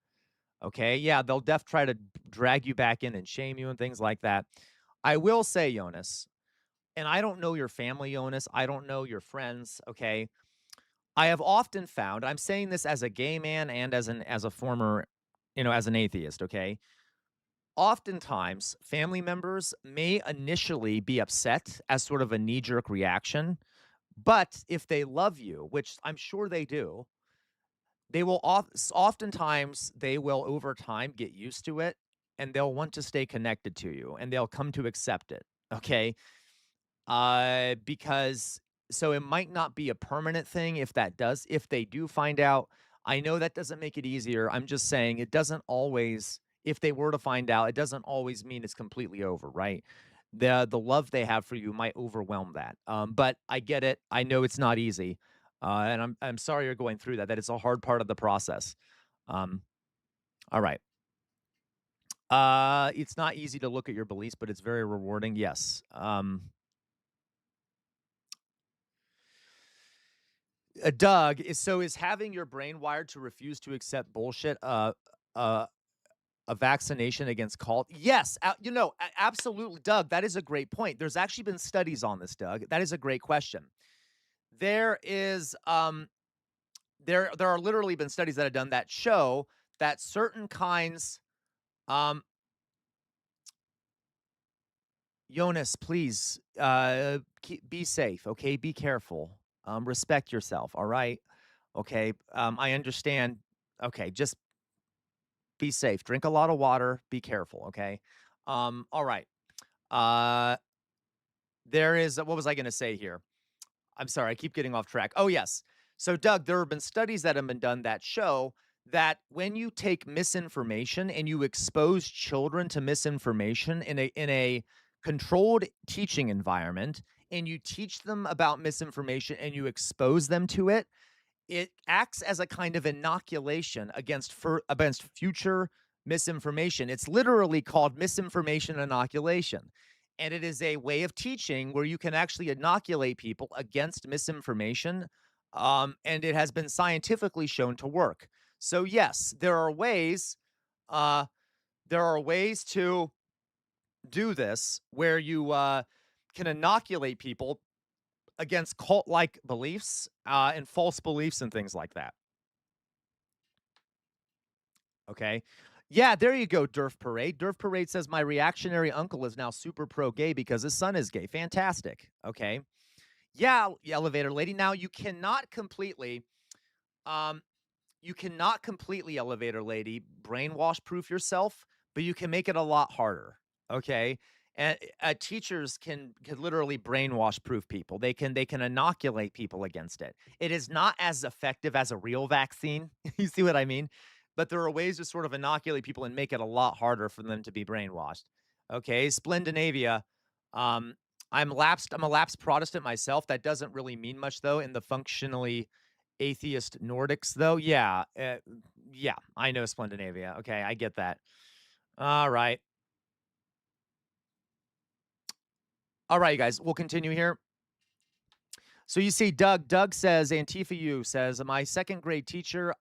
Okay. Yeah. They'll try to drag you back in and shame you and things like that. I will say, Jonas, and I don't know your family, Jonas. I don't know your friends, okay? I have often found, I'm saying this as a gay man and as a former, as an atheist, okay? Oftentimes, family members may initially be upset as sort of a knee-jerk reaction, but if they love you, which I'm sure they do, they will oftentimes, they will over time get used to it, and they'll want to stay connected to you, and they'll come to accept it, okay? Because so it might not be a permanent thing if they do find out. I know that doesn't make it easier. I'm just saying it doesn't always, if they were to find out, it doesn't always mean it's completely over, right? The love they have for you might overwhelm that. But I get it. I know it's not easy. And I'm sorry you're going through that. That it's a hard part of the process. All right. It's not easy to look at your beliefs, but it's very rewarding. Yes. Doug, is having your brain wired to refuse to accept bullshit a vaccination against cult? Yes, absolutely, Doug. That is a great point. There's actually been studies on this, Doug. That is a great question. There is there are literally been studies that have done that show that certain kinds Jonas, please be safe, okay? Be careful. Respect yourself, all right? Okay, I understand. Okay, just be safe. Drink a lot of water. Be careful, okay? All right. There is, what was I going to say here? I'm sorry, I keep getting off track. Oh, yes. So, Doug, there have been studies that have been done that show that when you take misinformation and you expose children to misinformation in a controlled teaching environment, and you teach them about misinformation and you expose them to it, it acts as a kind of inoculation against future misinformation. It's literally called misinformation inoculation. And it is a way of teaching where you can actually inoculate people against misinformation. And it has been scientifically shown to work. So yes, there are ways to do this where you can inoculate people against cult-like beliefs and false beliefs and things like that. Okay. Yeah, there you go, Durf Parade. Durf Parade says, my reactionary uncle is now super pro-gay because his son is gay. Fantastic. Okay. Yeah, elevator lady. Now, you cannot completely, elevator lady, brainwash-proof yourself, but you can make it a lot harder. Okay. And teachers can literally brainwash-proof people. They can inoculate people against it. It is not as effective as a real vaccine. You see what I mean? But there are ways to sort of inoculate people and make it a lot harder for them to be brainwashed. Okay, Splendinavia. I'm a lapsed Protestant myself. That doesn't really mean much, though, in the functionally atheist Nordics, though. Yeah, I know Splendinavia. Okay, I get that. All right. All right, you guys, we'll continue here. So you see, Doug says, Antifa U says, my second grade teacher,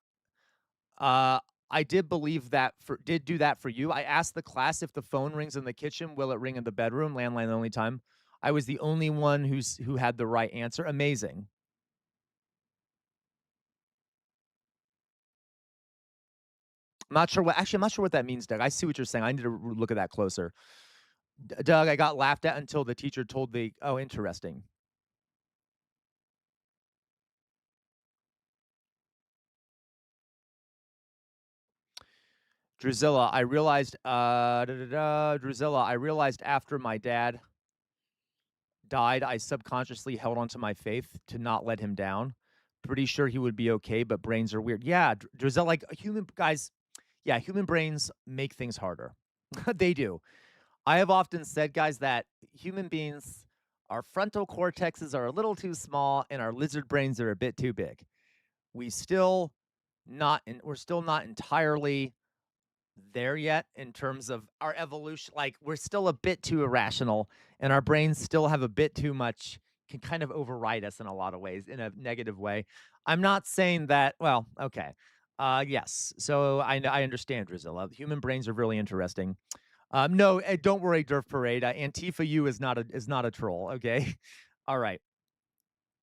I did believe that did do that for you. I asked the class if the phone rings in the kitchen, will it ring in the bedroom? Landline the only time. I was the only one who had the right answer. Amazing. I'm not sure what that means, Doug. I see what you're saying. I need to look at that closer. Doug, I got laughed at until the teacher told the, oh, interesting. Drusilla, I realized after my dad died, I subconsciously held onto my faith to not let him down. Pretty sure he would be okay, but brains are weird. Yeah, Drusilla, like human brains make things harder. They do. I have often said, guys, that human beings, our frontal cortexes are a little too small and our lizard brains are a bit too big. We're still not entirely there yet in terms of our evolution. Like, we're still a bit too irrational and our brains still have a bit too much, can kind of override us in a lot of ways, in a negative way. I'm not saying that, well, okay. Yes, so I understand, Drusilla. Human brains are really interesting. No, don't worry, Durf Parade. Antifa U is not a troll, okay? All right.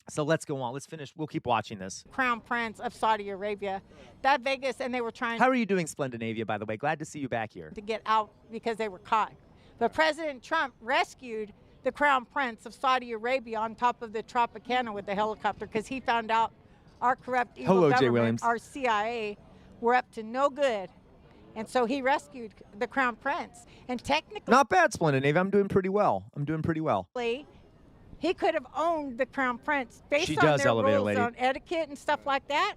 So let's go on. Let's finish. We'll keep watching this. Crown Prince of Saudi Arabia. That Vegas, and they were trying. How are you doing, Splendinavia, by the way? Glad to see you back here. To get out because they were caught. But President Trump rescued the Crown Prince of Saudi Arabia on top of the Tropicana with the helicopter because he found out our corrupt evil government, our CIA, were up to no good. And so he rescued the Crown Prince. And technically... Not bad, Splendinavia. I'm doing pretty well. He could have owned the Crown Prince based on their rules on etiquette and stuff like that.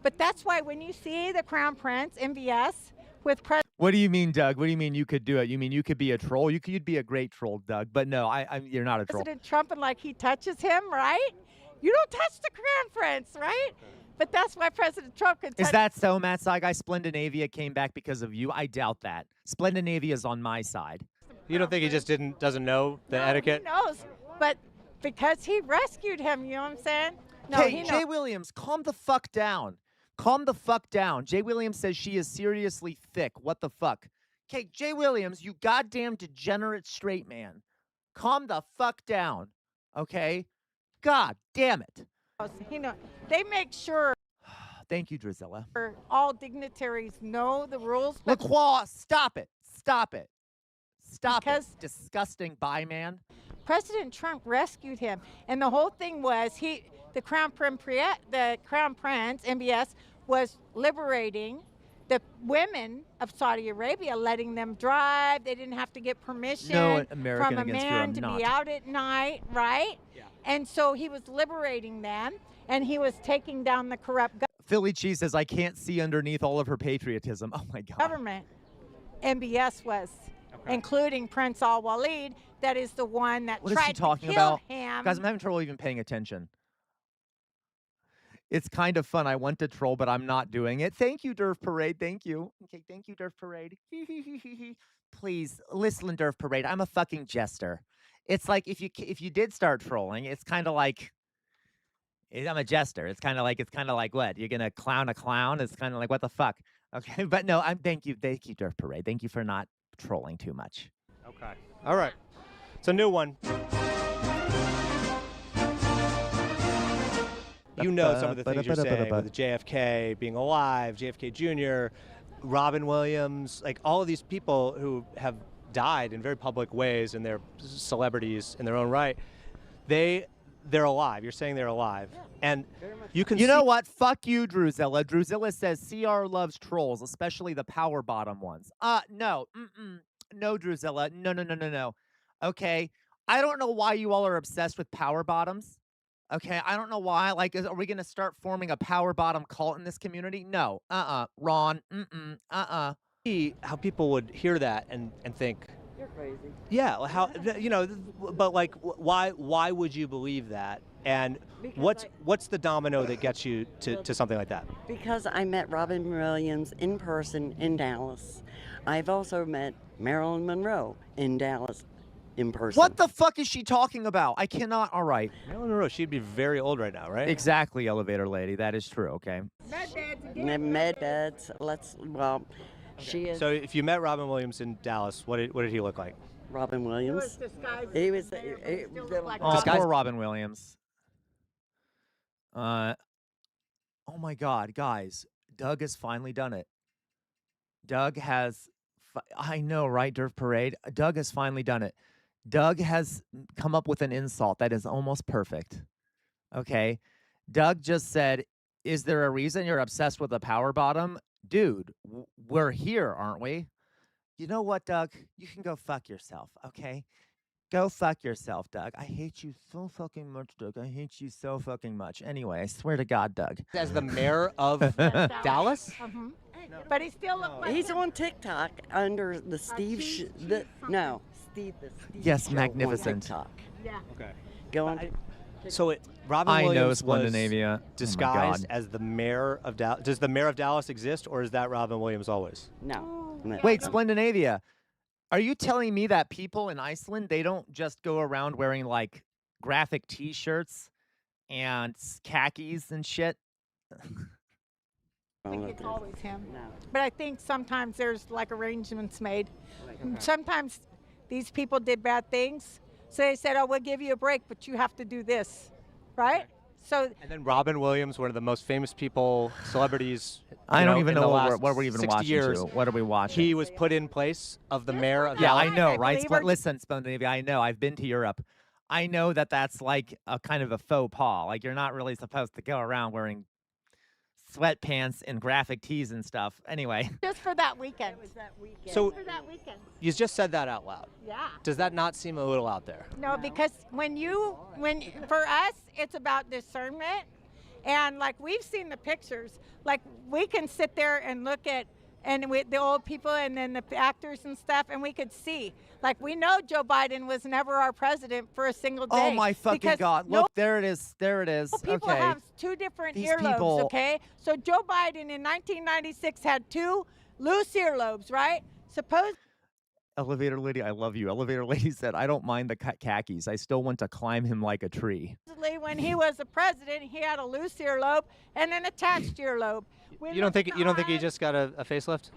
But that's why when you see the Crown Prince, MVS, with President... What do you mean, Doug? What do you mean you could do it? You mean you could be a troll? You'd be a great troll, Doug. But no, you're not a troll. President Trump, and like he touches him, right? You don't touch the Crown Prince, right? But that's why President Trump could. Is that so, Matt Saigai? Scandinavia came back because of you? I doubt that. Scandinavia is on my side. You don't think he just doesn't know the etiquette? He knows, but because he rescued him, you know what I'm saying? No, Okay, Jay Williams, calm the fuck down. Calm the fuck down. Jay Williams says she is seriously thick. What the fuck? Okay, Jay Williams, you goddamn degenerate straight man. Calm the fuck down. Okay? God damn it. They make sure. Thank you, Drizella. All dignitaries know the rules. LaCroix, stop it. Stop it. Stop it. Disgusting bye, man. President Trump rescued him. And the whole thing was the Crown Prince, MBS, was liberating the women of Saudi Arabia, letting them drive. They didn't have to get permission from a man to be out at night, right? Yeah. And so he was liberating them, and he was taking down the corrupt Philly Cheese says, I can't see underneath all of her patriotism. Oh, my God. Government. MBS was, including Prince Al-Walid, that is the one that tried to kill him. Guys, I'm having trouble even paying attention. It's kind of fun. I want to troll, but I'm not doing it. Thank you, Derf Parade. Thank you. Okay, thank you, Derf Parade. Please, listen, Derf Parade. I'm a fucking jester. It's like if you did start trolling, it's kind of like I'm a jester. It's kind of like what? You're gonna clown a clown? It's kind of like what the fuck? Okay, but no, thank you, Derf Parade. Thank you for not trolling too much. Okay. All right. It's a new one. You know some of the things you're saying with JFK being alive, JFK Jr., Robin Williams, like all of these people who have died in very public ways and they're celebrities in their own right. They're alive. You're saying they're alive. Yeah, and you can know what? Fuck you, Druzilla. Druzilla says CR loves trolls, especially the power bottom ones. No. No, Druzilla. No. Okay. I don't know why you all are obsessed with power bottoms. Okay, I don't know why. Like, are we going to start forming a power bottom cult in this community? No. Ron. How people would hear that and think, you're crazy. Yeah, how, but like, why would you believe that? And what's the domino that gets you to something like that? Because I met Robin Williams in person in Dallas. I've also met Marilyn Monroe in Dallas. In person. What the fuck is she talking about? I cannot. All right. Marilyn Monroe, she'd be very old right now, right? Exactly, elevator lady. That is true. Okay. Med beds. She is. So if you met Robin Williams in Dallas, what did he look like? Robin Williams. He was poor Robin Williams. Oh my God, guys! Doug has finally done it. Doug has. I know, right, Derf Parade? Doug has finally done it. Doug has come up with an insult that is almost perfect. Okay? Doug just said, is there a reason you're obsessed with a power bottom? Dude, we're here, aren't we? You know what, Doug? You can go fuck yourself, okay? Go fuck yourself, Doug. I hate you so fucking much, Doug. I hate you so fucking much. Anyway, I swear to God, Doug. As the mayor of Dallas? Mm-hmm. But he still looks like he's on TikTok under the Steve. Steve. Yes, magnificent. TikTok. Yeah. Okay. Go on. So Robin Williams was disguised as the mayor of Dallas. Does the mayor of Dallas exist, or is that Robin Williams always? No. Wait, Scandinavia. Are you telling me that people in Iceland, they don't just go around wearing like graphic T-shirts and khakis and shit? I think it's always him. No. But I think sometimes there's like arrangements made. Sometimes these people did bad things. So they said, oh, we'll give you a break, but you have to do this, right? So. And then Robin Williams, one of the most famous celebrities. I don't even know what we're even 60 watching. Years, what are we watching? He was put in place of the mayor of Yeah, Dallas. I know, right? Listen, Scandinavia, I know. I've been to Europe. I know that that's like a kind of a faux pas. Like you're not really supposed to go around wearing sweatpants and graphic tees and stuff. Anyway. Just for that weekend. It was that weekend. So for that weekend. You just said that out loud. Yeah. Does that not seem a little out there? No, because for us, it's about discernment. And like we've seen the pictures, like we can sit there and look at and with the old people and then the actors and stuff, and we could see. Like, we know Joe Biden was never our president for a single day. Oh my fucking God. Look, there it is. There it is. People Okay. have two different These earlobes, people- okay? So Joe Biden in 1996 had two loose earlobes, right? Suppose Elevator lady, I love you. Elevator lady said, I don't mind the khakis. I still want to climb him like a tree. when he was the president, he had a loose earlobe and an attached earlobe. You don't think he just got a facelift?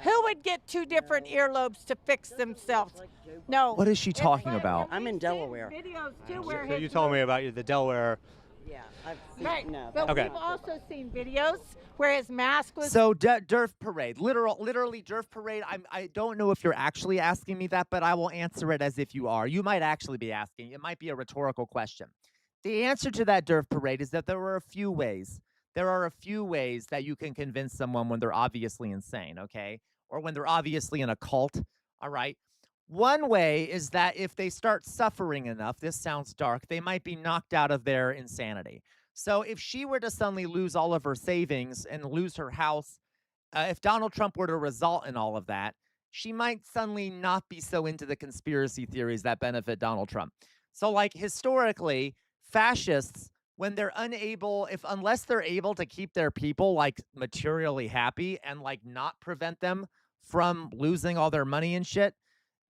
Who would get two different earlobes to fix themselves? No. What is she talking about? I'm in Delaware. Videos too where So you told me about the Delaware. Yeah, I've seen Right, no. but Okay. we've also seen videos where his mask was. So Derf Parade, literally Derf Parade. I don't know if you're actually asking me that, but I will answer it as if you are. You might actually be asking. It might be a rhetorical question. The answer to that Derf Parade is that there are a few ways. There are a few ways that you can convince someone when they're obviously insane, okay? Or when they're obviously in a cult, all right? One way is that if they start suffering enough, this sounds dark, they might be knocked out of their insanity. So if she were to suddenly lose all of her savings and lose her house, if Donald Trump were to result in all of that, she might suddenly not be so into the conspiracy theories that benefit Donald Trump. So like historically, fascists, when they're unless they're able to keep their people like materially happy and like not prevent them from losing all their money and shit,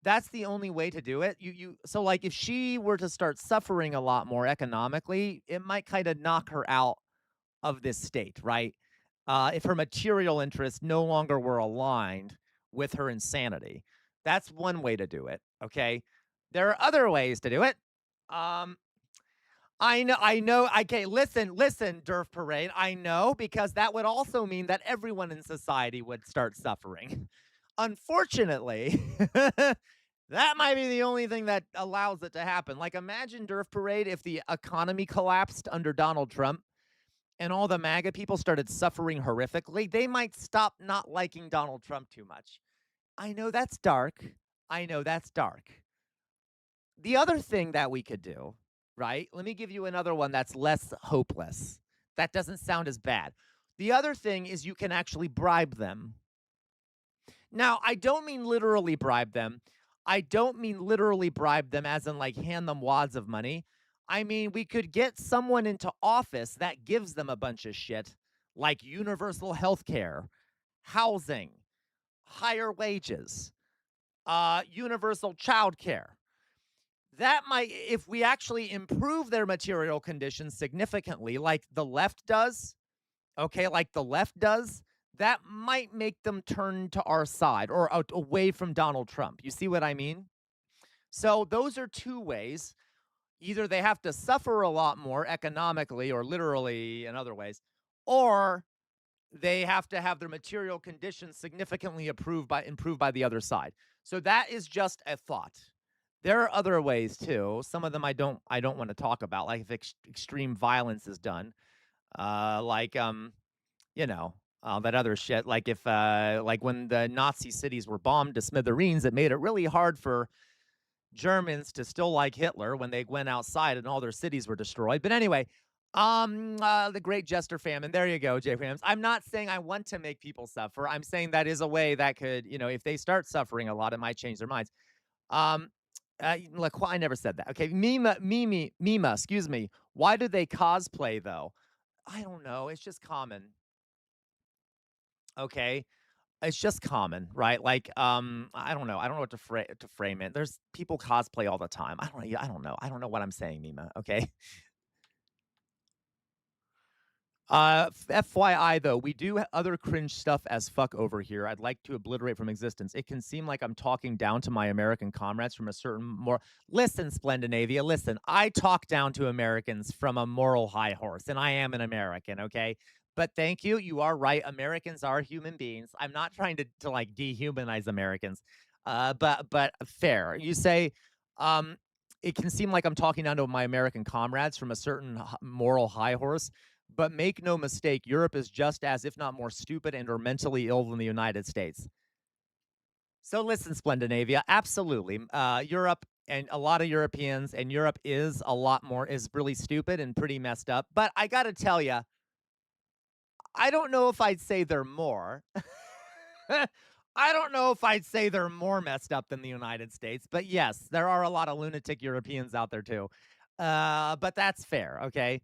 that's the only way to do it. So like if she were to start suffering a lot more economically, it might kind of knock her out of this state, right? If her material interests no longer were aligned with her insanity. That's one way to do it, okay? There are other ways to do it. I know. Okay, listen, Derf Parade. I know, because that would also mean that everyone in society would start suffering. Unfortunately, that might be the only thing that allows it to happen. Like, imagine Derf Parade if the economy collapsed under Donald Trump and all the MAGA people started suffering horrifically. They might stop not liking Donald Trump too much. I know that's dark. The other thing that we could do, right? Let me give you another one that's less hopeless. That doesn't sound as bad. The other thing is you can actually bribe them. Now, I don't mean literally bribe them. I don't mean literally bribe them as in like hand them wads of money. I mean, we could get someone into office that gives them a bunch of shit like universal health care, housing, higher wages, universal child care. That might, if we actually improve their material conditions significantly, like the left does, okay, that might make them turn to our side or away from Donald Trump. You see what I mean? So those are two ways. Either they have to suffer a lot more economically or literally in other ways, or they have to have their material conditions significantly improved by the other side. So that is just a thought. There are other ways too. Some of them I don't want to talk about, like if extreme violence is done, that other shit. Like if like when the Nazi cities were bombed to smithereens, it made it really hard for Germans to still like Hitler when they went outside and all their cities were destroyed. But anyway, the great jester famine. There you go, Jay Rams. I'm not saying I want to make people suffer. I'm saying that is a way that could, if they start suffering a lot, it might change their minds. Look, I never said that. Okay, Mima, excuse me. Why do they cosplay though? I don't know. It's just common. Okay, it's just common, right? Like, I don't know. I don't know what to frame it. There's people cosplay all the time. I don't know. I don't know what I'm saying, Mima. Okay. FYI, though, we do other cringe stuff as fuck over here. I'd like to obliterate from existence. It can seem like I'm talking down to my American comrades from a certain more... Listen, Splendinavia, listen. I talk down to Americans from a moral high horse, and I am an American, okay? But thank you. You are right. Americans are human beings. I'm not trying to like, dehumanize Americans. But fair. You say... it can seem like I'm talking down to my American comrades from a certain moral high horse. But make no mistake, Europe is just as, if not more stupid and or mentally ill than the United States. So listen, Splendinavia, absolutely. Europe and a lot of Europeans, and Europe is really stupid and pretty messed up. But I got to tell you, I don't know if I'd say they're more. I don't know if I'd say they're more messed up than the United States, but yes, there are a lot of lunatic Europeans out there too. But that's fair, okay?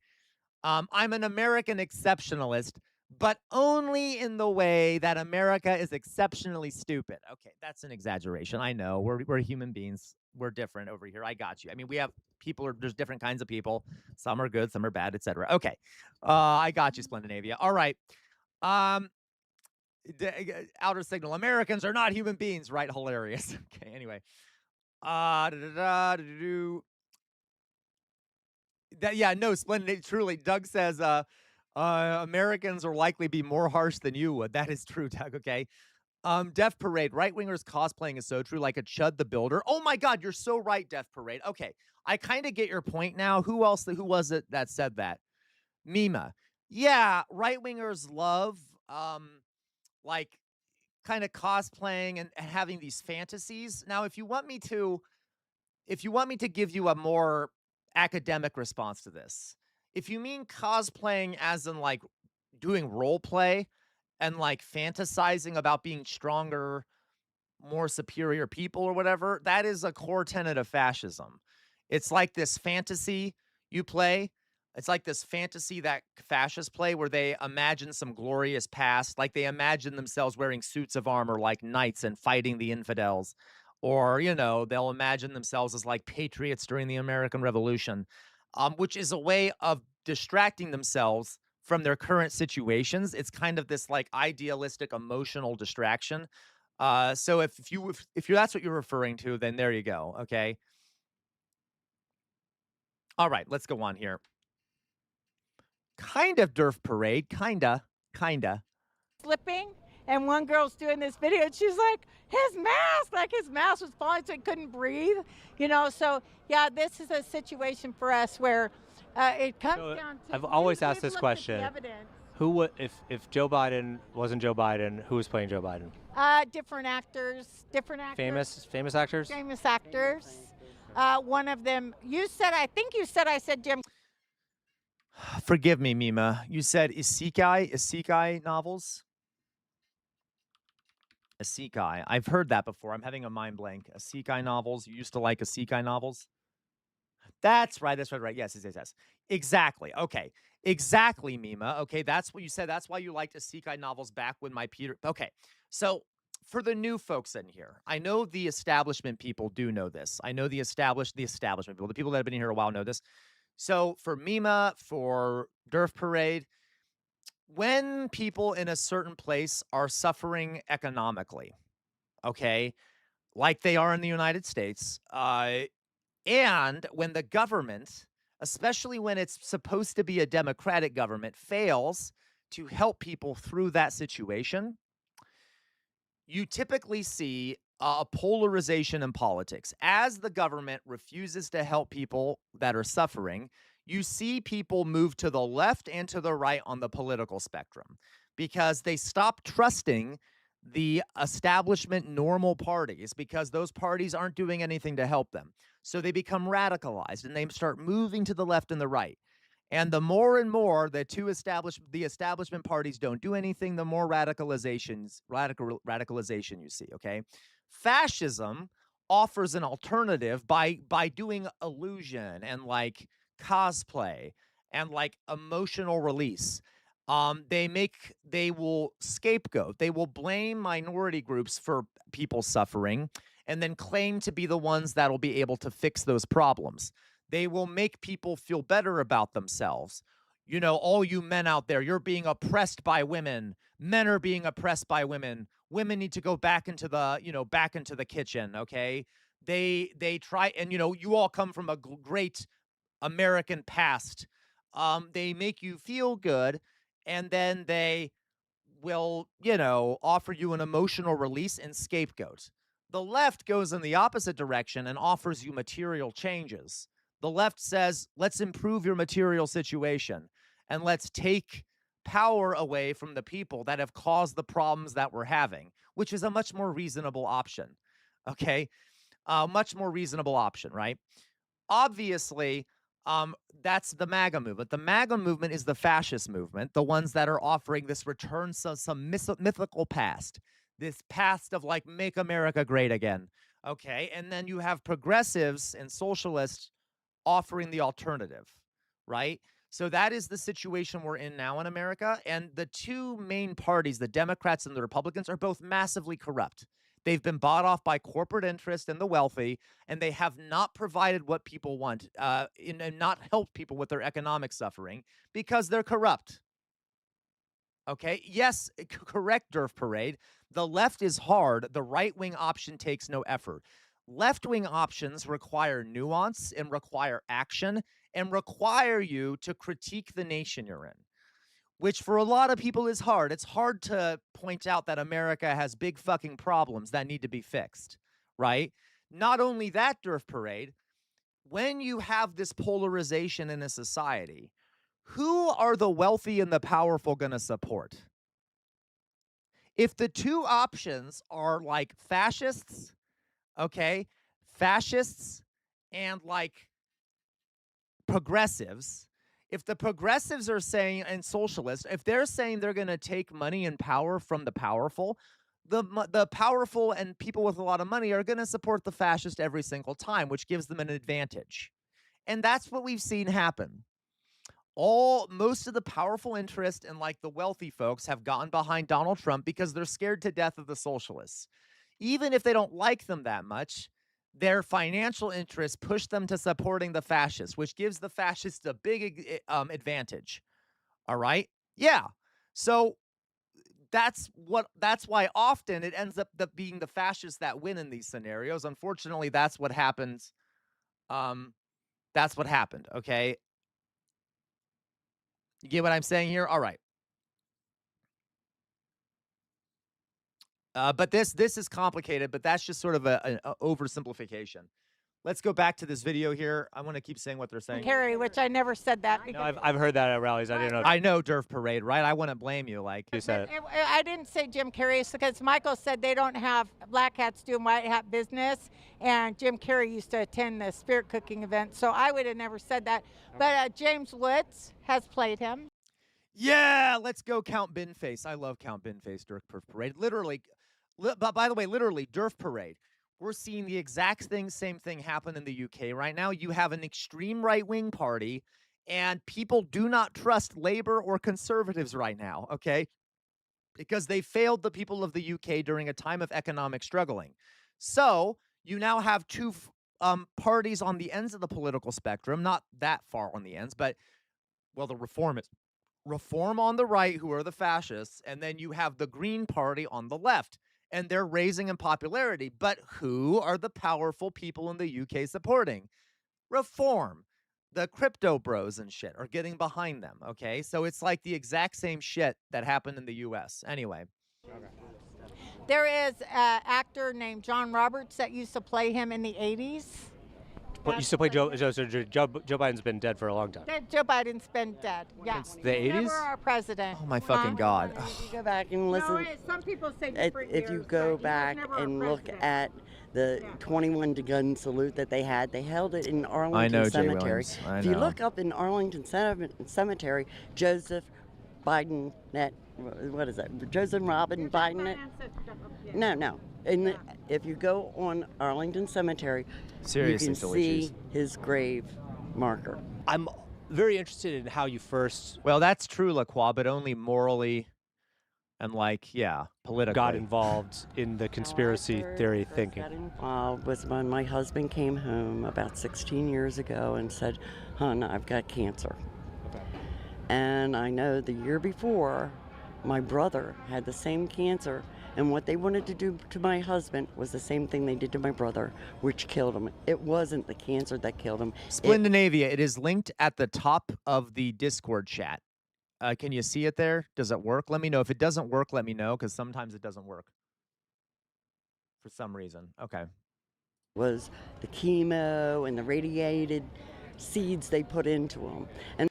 I'm an American exceptionalist, but only in the way that America is exceptionally stupid. Okay, that's an exaggeration. I know. We're human beings. We're different over here. I got you. I mean, we have people, there's different kinds of people. Some are good, some are bad, etc. Okay. I got you, Splendinavia. All right. Um, outer signal. Americans are not human beings, right? Hilarious. Okay, anyway. Yeah, no, splendid. Truly, Doug says, Americans are likely be more harsh than you would. That is true, Doug. Okay. Death Parade. Right wingers cosplaying is so true, like a Chud the Builder. Oh my God, you're so right, Death Parade. Okay, I kind of get your point now. Who else? Who was it that said that? Mima. Yeah, right wingers love like kind of cosplaying and having these fantasies. Now, if you want me to give you a more academic response to this, if you mean cosplaying as in like doing role play and like fantasizing about being stronger, more superior people or whatever, that is a core tenet of fascism. It's like this fantasy you play. It's like this fantasy that fascists play where they imagine some glorious past, like they imagine themselves wearing suits of armor like knights and fighting the infidels. Or, they'll imagine themselves as like patriots during the American Revolution, which is a way of distracting themselves from their current situations. It's kind of this like idealistic emotional distraction. So if you that's what you're referring to, then there you go. Okay. All right, let's go on here. Kind of Derf Parade, kinda. Slipping, and one girl's doing this video, and she's like, his mask was falling, so he couldn't breathe. So yeah, this is a situation for us where it comes down to. I've always asked this question. Who would, if Joe Biden wasn't Joe Biden, who was playing Joe Biden? Different actors. Famous actors? Famous actors. One of them, I said Jim. Forgive me, Mima. You said isekai novels? Isekai. I've heard that before. I'm having a mind blank. Isekai novels. You used to like isekai novels? That's right. Yes. Exactly. Okay. Exactly, Mima. Okay, that's what you said. That's why you liked isekai novels back when my Peter. Okay, so for the new folks in here, I know the establishment people do know this. I know the establishment people, the people that have been here a while know this. So for Mima, for Derf Parade, when people in a certain place are suffering economically, okay, like they are in the United States, and when the government, especially when it's supposed to be a democratic government, fails to help people through that situation, you typically see a polarization in politics. As the government refuses to help people that are suffering, you see people move to the left and to the right on the political spectrum because they stop trusting the establishment normal parties because those parties aren't doing anything to help them. So they become radicalized and they start moving to the left and the right. And the more and more the establishment parties don't do anything, the more radicalization you see, okay? Fascism offers an alternative by doing illusion and like cosplay and like emotional release. They will scapegoat. They will blame minority groups for people suffering and then claim to be the ones that'll be able to fix those problems. They will make people feel better about themselves. All you men out there, you're being oppressed by women. Men are being oppressed by women. Women need to go back into the kitchen, okay? They try, and you all come from a great American past. They make you feel good, and then they will, offer you an emotional release and scapegoat. The left goes in the opposite direction and offers you material changes. The left says, let's improve your material situation and let's take power away from the people that have caused the problems that we're having, which is a much more reasonable option. Okay? Much more reasonable option, right? Obviously, that's the MAGA movement. The MAGA movement is the fascist movement, the ones that are offering this return to some mythical past. this past of like, make America great again. Okay. And then you have progressives and socialists offering the alternative, right? So that is the situation we're in now in America. And the two main parties, the Democrats and the Republicans, are both massively corrupt. They've been bought off by corporate interest and the wealthy, and they have not provided what people want and not helped people with their economic suffering because they're corrupt. Okay, yes, correct, Durf Parade. The left is hard. The right-wing option takes no effort. Left-wing options require nuance and require action and require you to critique the nation you're in, which for a lot of people is hard. It's hard to point out that America has big fucking problems that need to be fixed, right? Not only that, Durf Parade, when you have this polarization in a society, who are the wealthy and the powerful going to support? If the two options are like fascists, okay, fascists and like progressives, if the progressives are saying, and socialists, if they're saying they're going to take money and power from the powerful, the powerful and people with a lot of money are going to support the fascist every single time, which gives them an advantage. And that's what we've seen happen. Most of the powerful interest and like the wealthy folks have gotten behind Donald Trump because they're scared to death of the socialists. Even if they don't like them that much, their financial interests push them to supporting the fascists, which gives the fascists a big advantage. All right? Yeah. So that's why often it ends up being the fascists that win in these scenarios. Unfortunately, that's what happens. That's what happened, okay? You get what I'm saying here? All right. But this is complicated, but that's just sort of an oversimplification. Let's go back to this video here. I want to keep saying what they're saying. Kerry, which I never said that. No, I've heard that at rallies. I didn't know. I know, Durf Parade, right? I wouldn't blame you. Like you said it. I didn't say Jim Carrey because Michael said they don't have black hats doing white hat business, and Jim Carrey used to attend the spirit cooking event, so I would have never said that. But James Woods has played him. Yeah, let's go Count Binface. I love Count Binface, Durf Parade. Literally, but by the way, literally, Durf Parade. We're seeing the exact same thing happen in the UK right now. You have an extreme right-wing party, and people do not trust Labour or Conservatives right now, okay? Because they failed the people of the UK during a time of economic struggling. So you now have two parties on the ends of the political spectrum, not that far on the ends, but, well, the reformists. Reform on the right, who are the fascists, and then you have the Green Party on the left. And they're raising in popularity. But who are the powerful people in the UK supporting? Reform. The crypto bros and shit are getting behind them, okay? So it's like the exact same shit that happened in the US. Anyway. There is an actor named John Roberts that used to play him in the 80s. But you still play Joe Biden's been dead for a long time. Joe Biden's been dead. Yeah. Since the 80s? Never our president. Oh my fucking God. If you go back and listen, No, some people say if you go back and look at the 21 to gun salute that they had, they held it in Arlington Cemetery. If you look up in Arlington Cemetery, Joseph Biden, what is that? Joseph Robin Biden? No. And if you go on Arlington Cemetery, seriously, you can see his grave marker. I'm very interested in how you first... Well, that's true, LaCroix, but only morally and, like, yeah, politically. Got involved in the conspiracy theory thinking. Got involved was when my husband came home about 16 years ago and said, "Hon, I've got cancer." Okay. And I know the year before, my brother had the same cancer. And what they wanted to do to my husband was the same thing they did to my brother, which killed him. It wasn't the cancer that killed him. Splendinavia, it is linked at the top of the Discord chat. Can you see it there? Does it work? Let me know. If it doesn't work, let me know, because sometimes it doesn't work. For some reason. Okay. Was the chemo and the radiated seeds they put into him. And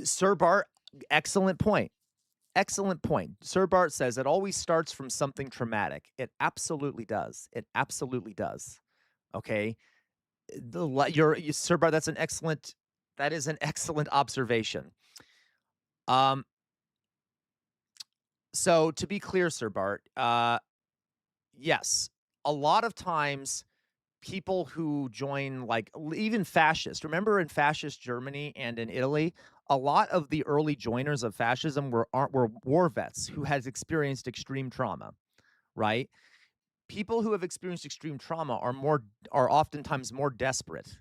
Sir Bart, excellent point. Excellent point. Sir Bart says it always starts from something traumatic. It absolutely does. It absolutely does. Okay. Sir Bart, that is an excellent observation. So to be clear, Sir Bart, yes, a lot of times people who join, like, even fascist. Remember in fascist Germany and in Italy, a lot of the early joiners of fascism were war vets who has experienced extreme trauma, right? People who have experienced extreme trauma are oftentimes more desperate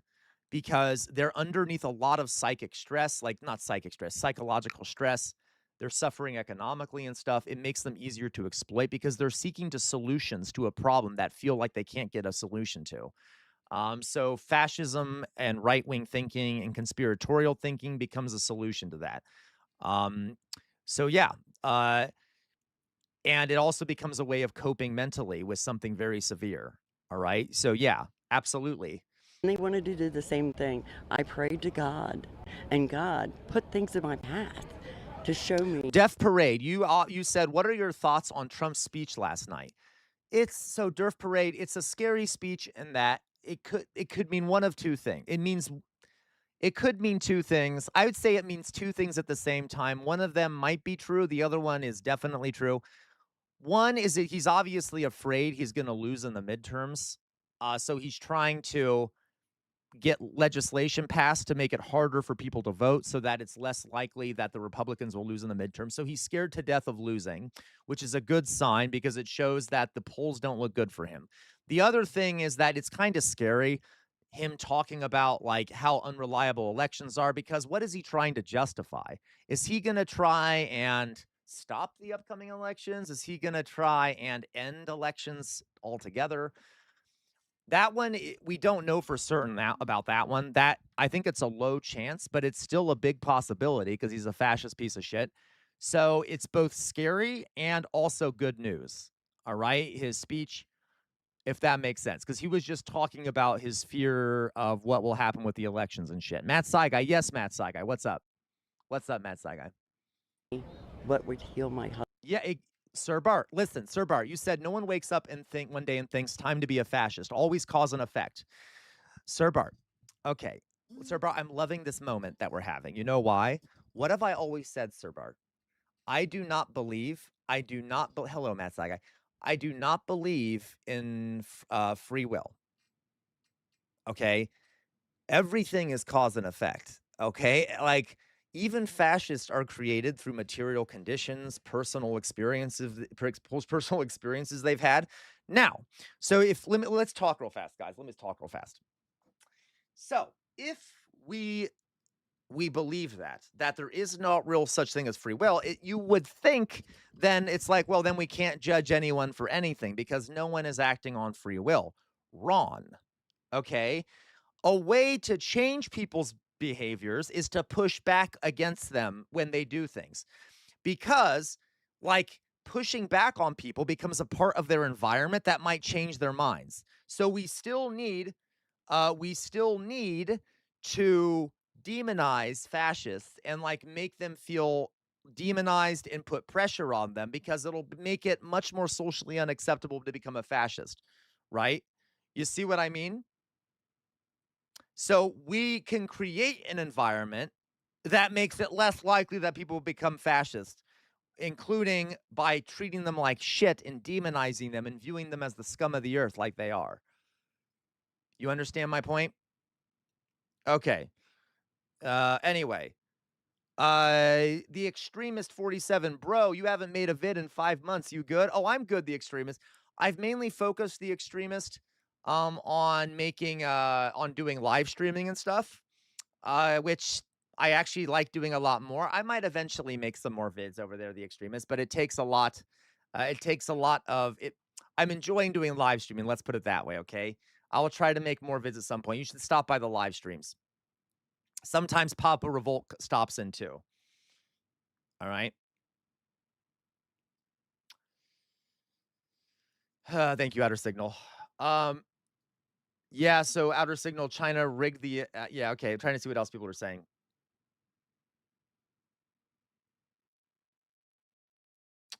because they're underneath a lot of psychic stress, like not psychic stress, psychological stress. They're suffering economically and stuff. It makes them easier to exploit because they're seeking to solutions to a problem that feel like they can't get a solution to. So fascism and right-wing thinking and conspiratorial thinking becomes a solution to that. So yeah, and it also becomes a way of coping mentally with something very severe. All right. So yeah, absolutely. They wanted to do the same thing. I prayed to God, and God put things in my path to show me. Deaf Parade, you said, what are your thoughts on Trump's speech last night? It's so Deaf Parade. It's a scary speech in that it could mean one of two things. It could mean two things. I would say it means two things at the same time. One of them might be true. The other one is definitely true. One is that he's obviously afraid he's going to lose in the midterms. So he's trying to get legislation passed to make it harder for people to vote so that it's less likely that the Republicans will lose in the midterm. So he's scared to death of losing, which is a good sign because it shows that the polls don't look good for him. The other thing is that it's kind of scary, him talking about like how unreliable elections are, because what is he trying to justify? Is he going to try and stop the upcoming elections? Is he going to try and end elections altogether? That one, we don't know for certain about that one. That I think it's a low chance, but it's still a big possibility because he's a fascist piece of shit. So it's both scary and also good news. All right, his speech, if that makes sense, because he was just talking about his fear of what will happen with the elections and shit. Matt Saigai, yes, Matt Saigai, what's up? What's up, Matt Saigai? What would heal my heart? Yeah, Sir Bart, listen, Sir Bart, you said no one wakes up and think one day and thinks time to be a fascist. Always cause and effect. Sir Bart, okay. Sir Bart, I'm loving this moment that we're having. You know why? What have I always said, Sir Bart? I do not believe, hello, Matt Saigai. I do not believe in free will. Okay? Everything is cause and effect. Okay? Like, even fascists are created through material conditions, personal experiences they've had. Now, so let's talk real fast, guys. Let me talk real fast. So if we believe that there is no real such thing as free will, you would think then it's like, well, then we can't judge anyone for anything because no one is acting on free will. Wrong. Okay? A way to change people's behaviors is to push back against them when they do things. Because, like, pushing back on people becomes a part of their environment that might change their minds. So we still need to demonize fascists and like make them feel demonized and put pressure on them because it'll make it much more socially unacceptable to become a fascist, right? You see what I mean? So we can create an environment that makes it less likely that people will become fascist, including by treating them like shit and demonizing them and viewing them as the scum of the earth like they are. You understand my point? Okay. Anyway. The Extremist 47, bro, you haven't made a vid in 5 months. You good? Oh, I'm good, The Extremist. I've mainly focused The Extremist on making on doing live streaming and stuff, which I actually like doing a lot more. I might eventually make some more vids over there, The Extremist, but it takes a lot. It takes a lot of it. I'm enjoying doing live streaming. Let's put it that way, okay? I will try to make more vids at some point. You should stop by the live streams. Sometimes Papa Revolt stops in too. All right. Thank you, Outer Signal. Yeah, so Outer Signal, China rigged the... yeah, okay. I'm trying to see what else people are saying.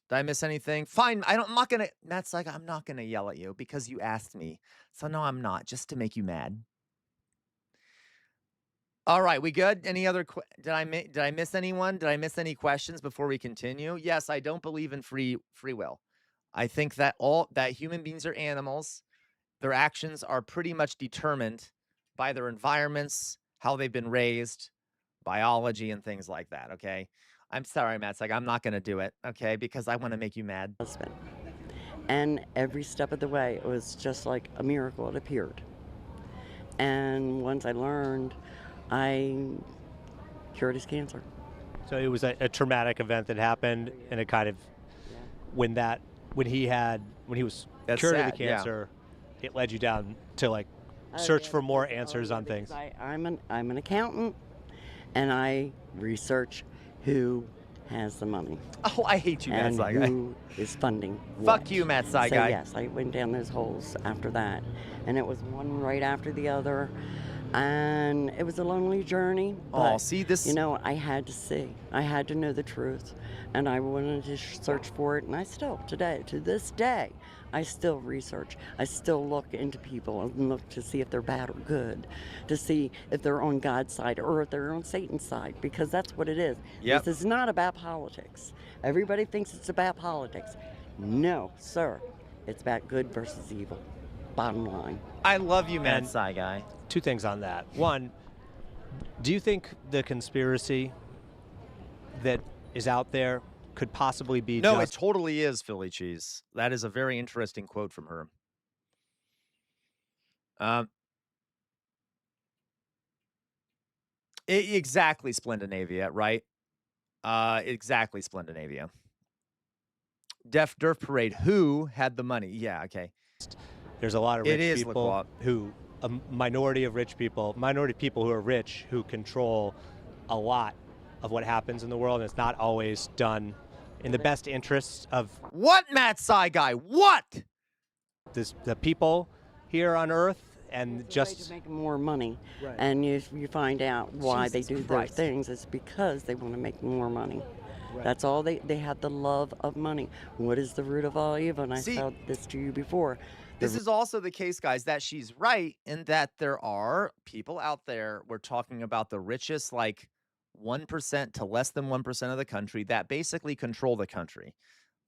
Did I miss anything? Fine. I'm not going to... Matt's like, I'm not going to yell at you because you asked me. So no, I'm not. Just to make you mad. All right, we good? Any other... Did I miss anyone? Did I miss any questions before we continue? Yes, I don't believe in free will. I think that that human beings are animals. Their actions are pretty much determined by their environments, how they've been raised, biology, and things like that, okay? I'm sorry, Matt. It's like, I'm not going to do it, okay? Because I want to make you mad. Husband. And every step of the way, it was just like a miracle. It appeared. And once I learned, I cured his cancer. So it was a traumatic event that happened, and it kind of, when he was cured of the cancer, it led you down to like search for more answers on things. I'm an accountant, and I research who has the money. Oh, I hate you, Matt and Saigai. who is funding Fuck you, Matt Saigai. So yes, I went down those holes after that, and it was one right after the other, and it was a lonely journey. But, see this. You know, I had to see. I had to know the truth, and I wanted to search for it, and I still to this day. I still research. I still look into people and look to see if they're bad or good, to see if they're on God's side or if they're on Satan's side, because that's what it is. Yep. This is not about politics. Everybody thinks it's about politics. No, sir. It's about good versus evil. Bottom line. I love you, Matt Saigai. Two things on that. One, do you think the conspiracy that is out there could possibly be No, it totally is, Philly Cheese. That is a very interesting quote from her. Exactly, Splendinavia, right? Exactly, Splendinavia. Derf Parade. Who had the money? Yeah, okay. There's a lot of rich people who, a minority of people who are rich, who control a lot of what happens in the world, and it's not always done in the best interests of what, Matt Saigai? What? The people here on Earth, and just to make more money. Right. And if you find out why they do those things, it's because they want to make more money. Right. That's all. They have the love of money. What is the root of all evil? And I said this to you before. This is also the case, guys, that she's right in that there are people out there, we're talking about the richest, like 1% to less than 1% of the country, that basically control the country.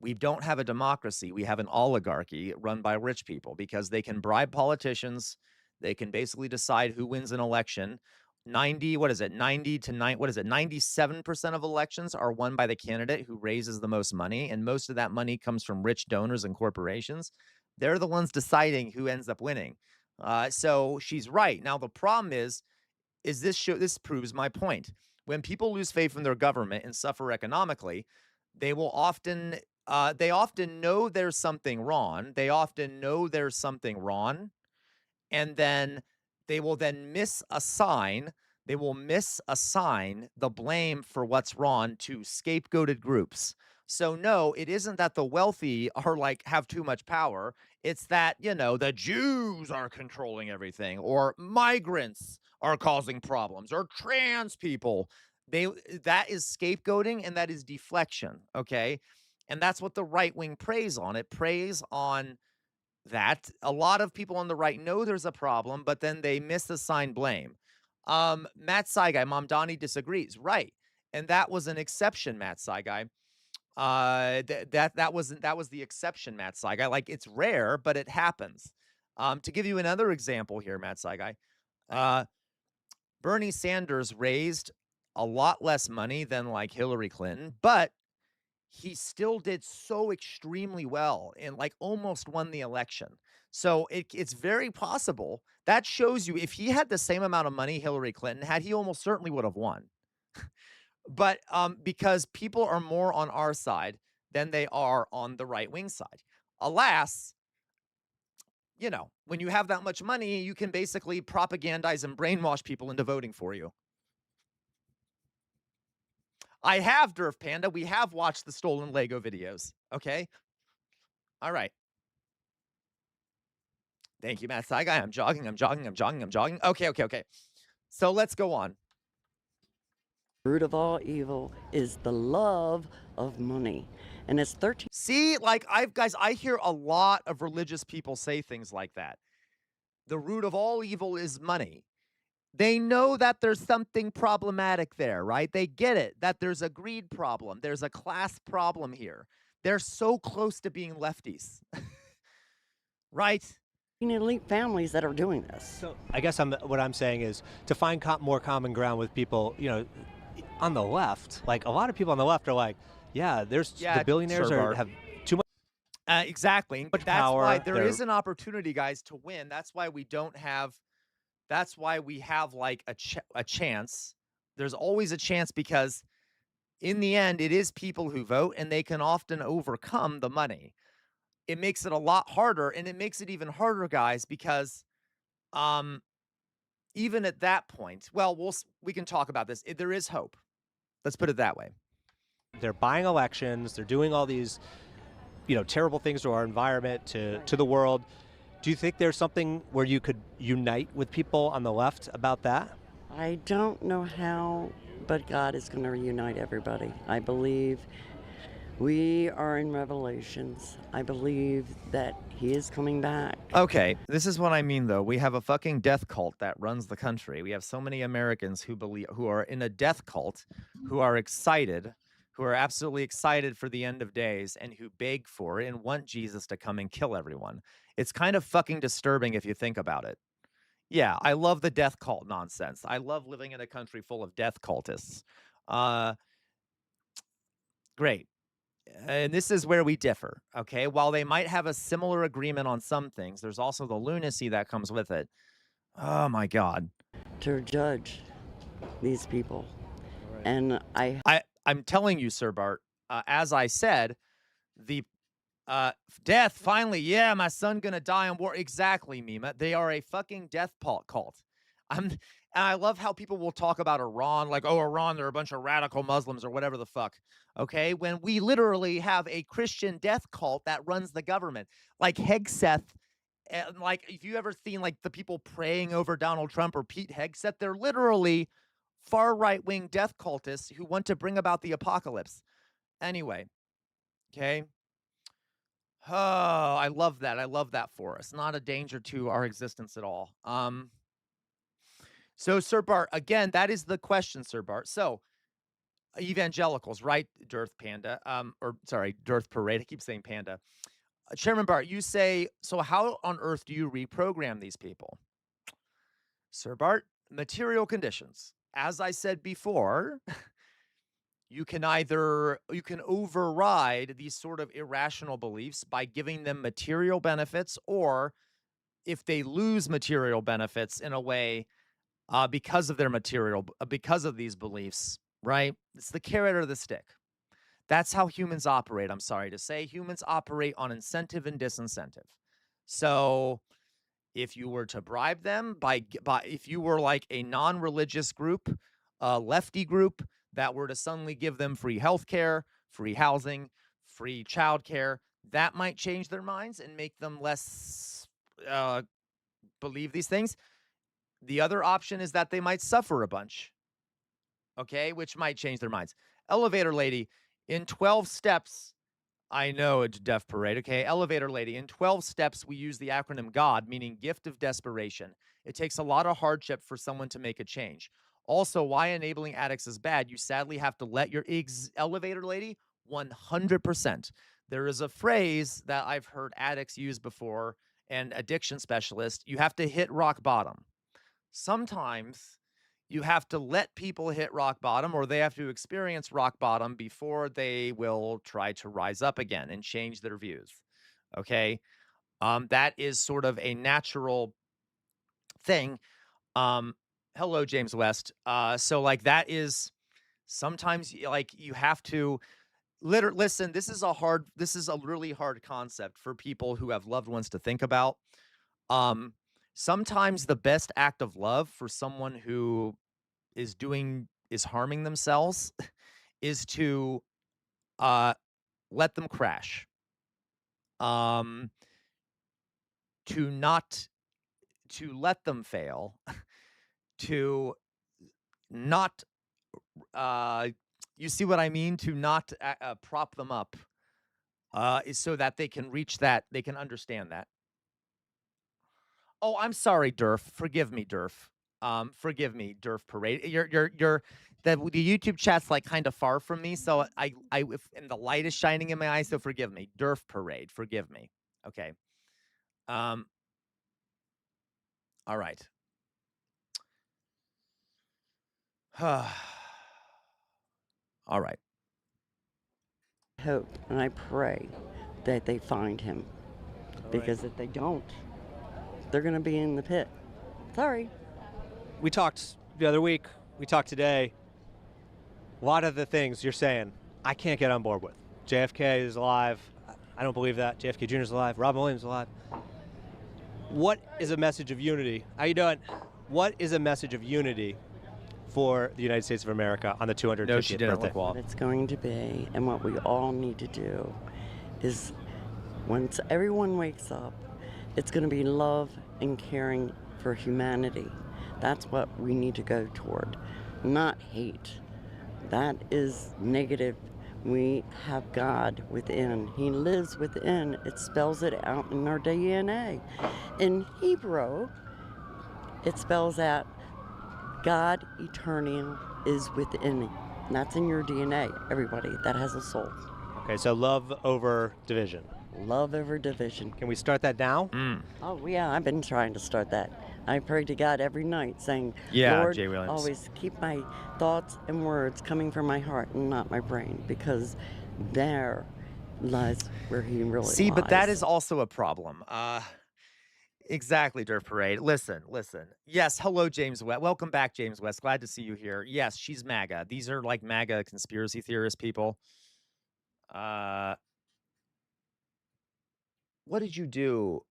We don't have a democracy. We have an oligarchy run by rich people because they can bribe politicians. They can basically decide who wins an election. 97% of elections are won by the candidate who raises the most money, and most of that money comes from rich donors and corporations. They're the ones deciding who ends up winning. So she's right. Now, the problem is this proves my point. When people lose faith in their government and suffer economically, they will often know there's something wrong. They often know there's something wrong, and then they will then misassign the blame for what's wrong to scapegoated groups. So no, it isn't that the wealthy are like have too much power. It's that, you know, the Jews are controlling everything, or migrants are causing problems, or trans people. That is scapegoating, and that is deflection, okay? And that's what the right wing preys on. It preys on that. A lot of people on the right know there's a problem, but then they misassign blame. Matt Saigai, Mom Donnie disagrees, right? And that was an exception, Matt Saigai. That was the exception, Matt Saigai. Like, it's rare, but it happens. To give you another example here, Matt Saigai, Bernie Sanders raised a lot less money than like Hillary Clinton, but he still did so extremely well and like almost won the election. So it's very possible. That shows you if he had the same amount of money Hillary Clinton had, he almost certainly would have won. But because people are more on our side than they are on the right-wing side. Alas, you know, when you have that much money, you can basically propagandize and brainwash people into voting for you. I have, Derf Panda. We have watched the stolen Lego videos. Okay? All right. Thank you, Matt Saigai. I'm jogging. Okay. So let's go on. Root of all evil is the love of money. And it's 13. See, like I hear a lot of religious people say things like that. The root of all evil is money. They know that there's something problematic there, right? They get it, that there's a greed problem. There's a class problem here. They're so close to being lefties. Right? Elite families that are doing this. So I guess what I'm saying is to find more common ground with people, on the left. Like a lot of people on the left are like, the billionaires have too much. Exactly. Much That's power. why there is an opportunity, guys, to win. That's why we have like a chance. There's always a chance because in the end, it is people who vote and they can often overcome the money. It makes it a lot harder, and it makes it even harder, guys, because even at that point, we can talk about this. There is hope. Let's put it that way. They're buying elections. They're doing all these, terrible things to our environment, to the world. Do you think there's something where you could unite with people on the left about that? I don't know how, but God is going to reunite everybody. I believe we are in Revelations. I believe that he is coming back. Okay, this is what I mean, though. We have a fucking death cult that runs the country. We have so many Americans who are in a death cult, who are excited, who are absolutely excited for the end of days, and who beg for and want Jesus to come and kill everyone. It's kind of fucking disturbing if you think about it. Yeah, I love the death cult nonsense. I love living in a country full of death cultists. Great. And this is where we differ, okay? While they might have a similar agreement on some things, there's also the lunacy that comes with it. Oh, my God. To judge these people. And I'm telling you, Sir Bart, as I said, the death, finally, yeah, my son gonna die in war. Exactly, Mima. They are a fucking death cult. And I love how people will talk about Iran, like, oh, Iran, they're a bunch of radical Muslims or whatever the fuck, okay? When we literally have a Christian death cult that runs the government, like Hegseth, and like, if you ever seen, like, the people praying over Donald Trump or Pete Hegseth, they're literally far right-wing death cultists who want to bring about the apocalypse. Anyway, okay? Oh, I love that. I love that for us. Not a danger to our existence at all. So, Sir Bart, again, that is the question, Sir Bart. So, evangelicals, right? Dearth Panda, Dearth Parade. I keep saying Panda. Chairman Bart, you say, so how on earth do you reprogram these people? Sir Bart, material conditions. As I said before, you can override these sort of irrational beliefs by giving them material benefits, or if they lose material benefits in a way, because of these beliefs, right? It's the carrot or the stick. That's how humans operate. I'm sorry to say, humans operate on incentive and disincentive. So if you were to bribe them if you were like a non-religious group, a lefty group that were to suddenly give them free healthcare, free housing, free childcare, that might change their minds and make them less believe these things. The other option is that they might suffer a bunch, okay, which might change their minds. Elevator lady, in 12 steps, I know it's Deaf Parade, okay? Elevator lady, in 12 steps, we use the acronym GOD, meaning gift of desperation. It takes a lot of hardship for someone to make a change. Also, why enabling addicts is bad, you sadly have to let your elevator lady, 100%. There is a phrase that I've heard addicts use before and addiction specialists, you have to hit rock bottom. Sometimes you have to let people hit rock bottom, or they have to experience rock bottom before they will try to rise up again and change their views. Okay. That is sort of a natural thing. Hello, James West. So like that is sometimes like you have to listen, this is a really hard concept for people who have loved ones to think about. Sometimes the best act of love for someone who is harming themselves is to let them crash. To let them fail, to not you see what I mean? To not prop them up, is so that they can reach that, they can understand that. Oh, I'm sorry, Durf. Forgive me, Durf. Forgive me, Durf Parade. the YouTube chat's like kind of far from me, so and the light is shining in my eyes, so forgive me. Derf Parade, forgive me. Okay. All right. All right. I hope and I pray that they find him. Because if they don't, they're going to be in the pit. Sorry. We talked the other week. We talked today. A lot of the things you're saying, I can't get on board with. JFK is alive. I don't believe that. JFK Jr. is alive. Robin Williams is alive. What is a message of unity? How you doing? What is a message of unity for the United States of America on the 250th No, she didn't. birthday? What it's going to be, and what we all need to do, is once everyone wakes up, it's going to be love and caring for humanity. That's what we need to go toward, not hate. That is negative. We have God within. He lives within. It spells it out in our DNA. In Hebrew, it spells out God eternal is within. And that's in your DNA, everybody that has a soul. Okay, so love over division. Love over division. Can we start that now? Oh, yeah, I've been trying to start that. I pray to God every night saying, Yeah, Lord, Jay Williams. always keep my thoughts and words coming from my heart and not my brain, because there lies where he really lies. See, but that is also a problem. Exactly, Derf Parade. Listen. Yes, hello, James West. Welcome back, James West. Glad to see you here. Yes, she's MAGA. These are like MAGA conspiracy theorist people. What did you do?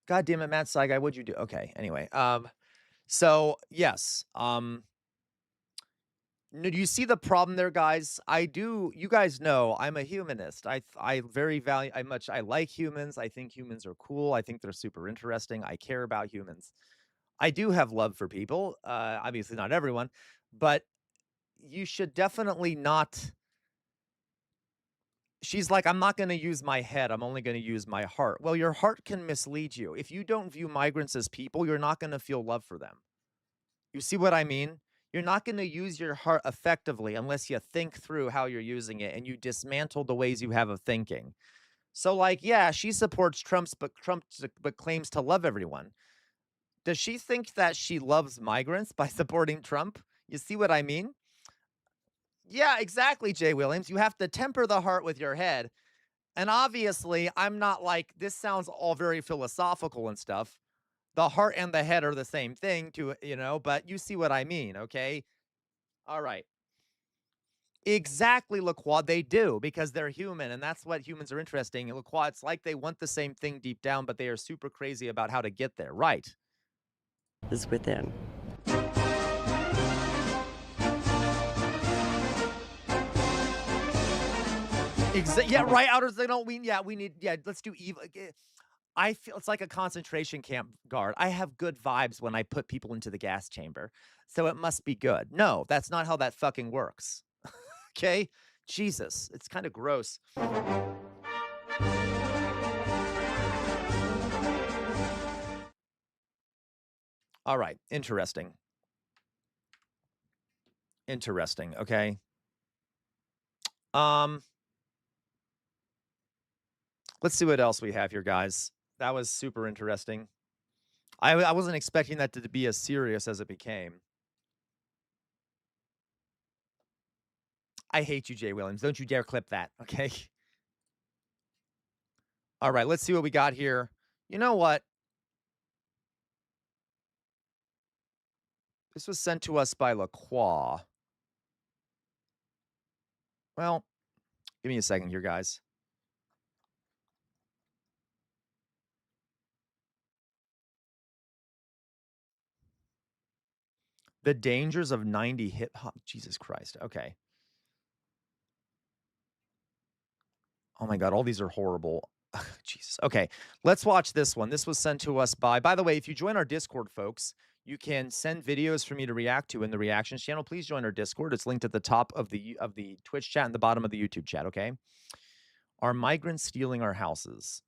God damn it, Matt Saigai, what'd you do? Okay, anyway. So yes. Do you see the problem there, guys? You guys know I'm a humanist. I like humans. I think humans are cool. I think they're super interesting. I care about humans. I do have love for people. Obviously not everyone, but you should definitely not. She's like, I'm not going to use my head. I'm only going to use my heart. Well, your heart can mislead you. If you don't view migrants as people, you're not going to feel love for them. You see what I mean? You're not going to use your heart effectively unless you think through how you're using it and you dismantle the ways you have of thinking. So, like, yeah, she supports Trump claims to love everyone. Does she think that she loves migrants by supporting Trump? You see what I mean? Yeah, exactly, Jay Williams. You have to temper the heart with your head. And obviously, I'm not like, this sounds all very philosophical and stuff. The heart and the head are the same thing, but you see what I mean, okay? All right. Exactly, LaQuad, they do, because they're human, and that's what humans are interesting. And LaQuad, it's like they want the same thing deep down, but they are super crazy about how to get there, right? Is within. Yeah, right. Outers, they don't. We need. Yeah, let's do evil. I feel it's like a concentration camp guard. I have good vibes when I put people into the gas chamber, so it must be good. No, that's not how that fucking works. Okay, Jesus, it's kind of gross. All right, interesting. Okay. Let's see what else we have here, guys. That was super interesting. I wasn't expecting that to be as serious as it became. I hate you, Jay Williams. Don't you dare clip that, okay? All right, let's see what we got here. You know what? This was sent to us by LaCroix. Well, give me a second here, guys. The dangers of 90 hip hop. Jesus Christ. Okay. Oh my God, all these are horrible. Jesus. Okay, let's watch this one. This was sent to us by the way, if you join our Discord, folks, you can send videos for me to react to in the reactions channel. Please join our Discord. It's linked at the top of the Twitch chat and the bottom of the YouTube chat, okay? Are migrants stealing our houses?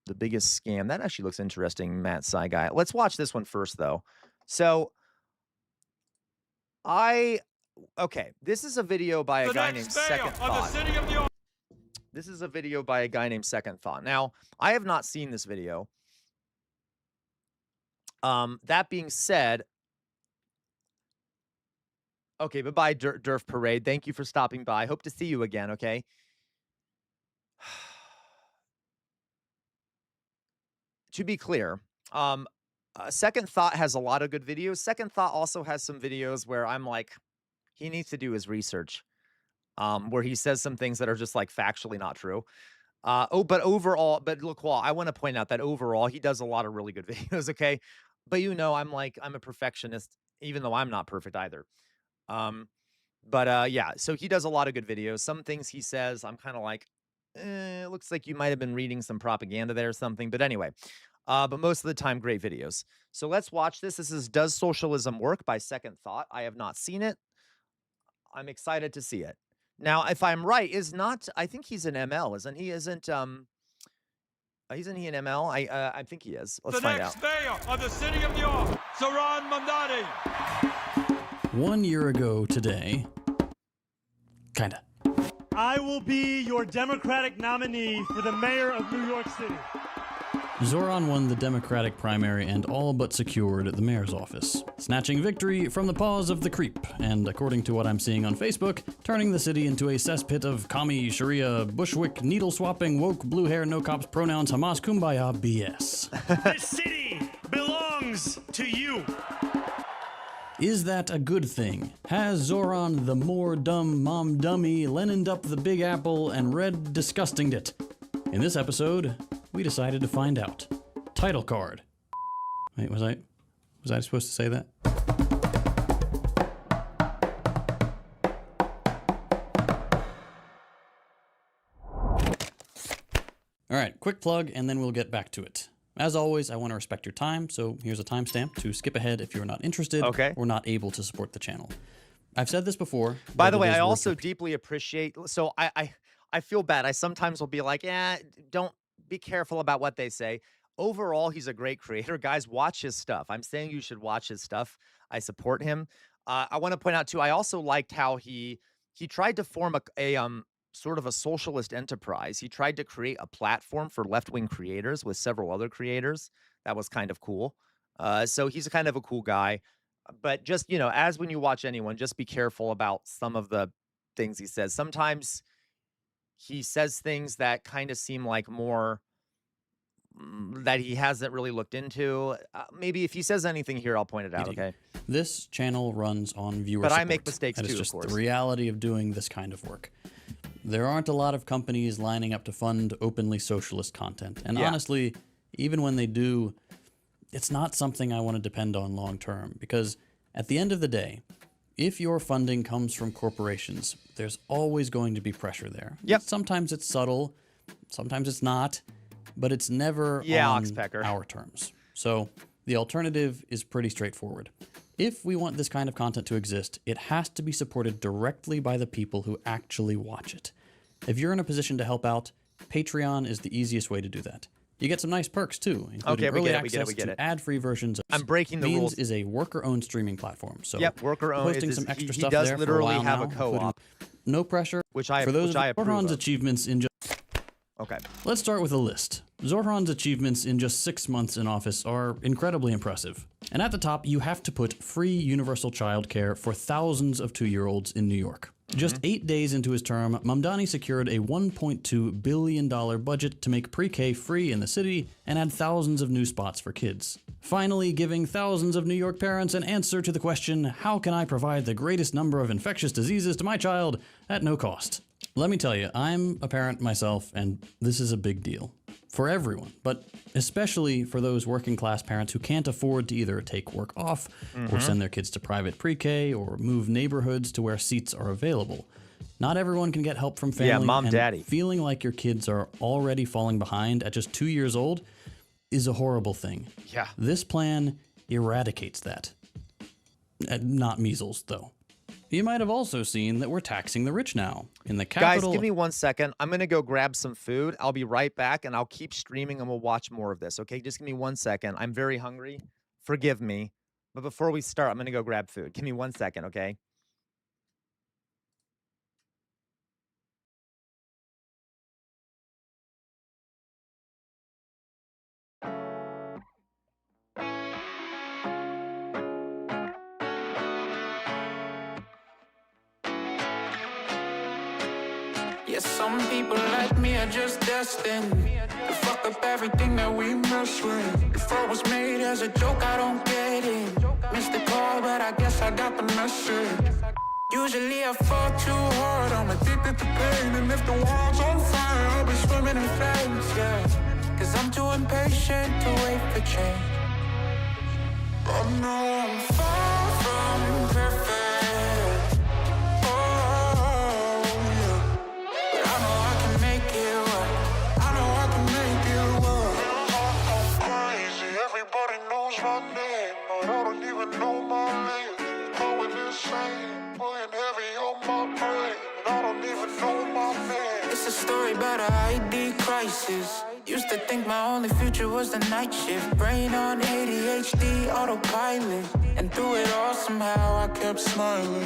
The biggest scam. That actually looks interesting, Matt Sai guy. Let's watch this one first, though. So, okay, this is a video by a guy named Second Thought. This is a video by a guy named Second Thought. Now, I have not seen this video. That being said, okay, bye-bye, Durf Parade. Thank you for stopping by. Hope to see you again, okay? To be clear, Second Thought has a lot of good videos. Second Thought also has some videos where I'm like, he needs to do his research, where he says some things that are just like factually not true. But overall, look, well, I want to point out that overall, he does a lot of really good videos, okay? But I'm a perfectionist, even though I'm not perfect either. Yeah, so he does a lot of good videos. Some things he says, I'm kind of like, it looks like you might have been reading some propaganda there or something. But anyway, but most of the time, great videos. So let's watch this. This is Does Socialism Work by Second Thought. I have not seen it. I'm excited to see it. Now, if I'm right, I think he's an ML, isn't he? Isn't he an ML? I think he is. Let's find out. The next mayor of the city of New York, Zohran Mamdani. 1 year ago today, kinda. I will be your Democratic nominee for the mayor of New York City. Zohran won the Democratic primary and all but secured the mayor's office, snatching victory from the paws of the creep, and according to what I'm seeing on Facebook, turning the city into a cesspit of commie, Sharia, Bushwick, needle-swapping, woke, blue hair, no cops, pronouns, Hamas, kumbaya, BS. This city belongs to you. Is that a good thing? Has Zohran, the more dumb mom dummy, Lenined up the Big Apple and read disgustinged it? In this episode, we decided to find out. Title card. Wait, was I supposed to say that? All right, quick plug, and then we'll get back to it. As always, I want to respect your time, so here's a timestamp to skip ahead if you're not interested or not able to support the channel. I've said this before. By the way, I also deeply appreciate, so I feel bad. I sometimes will be like, don't be careful about what they say. Overall, he's a great creator. Guys, watch his stuff. I'm saying you should watch his stuff. I support him. I want to point out, too, I also liked how he tried to form a sort of a socialist enterprise. He tried to create a platform for left-wing creators with several other creators. That was kind of cool. So he's kind of a cool guy. But just, as when you watch anyone, just be careful about some of the things he says. Sometimes he says things that kind of seem like more that he hasn't really looked into. Maybe if he says anything here, I'll point it out, okay? This channel runs on viewer support. But I make mistakes, too, of course. That is just the reality of doing this kind of work. There aren't a lot of companies lining up to fund openly socialist content. And honestly, even when they do, it's not something I want to depend on long term. Because at the end of the day, if your funding comes from corporations, there's always going to be pressure there. Yep. Sometimes it's subtle, sometimes it's not, but it's never on our terms. So the alternative is pretty straightforward. If we want this kind of content to exist, it has to be supported directly by the people who actually watch it. If you're in a position to help out, Patreon is the easiest way to do that. You get some nice perks too, including early access to ad-free versions. I'm breaking the rules. is a worker-owned streaming platform, so worker-owned. Posting some extra stuff there. He does literally have a co-op. No pressure. Which I for those which I approve Zohran's of. achievements in just. Okay. Let's start with a list. Zohran's achievements in just 6 months in office are incredibly impressive. And at the top, you have to put free universal childcare for thousands of 2-year-olds in New York. Just 8 days into his term, Mamdani secured a $1.2 billion budget to make pre-K free in the city and add thousands of new spots for kids. Finally, giving thousands of New York parents an answer to the question, how can I provide the greatest number of infectious diseases to my child at no cost? Let me tell you, I'm a parent myself, and this is a big deal. For everyone, but especially for those working class parents who can't afford to either take work off or send their kids to private pre-K or move neighborhoods to where seats are available. Not everyone can get help from family. Yeah, mom, and daddy. Feeling like your kids are already falling behind at just 2 years old is a horrible thing. Yeah. This plan eradicates that. Not measles, though. You might have also seen that we're taxing the rich now. In the capital... Guys, give me 1 second. I'm going to go grab some food. I'll be right back, and I'll keep streaming, and we'll watch more of this, okay? Just give me 1 second. I'm very hungry. Forgive me. But before we start, I'm going to go grab food. Give me 1 second, okay? Yeah, some people like me are just destined to fuck up everything that we mess with. If I was made as a joke, I don't get it. Missed the call, but I guess I got the message. Usually I fall too hard, I'm addicted to pain. And if the world's on fire, I'll be swimming in flames, yeah. Cause I'm too impatient to wait for change. But no, I'm far from perfect. It's a story about an ID crisis. Used to think my only future was the night shift. Brain on ADHD, autopilot. And through it all somehow I kept smiling.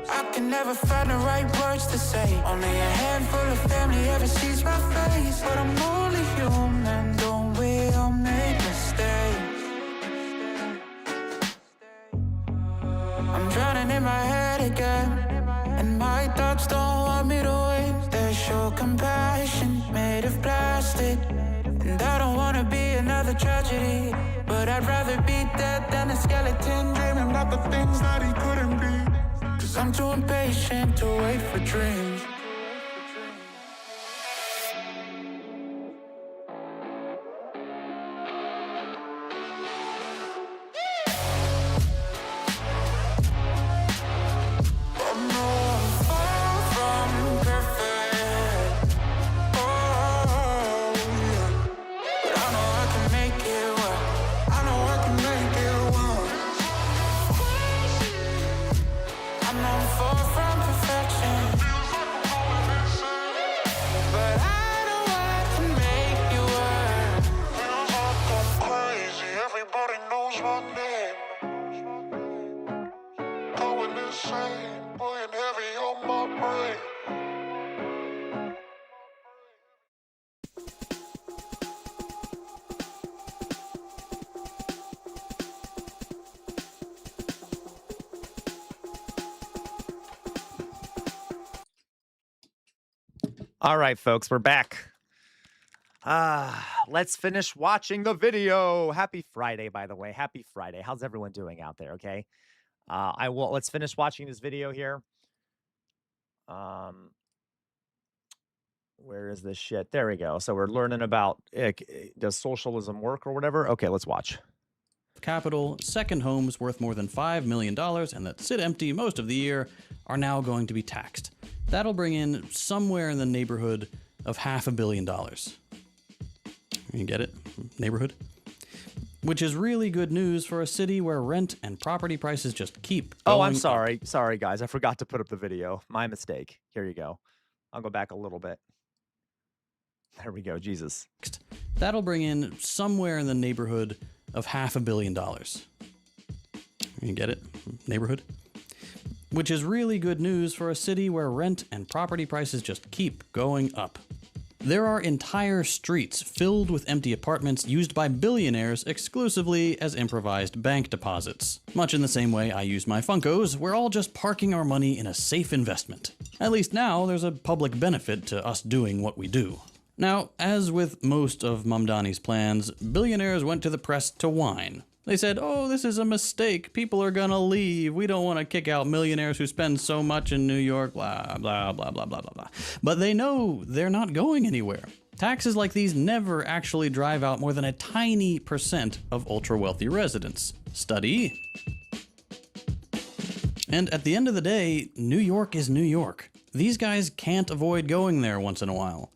I can never find the right words to say. Only a handful of family ever sees my face. But I'm only human, don't we all make mistakes? I'm drowning in my head again, and my thoughts don't want me to win. They show compassion made of plastic, and I don't want to be another tragedy. But I'd rather be dead than a skeleton dreaming about the things that he couldn't be. Cause I'm too impatient to wait for dreams. All right, folks, we're back. Let's finish watching the video. Happy Friday, by the way. Happy Friday. How's everyone doing out there? Okay. Let's finish watching this video here. Where is this shit? There we go. So we're learning about does socialism work or whatever. Okay, let's watch. Capital, second homes worth more than $5 million and that sit empty most of the year are now going to be taxed. That'll bring in somewhere in the neighborhood of $500 million. You get it? Neighborhood? Which is really good news for a city where rent and property prices just keep going Oh, I'm sorry. Up. Sorry, guys. I forgot to put up the video. My mistake. Here you go. I'll go back a little bit. There we go. Jesus. That'll bring in somewhere in the neighborhood of $500 million. You get it? Neighborhood? Which is really good news for a city where rent and property prices just keep going up. There are entire streets filled with empty apartments used by billionaires exclusively as improvised bank deposits. Much in the same way I use my Funkos, we're all just parking our money in a safe investment. At least now there's a public benefit to us doing what we do. Now, as with most of Mamdani's plans, billionaires went to the press to whine. They said, oh, this is a mistake. People are gonna leave. We don't want to kick out millionaires who spend so much in New York, blah, blah, blah, blah, blah, blah, blah. But they know they're not going anywhere. Taxes like these never actually drive out more than a tiny % of ultra-wealthy residents. Study. And at the end of the day, New York is New York. These guys can't avoid going there once in a while.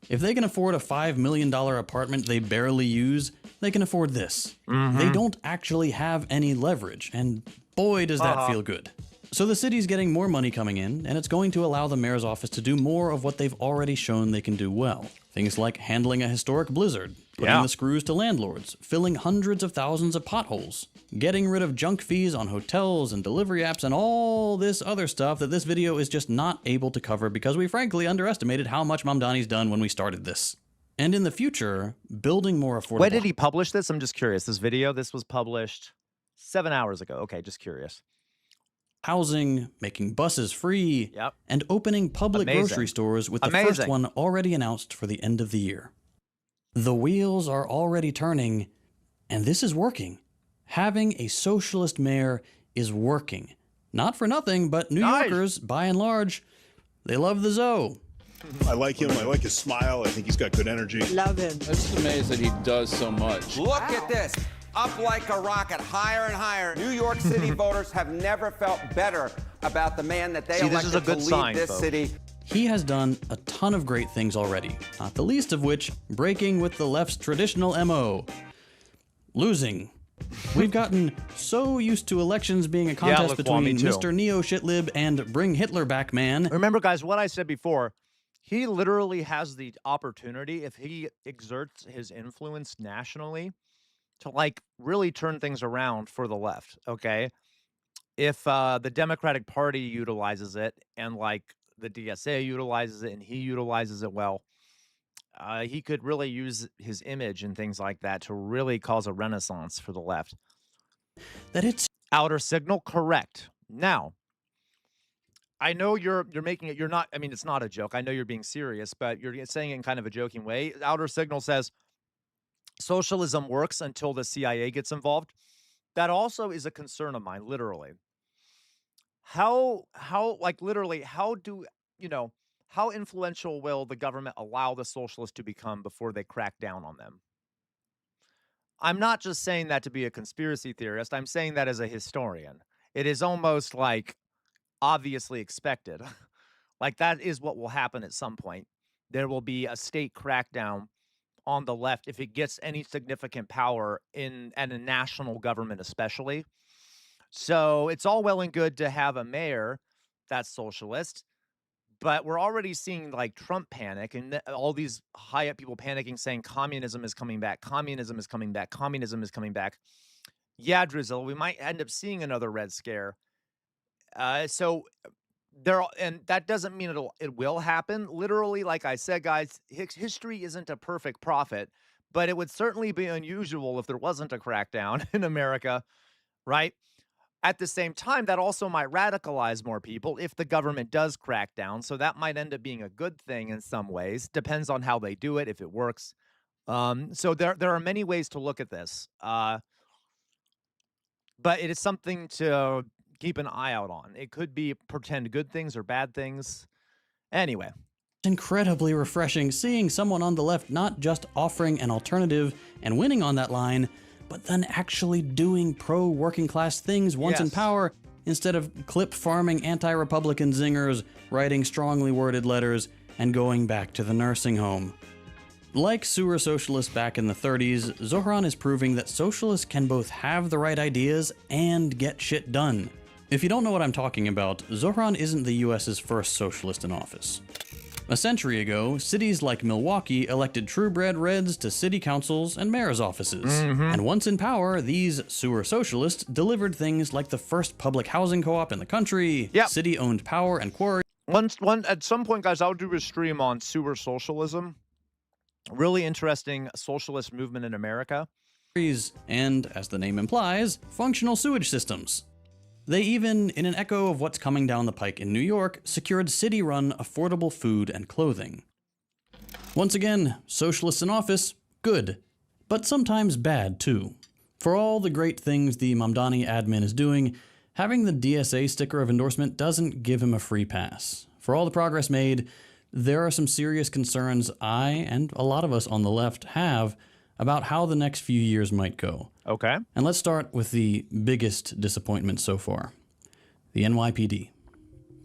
If they can afford a $5 million apartment they barely use, they can afford this. They don't actually have any leverage, and boy does that feel good. So the city's getting more money coming in, and it's going to allow the mayor's office to do more of what they've already shown they can do well. Things like handling a historic blizzard, putting the screws to landlords, filling hundreds of thousands of potholes, getting rid of junk fees on hotels and delivery apps, and all this other stuff that this video is just not able to cover because we frankly underestimated how much Mamdani's done when we started this. And in the future, building more affordable... When did he publish this? I'm just curious. This video, this was published 7 hours ago. Okay, just curious. Housing, making buses free, and opening public grocery stores with the first one already announced for the end of the year. The wheels are already turning, and this is working. Having a socialist mayor is working. Not for nothing, but New Yorkers, by and large, they love the Zoe. I like him. I like his smile. I think he's got good energy. Love him. I'm just amazed that he does so much. Look at this. Up like a rocket, higher and higher. New York City voters have never felt better about the man that they elected to lead this city. He has done a ton of great things already, not the least of which breaking with the left's traditional MO. Losing. We've gotten so used to elections being a contest between Mr. Neo-Shitlib and Bring Hitler Back Man. Remember, guys, what I said before, he literally has the opportunity, if he exerts his influence nationally, to like really turn things around for the left, okay? If the Democratic Party utilizes it and like the DSA utilizes it and he utilizes it well, he could really use his image and things like that to really cause a renaissance for the left. That it's outer signal, correct. Now, I know you're making it, you're not, I mean, it's not a joke. I know you're being serious, but you're saying it in kind of a joking way. Outer signal says, socialism works until the CIA gets involved. That also is a concern of mine, literally. How influential will the government allow the socialists to become before they crack down on them? I'm not just saying that to be a conspiracy theorist. I'm saying that as a historian. It is almost like obviously expected. Like that is what will happen at some point. There will be a state crackdown on the left if it gets any significant power in a national government especially. So it's all well and good to have a mayor that's socialist, but we're already seeing like Trump panic and all these high up people panicking saying communism is coming back, communism is coming back, communism is coming back. Yeah, Drizzle, we might end up seeing another Red Scare. So there, and that doesn't mean it will happen. Literally, like I said, guys, history isn't a perfect prophet, but it would certainly be unusual if there wasn't a crackdown in America, right? At the same time, that also might radicalize more people if the government does crack down. So that might end up being a good thing in some ways. Depends on how they do it, if it works. So there are many ways to look at this. But it is something to keep an eye out on. It could be pretend good things or bad things. Anyway. Incredibly refreshing seeing someone on the left not just offering an alternative and winning on that line, but then actually doing pro-working class things once in power, instead of clip-farming anti-Republican zingers, writing strongly worded letters, and going back to the nursing home. Like sewer socialists back in the 30s, Zohran is proving that socialists can both have the right ideas and get shit done. If you don't know what I'm talking about, Zohran isn't the US's first socialist in office. A century ago, cities like Milwaukee elected true-bred Reds to city councils and mayor's offices. And once in power, these sewer socialists delivered things like the first public housing co-op in the country, city-owned power and quarry. At some point, guys, I'll do a stream on sewer socialism. Really interesting socialist movement in America. And, as the name implies, functional sewage systems. They even, in an echo of what's coming down the pike in New York, secured city-run affordable food and clothing. Once again, socialists in office, good, but sometimes bad too. For all the great things the Mamdani admin is doing, having the DSA sticker of endorsement doesn't give him a free pass. For all the progress made, there are some serious concerns I, and a lot of us on the left, have about how the next few years might go. Okay. And let's start with the biggest disappointment so far. The NYPD.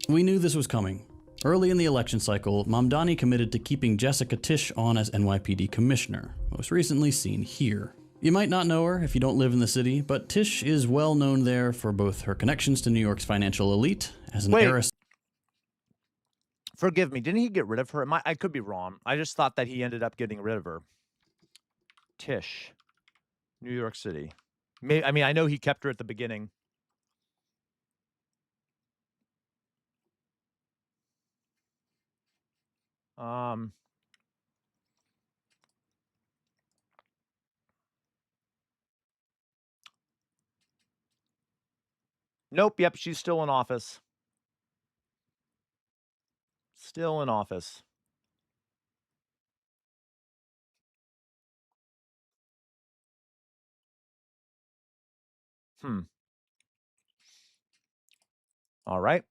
We knew this was coming. Early in the election cycle, Mamdani committed to keeping Jessica Tisch on as NYPD commissioner, most recently seen here. You might not know her if you don't live in the city, but Tish is well known there for both her connections to New York's financial elite as an heiress. Forgive me, didn't he get rid of her? I could be wrong. I just thought that he ended up getting rid of her. Tish, New York City. I mean, I know he kept her at the beginning. Nope, yep, she's still in office. Still in office. All right.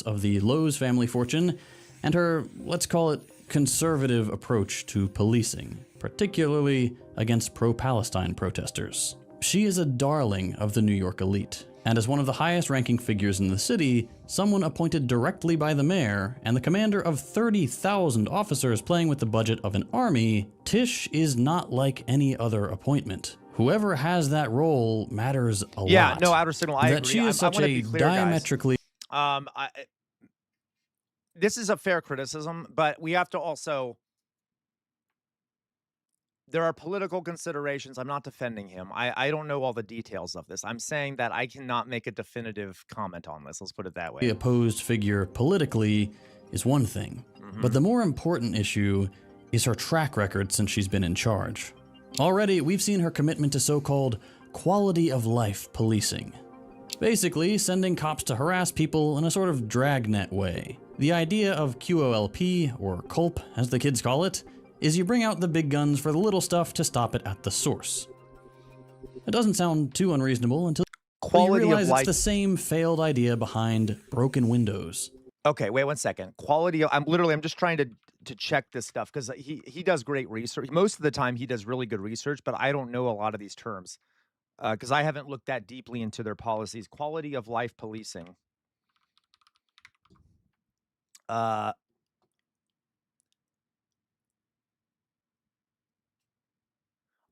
Of the Lowe's family fortune and her, let's call it, conservative approach to policing, particularly against pro-Palestine protesters. She is a darling of the New York elite, and as one of the highest-ranking figures in the city, someone appointed directly by the mayor and the commander of 30,000 officers playing with the budget of an army, Tish is not like any other appointment. Whoever has that role matters a lot. Yeah, no, outer signal, I that agree. she is such a diametrically... This is a fair criticism, but we have to also... There are political considerations. I'm not defending him. I don't know all the details of this. I'm saying that I cannot make a definitive comment on this. Let's put it that way. The opposed figure politically is one thing, but the more important issue is her track record since she's been in charge. Already, we've seen her commitment to so-called quality of life policing. Basically, sending cops to harass people in a sort of dragnet way. The idea of QOLP, or CULP as the kids call it, is you bring out the big guns for the little stuff to stop it at the source. It doesn't sound too unreasonable until you realize it's the same failed idea behind broken windows. Okay, wait 1 second. Quality of, I'm just trying to check this stuff because he does great research. Most of the time he does really good research, but I don't know a lot of these terms because I haven't looked that deeply into their policies. Quality of life policing.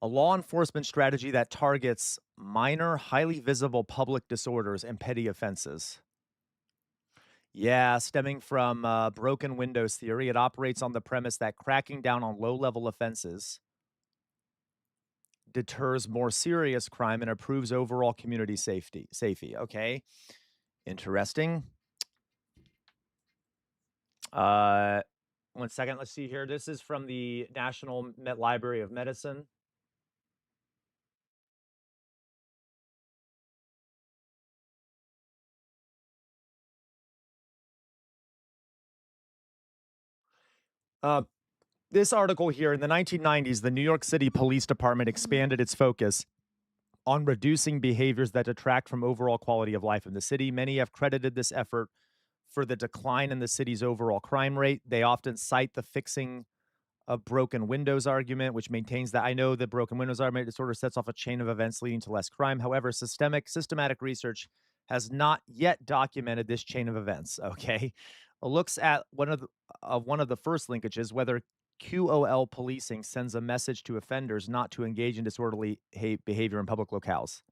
A law enforcement strategy that targets minor, highly visible public disorders and petty offenses. Yeah, stemming from broken windows theory, it operates on the premise that cracking down on low-level offenses deters more serious crime and improves overall community safety. Okay, interesting. 1 second, let's see here. This is from the National Library of Medicine. This article here, in the 1990s, the New York City Police Department expanded its focus on reducing behaviors that detract from overall quality of life in the city. Many have credited this effort for the decline in the city's overall crime rate. They often cite the fixing of broken windows argument, which maintains that I know the broken windows argument sort of sets off a chain of events leading to less crime. However, systematic research has not yet documented this chain of events. Okay, looks at one of the first linkages, whether QOL policing sends a message to offenders not to engage in disorderly behavior in public locales.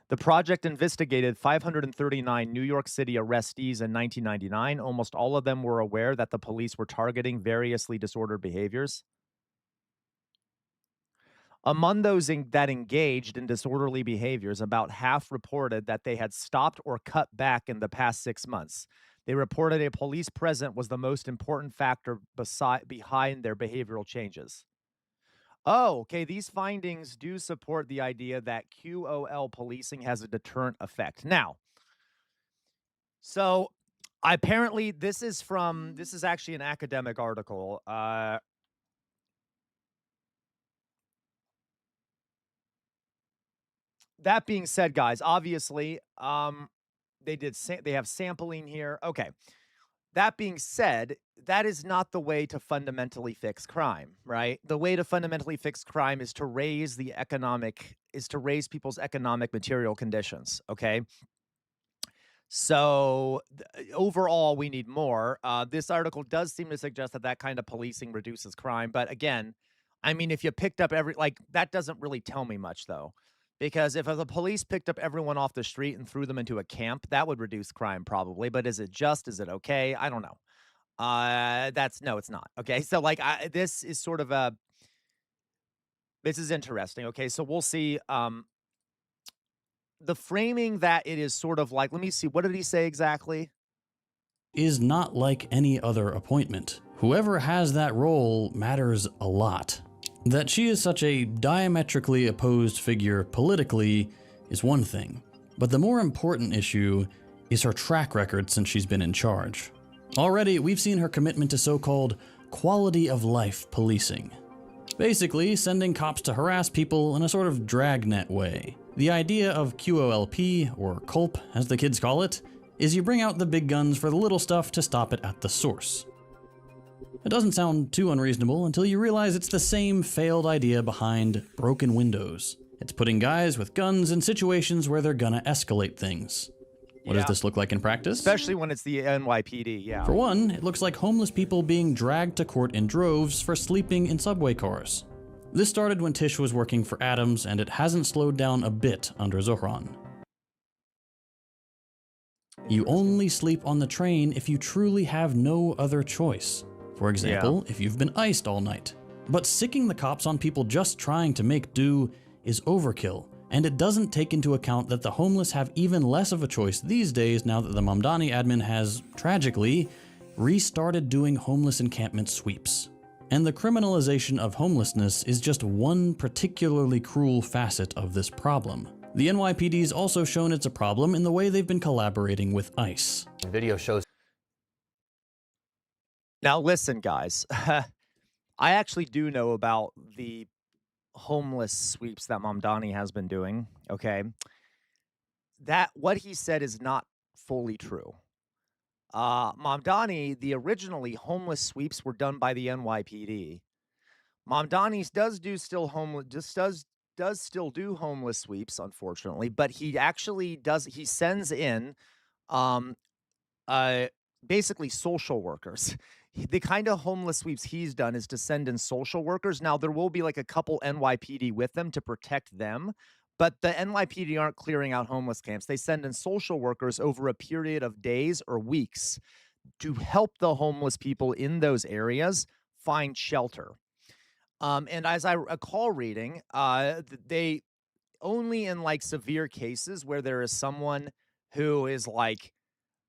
The project investigated 539 New York City arrestees in 1999. Almost all of them were aware that the police were targeting variously disordered behaviors. Among those that engaged in disorderly behaviors, about half reported that they had stopped or cut back in the past 6 months. They reported a police presence was the most important factor behind their behavioral changes. Oh, okay. These findings do support the idea that QOL policing has a deterrent effect. Now, so apparently this is actually an academic article. That being said, guys, obviously, they have sampling here. Okay. That being said, that is not the way to fundamentally fix crime, right? The way to fundamentally fix crime is to raise people's economic material conditions, okay? So overall, we need more. This article does seem to suggest that that kind of policing reduces crime. But again, I mean, if you picked up that doesn't really tell me much, though. Because if the police picked up everyone off the street and threw them into a camp, that would reduce crime probably. But is it just? Is it okay? I don't know. No, it's not. Okay, so this is sort of this is interesting. Okay, so we'll see. The framing that it is sort of like, let me see, what did he say exactly? Is not like any other appointment. Whoever has that role matters a lot. That she is such a diametrically opposed figure politically is one thing, but the more important issue is her track record since she's been in charge. Already, we've seen her commitment to so-called quality of life policing. Basically, sending cops to harass people in a sort of dragnet way. The idea of QOLP, or CULP as the kids call it, is you bring out the big guns for the little stuff to stop it at the source. It doesn't sound too unreasonable until you realize it's the same failed idea behind broken windows. It's putting guys with guns in situations where they're gonna escalate things. What does this look like in practice? Especially when it's the NYPD, yeah. For one, it looks like homeless people being dragged to court in droves for sleeping in subway cars. This started when Tish was working for Adams, and it hasn't slowed down a bit under Zohran. You only sleep on the train if you truly have no other choice. For example, if you've been iced all night. But sicking the cops on people just trying to make do is overkill, and it doesn't take into account that the homeless have even less of a choice these days now that the Mamdani admin has, tragically, restarted doing homeless encampment sweeps. And the criminalization of homelessness is just one particularly cruel facet of this problem. The NYPD's also shown it's a problem in the way they've been collaborating with ICE. Video shows. Now listen, guys, I actually do know about the homeless sweeps that Mamdani has been doing, okay? That, what he said is not fully true. Mamdani, the originally homeless sweeps were done by the NYPD. Mamdani does still do homeless sweeps, unfortunately, but he actually he sends in basically social workers. The kind of homeless sweeps he's done is to send in social workers. Now, there will be like a couple NYPD with them to protect them, but the NYPD aren't clearing out homeless camps. They send in social workers over a period of days or weeks to help the homeless people in those areas find shelter. And as I recall reading, they only in like severe cases where there is someone who is like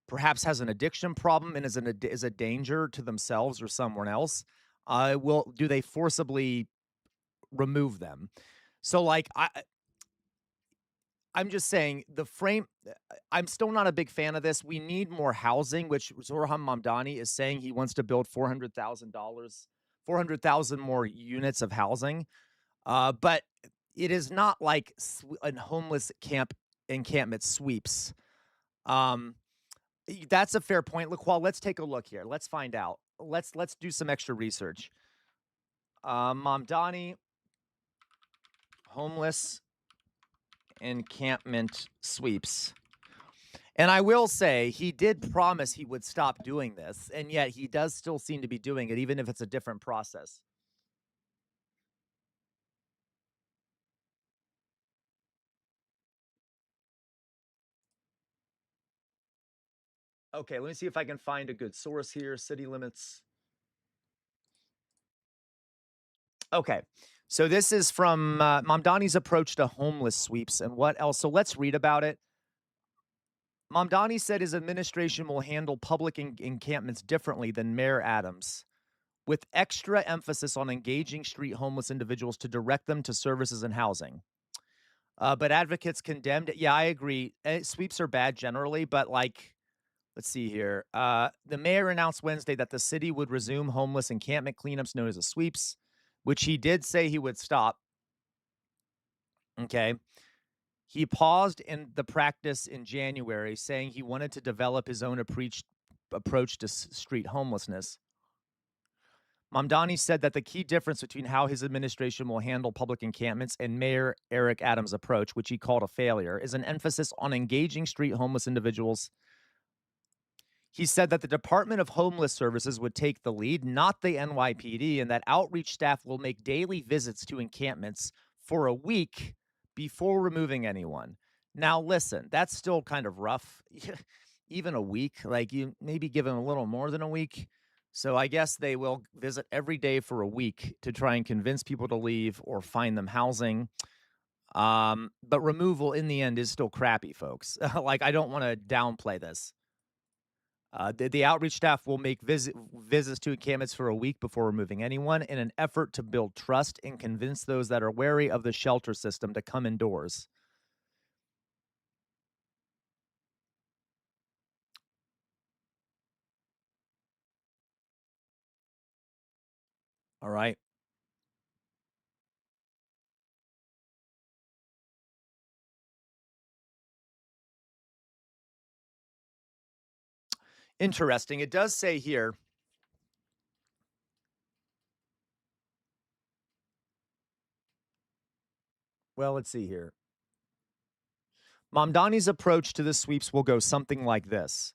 perhaps has an addiction problem and is a danger to themselves or someone else, do they forcibly remove them. So like I'm just saying I'm still not a big fan of this. We need more housing, which Zohran Mamdani is saying he wants to build $400,000 more units of housing. But it is not like a homeless encampment sweeps. That's a fair point, Laqual. Let's take a look here. Let's find out. Let's do some extra research. Mamdani homeless encampment sweeps. And I will say he did promise he would stop doing this, and yet he does still seem to be doing it, even if it's a different process. Okay, let me see if I can find a good source here. City limits. Okay, so this is from Mamdani's approach to homeless sweeps and what else. So let's read about it. Mamdani said his administration will handle public encampments differently than Mayor Adams, with extra emphasis on engaging street homeless individuals to direct them to services and housing. But advocates condemned it. Yeah, I agree. Sweeps are bad generally, but like, let's see here. The mayor announced Wednesday that the city would resume homeless encampment cleanups known as the sweeps, which he did say he would stop. Okay. He paused in the practice in January, saying he wanted to develop his own approach to street homelessness. Mamdani said that the key difference between how his administration will handle public encampments and Mayor Eric Adams' approach, which he called a failure, is an emphasis on engaging street homeless individuals He said that the Department of Homeless Services would take the lead, not the NYPD, and that outreach staff will make daily visits to encampments for a week before removing anyone. Now, listen, that's still kind of rough. Even a week, like you maybe give them a little more than a week. So I guess they will visit every day for a week to try and convince people to leave or find them housing. But removal in the end is still crappy, folks. Like, I don't want to downplay this. The outreach staff will make visits to encampments for a week before removing anyone in an effort to build trust and convince those that are wary of the shelter system to come indoors. All right. Interesting. It does say here, well, let's see here. Mamdani's approach to the sweeps will go something like this.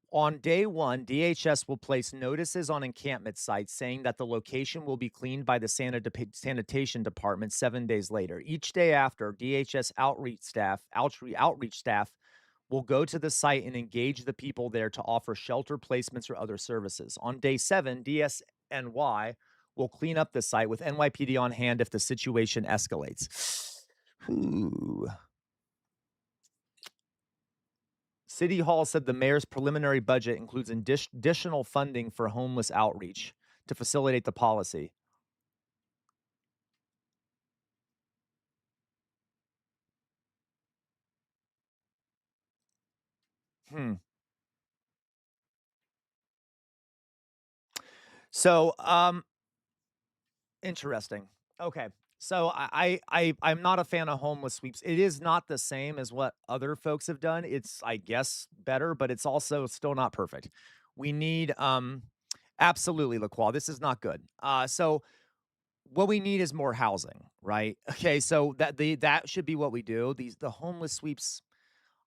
On day one, DHS will place notices on encampment sites saying that the location will be cleaned by the sanitation department 7 days later. Each day after, DHS outreach staff will go to the site and engage the people there to offer shelter placements or other services. On day 7, DSNY will clean up the site with NYPD on hand if the situation escalates. Ooh. City Hall said the mayor's preliminary budget includes additional funding for homeless outreach to facilitate the policy. So, interesting. Okay. So I'm not a fan of homeless sweeps. It is not the same as what other folks have done. It's, I guess, better, but it's also still not perfect. We need absolutely, LaQual. This is not good. So what we need is more housing, right? Okay, so that should be what we do. The homeless sweeps.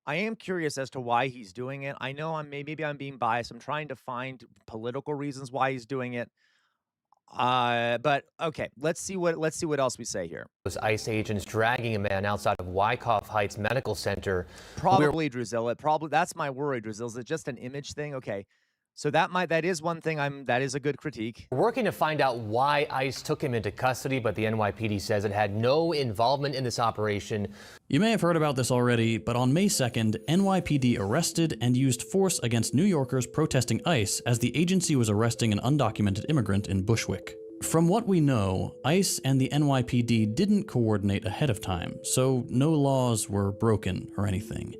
I am curious as to why he's doing it. I know maybe I'm being biased. I'm trying to find political reasons why he's doing it. But okay, let's see what else we say here. Those ICE agents dragging a man outside of Wyckoff Heights Medical Center. Probably, Druzilla. Probably that's my worry, Druzilla. Is it just an image thing? Okay. So that is one thing that is a good critique. We're working to find out why ICE took him into custody, but the NYPD says it had no involvement in this operation. You may have heard about this already, but on May 2nd, NYPD arrested and used force against New Yorkers protesting ICE as the agency was arresting an undocumented immigrant in Bushwick. From what we know, ICE and the NYPD didn't coordinate ahead of time, so no laws were broken or anything.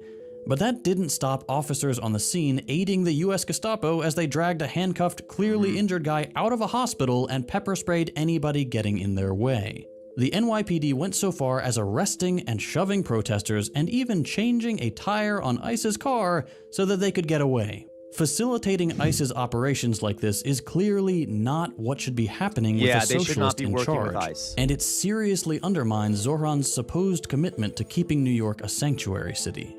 But that didn't stop officers on the scene aiding the US Gestapo as they dragged a handcuffed, clearly injured guy out of a hospital and pepper sprayed anybody getting in their way. The NYPD went so far as arresting and shoving protesters and even changing a tire on ICE's car so that they could get away. Facilitating ICE's operations like this is clearly not what should be happening with a socialist in charge, and it seriously undermines Zohran's supposed commitment to keeping New York a sanctuary city.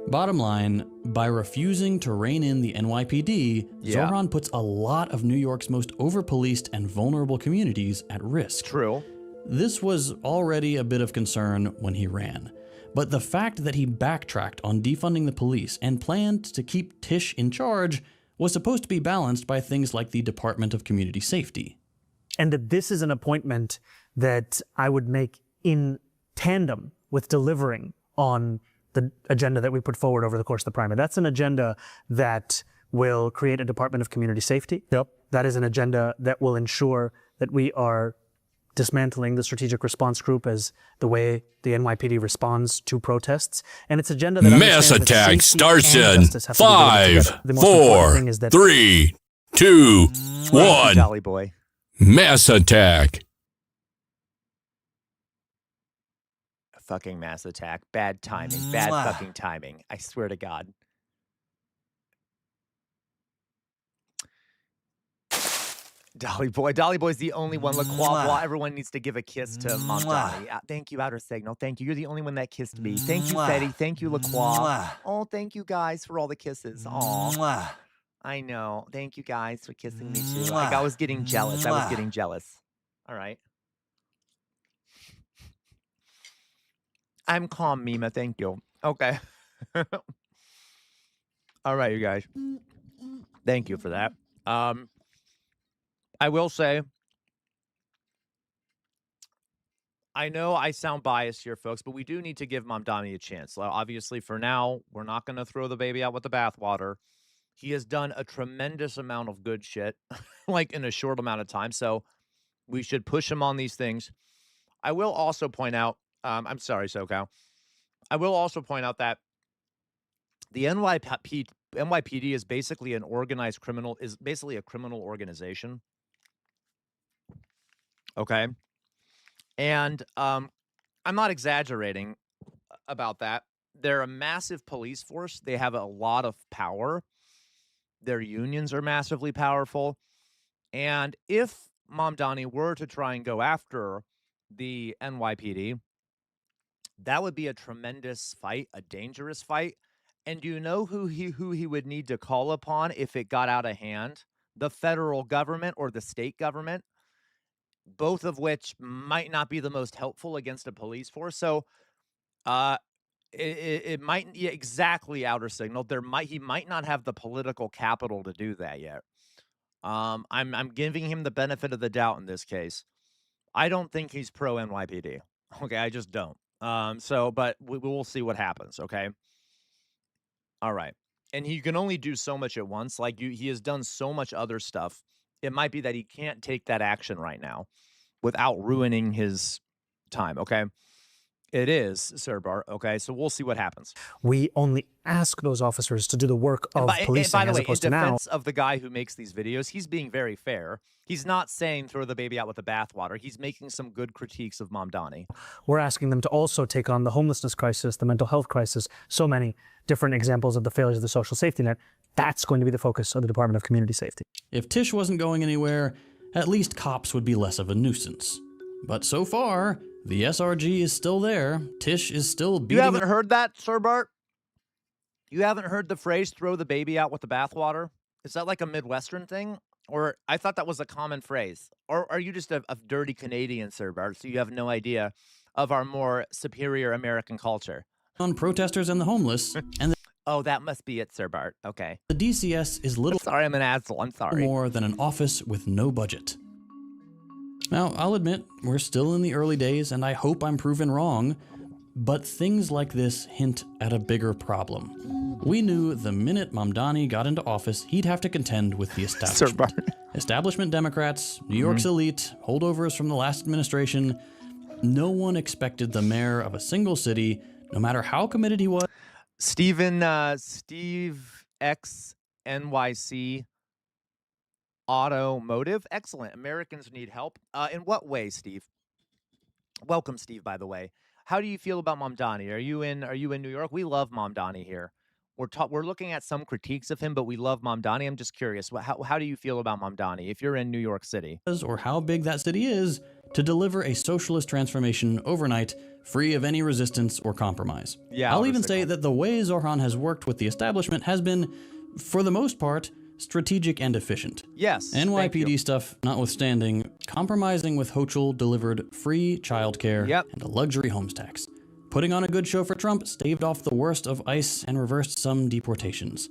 Bottom line, by refusing to rein in the NYPD, Zohran puts a lot of New York's most over-policed and vulnerable communities at risk. True. This was already a bit of concern when he ran, but the fact that he backtracked on defunding the police and planned to keep Tisch in charge was supposed to be balanced by things like the Department of Community Safety. And that this is an appointment that I would make in tandem with delivering on the agenda that we put forward over the course of the primary. That's an agenda that will create a Department of Community Safety. Yep. That is an agenda that will ensure that we are dismantling the strategic response group as the way the NYPD responds to protests. And it's agenda that mass attack starts in 5, 4, 3, 2, 1. Jolly boy. Mass attack. Fucking mass attack. Bad timing. Bad fucking timing. I swear to God. Dolly Boy's the only one. LaQuava, everyone needs to give a kiss to Mom Donnie. Thank you, Outer Signal. Thank you. You're the only one that kissed me. Thank you, Fetty. Thank you, LaQuava. Oh, thank you guys for all the kisses. Aw. I know. Thank you guys for kissing me too. Like, I was getting jealous. I was getting jealous. All right. I'm calm, Mima. Thank you. Okay. All right, you guys. Thank you for that. I will say, I know I sound biased here, folks, but we do need to give Mom Donnie a chance. Obviously, for now, we're not going to throw the baby out with the bathwater. He has done a tremendous amount of good shit, like in a short amount of time. So we should push him on these things. I will also point out, I'm sorry, SoCal. I will also point out that the NYPD is basically an organized criminal, is basically a criminal organization. Okay. And I'm not exaggerating about that. They're a massive police force. They have a lot of power. Their unions are massively powerful. And if Mom Donnie were to try and go after the NYPD, that would be a tremendous fight, a dangerous fight. And do you know who he would need to call upon if it got out of hand? The federal government or the state government, both of which might not be the most helpful against a police force. So it might, yeah, exactly, Outer Signal. He might not have the political capital to do that yet. I'm giving him the benefit of the doubt in this case. I don't think he's pro NYPD. Okay, I just don't. But we will see what happens. Okay. All right. And he can only do so much at once. Like he has done so much other stuff. It might be that he can't take that action right now without ruining his time. Okay. It is, Sir Bart. Okay, so we'll see what happens. We only ask those officers to do the work of policing, by the way, as opposed in to now. defense of the guy who makes these videos, he's being very fair. He's not saying throw the baby out with the bathwater. He's making some good critiques of Mom Donnie. We're asking them to also take on the homelessness crisis, the mental health crisis, so many different examples of the failures of the social safety net. That's going to be the focus of the Department of Community Safety. If Tish wasn't going anywhere, at least cops would be less of a nuisance. But so far, the SRG is still there. Tish is still beating. You haven't heard that, Sir Bart? You haven't heard the phrase throw the baby out with the bathwater? Is that like a Midwestern thing? Or I thought that was a common phrase. Or are you just a dirty Canadian, Sir Bart, so you have no idea of our more superior American culture? On protesters and the homeless. And oh, that must be it, Sir Bart. Okay. The DCS is little. Sorry, I'm an asshole. I'm sorry. More than an office with no budget. Now, I'll admit, we're still in the early days, and I hope I'm proven wrong, but things like this hint at a bigger problem. We knew the minute Mamdani got into office, he'd have to contend with the establishment. Establishment Democrats, New York's elite, holdovers from the last administration. No one expected the mayor of a single city, no matter how committed he was. Steve X NYC Automotive. Excellent. Americans need help. In what way, Steve? Welcome, Steve, by the way. How do you feel about Mamdani? Are you in New York? We love Mamdani here. We're looking at some critiques of him, but we love Mamdani. I'm just curious. How do you feel about Mamdani if you're in New York City? Or how big that city is to deliver a socialist transformation overnight, free of any resistance or compromise. Yeah, I'll even say that the way Zoran has worked with the establishment has been, for the most part, strategic and efficient. Yes. NYPD stuff notwithstanding, compromising with Hochul delivered free childcare and a luxury homes tax. Putting on a good show for Trump staved off the worst of ICE and reversed some deportations.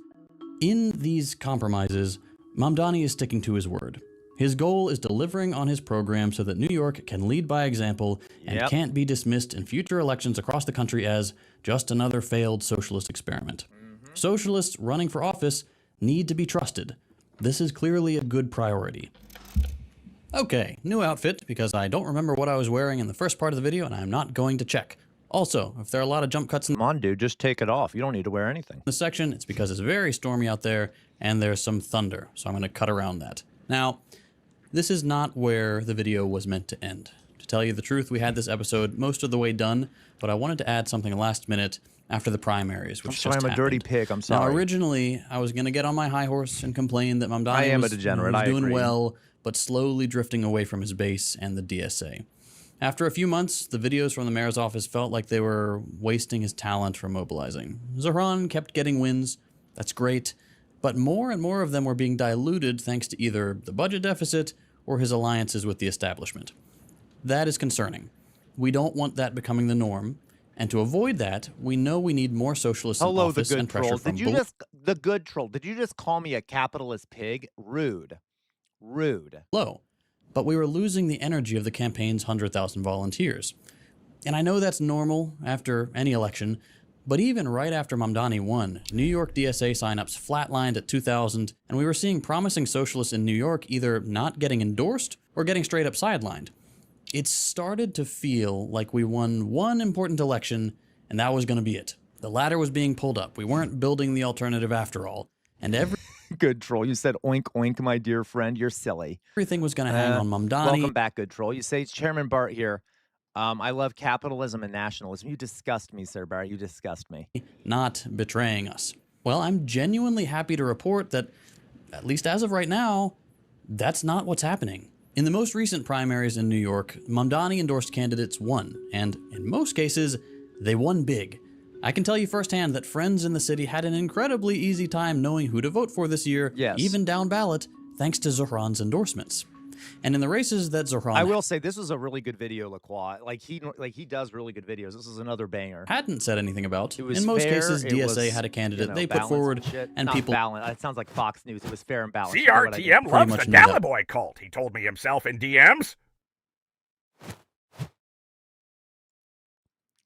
In these compromises, Mamdani is sticking to his word. His goal is delivering on his program so that New York can lead by example and can't be dismissed in future elections across the country as just another failed socialist experiment. Socialists running for office need to be trusted. This is clearly a good priority. Okay, new outfit because I don't remember what I was wearing in the first part of the video and I'm not going to check. Also, if there are a lot of jump cuts in— Come on, dude, just take it off. You don't need to wear anything. The section, it's because it's very stormy out there and there's some thunder, so I'm going to cut around that. Now, this is not where the video was meant to end. To tell you the truth, we had this episode most of the way done, but I wanted to add something last minute after the primaries, which just happened. I'm a dirty pig. I'm sorry. Now, originally, I was going to get on my high horse and complain that Mamdani was doing well, but slowly drifting away from his base and the DSA. After a few months, the videos from the mayor's office felt like they were wasting his talent for mobilizing. Zohran kept getting wins. That's great. But more and more of them were being diluted thanks to either the budget deficit or his alliances with the establishment. That is concerning. We don't want that becoming the norm. And to avoid that, we know we need more socialists in office and pressure from the good troll. Did you just call me a capitalist pig? Rude. Rude. Low. But we were losing the energy of the campaign's 100,000 volunteers. And I know that's normal after any election, but even right after Mamdani won, New York DSA signups flatlined at 2,000, and we were seeing promising socialists in New York either not getting endorsed or getting straight up sidelined. It started to feel like we won one important election, and that was going to be it. The ladder was being pulled up. We weren't building the alternative after all. And Good troll. You said oink oink, my dear friend. You're silly. Everything was going to hang on Mamdani. Welcome back, good troll. You say it's Chairman Bart here. I love capitalism and nationalism. You disgust me, Sir Bart. You disgust me. Not betraying us. Well, I'm genuinely happy to report that, at least as of right now, that's not what's happening. In the most recent primaries in New York, Mamdani-endorsed candidates won, and in most cases, they won big. I can tell you firsthand that friends in the city had an incredibly easy time knowing who to vote for this year, even down ballot, thanks to Zohran's endorsements. And in the races that Zohran... I will say, this was a really good video, Lacroix. Like he does really good videos. This is another banger. Hadn't said anything about. In most cases, DSA had a candidate they put forward, and people... Balanced. It sounds like Fox News. It was fair and balanced. CRTM loves the Galaboy cult. He told me himself in DMs.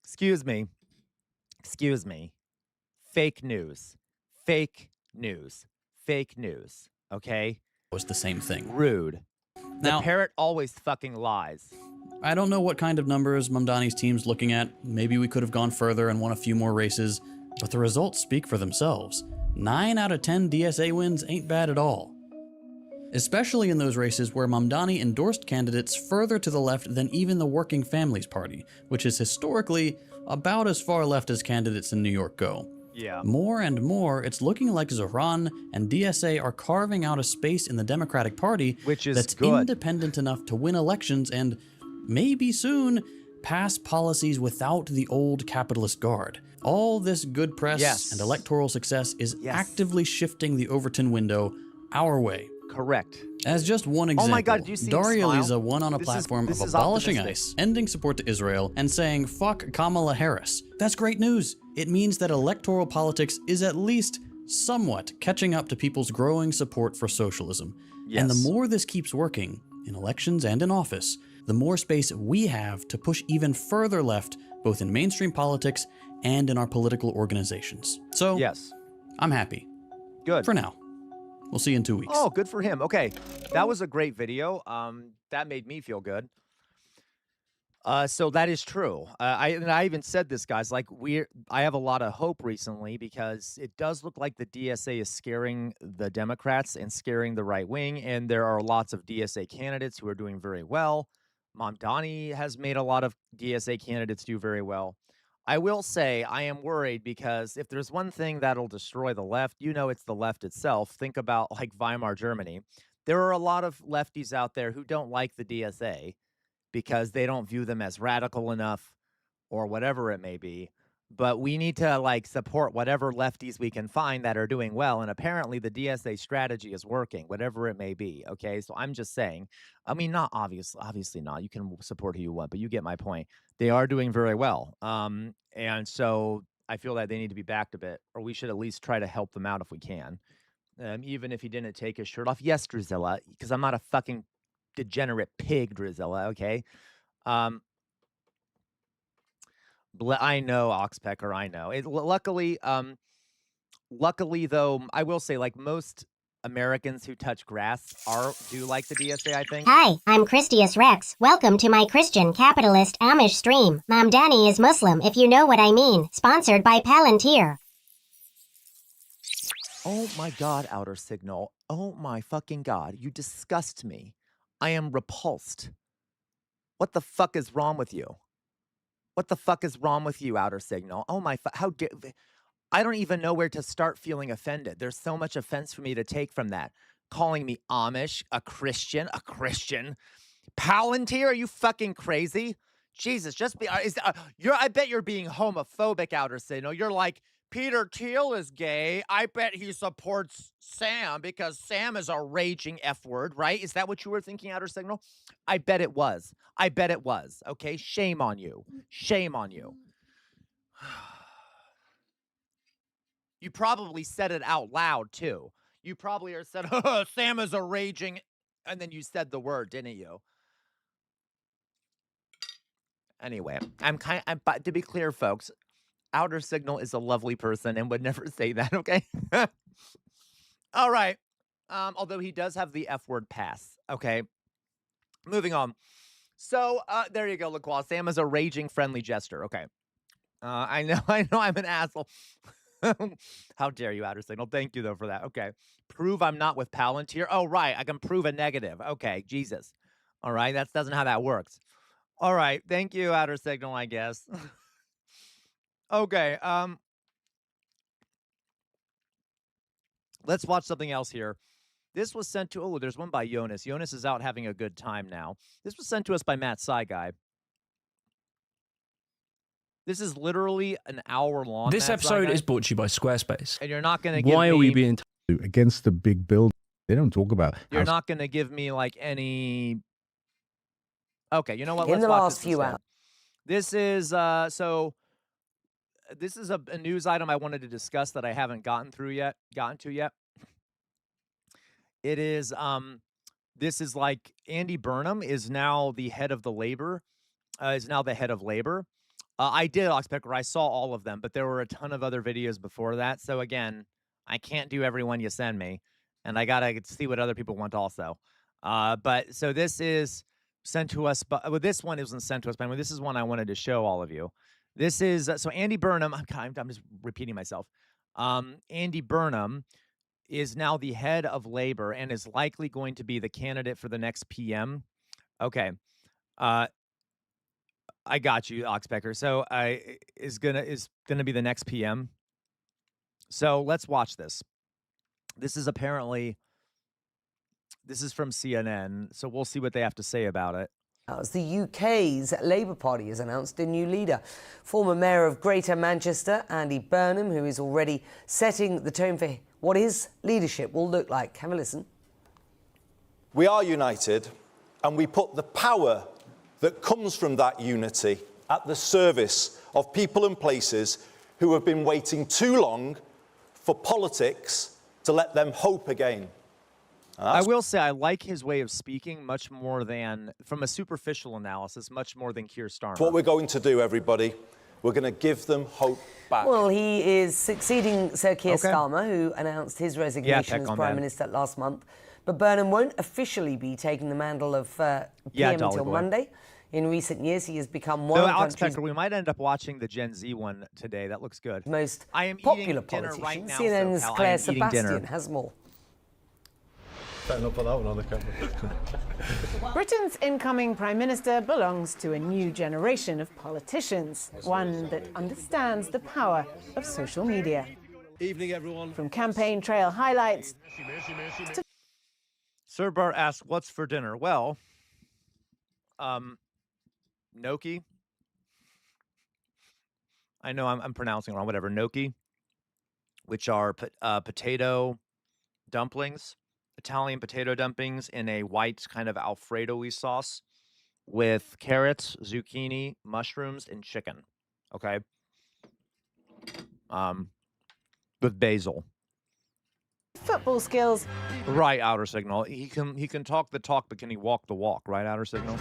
Excuse me. Excuse me. Fake news. Fake news. Fake news. Okay? Was the same thing. Rude. Now, the parrot always fucking lies. I don't know what kind of numbers Mamdani's team's looking at. Maybe we could have gone further and won a few more races, but the results speak for themselves. 9 out of 10 DSA wins ain't bad at all. Especially in those races where Mamdani endorsed candidates further to the left than even the Working Families Party, which is historically about as far left as candidates in New York go. Yeah. More and more, it's looking like Zohran and DSA are carving out a space in the Democratic Party that's independent enough to win elections and, maybe soon, pass policies without the old capitalist guard. All this good press and electoral success is actively shifting the Overton window our way. Correct. As just one example, oh my God, did you see Daria him smile? Lisa won on a platform of abolishing ICE, ending support to Israel, and saying fuck Kamala Harris. That's great news. It means that electoral politics is at least somewhat catching up to people's growing support for socialism. Yes. And the more this keeps working, in elections and in office, the more space we have to push even further left, both in mainstream politics and in our political organizations. So, yes, I'm happy. Good. For now. We'll see you in 2 weeks. Oh, good for him. Okay, that was a great video. That made me feel good. So that is true. I even said this, guys. Like I have a lot of hope recently because it does look like the DSA is scaring the Democrats and scaring the right wing, and there are lots of DSA candidates who are doing very well. Mamdani has made a lot of DSA candidates do very well. I will say I am worried because if there's one thing that'll destroy the left, you know it's the left itself. Think about like Weimar Germany. There are a lot of lefties out there who don't like the DSA because they don't view them as radical enough or whatever it may be. But we need to like support whatever lefties we can find that are doing well. And apparently the DSA strategy is working, whatever it may be. Okay, so I'm just saying, I mean, not obviously not. You can support who you want, but you get my point. They are doing very well. And so I feel that they need to be backed a bit, or we should at least try to help them out if we can. Even if he didn't take his shirt off. Yes, Drizella, because I'm not a fucking degenerate pig, Drizella, okay? I know, Oxpecker, I know. Luckily, though, I will say, like most Americans who touch grass do like the DSA, I think. Hi, I'm Christius Rex. Welcome to my Christian capitalist Amish stream. Mamdani is Muslim, if you know what I mean. Sponsored by Palantir. Oh my God, Outer Signal. Oh my fucking God. You disgust me. I am repulsed. What the fuck is wrong with you? What the fuck is wrong with you, Outer Signal? Oh my, how dare, I don't even know where to start feeling offended. There's so much offense for me to take from that. Calling me Amish, a Christian, Palantir, are you fucking crazy? Jesus, just be, I bet you're being homophobic, Outer Signal. You're like, Peter Thiel is gay. I bet he supports Sam because Sam is a raging F word, right? Is that what you were thinking, Outer Signal? I bet it was. I bet it was. Okay, shame on you. Shame on you. You probably said it out loud, too. You probably are said, oh, Sam is a raging, and then you said the word, didn't you? Anyway, but to be clear, folks, Outer Signal is a lovely person and would never say that, okay? All right. Although he does have the F word pass, okay? Moving on. So, there you go, LaQual. Sam is a raging friendly jester, okay. I know I'm an asshole. How dare you, Outer Signal? Thank you, though, for that. Okay. Prove I'm not with Palantir. Oh, right. I can prove a negative. Okay. Jesus. All right. That doesn't how that works. All right. Thank you, Outer Signal, I guess. Okay. Let's watch something else here. This was sent to, oh, there's one by Jonas. Jonas is out having a good time now. This was sent to us by Matt Guy. This is literally an hour long. This episode is brought to you by Squarespace. And you're not going to give Why me... are we being against the big build? They don't talk about... You're not going to give me, like, any... Okay, you know what? In the last few hours. This is, so... This is a news item I wanted to discuss that I haven't gotten to yet. It is, this is like Andy Burnham is now the head of the labor, I did, Oxpecker. I saw all of them, but there were a ton of other videos before that. So again, I can't do every one you send me, and I gotta see what other people want also. But so this is sent to us, but well, this one isn't sent to us, but this is one I wanted to show all of you. This is so Andy Burnham. I'm just repeating myself. Andy Burnham is now the head of labor and is likely going to be the candidate for the next PM. Okay. I got you, Oxpecker. So is gonna be the next PM. So let's watch this. This is from CNN. So we'll see what they have to say about it. As the UK's Labour Party has announced a new leader. Former Mayor of Greater Manchester, Andy Burnham, who is already setting the tone for what his leadership will look like. Have a listen. We are united, and we put the power that comes from that unity at the service of people and places who have been waiting too long for politics to let them hope again. I will say I like his way of speaking much more than, from a superficial analysis, much more than Keir Starmer. That's what we're going to do, everybody. We're going to give them hope back. Well, he is succeeding Sir Keir Starmer, who announced his resignation as Prime Minister last month. But Burnham won't officially be taking the mantle of PM until Monday. In recent years, he has become one of the country's... we might end up watching the Gen Z one today. That looks good. Most I am popular eating dinner politicians. right now, CNN's so Claire Sebastian has more. Better not put that one on the camera. Britain's incoming Prime Minister belongs to a new generation of politicians, one that understands the power of social media. Evening, everyone. From campaign trail highlights to... Sir Bart asks, what's for dinner? Well, gnocchi. I know I'm pronouncing it wrong, whatever. Gnocchi, which are potato dumplings. Italian potato dumplings in a white kind of Alfredo-y sauce with carrots, zucchini, mushrooms, and chicken. Okay. With basil. Football skills. Right, Outer Signal. He can talk the talk, but can he walk the walk? Right, Outer Signal.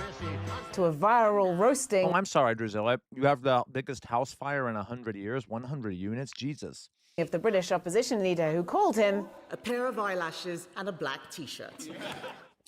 To a viral roasting. Oh, I'm sorry, Drusilla. You have the biggest house fire in 100 years, 100 units. Jesus. Of the British opposition leader, who called him a pair of eyelashes and a black t-shirt.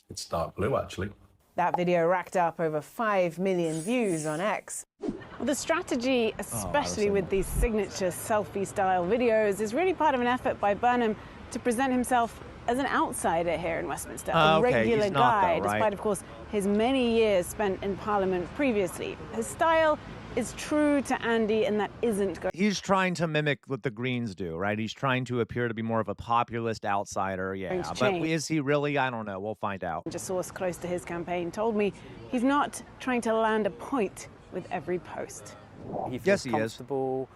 It's dark blue, actually. That video racked up over 5 million views on X. Well, the strategy, especially with these signature selfie-style videos, is really part of an effort by Burnham to present himself as an outsider here in Westminster, a regular guy, despite, of course, his many years spent in Parliament previously. His style is true to Andy, and that isn't going. He's trying to mimic what the Greens do, right? He's trying to appear to be more of a populist outsider, yeah. But is he really? I don't know. We'll find out. A source close to his campaign told me he's not trying to land a point with every post. He feels comfortable,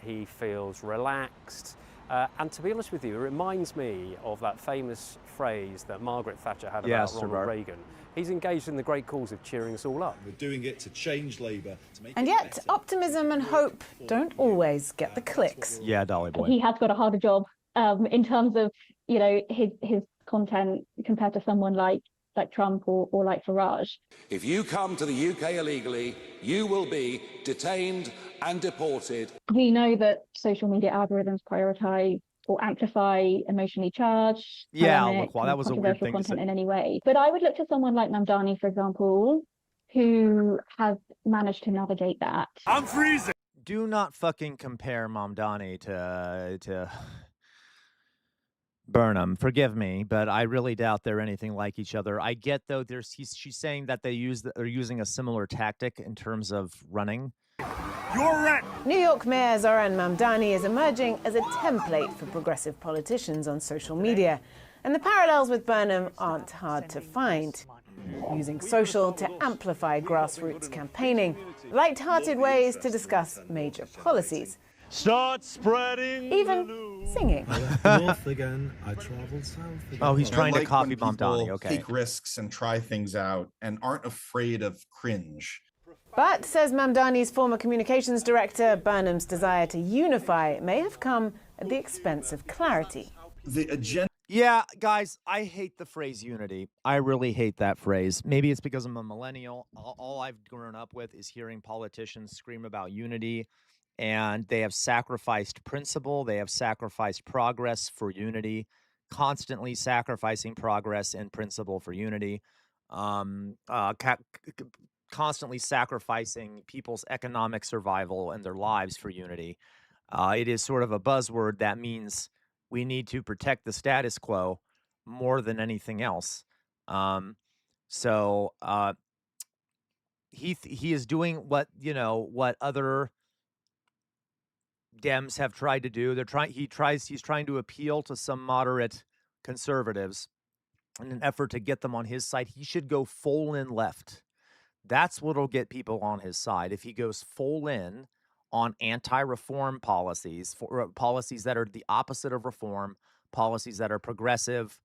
he feels relaxed, and to be honest with you, it reminds me of that famous phrase that Margaret Thatcher had about Ronald Reagan. He's engaged in the great cause of cheering us all up. We're doing it to change Labour, to make and it yet, better. optimism and hope don't always get the clicks. Yeah, Dolly boy. He has got a harder job in terms of, you know, his content compared to someone like Trump or like Farage. If you come to the UK illegally, you will be detained and deported. We know that social media algorithms prioritize or amplify emotionally charged, polemic, that was a weird thing content to say. in any way. But I would look to someone like Mamdani, for example, who has managed to navigate that. I'm freezing. Do not fucking compare Mamdani to Burnham. Forgive me, but I really doubt they're anything like each other. I get though. She's saying that they're using a similar tactic in terms of running. You're right. New York Mayor Zoran Mamdani is emerging as a template for progressive politicians on social media, and the parallels with Burnham aren't hard to find. Using social to amplify grassroots campaigning, light-hearted ways to discuss major policies. Start spreading. Even singing. North again, I traveled south again. Oh, he's trying to copy when Mamdani. people Okay. Take risks and try things out and aren't afraid of cringe. But, says Mamdani's former communications director, Burnham's desire to unify may have come at the expense of clarity. The agenda. Yeah, guys, I hate the phrase unity. I really hate that phrase. Maybe it's because I'm a millennial. All I've grown up with is hearing politicians scream about unity, and they have sacrificed principle. They have sacrificed progress for unity, constantly sacrificing progress and principle for unity. Constantly sacrificing people's economic survival and their lives for unity. It is sort of a buzzword that means we need to protect the status quo more than anything else. He is doing what other Dems have tried to do. He's trying to appeal to some moderate conservatives in an effort to get them on his side. He should go full in left. That's what'll get people on his side. If he goes full in on anti-reform policies, policies that are the opposite of reform, policies that are progressive,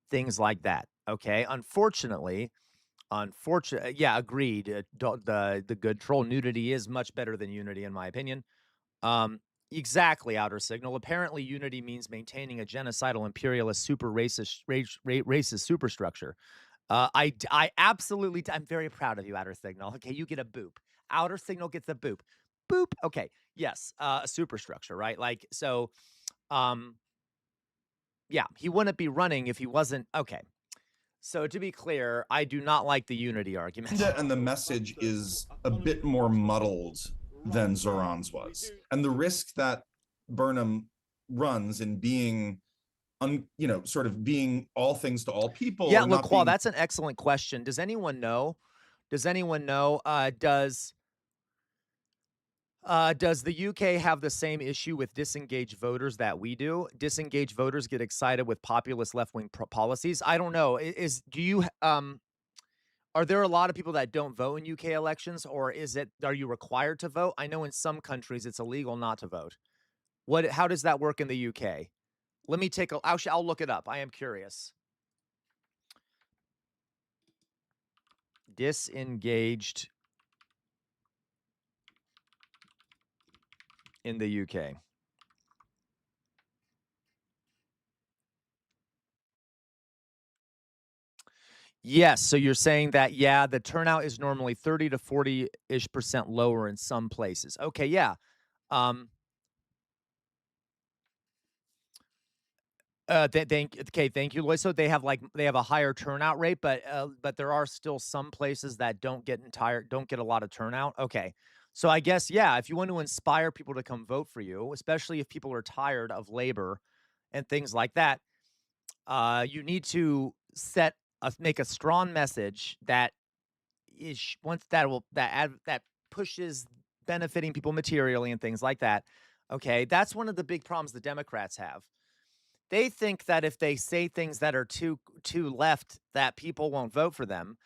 things like that. Okay. Unfortunately, yeah, agreed. The good troll nudity is much better than unity, in my opinion. Exactly, Outer Signal. Apparently, unity means maintaining a genocidal, imperialist, racist superstructure. I absolutely, I'm very proud of you, Outer Signal. Okay, you get a boop. Outer Signal gets a boop. Boop. Okay, yes, a superstructure, right? Like, so, yeah, he wouldn't be running if he wasn't. Okay, so to be clear, I do not like the unity argument. And the message is a bit more muddled than Zoran's was. And the risk that Burnham runs in being sort of being all things to all people. Yeah, LaQual, that's an excellent question. Does anyone know? Does the UK have the same issue with disengaged voters that we do? Disengaged voters get excited with populist left-wing policies. I don't know. Are there a lot of people that don't vote in UK elections, or are you required to vote? I know in some countries it's illegal not to vote. How does that work in the UK? Let me I'll look it up. I am curious. Disengaged in the UK. Yes, so you're saying that, yeah, the turnout is normally 30 to 40-ish% lower in some places. Okay, yeah. Thank you, Lois. So they have a higher turnout rate, but there are still some places that don't get a lot of turnout. Okay. So I guess, yeah, if you want to inspire people to come vote for you, especially if people are tired of labor and things like that, you need to set make a strong message that is once that pushes benefiting people materially and things like that. Okay, that's one of the big problems the Democrats have. They think that if they say things that are too left, that people won't vote for them,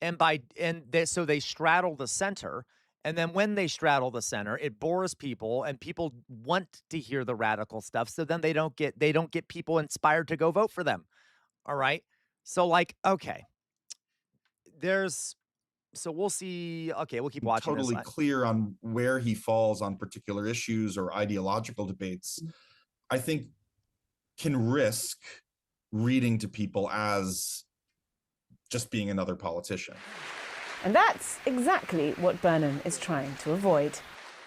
so they straddle the center. And then when they straddle the center, it bores people, and people want to hear the radical stuff. So then they don't get people inspired to go vote for them. All right. So like, okay, so we'll see. Okay, we'll keep watching. Totally clear on where he falls on particular issues or ideological debates, I think can risk reading to people as just being another politician. And that's exactly what Burnham is trying to avoid.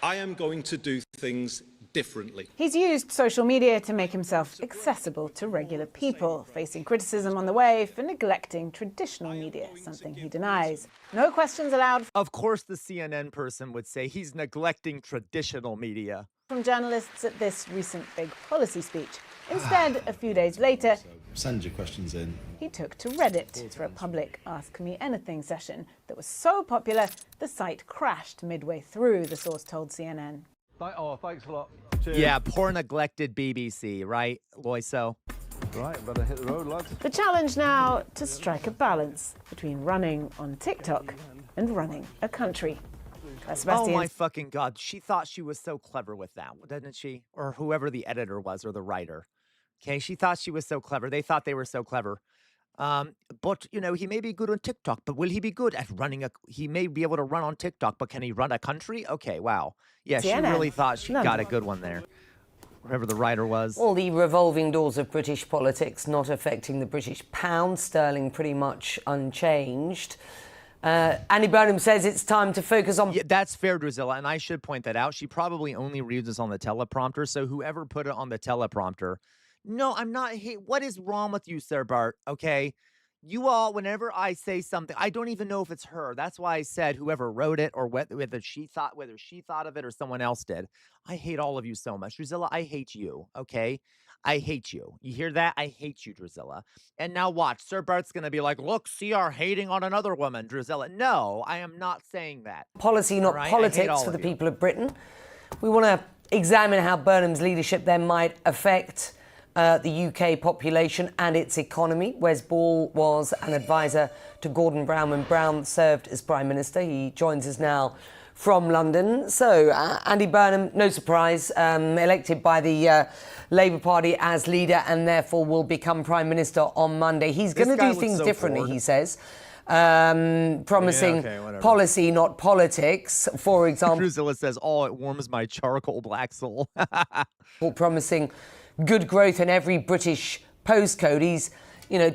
I am going to do things differently. He's used social media to make himself accessible to regular people, facing criticism on the way for neglecting traditional media, something he denies. No questions allowed. Of course the CNN person would say he's neglecting traditional media. From journalists at this recent big policy speech. Instead, a few days later, send your questions in. He took to Reddit for a public Ask Me Anything session that was so popular, the site crashed midway through, the source told CNN. Oh, thanks a lot. Cheers. Yeah, poor neglected BBC, right, Loiso? Right, better hit the road, lads. The challenge now to strike a balance between running on TikTok and running a country. Oh my fucking God. She thought she was so clever with that, didn't she? Or whoever the editor was or the writer. Okay, she thought she was so clever. They thought they were so clever. But, you know, he may be good on TikTok, but will he be good at he may be able to run on TikTok, but can he run a country? Okay, wow. Yeah, she really thought she got a good one there. Whoever the writer was. All the revolving doors of British politics not affecting the British pound, sterling pretty much unchanged. Andy Burnham says it's time to focus on... Yeah, that's fair, Drusilla, and I should point that out. She probably only reads this on the teleprompter, so whoever put it on the teleprompter... No, I'm not... Hey, what is wrong with you, Sir Bart? Okay? You all, whenever I say something, I don't even know if it's her. That's why I said whoever wrote it or whether she thought of it or someone else did. I hate all of you so much. Drusilla, I hate you, okay? I hate you. You hear that? I hate you, Drusilla. And now watch. Sir Bart's going to be like, look, see our hating on another woman, Drusilla. No, I am not saying that. Policy, not politics for the people of Britain. We want to examine how Burnham's leadership then might affect the UK population and its economy. Wes Ball was an advisor to Gordon Brown when Brown served as Prime Minister. He joins us now from London. So, Andy Burnham, no surprise, elected by the Labour Party as leader and therefore will become Prime Minister on Monday. He's going to do things differently, he says. Promising policy, not politics. For example, Drusilla says, "Oh, it warms my charcoal black soul." Promising good growth in every British postcode. He's,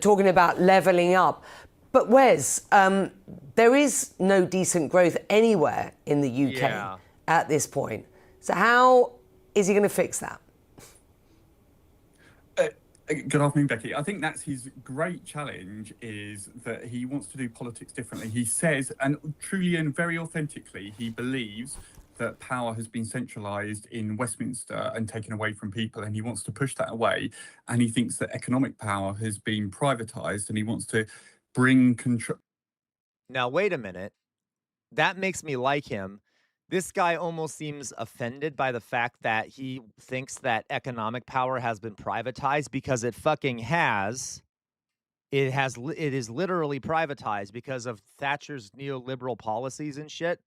talking about levelling up. But Wes, there is no decent growth anywhere in the UK at this point. So how is he going to fix that? Good afternoon, Becky. I think that's his great challenge, is that he wants to do politics differently. He says, and truly and very authentically, he believes that power has been centralised in Westminster and taken away from people, and he wants to push that away. And he thinks that economic power has been privatised, and he wants to bring control. Now, wait a minute. That makes me like him. This guy almost seems offended by the fact that he thinks that economic power has been privatized, because it fucking has. It is literally privatized because of Thatcher's neoliberal policies and shit.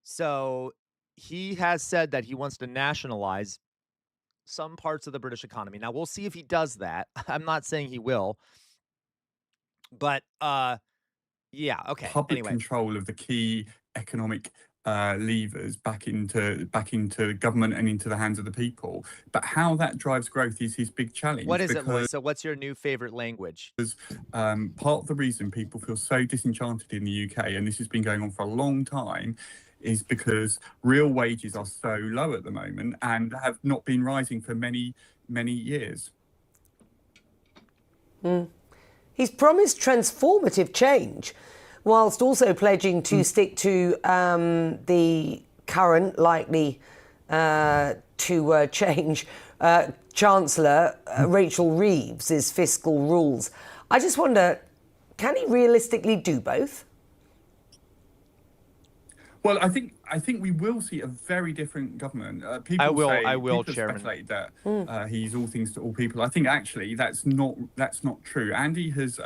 So he has said that he wants to nationalize some parts of the British economy. Now, we'll see if he does that. I'm not saying he will. But, yeah, okay. Public control of the key economic levers back into government and into the hands of the people. But how that drives growth is his big challenge. What is it, Lloyd? So what's your new favorite language? Part of the reason people feel so disenchanted in the UK, and this has been going on for a long time, is because real wages are so low at the moment and have not been rising for many, many years. He's promised transformative change, whilst also pledging to stick to the current, likely to change, Chancellor Rachel Reeves' fiscal rules. I just wonder, Can he realistically do both? Well, I think we will see a very different government. People Chairman. speculate that he's all things to all people. I think actually that's not true. Andy has,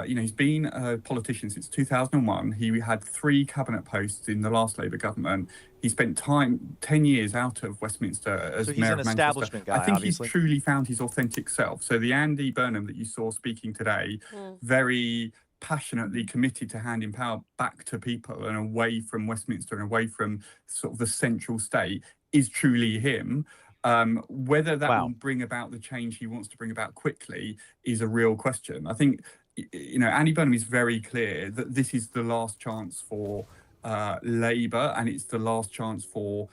he's been a politician since 2001. He had 3 cabinet posts in the last Labour government. He spent 10 years out of Westminster as mayor of Manchester. Establishment guy, I think obviously. he's truly found his authentic self. So the Andy Burnham that you saw speaking today, very passionately committed to handing power back to people and away from Westminster and away from sort of the central state, is truly him. Whether that will bring about the change he wants to bring about quickly is a real question. I think, Andy Burnham is very clear that this is the last chance for Labour, and it's the last chance for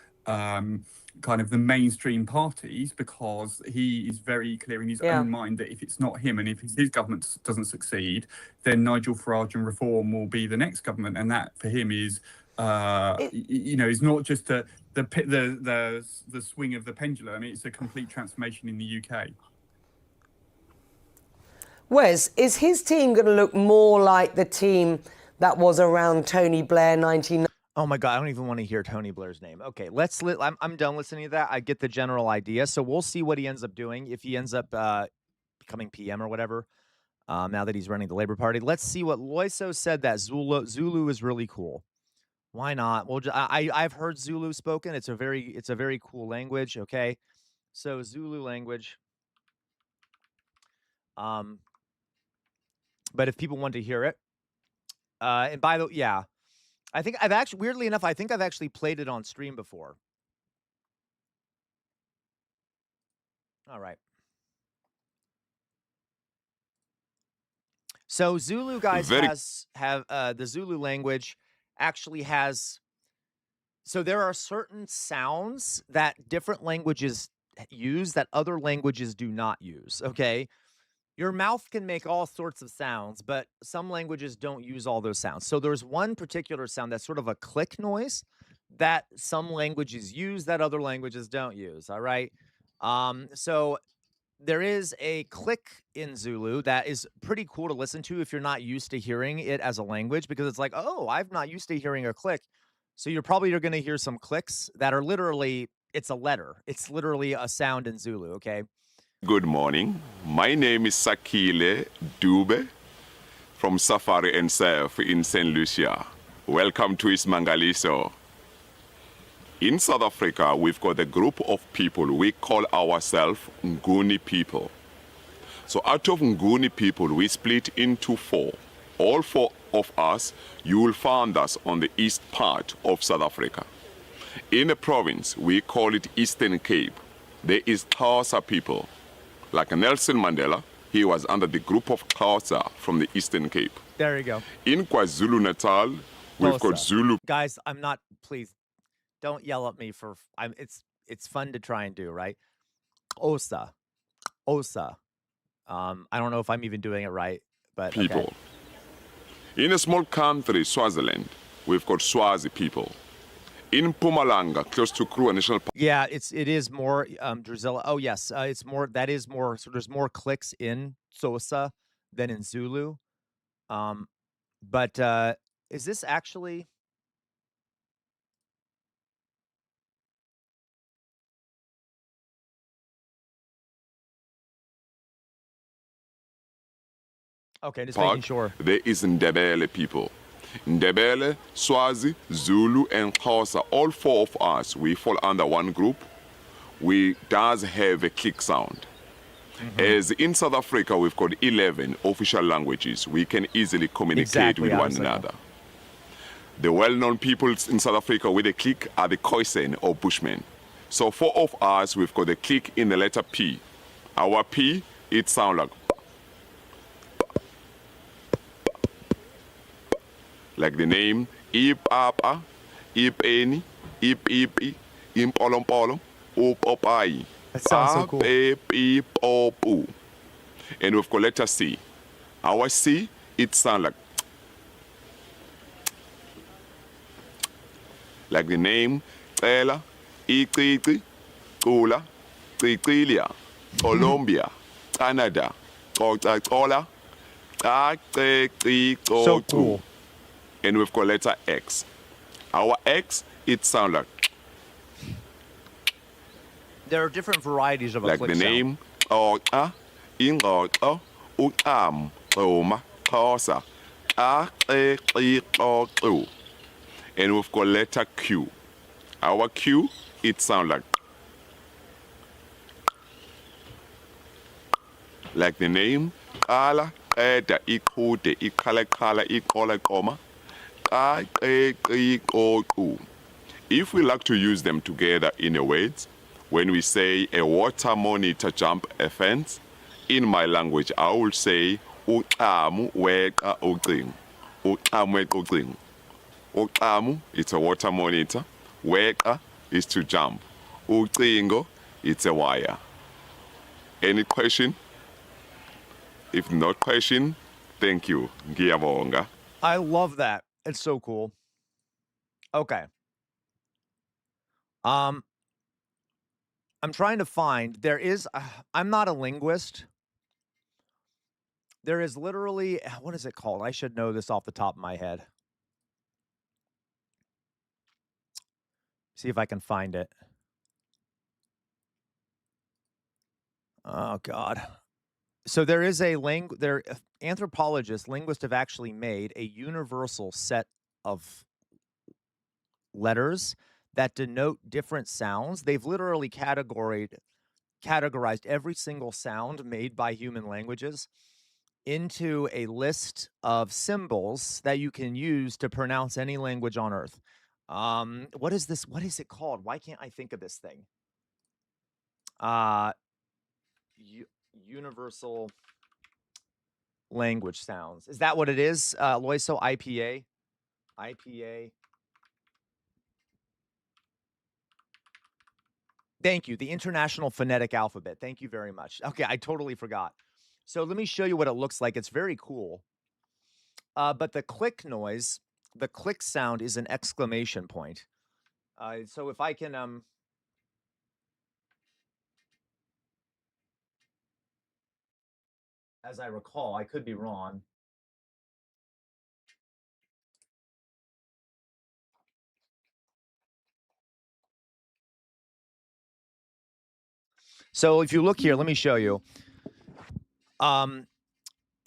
kind of the mainstream parties, because he is very clear in his own mind that if it's not him and if his government doesn't succeed, then Nigel Farage and Reform will be the next government, and that for him is is not just the swing of the pendulum; it's a complete transformation in the UK. Wes, is his team going to look more like the team that was around Tony Blair 1990? Oh my God, I don't even want to hear Tony Blair's name. Okay, I'm done listening to that. I get the general idea. So we'll see what he ends up doing. If he ends up becoming PM or whatever, now that he's running the Labour Party. Let's see what Loiso said, that Zulu is really cool. Why not? Well, I've heard Zulu spoken. It's a very cool language, okay? So Zulu language. But if people want to hear it, and by the way, I think I've actually, weirdly enough, I've actually played it on stream before. All right. So Zulu, guys, the Zulu language actually has, so there are certain sounds that different languages use that other languages do not use, okay? Your mouth can make all sorts of sounds, but some languages don't use all those sounds. So there's one particular sound that's sort of a click noise that some languages use that other languages don't use, all right? So there is a click in Zulu that is pretty cool to listen to if you're not used to hearing it as a language, because it's like, oh, I'm not used to hearing a click. So you're probably going to hear some clicks that are literally, it's a letter. It's literally a sound in Zulu, okay? Good morning. My name is Sakile Dube from Safari and Surf in St. Lucia. Welcome to Ismangaliso. In South Africa, we've got a group of people we call ourselves Nguni people. So out of Nguni people, we split into 4. All 4 of us, you will find us on the east part of South Africa. In a province, we call it Eastern Cape. There is Xhosa people. Like Nelson Mandela, he was under the group of Xhosa from the Eastern Cape. There you go. In KwaZulu-Natal, we've got Zulu. Guys, please, don't yell at me for, it's fun to try and do, right? Osa. I don't know if I'm even doing it right, but people. Okay. In a small country, Swaziland, we've got Swazi people. In Mpumalanga, close to Kruger National Park. Yeah, it is more Drizella. Oh yes, it's more. That is more. So there's more clicks in Xhosa than in Zulu. But is this actually? Okay, just making sure. There is Ndebele people. Ndebele, Swazi, Zulu, and Xhosa, all 4 of us, we fall under one group. We does have a click sound. As in South Africa, we've got 11 official languages. We can easily communicate with one another. The well-known people in South Africa with a click are the Khoisan or Bushmen. So 4 of us, we've got a click in the letter P. Our P, it sounds like the name Ipapa, Ipeni, Ipipi, Impolompolo, Upopai. That sounds so cool. And we've got letter C. Our C, it sounds like the name Ela, Iqiqi, Cula, Qiqilia, Colombia, Canada, Xola, So cool. And we've got letter X. Our X, it sounds like. There are different varieties of a like click the sound. name, ingxoxo, uqam, xoma, xhosa, xa, and we've got letter Q. Our Q, it sounds like the name, qala, qeda, iqhude, iqhalaqhala, iqola, qoma, xa, If we like to use them together in a word, when we say a water monitor jump a fence, in my language I will say uqamu weqa ucingo. Uqamu weqa ucingo. Uqamu, it's a water monitor. Weqa is to jump. Ucingo, it's a wire. Any question? If not question, thank you. Ngiyabonga. I love that. It's so cool. Okay. I'm trying to find, there is, I'm not a linguist. There is literally, what is it called? I should know this off the top of my head. See if I can find it. Oh, God. So there is a anthropologists, linguists have actually made a universal set of letters that denote different sounds. They've literally categorized every single sound made by human languages into a list of symbols that you can use to pronounce any language on earth. What is this? What is it called? Why can't I think of this thing? Universal language sounds. Is that what it is? Loiso, IPA? IPA. Thank you. The International Phonetic Alphabet. Thank you very much. Okay, I totally forgot. So let me show you what it looks like. It's very cool. But the click noise, the click sound is an exclamation point. So if I can, as I recall, I could be wrong. So if you look here, let me show you.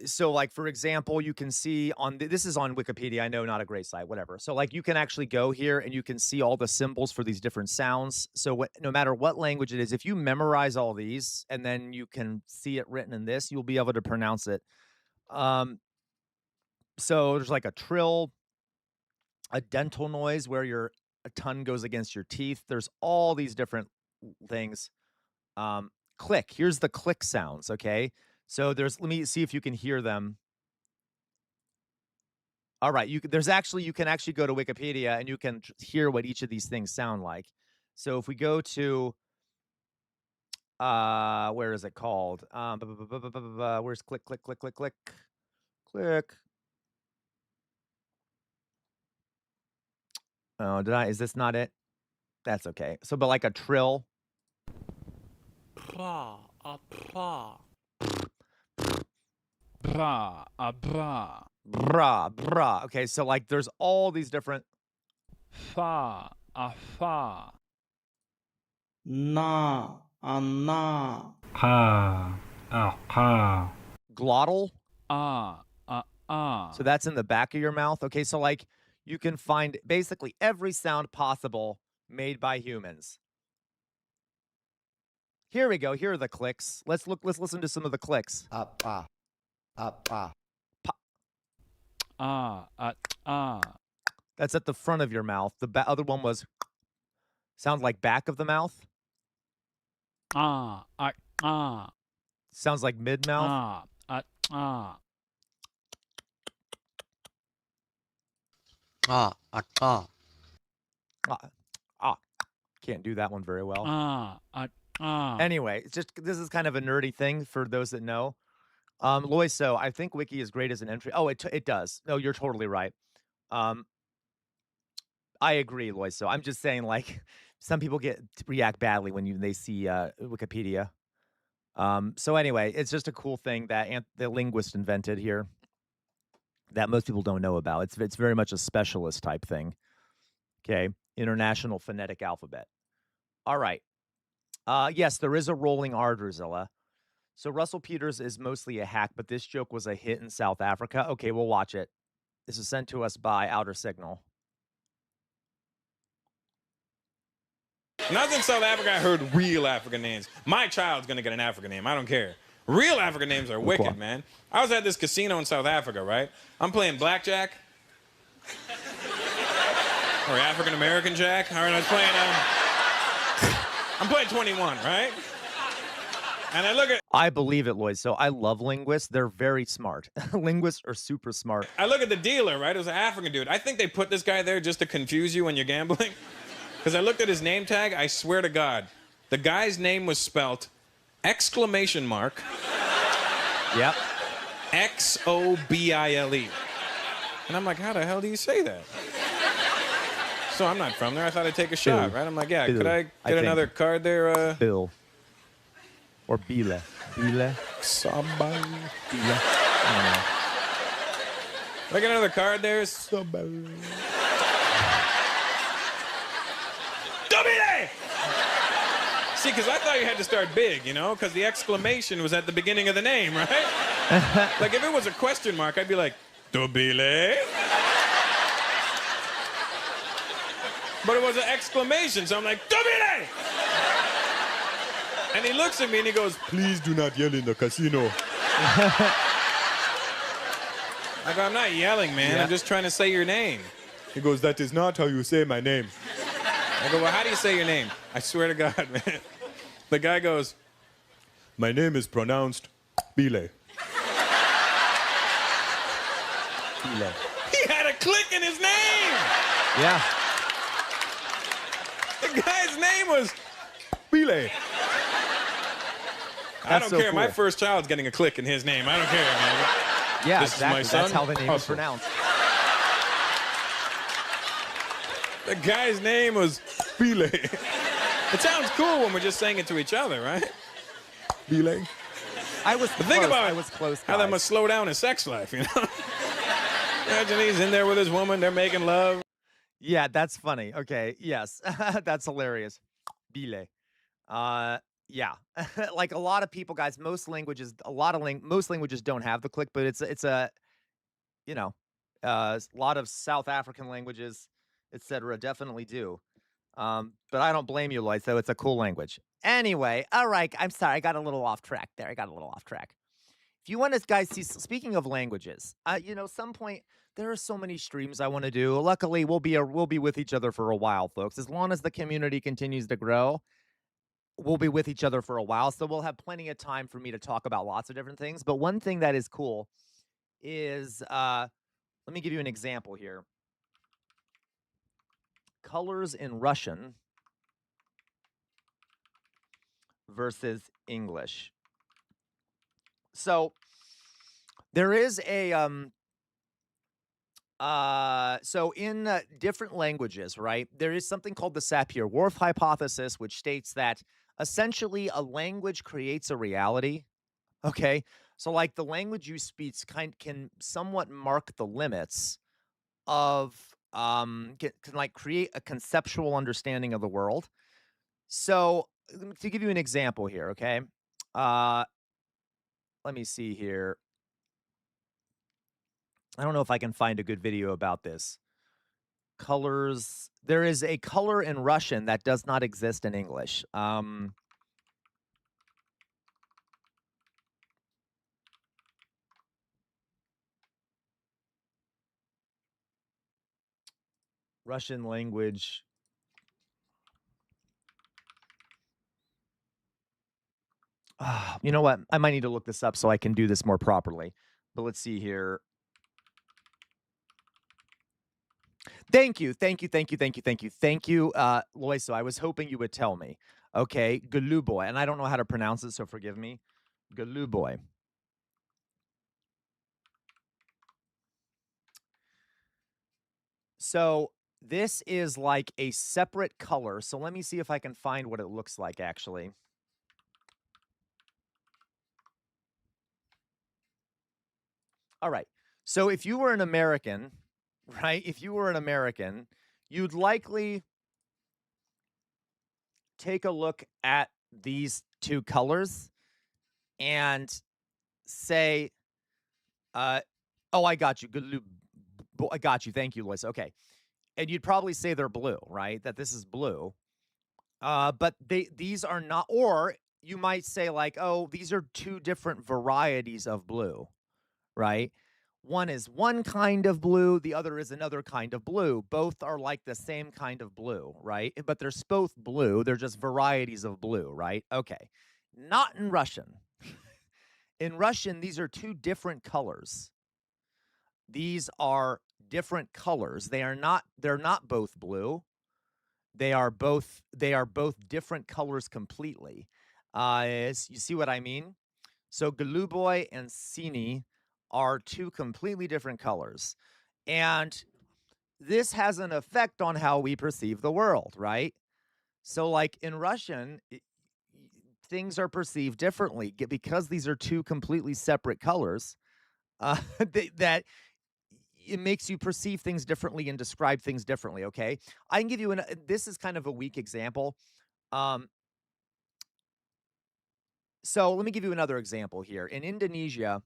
So like, for example, you can see on, this is on Wikipedia, I know, not a great site, whatever. So like you can actually go here and you can see all the symbols for these different sounds. So no matter what language it is, if you memorize all these and then you can see it written in this, you'll be able to pronounce it. So there's like a trill, a dental noise where your tongue goes against your teeth. There's all these different things. Click, here's the click sounds, okay? So let me see if you can hear them. All right, you can actually go to Wikipedia and you can hear what each of these things sound like. So if we go to, where is it called? Where's click, click, click, click, click, click. Oh, is this not it? That's okay. So, but like a trill. Bra, bra. Bra, bra. Bra, bra. Okay, so like there's all these different. Fa, fa. Na, na. Pa, pa. Glottal. Ah. So that's in the back of your mouth. Okay, so like you can find basically every sound possible made by humans. Here we go. Here are the clicks. Let's listen to some of the clicks. Ah. That's at the front of your mouth. The other one was sounds like back of the mouth. Sounds like mid mouth. Can't do that one very well. Anyway, it's just, this is kind of a nerdy thing for those that know. Loiso, I think Wiki is great as an entry. Oh, it does. No, you're totally right. I agree, Loiso. I'm just saying, like, some people react badly when they see Wikipedia. So anyway, it's just a cool thing that the linguist invented here. that most people don't know about. It's very much a specialist type thing. Okay, International Phonetic Alphabet. All right. Yes, there is a rolling R, Drusilla. So Russell Peters is mostly a hack, but this joke was a hit in South Africa. Okay, we'll watch it. This is sent to us by Outer Signal. When I was in South Africa, I heard real African names. My child's going to get an African name. I don't care. Real African names are wicked, man. I was at this casino in South Africa, right? I'm playing blackjack. Or African-American jack. All right, I'm playing 21, right? And I look at... I believe it, Lloyd. So I love linguists. They're very smart. Linguists are super smart. I look at the dealer, right? It was an African dude. I think they put this guy there just to confuse you when you're gambling. Because I looked at his name tag. I swear to God, the guy's name was spelt exclamation mark. Yep. X-O-B-I-L-E. And I'm like, how the hell do you say that? So I'm not from there. I thought I'd take a shot, right? I'm like, yeah, could I get another card there? Bill. Or Bile. Bile? Sabal. Bile. I don't know. Could I get another card there? Sabal. Dobile! See, because I thought you had to start big, you know? Because the exclamation was at the beginning of the name, right? Like, if it was a question mark, I'd be like, Dobile? But it was an exclamation, so I'm like, Dobile! And he looks at me and he goes, please do not yell in the casino. I go, I'm not yelling, man. Yeah. I'm just trying to say your name. He goes, that is not how you say my name. I go, well, how do you say your name? I swear to God, man. The guy goes, my name is pronounced Bile. Bile. He had a click in his name. Yeah. The guy's name was Bile. I don't care. Cool. My first child's getting a click in his name. I don't care, man. Yeah, this exactly. Is my son. That's how the name is pronounced. The guy's name was Bile. It sounds cool when we're just saying it to each other, right? Bile. I was But think about I was close, how that must slow down his sex life, you know? Imagine he's in there with his woman, they're making love. Yeah, that's funny. Okay, yes. That's hilarious. Bile. Yeah. Like a lot of people, guys, most languages don't have the click, but it's a, you know, a lot of South African languages, etc. definitely do. But I don't blame you, Lloyd, so it's a cool language. Anyway, all right, I'm sorry, I got a little off track there. If you want to, guys, see, speaking of languages, you know, some point, there are so many streams I want to do. Luckily, we'll be with each other for a while, folks. As long as the community continues to grow, we'll be with each other for a while, so we'll have plenty of time for me to talk about lots of different things. But one thing that is cool is, let me give you an example here. Colors in Russian versus English. So there is a so in different languages, right, there is something called the Sapir-Whorf hypothesis, which states that essentially a language creates a reality. Okay, so like the language you speak can somewhat mark the limits of can like create a conceptual understanding of the world. So to give you an example here, okay, let me see here. I don't know if I can find a good video about this. Colors. There is a color in Russian that does not exist in English. Russian language. You know what? I might need to look this up so I can do this more properly. But let's see here. Thank you, Loiso. I was hoping you would tell me. Okay, Goluboy, and I don't know how to pronounce it, so forgive me. Goluboy. So this is like a separate color. So let me see if I can find what it looks like, actually. All right. So if you were an American, right? If you were an American, you'd likely take a look at these two colors and say, oh, I got you. I got you. Thank you, Lois. Okay. And you'd probably say they're blue, right? That this is blue. But these are not, or you might say like, oh, these are two different varieties of blue, right? One is one kind of blue, the other is another kind of blue. Both are like the same kind of blue, right? But they're both blue. They're just varieties of blue, right? Okay. Not in Russian. In Russian, these are two different colors. These are different colors. They're not both blue. They are both different colors completely. You see what I mean? So Goluboy and Sini are two completely different colors. And this has an effect on how we perceive the world, right? So like in Russian, things are perceived differently because these are two completely separate colors. That it makes you perceive things differently and describe things differently, okay? I can give you this is kind of a weak example. So let me give you another example here. In Indonesia,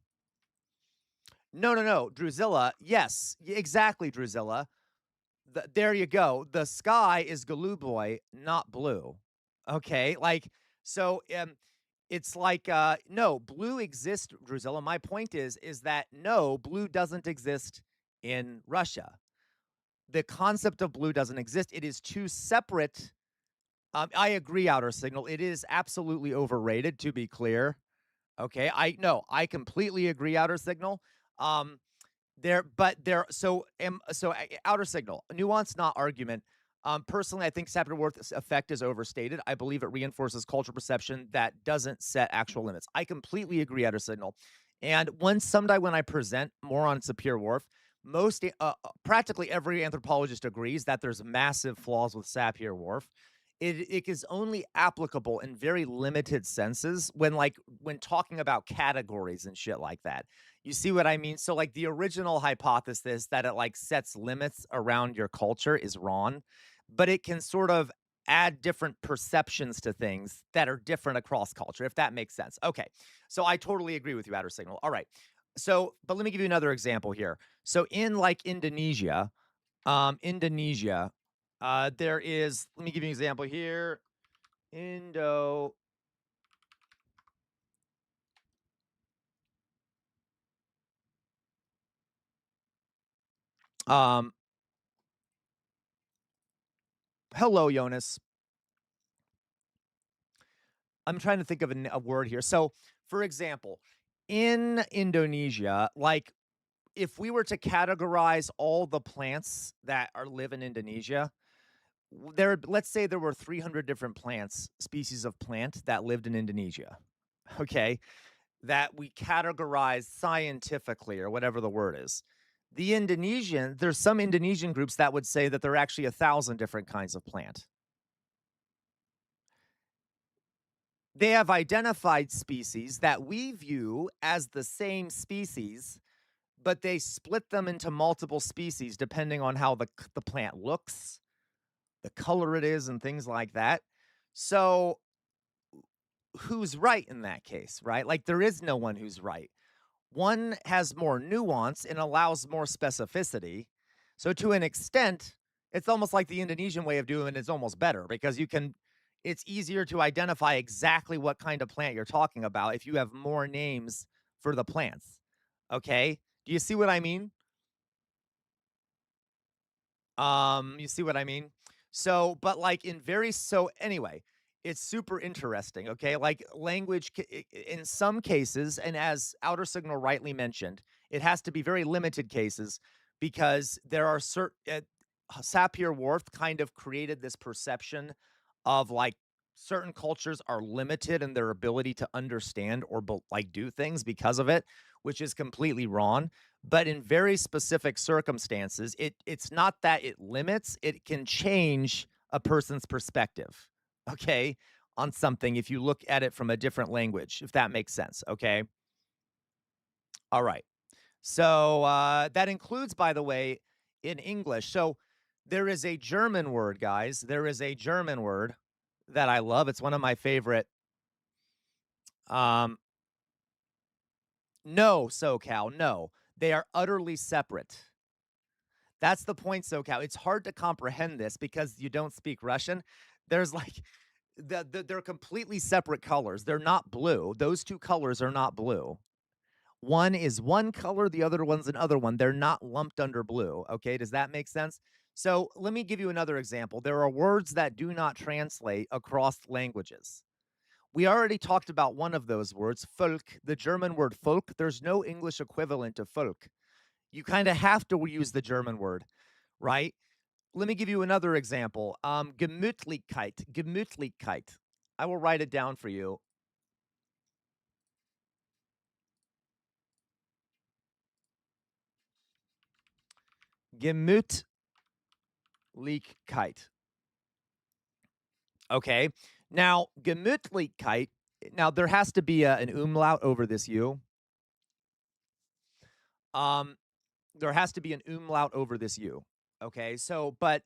no, Drusilla, yes, exactly, Drusilla. There you go. The sky is Goluboy, not blue. Okay, like, so it's like, no, blue exists, Drusilla. My point is that no, blue doesn't exist in Russia. The concept of blue doesn't exist. It is two separate. I agree, Outer Signal. It is absolutely overrated, to be clear. Okay, I completely agree, Outer Signal. Outer Signal, nuance, not argument. Personally, I think Sapir-Whorf's effect is overstated. I believe it reinforces cultural perception that doesn't set actual limits. I completely agree, Outer Signal. And someday when I present more on Sapir-Whorf, practically every anthropologist agrees that there's massive flaws with Sapir-Whorf. It is only applicable in very limited senses when talking about categories and shit like that. You see what I mean? So like the original hypothesis that it like sets limits around your culture is wrong, but it can sort of add different perceptions to things that are different across culture, if that makes sense. Okay, so I totally agree with you, Outer Signal. All right, so but let me give you another example here. So in like Indonesia, there is, let me give you an example here. Hello, Jonas. I'm trying to think of a word here. So, for example, in Indonesia, like if we were to categorize all the plants that live in Indonesia, let's say there were 300 different species of plant that lived in Indonesia. Okay, that we categorize scientifically or whatever the word is. There's some Indonesian groups that would say that there are actually 1,000 different kinds of plant. They have identified species that we view as the same species, but they split them into multiple species depending on how the plant looks, the color it is, and things like that. So who's right in that case, right? Like there is no one who's right. One has more nuance and allows more specificity. So to an extent, it's almost like the Indonesian way of doing it is almost better because it's easier to identify exactly what kind of plant you're talking about if you have more names for the plants. Okay? Do you see what I mean? You see what I mean? So, but like anyway, it's super interesting, okay? Like language in some cases, and as Outer Signal rightly mentioned, it has to be very limited cases because there are certain Sapir-Whorf kind of created this perception of like certain cultures are limited in their ability to understand or like do things because of it, which is completely wrong. But in very specific circumstances, it's not that it limits, it can change a person's perspective, okay, on something if you look at it from a different language, if that makes sense, okay? All right. So that includes, by the way, in English. So there is a German word, guys. There is a German word that I love. It's one of my favorite. No, SoCal, no. They are utterly separate. That's the point, SoCal. It's hard to comprehend this because you don't speak Russian. There's like, they're completely separate colors. They're not blue. Those two colors are not blue. One is one color, the other one's another one. They're not lumped under blue. Okay, does that make sense? So let me give you another example. There are words that do not translate across languages. We already talked about one of those words, Volk, the German word Volk. There's no English equivalent to Volk. You kind of have to use the German word, right? Let me give you another example. Gemütlichkeit, Gemütlichkeit. I will write it down for you. Gemütlichkeit. Okay. Now, Gemütlichkeit, now there has to be an umlaut over this U. There has to be an umlaut over this U. Okay. So, but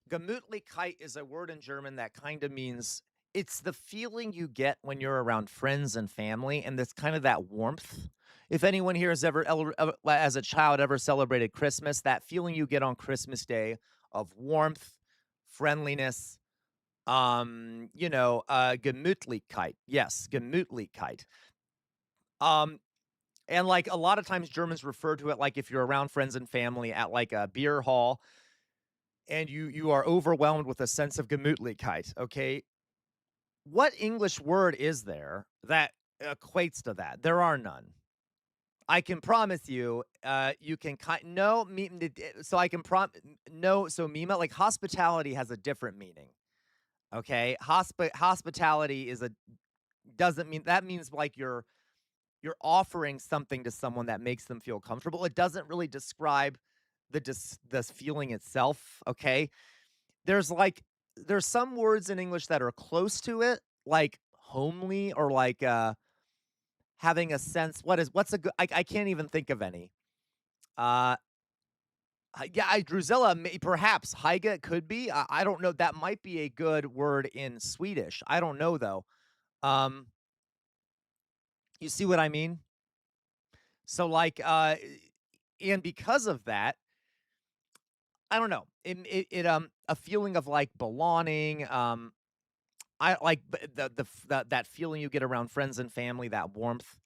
Gemütlichkeit is a word in German that kind of means it's the feeling you get when you're around friends and family, and that's kind of that warmth. If anyone here has ever, as a child, ever celebrated Christmas, that feeling you get on Christmas Day of warmth, friendliness, Gemütlichkeit. Yes, Gemütlichkeit. And like a lot of times Germans refer to it like if you're around friends and family at like a beer hall and you are overwhelmed with a sense of Gemütlichkeit, okay? What English word is there that equates to that? There are none. I can promise you, you can so I can so Mima, like hospitality has a different meaning. Okay, hospitality doesn't mean that means like you're offering something to someone that makes them feel comfortable. It doesn't really describe this feeling itself. Okay, there's some words in English that are close to it, like homely or like having a sense. What's a good? I can't even think of any. Yeah, Drusilla, perhaps. Heiga could be. I don't know. That might be a good word in Swedish. I don't know, though. You see what I mean? So, like, and because of that, I don't know. A feeling of like belonging. I like that feeling you get around friends and family, that warmth.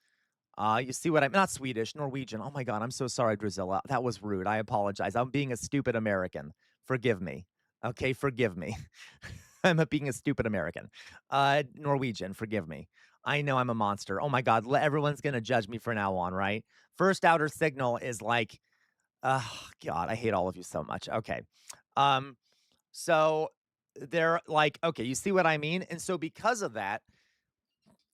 You see what I'm not Swedish, Norwegian. Oh my God, I'm so sorry, Drusilla. That was rude. I apologize. I'm being a stupid American. Forgive me. Okay, forgive me. I'm being a stupid American. Norwegian, forgive me. I know I'm a monster. Oh my God, everyone's gonna judge me from now on, right? First outer signal is like, God, I hate all of you so much. Okay. So they're like, okay, you see what I mean? And so because of that,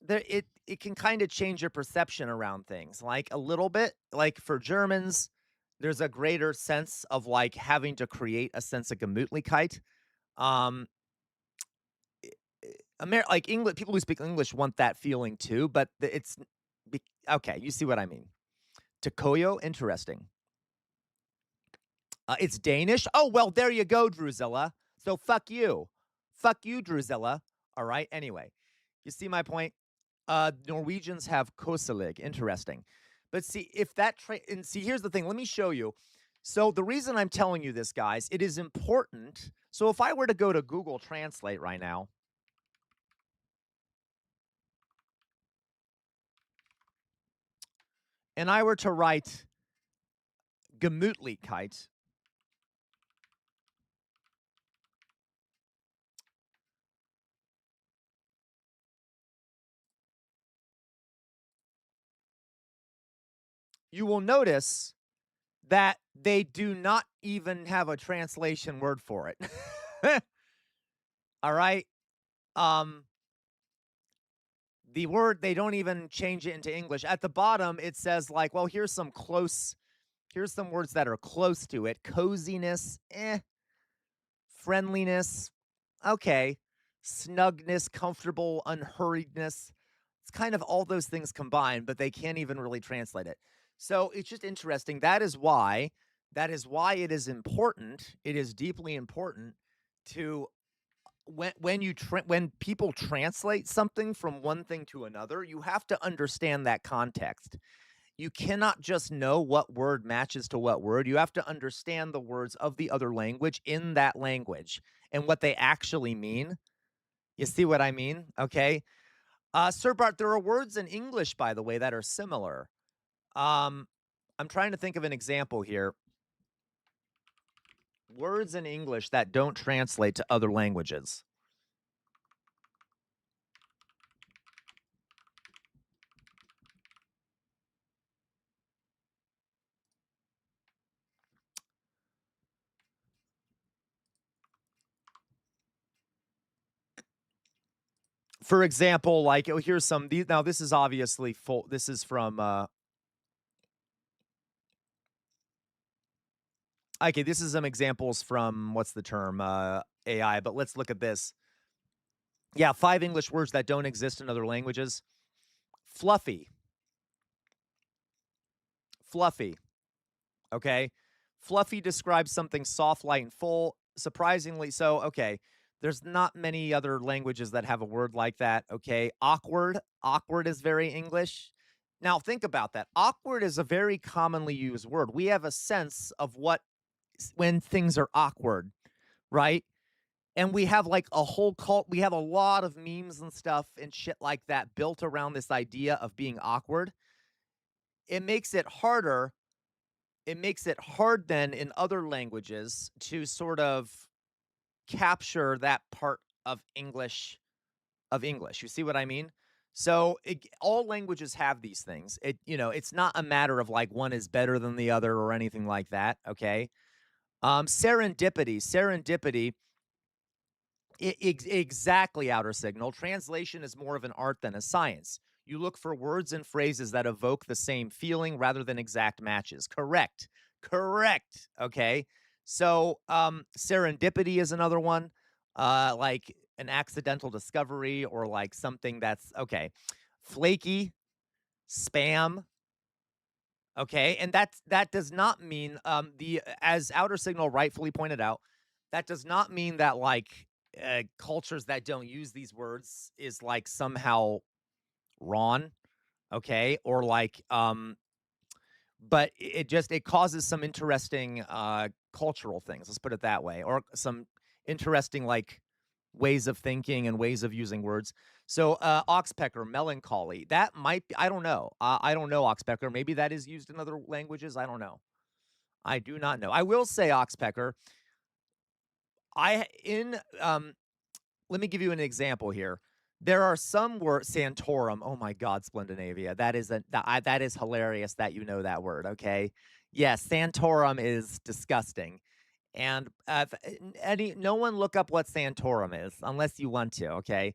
it can kind of change your perception around things, like a little bit. Like for Germans, there's a greater sense of like having to create a sense of Gemütlichkeit. Like English, people who speak English want that feeling too, but okay. You see what I mean? Takoyo, interesting. It's Danish. Oh well, there you go, Drusilla. So fuck you, Drusilla. All right. Anyway, you see my point. Norwegians have koselig. Interesting. But see, if that and see, here's the thing. Let me show you. So the reason I'm telling you this, guys, it is important. So if I were to go to Google Translate right now, and I were to write Gemütlichkeit, you will notice that they do not even have a translation word for it. All right. The word, they don't even change it into English. At the bottom, it says like, well, here's some words that are close to it. Coziness, friendliness, okay. Snugness, comfortable, unhurriedness. It's kind of all those things combined, but they can't even really translate it. So it's just interesting. That is why it is important. It is deeply important to when people translate something from one thing to another, you have to understand that context. You cannot just know what word matches to what word. You have to understand the words of the other language in that language and what they actually mean. You see what I mean? Okay. Sir Bart, there are words in English, by the way, that are similar. I'm trying to think of an example here. Words in English that don't translate to other languages. For example, like, oh, here's some. Now, this is obviously full. This is from. Okay, this is some examples from what's the term? AI. But let's look at this. Yeah, 5 English words that don't exist in other languages. Fluffy. Fluffy. Okay. Fluffy describes something soft, light, and full. Surprisingly so. Okay. There's not many other languages that have a word like that. Okay. Awkward. Awkward is very English. Now, think about that. Awkward is a very commonly used word. We have a sense of when things are awkward, right? And we have like a whole cult. We have a lot of memes and stuff and shit like that built around this idea of being awkward. It makes it harder. It makes it hard then in other languages to sort of capture that part of English. You see what I mean? So all languages have these things. It's not a matter of like one is better than the other or anything like that. Okay. Serendipity. Exactly, outer signal. Translation is more of an art than a science. You look for words and phrases that evoke the same feeling rather than exact matches. Correct. Okay. So serendipity is another one. Like an accidental discovery or like something that's okay. Flaky, spam. Okay, and that does not mean as outer signal rightfully pointed out, that does not mean that like cultures that don't use these words is like somehow wrong, okay, or like but it causes some interesting cultural things. Let's put it that way, or some interesting like ways of thinking and ways of using words. So oxpecker, melancholy. That might be, I don't know. I don't know oxpecker. Maybe that is used in other languages. I don't know. I do not know. I will say oxpecker. Let me give you an example here. There are some words, Santorum. Oh my God, Splendinavia. That is hilarious that you know that word. Okay, yes, Santorum is disgusting, and no one look up what Santorum is unless you want to. Okay,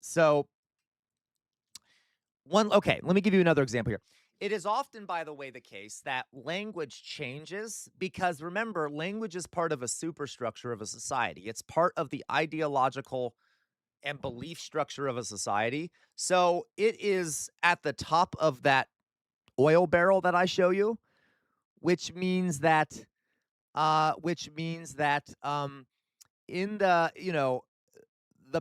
so okay, let me give you another example here. It is often, by the way, the case that language changes because, remember, language is part of a superstructure of a society. It's part of the ideological and belief structure of a society. So it is at the top of that oil barrel that I show you, which means that in the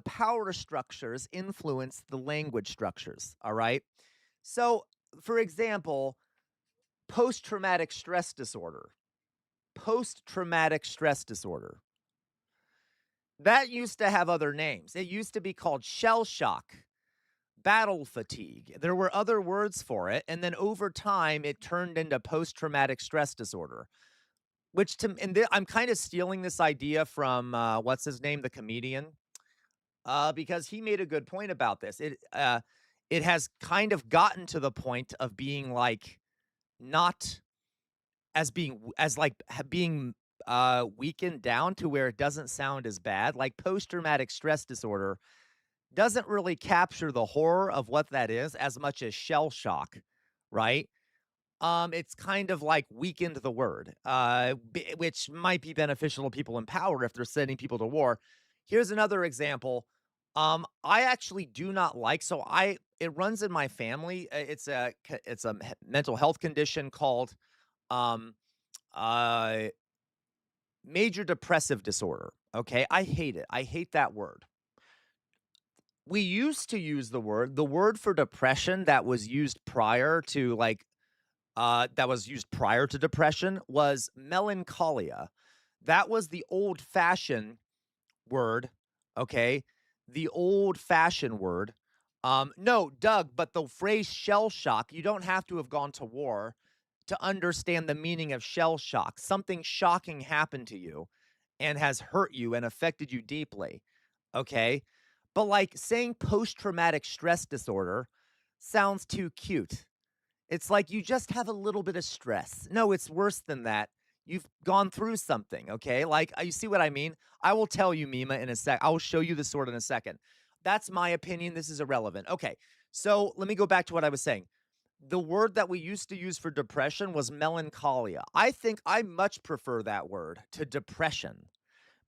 power structures influence the language structures. All right. So, for example, post-traumatic stress disorder. Post-traumatic stress disorder. That used to have other names. It used to be called shell shock, battle fatigue. There were other words for it. And then over time, it turned into post-traumatic stress disorder, I'm kind of stealing this idea from, what's his name, the comedian, because he made a good point about this. It has kind of gotten to the point of being like not being weakened down to where it doesn't sound as bad. Like post-traumatic stress disorder doesn't really capture the horror of what that is as much as shell shock, right? It's kind of like weakened the word, which might be beneficial to people in power if they're sending people to war. Here's another example. I actually do not like, so it runs in my family. It's a mental health condition called um uh major depressive disorder. Okay, I hate it. I hate that word. We used to use the word for depression that was used prior to depression was melancholia. That was the old-fashioned word, okay? The old-fashioned word. No, Doug, but the phrase shell shock, you don't have to have gone to war to understand the meaning of shell shock. Something shocking happened to you and has hurt you and affected you deeply, okay? But like saying post-traumatic stress disorder sounds too cute. It's like you just have a little bit of stress. No, it's worse than that. You've gone through something, okay? Like, you see what I mean? I will tell you, Mima, in a sec. I will show you the sword in a second. That's my opinion. This is irrelevant. Okay, so let me go back to what I was saying. The word that we used to use for depression was melancholia. I think I much prefer that word to depression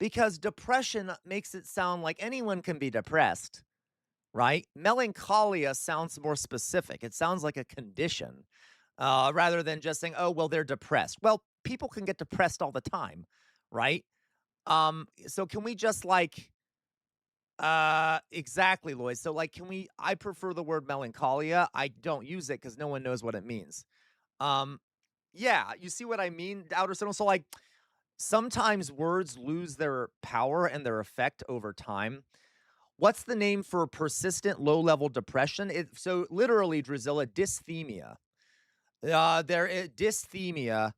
because depression makes it sound like anyone can be depressed, right? Melancholia sounds more specific. It sounds like a condition rather than just saying, oh, well, they're depressed. Well, people can get depressed all the time, right? So can we just exactly, Lloyd. So I prefer the word melancholia. I don't use it because no one knows what it means. Yeah, you see what I mean, Outer Signal? So sometimes words lose their power and their effect over time. What's the name for persistent low-level depression? So literally, Drizilla, dysthemia. Dysthemia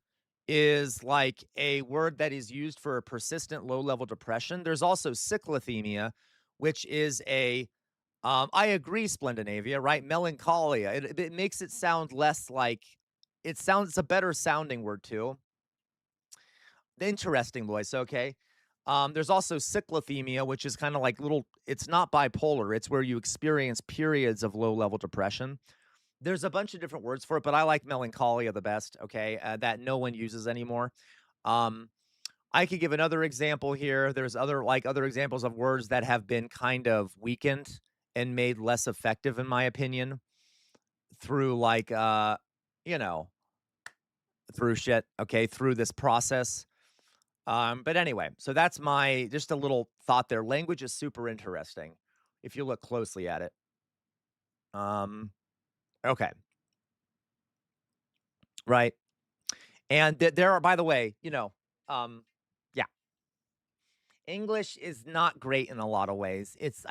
is like a word that is used for a persistent low-level depression. There's also cyclothemia, which is I agree, Splendinavia, right? Melancholia. It makes it sound less like, it's a better sounding word too. Interesting, Lois, okay. There's also cyclothemia, which is kind of like it's not bipolar. It's where you experience periods of low-level depression. There's a bunch of different words for it, but I like melancholia the best, okay, that no one uses anymore. I could give another example here. There's other examples of words that have been kind of weakened and made less effective, in my opinion, through through shit, okay, through this process. But anyway, so that's just a little thought there. Language is super interesting if you look closely at it. Okay. Right. And there are, by the way, yeah. English is not great in a lot of ways. It's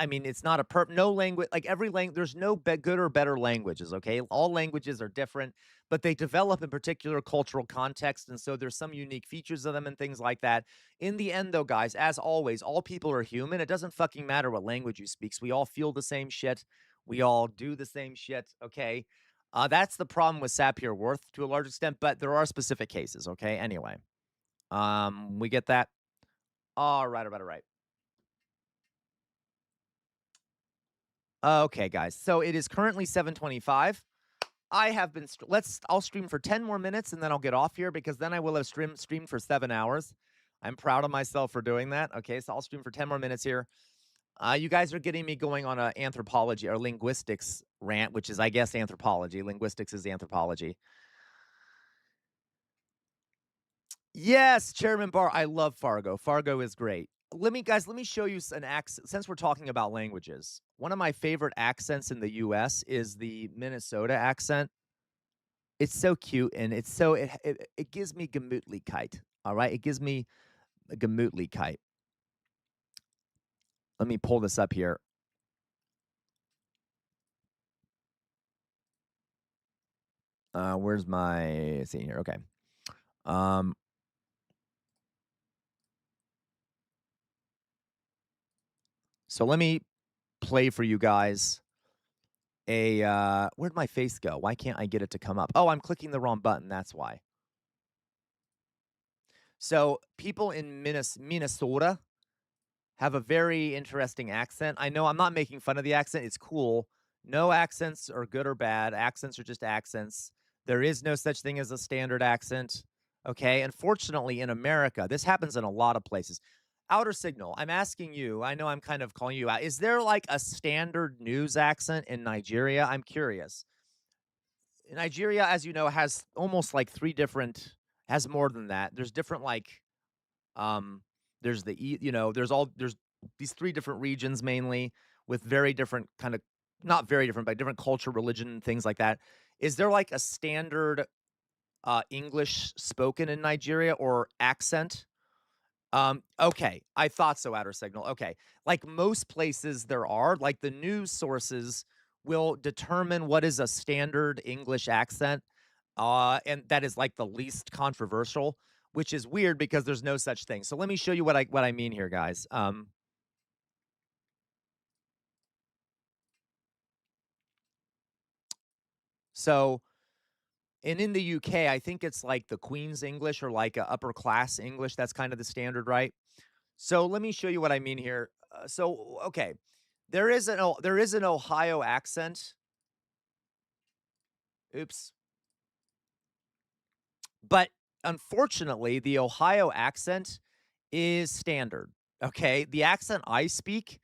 not no language, like every language, there's no good or better languages, okay? All languages are different, but they develop in particular cultural context, and so there's some unique features of them and things like that. In the end, though, guys, as always, all people are human. It doesn't fucking matter what language you speak. We all feel the same shit. We all do the same shit, okay? That's the problem with Sapir-Whorf to a large extent, but there are specific cases, okay? Anyway, we get that? All right. Okay, guys. So it is currently 7:25. I have been I'll stream for 10 more minutes and then I'll get off here because then I will have streamed for 7 hours. I'm proud of myself for doing that. Okay, so I'll stream for 10 more minutes here. You guys are getting me going on a anthropology or linguistics rant, which is, I guess, anthropology. Linguistics is anthropology. Yes, Chairman Barr. I love Fargo. Fargo is great. Let me show you an accent. Since we're talking about languages, one of my favorite accents in the U.S. is the Minnesota accent. It's so cute, and it gives me Gemütlichkeit. All right, it gives me a Gemütlichkeit. Let me pull this up here. Where's my scene here? Okay. So let me play for you guys where'd my face go? Why can't I get it to come up? Oh, I'm clicking the wrong button. That's why. So people in Minnesota have a very interesting accent. I know I'm not making fun of the accent. It's cool. No accents are good or bad. Accents are just accents. There is no such thing as a standard accent. Okay. Unfortunately, in America, this happens in a lot of places. Outer Signal, I'm asking you, I know I'm kind of calling you out. Is there like a standard news accent in Nigeria? I'm curious. Nigeria, as you know, has almost like has more than that. There's different um, there's there's these 3 different regions mainly with very different kind of, not very different, but different culture, religion, things like that. Is there like a standard English spoken in Nigeria or accent? Okay, I thought so, Outer Signal. Okay. Like most places there are, like the news sources will determine what is a standard English accent, and that is like the least controversial, which is weird because there's no such thing. So let me show you what I mean here, guys. So and in the UK, I think it's like the Queen's English or like a upper class English. That's kind of the standard, right? So let me show you what I mean here. Okay, there is an Ohio accent. Oops. But unfortunately, the Ohio accent is standard. Okay, the accent I speak,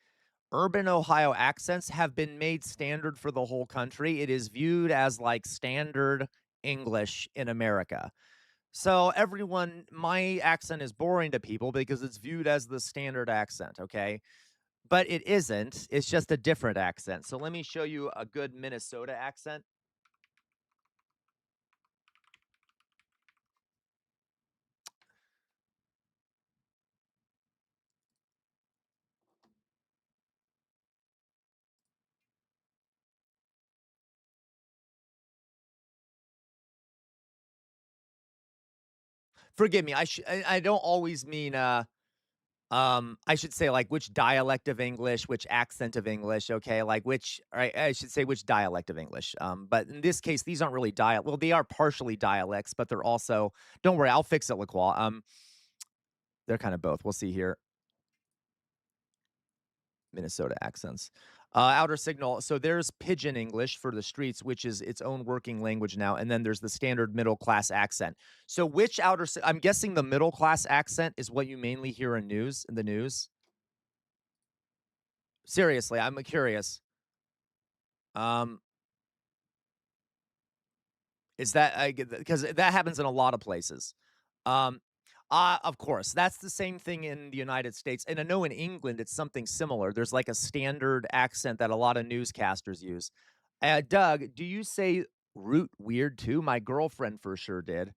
urban Ohio accents, have been made standard for the whole country. It is viewed as like standard English in America. So my accent is boring to people because it's viewed as the standard accent, okay? But it isn't. It's just a different accent. So let me show you a good Minnesota accent. Forgive me. I don't always mean I should say like which dialect of English, which accent of English, okay? Like I should say which dialect of English. But in this case, these aren't really well, they are partially dialects, but they're also, don't worry, I'll fix it, LaQual. They're kind of both. We'll see here. Minnesota accents. Outer Signal. So there's Pidgin English for the streets, which is its own working language now, and then there's the standard middle class accent. So which I'm guessing the middle class accent is what you mainly hear in the news. Seriously, I'm curious. Is that because that happens in a lot of places. Of course, that's the same thing in the United States, and I know in England it's something similar. There's like a standard accent that a lot of newscasters use. Doug, do you say root weird too? My girlfriend for sure did.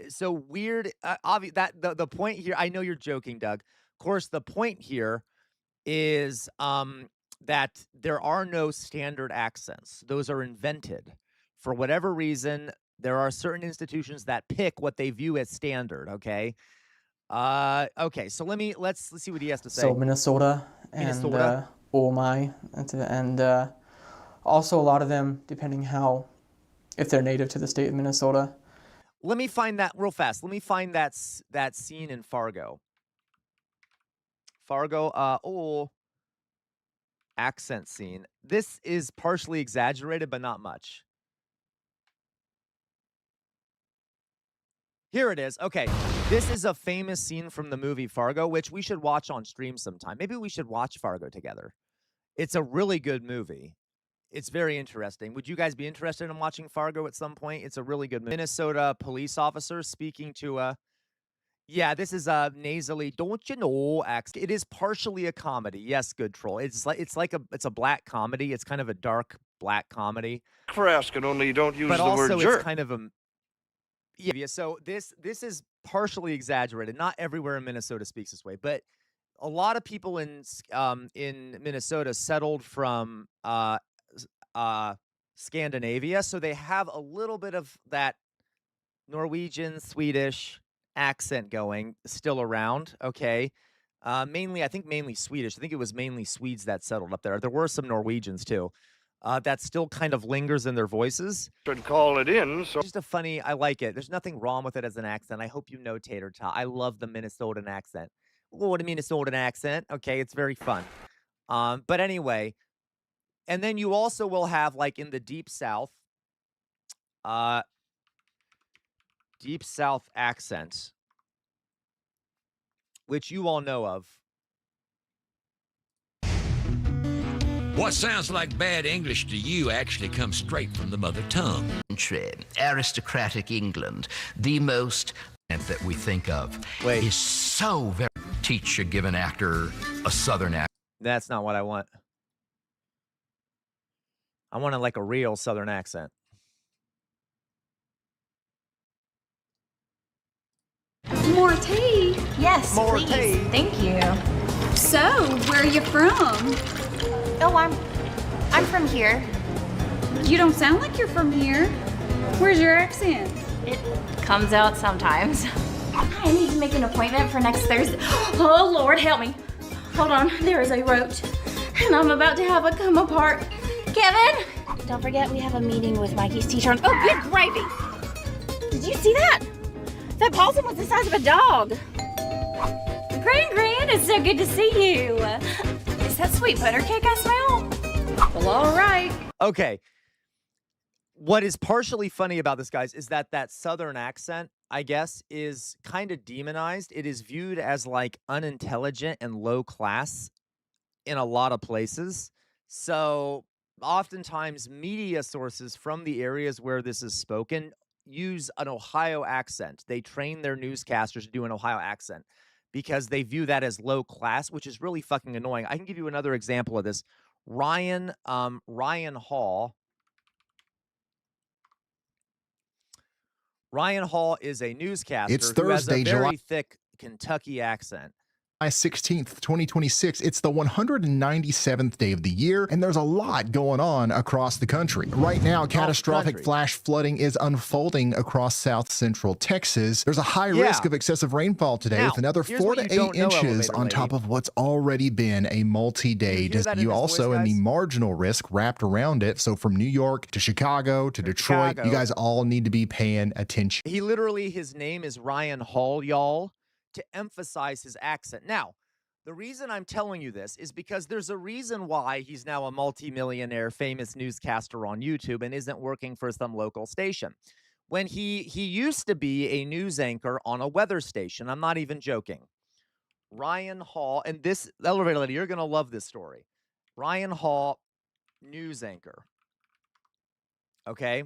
So weird. Obvious that the point here. I know you're joking, Doug. Of course, the point here is that there are no standard accents. Those are invented for whatever reason. There are certain institutions that pick what they view as standard, okay? Okay, so let's see what he has to say. So Minnesota and Omai, and also a lot of them, depending if they're native to the state of Minnesota. Let me find that real fast. Let me find that scene in Fargo. Accent scene. This is partially exaggerated, but not much. Here it is. Okay, this is a famous scene from the movie Fargo, which we should watch on stream sometime. Maybe we should watch Fargo together. It's a really good movie. It's very interesting. Would you guys be interested in watching Fargo at some point? It's a really good movie. Minnesota police officer speaking to yeah, this is a nasally, don't you know, accent. It is partially a comedy. Yes, good troll. It's a black comedy. It's kind of a dark black comedy. For asking, only you don't use but the also word jerk. It's kind of a yeah. So this is partially exaggerated. Not everywhere in Minnesota speaks this way, but a lot of people in Minnesota settled from Scandinavia, so they have a little bit of that Norwegian, Swedish accent going still around. Okay, I think mainly Swedish. I think it was mainly Swedes that settled up there. There were some Norwegians too. That still kind of lingers in their voices. Should call it in. So just I like it. There's nothing wrong with it as an accent. I hope you know, Tater Tot. I love the Minnesotan accent. What a Minnesotan accent. Okay, it's very fun. But anyway, and then you also will have like in the Deep South accent. which you all know of. What sounds like bad English to you actually comes straight from the mother tongue. Aristocratic England, the most that we think of, is so very. Teach a given actor a Southern accent. That's not what I want. I want like a real Southern accent. More tea? Yes, More please. tea. Thank you. So, where are you from? Oh, I'm from here. You don't sound like you're from here. Where's your accent? It comes out sometimes. I need to make an appointment for next Thursday. Oh, Lord, help me. Hold on, there is a roach, and I'm about to have a come apart. Kevin! Don't forget we have a meeting with Mikey's teacher on— Oh, good gravy! Did you see that? That possum was the size of a dog. Gran, it's so good to see you. Is that sweet butter cake I smell? Well, all right. Okay. What is partially funny about this, guys, is that Southern accent, I guess, is kind of demonized. It is viewed as like unintelligent and low class in a lot of places. So oftentimes media sources from the areas where this is spoken use an Ohio accent. They train their newscasters to do an Ohio accent because they view that as low class, which is really fucking annoying. I can give you another example of this. Ryan Hall. Ryan Hall is a newscaster It's who has a Thursday, very July thick Kentucky accent. 16th, 2026. It's the 197th day of the year, and there's a lot going on across the country. Right now, catastrophic flash flooding is unfolding across south central Texas. There's a high risk of excessive rainfall today, with another 4 to 8 inches on top of what's already been a multi-day. You also in the marginal risk wrapped around it. So from New York to Chicago to Detroit, you guys all need to be paying attention. He literally, his name is Ryan Hall, y'all, to emphasize his accent. Now, the reason I'm telling you this is because there's a reason why he's now a multimillionaire famous newscaster on YouTube and isn't working for some local station. When he used to be a news anchor on a weather station. I'm not even joking. Ryan Hall, and this elevator lady, you're going to love this story. Ryan Hall, news anchor. Okay?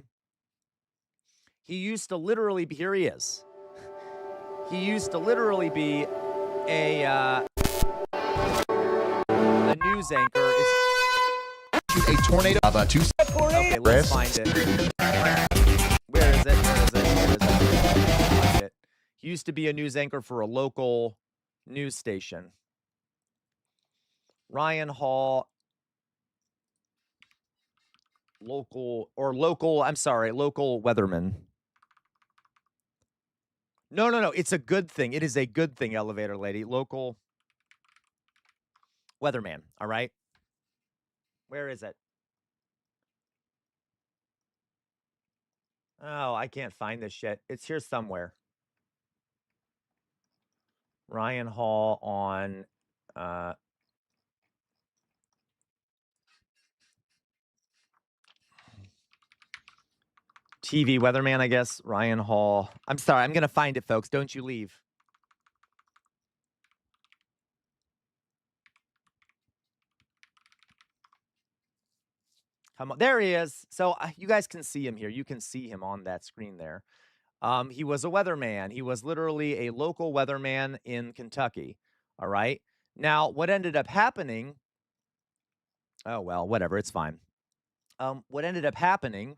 He used to literally be, here he is. He used to literally be a news anchor. A tornado. Okay, let's find it. Where is it? Find it. He used to be a news anchor for a local news station. Ryan Hall. Local weatherman. No. It's a good thing. It is a good thing, elevator lady. Local weatherman. All right. Where is it? Oh, I can't find this shit. It's here somewhere. Ryan Hall on TV weatherman, I guess. Ryan Hall. I'm sorry. I'm going to find it, folks. Don't you leave. Come on. There he is. So you guys can see him here. You can see him on that screen there. He was a weatherman. He was literally a local weatherman in Kentucky. All right. Now, what ended up happening... Oh, well, whatever. It's fine. What ended up happening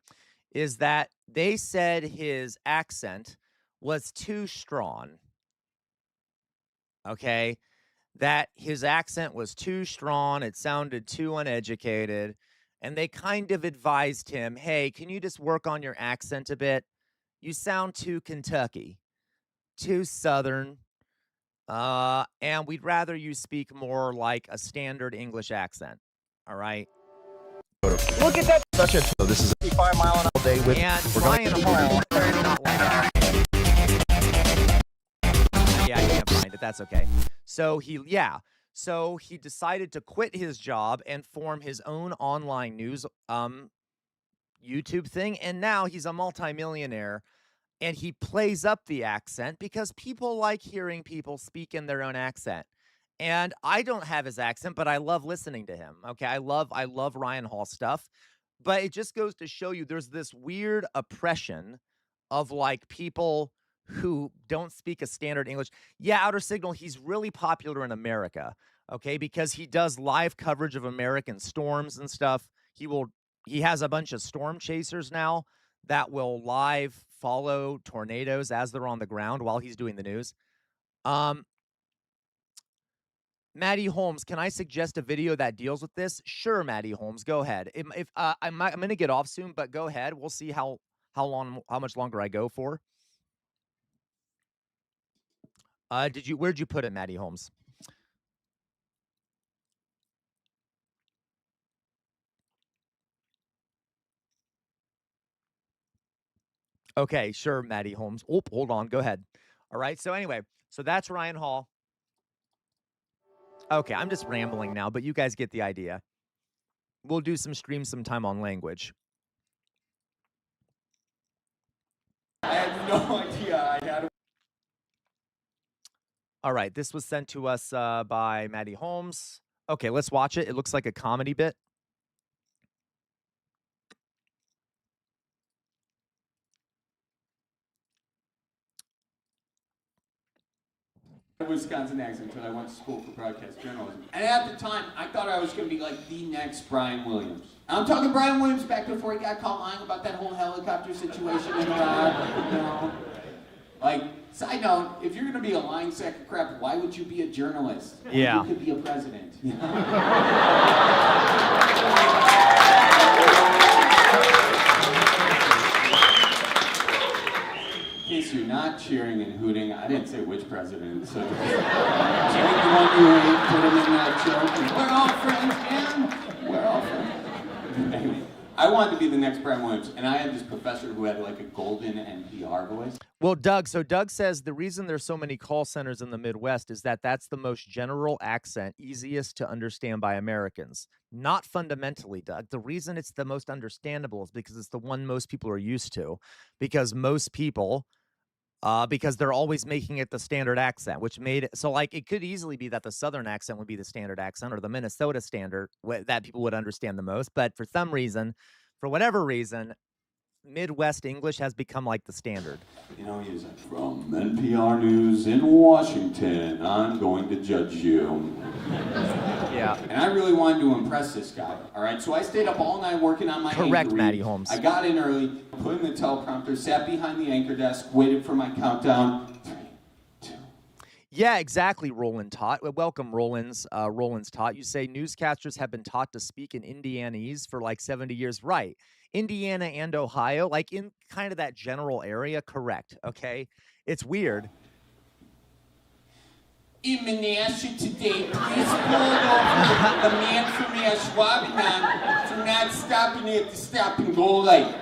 is that they said his accent was too strong. Okay? That his accent was too strong. It sounded too uneducated. And they kind of advised him, hey, can you just work on your accent a bit? You sound too Kentucky, too Southern. And we'd rather you speak more like a standard English accent. All right? Look at that. Such a. So this is a 55-mile-an-hour day with. And Ryan Hall. Yeah, I can't find it. That's okay. So he decided to quit his job and form his own online news YouTube thing, and now he's a multimillionaire and he plays up the accent because people like hearing people speak in their own accent. And I don't have his accent, but I love listening to him. Okay, I love Ryan Hall stuff, but it just goes to show you there's this weird oppression of like people who don't speak a standard English. Yeah, Outer Signal, he's really popular in America, okay, because he does live coverage of American storms and stuff. He has a bunch of storm chasers now that will live follow tornadoes as they're on the ground while he's doing the news. Maddie Holmes, can I suggest a video that deals with this? Sure, Maddie Holmes, go ahead. If I'm going to get off soon, but go ahead. We'll see how much longer I go for. Where'd you put it, Maddie Holmes? Okay, sure, Maddie Holmes. Oh, hold on. Go ahead. All right. So anyway, so that's Ryan Hall. Okay, I'm just rambling now, but you guys get the idea. We'll do some streams sometime on language. I had no idea I had. All right, this was sent to us by Maddie Holmes. Okay, let's watch it. It looks like a comedy bit. Wisconsin accent until I went to school for broadcast journalism. And at the time, I thought I was going to be like the next Brian Williams. I'm talking Brian Williams back before he got caught lying about that whole helicopter situation in Iraq, you know. Like, side note, if you're going to be a lying sack of crap, why would you be a journalist? Yeah. You could be a president. In case you're not cheering and hooting, I didn't say which president, so just take the one you hate, put him in that joke, and we're all friends, man. We're all friends. Anyway, I wanted to be the next Brian Williams, and I had this professor who had like a golden NPR voice. Well, Doug says the reason there's so many call centers in the Midwest is that that's the most general accent, easiest to understand by Americans. Not fundamentally, Doug. The reason it's the most understandable is because it's the one most people are used to. Because most people, because they're always making it the standard accent, which made it so like it could easily be that the Southern accent would be the standard accent or the Minnesota standard that people would understand the most. But for some reason, for whatever reason, Midwest English has become like the standard. You know, he's like, from NPR News in Washington, I'm going to judge you. Yeah. And I really wanted to impress this guy, all right? So I stayed up all night working on my Correct, anchor Maddie read. Holmes. I got in early, put in the teleprompter, sat behind the anchor desk, waited for my countdown. 3, 2. Yeah, exactly, Roland Tot. Welcome, Roland's Tot. You say newscasters have been taught to speak in Indianese for like 70 years. Right. Indiana and Ohio, like in kind of that general area, correct, okay? It's weird. In Menasha today, please pull over the man from Ashwaubenon for not stopping at the stop and go light.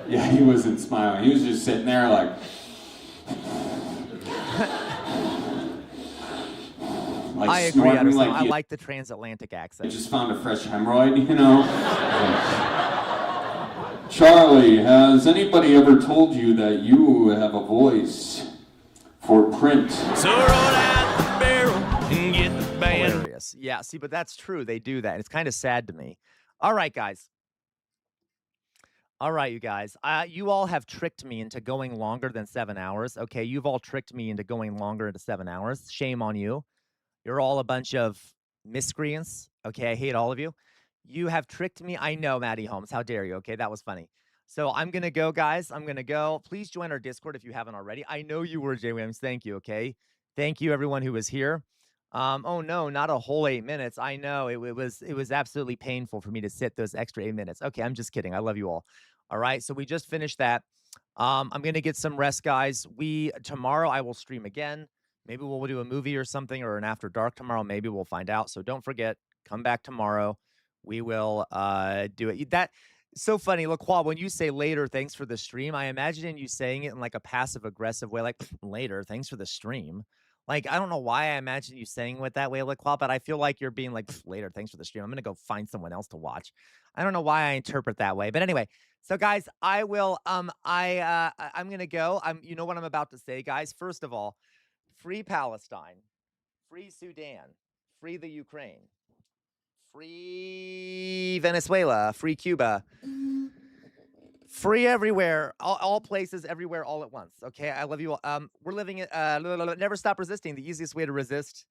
Yeah, he wasn't smiling. He was just sitting there like... like I agree, Anderson. like I like the transatlantic accent. I just found a fresh hemorrhoid, you know? Charlie, has anybody ever told you that you have a voice for print? So roll out the barrel and get the band. Hilarious. Yeah, see, but that's true. They do that. It's kind of sad to me. All right, guys. All right, you guys. You all have tricked me into going longer than 7 hours. Okay, you've all tricked me into going longer into 7 hours. Shame on you. You're all a bunch of miscreants. Okay, I hate all of you. You have tricked me. I know, Maddie Holmes. How dare you? Okay, that was funny. So I'm going to go, guys. I'm going to go. Please join our Discord if you haven't already. I know you were, Jay Williams. Thank you, okay? Thank you, everyone who was here. Oh, no, not a whole 8 minutes. I know. It was absolutely painful for me to sit those extra 8 minutes. Okay, I'm just kidding. I love you all. All right, so we just finished that. I'm going to get some rest, guys. Tomorrow I will stream again. Maybe we'll do a movie or something or an After Dark tomorrow. Maybe we'll find out. So don't forget, come back tomorrow. We will do it. That's so funny. Look, Qual, when you say later, thanks for the stream, I imagine you saying it in like a passive-aggressive way, like later, thanks for the stream. Like, I don't know why I imagine you saying it that way, Liqua, but I feel like you're being like, later, thanks for the stream. I'm going to go find someone else to watch. I don't know why I interpret that way. But anyway, so guys, I'm going to go. You know what I'm about to say, guys? First of all, free Palestine, free Sudan, free the Ukraine, free Venezuela, free Cuba. Free everywhere, all places, everywhere, all at once. Okay, I love you all. We're living it. Never stop resisting. The easiest way to resist.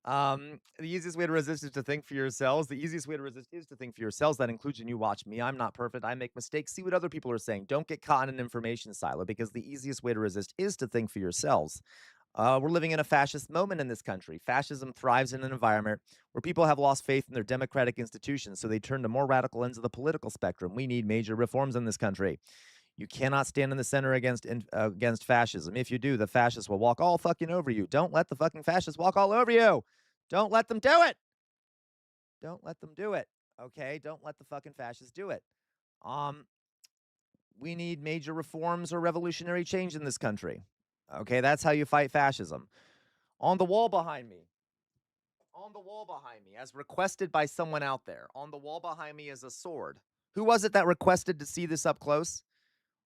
The easiest way to resist is to think for yourselves. The easiest way to resist is to think for yourselves. That includes you watch me. I'm not perfect. I make mistakes. See what other people are saying. Don't get caught in an information silo, because the easiest way to resist is to think for yourselves. We're living in a fascist moment in this country. Fascism thrives in an environment where people have lost faith in their democratic institutions, so they turn to more radical ends of the political spectrum. We need major reforms in this country. You cannot stand in the center against fascism. If you do, the fascists will walk all fucking over you. Don't let the fucking fascists walk all over you. Don't let them do it. Don't let them do it. Okay? Don't let the fucking fascists do it. We need major reforms or revolutionary change in this country. Okay, that's how you fight fascism. On the wall behind me, as requested by someone out there, on the wall behind me is a sword. Who was it that requested to see this up close?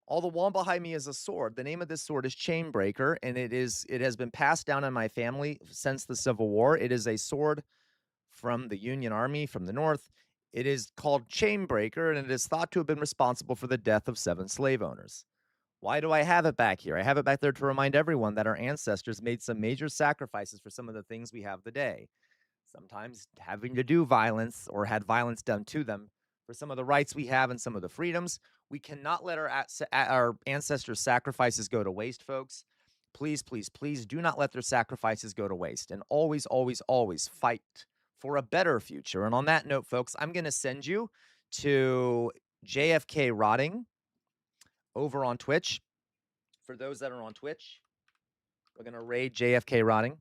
On the wall behind me is a sword. The name of this sword is Chainbreaker, and it has been passed down in my family since the Civil War. It is a sword from the Union Army from the North. It is called Chainbreaker, and it is thought to have been responsible for the death of 7 slave owners. Why do I have it back here? I have it back there to remind everyone that our ancestors made some major sacrifices for some of the things we have today. Sometimes having to do violence or had violence done to them for some of the rights we have and some of the freedoms. We cannot let our ancestors' sacrifices go to waste, folks. Please, please, please do not let their sacrifices go to waste. And always, always, always fight for a better future. And on that note, folks, I'm going to send you to JFK Rotting over on Twitch. For those that are on Twitch, we're going to raid JFK Rotting,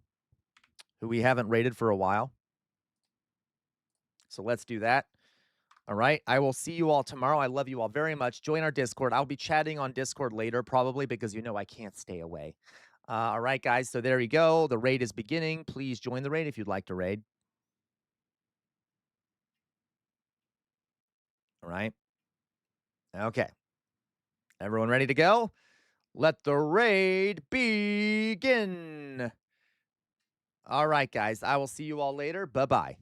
who we haven't raided for a while. So let's do that. All right. I will see you all tomorrow. I love you all very much. Join our Discord. I'll be chatting on Discord later, probably, because I can't stay away. All right, guys. So there you go. The raid is beginning. Please join the raid if you'd like to raid. All right. Okay. Everyone ready to go? Let the raid begin. All right, guys. I will see you all later. Bye-bye.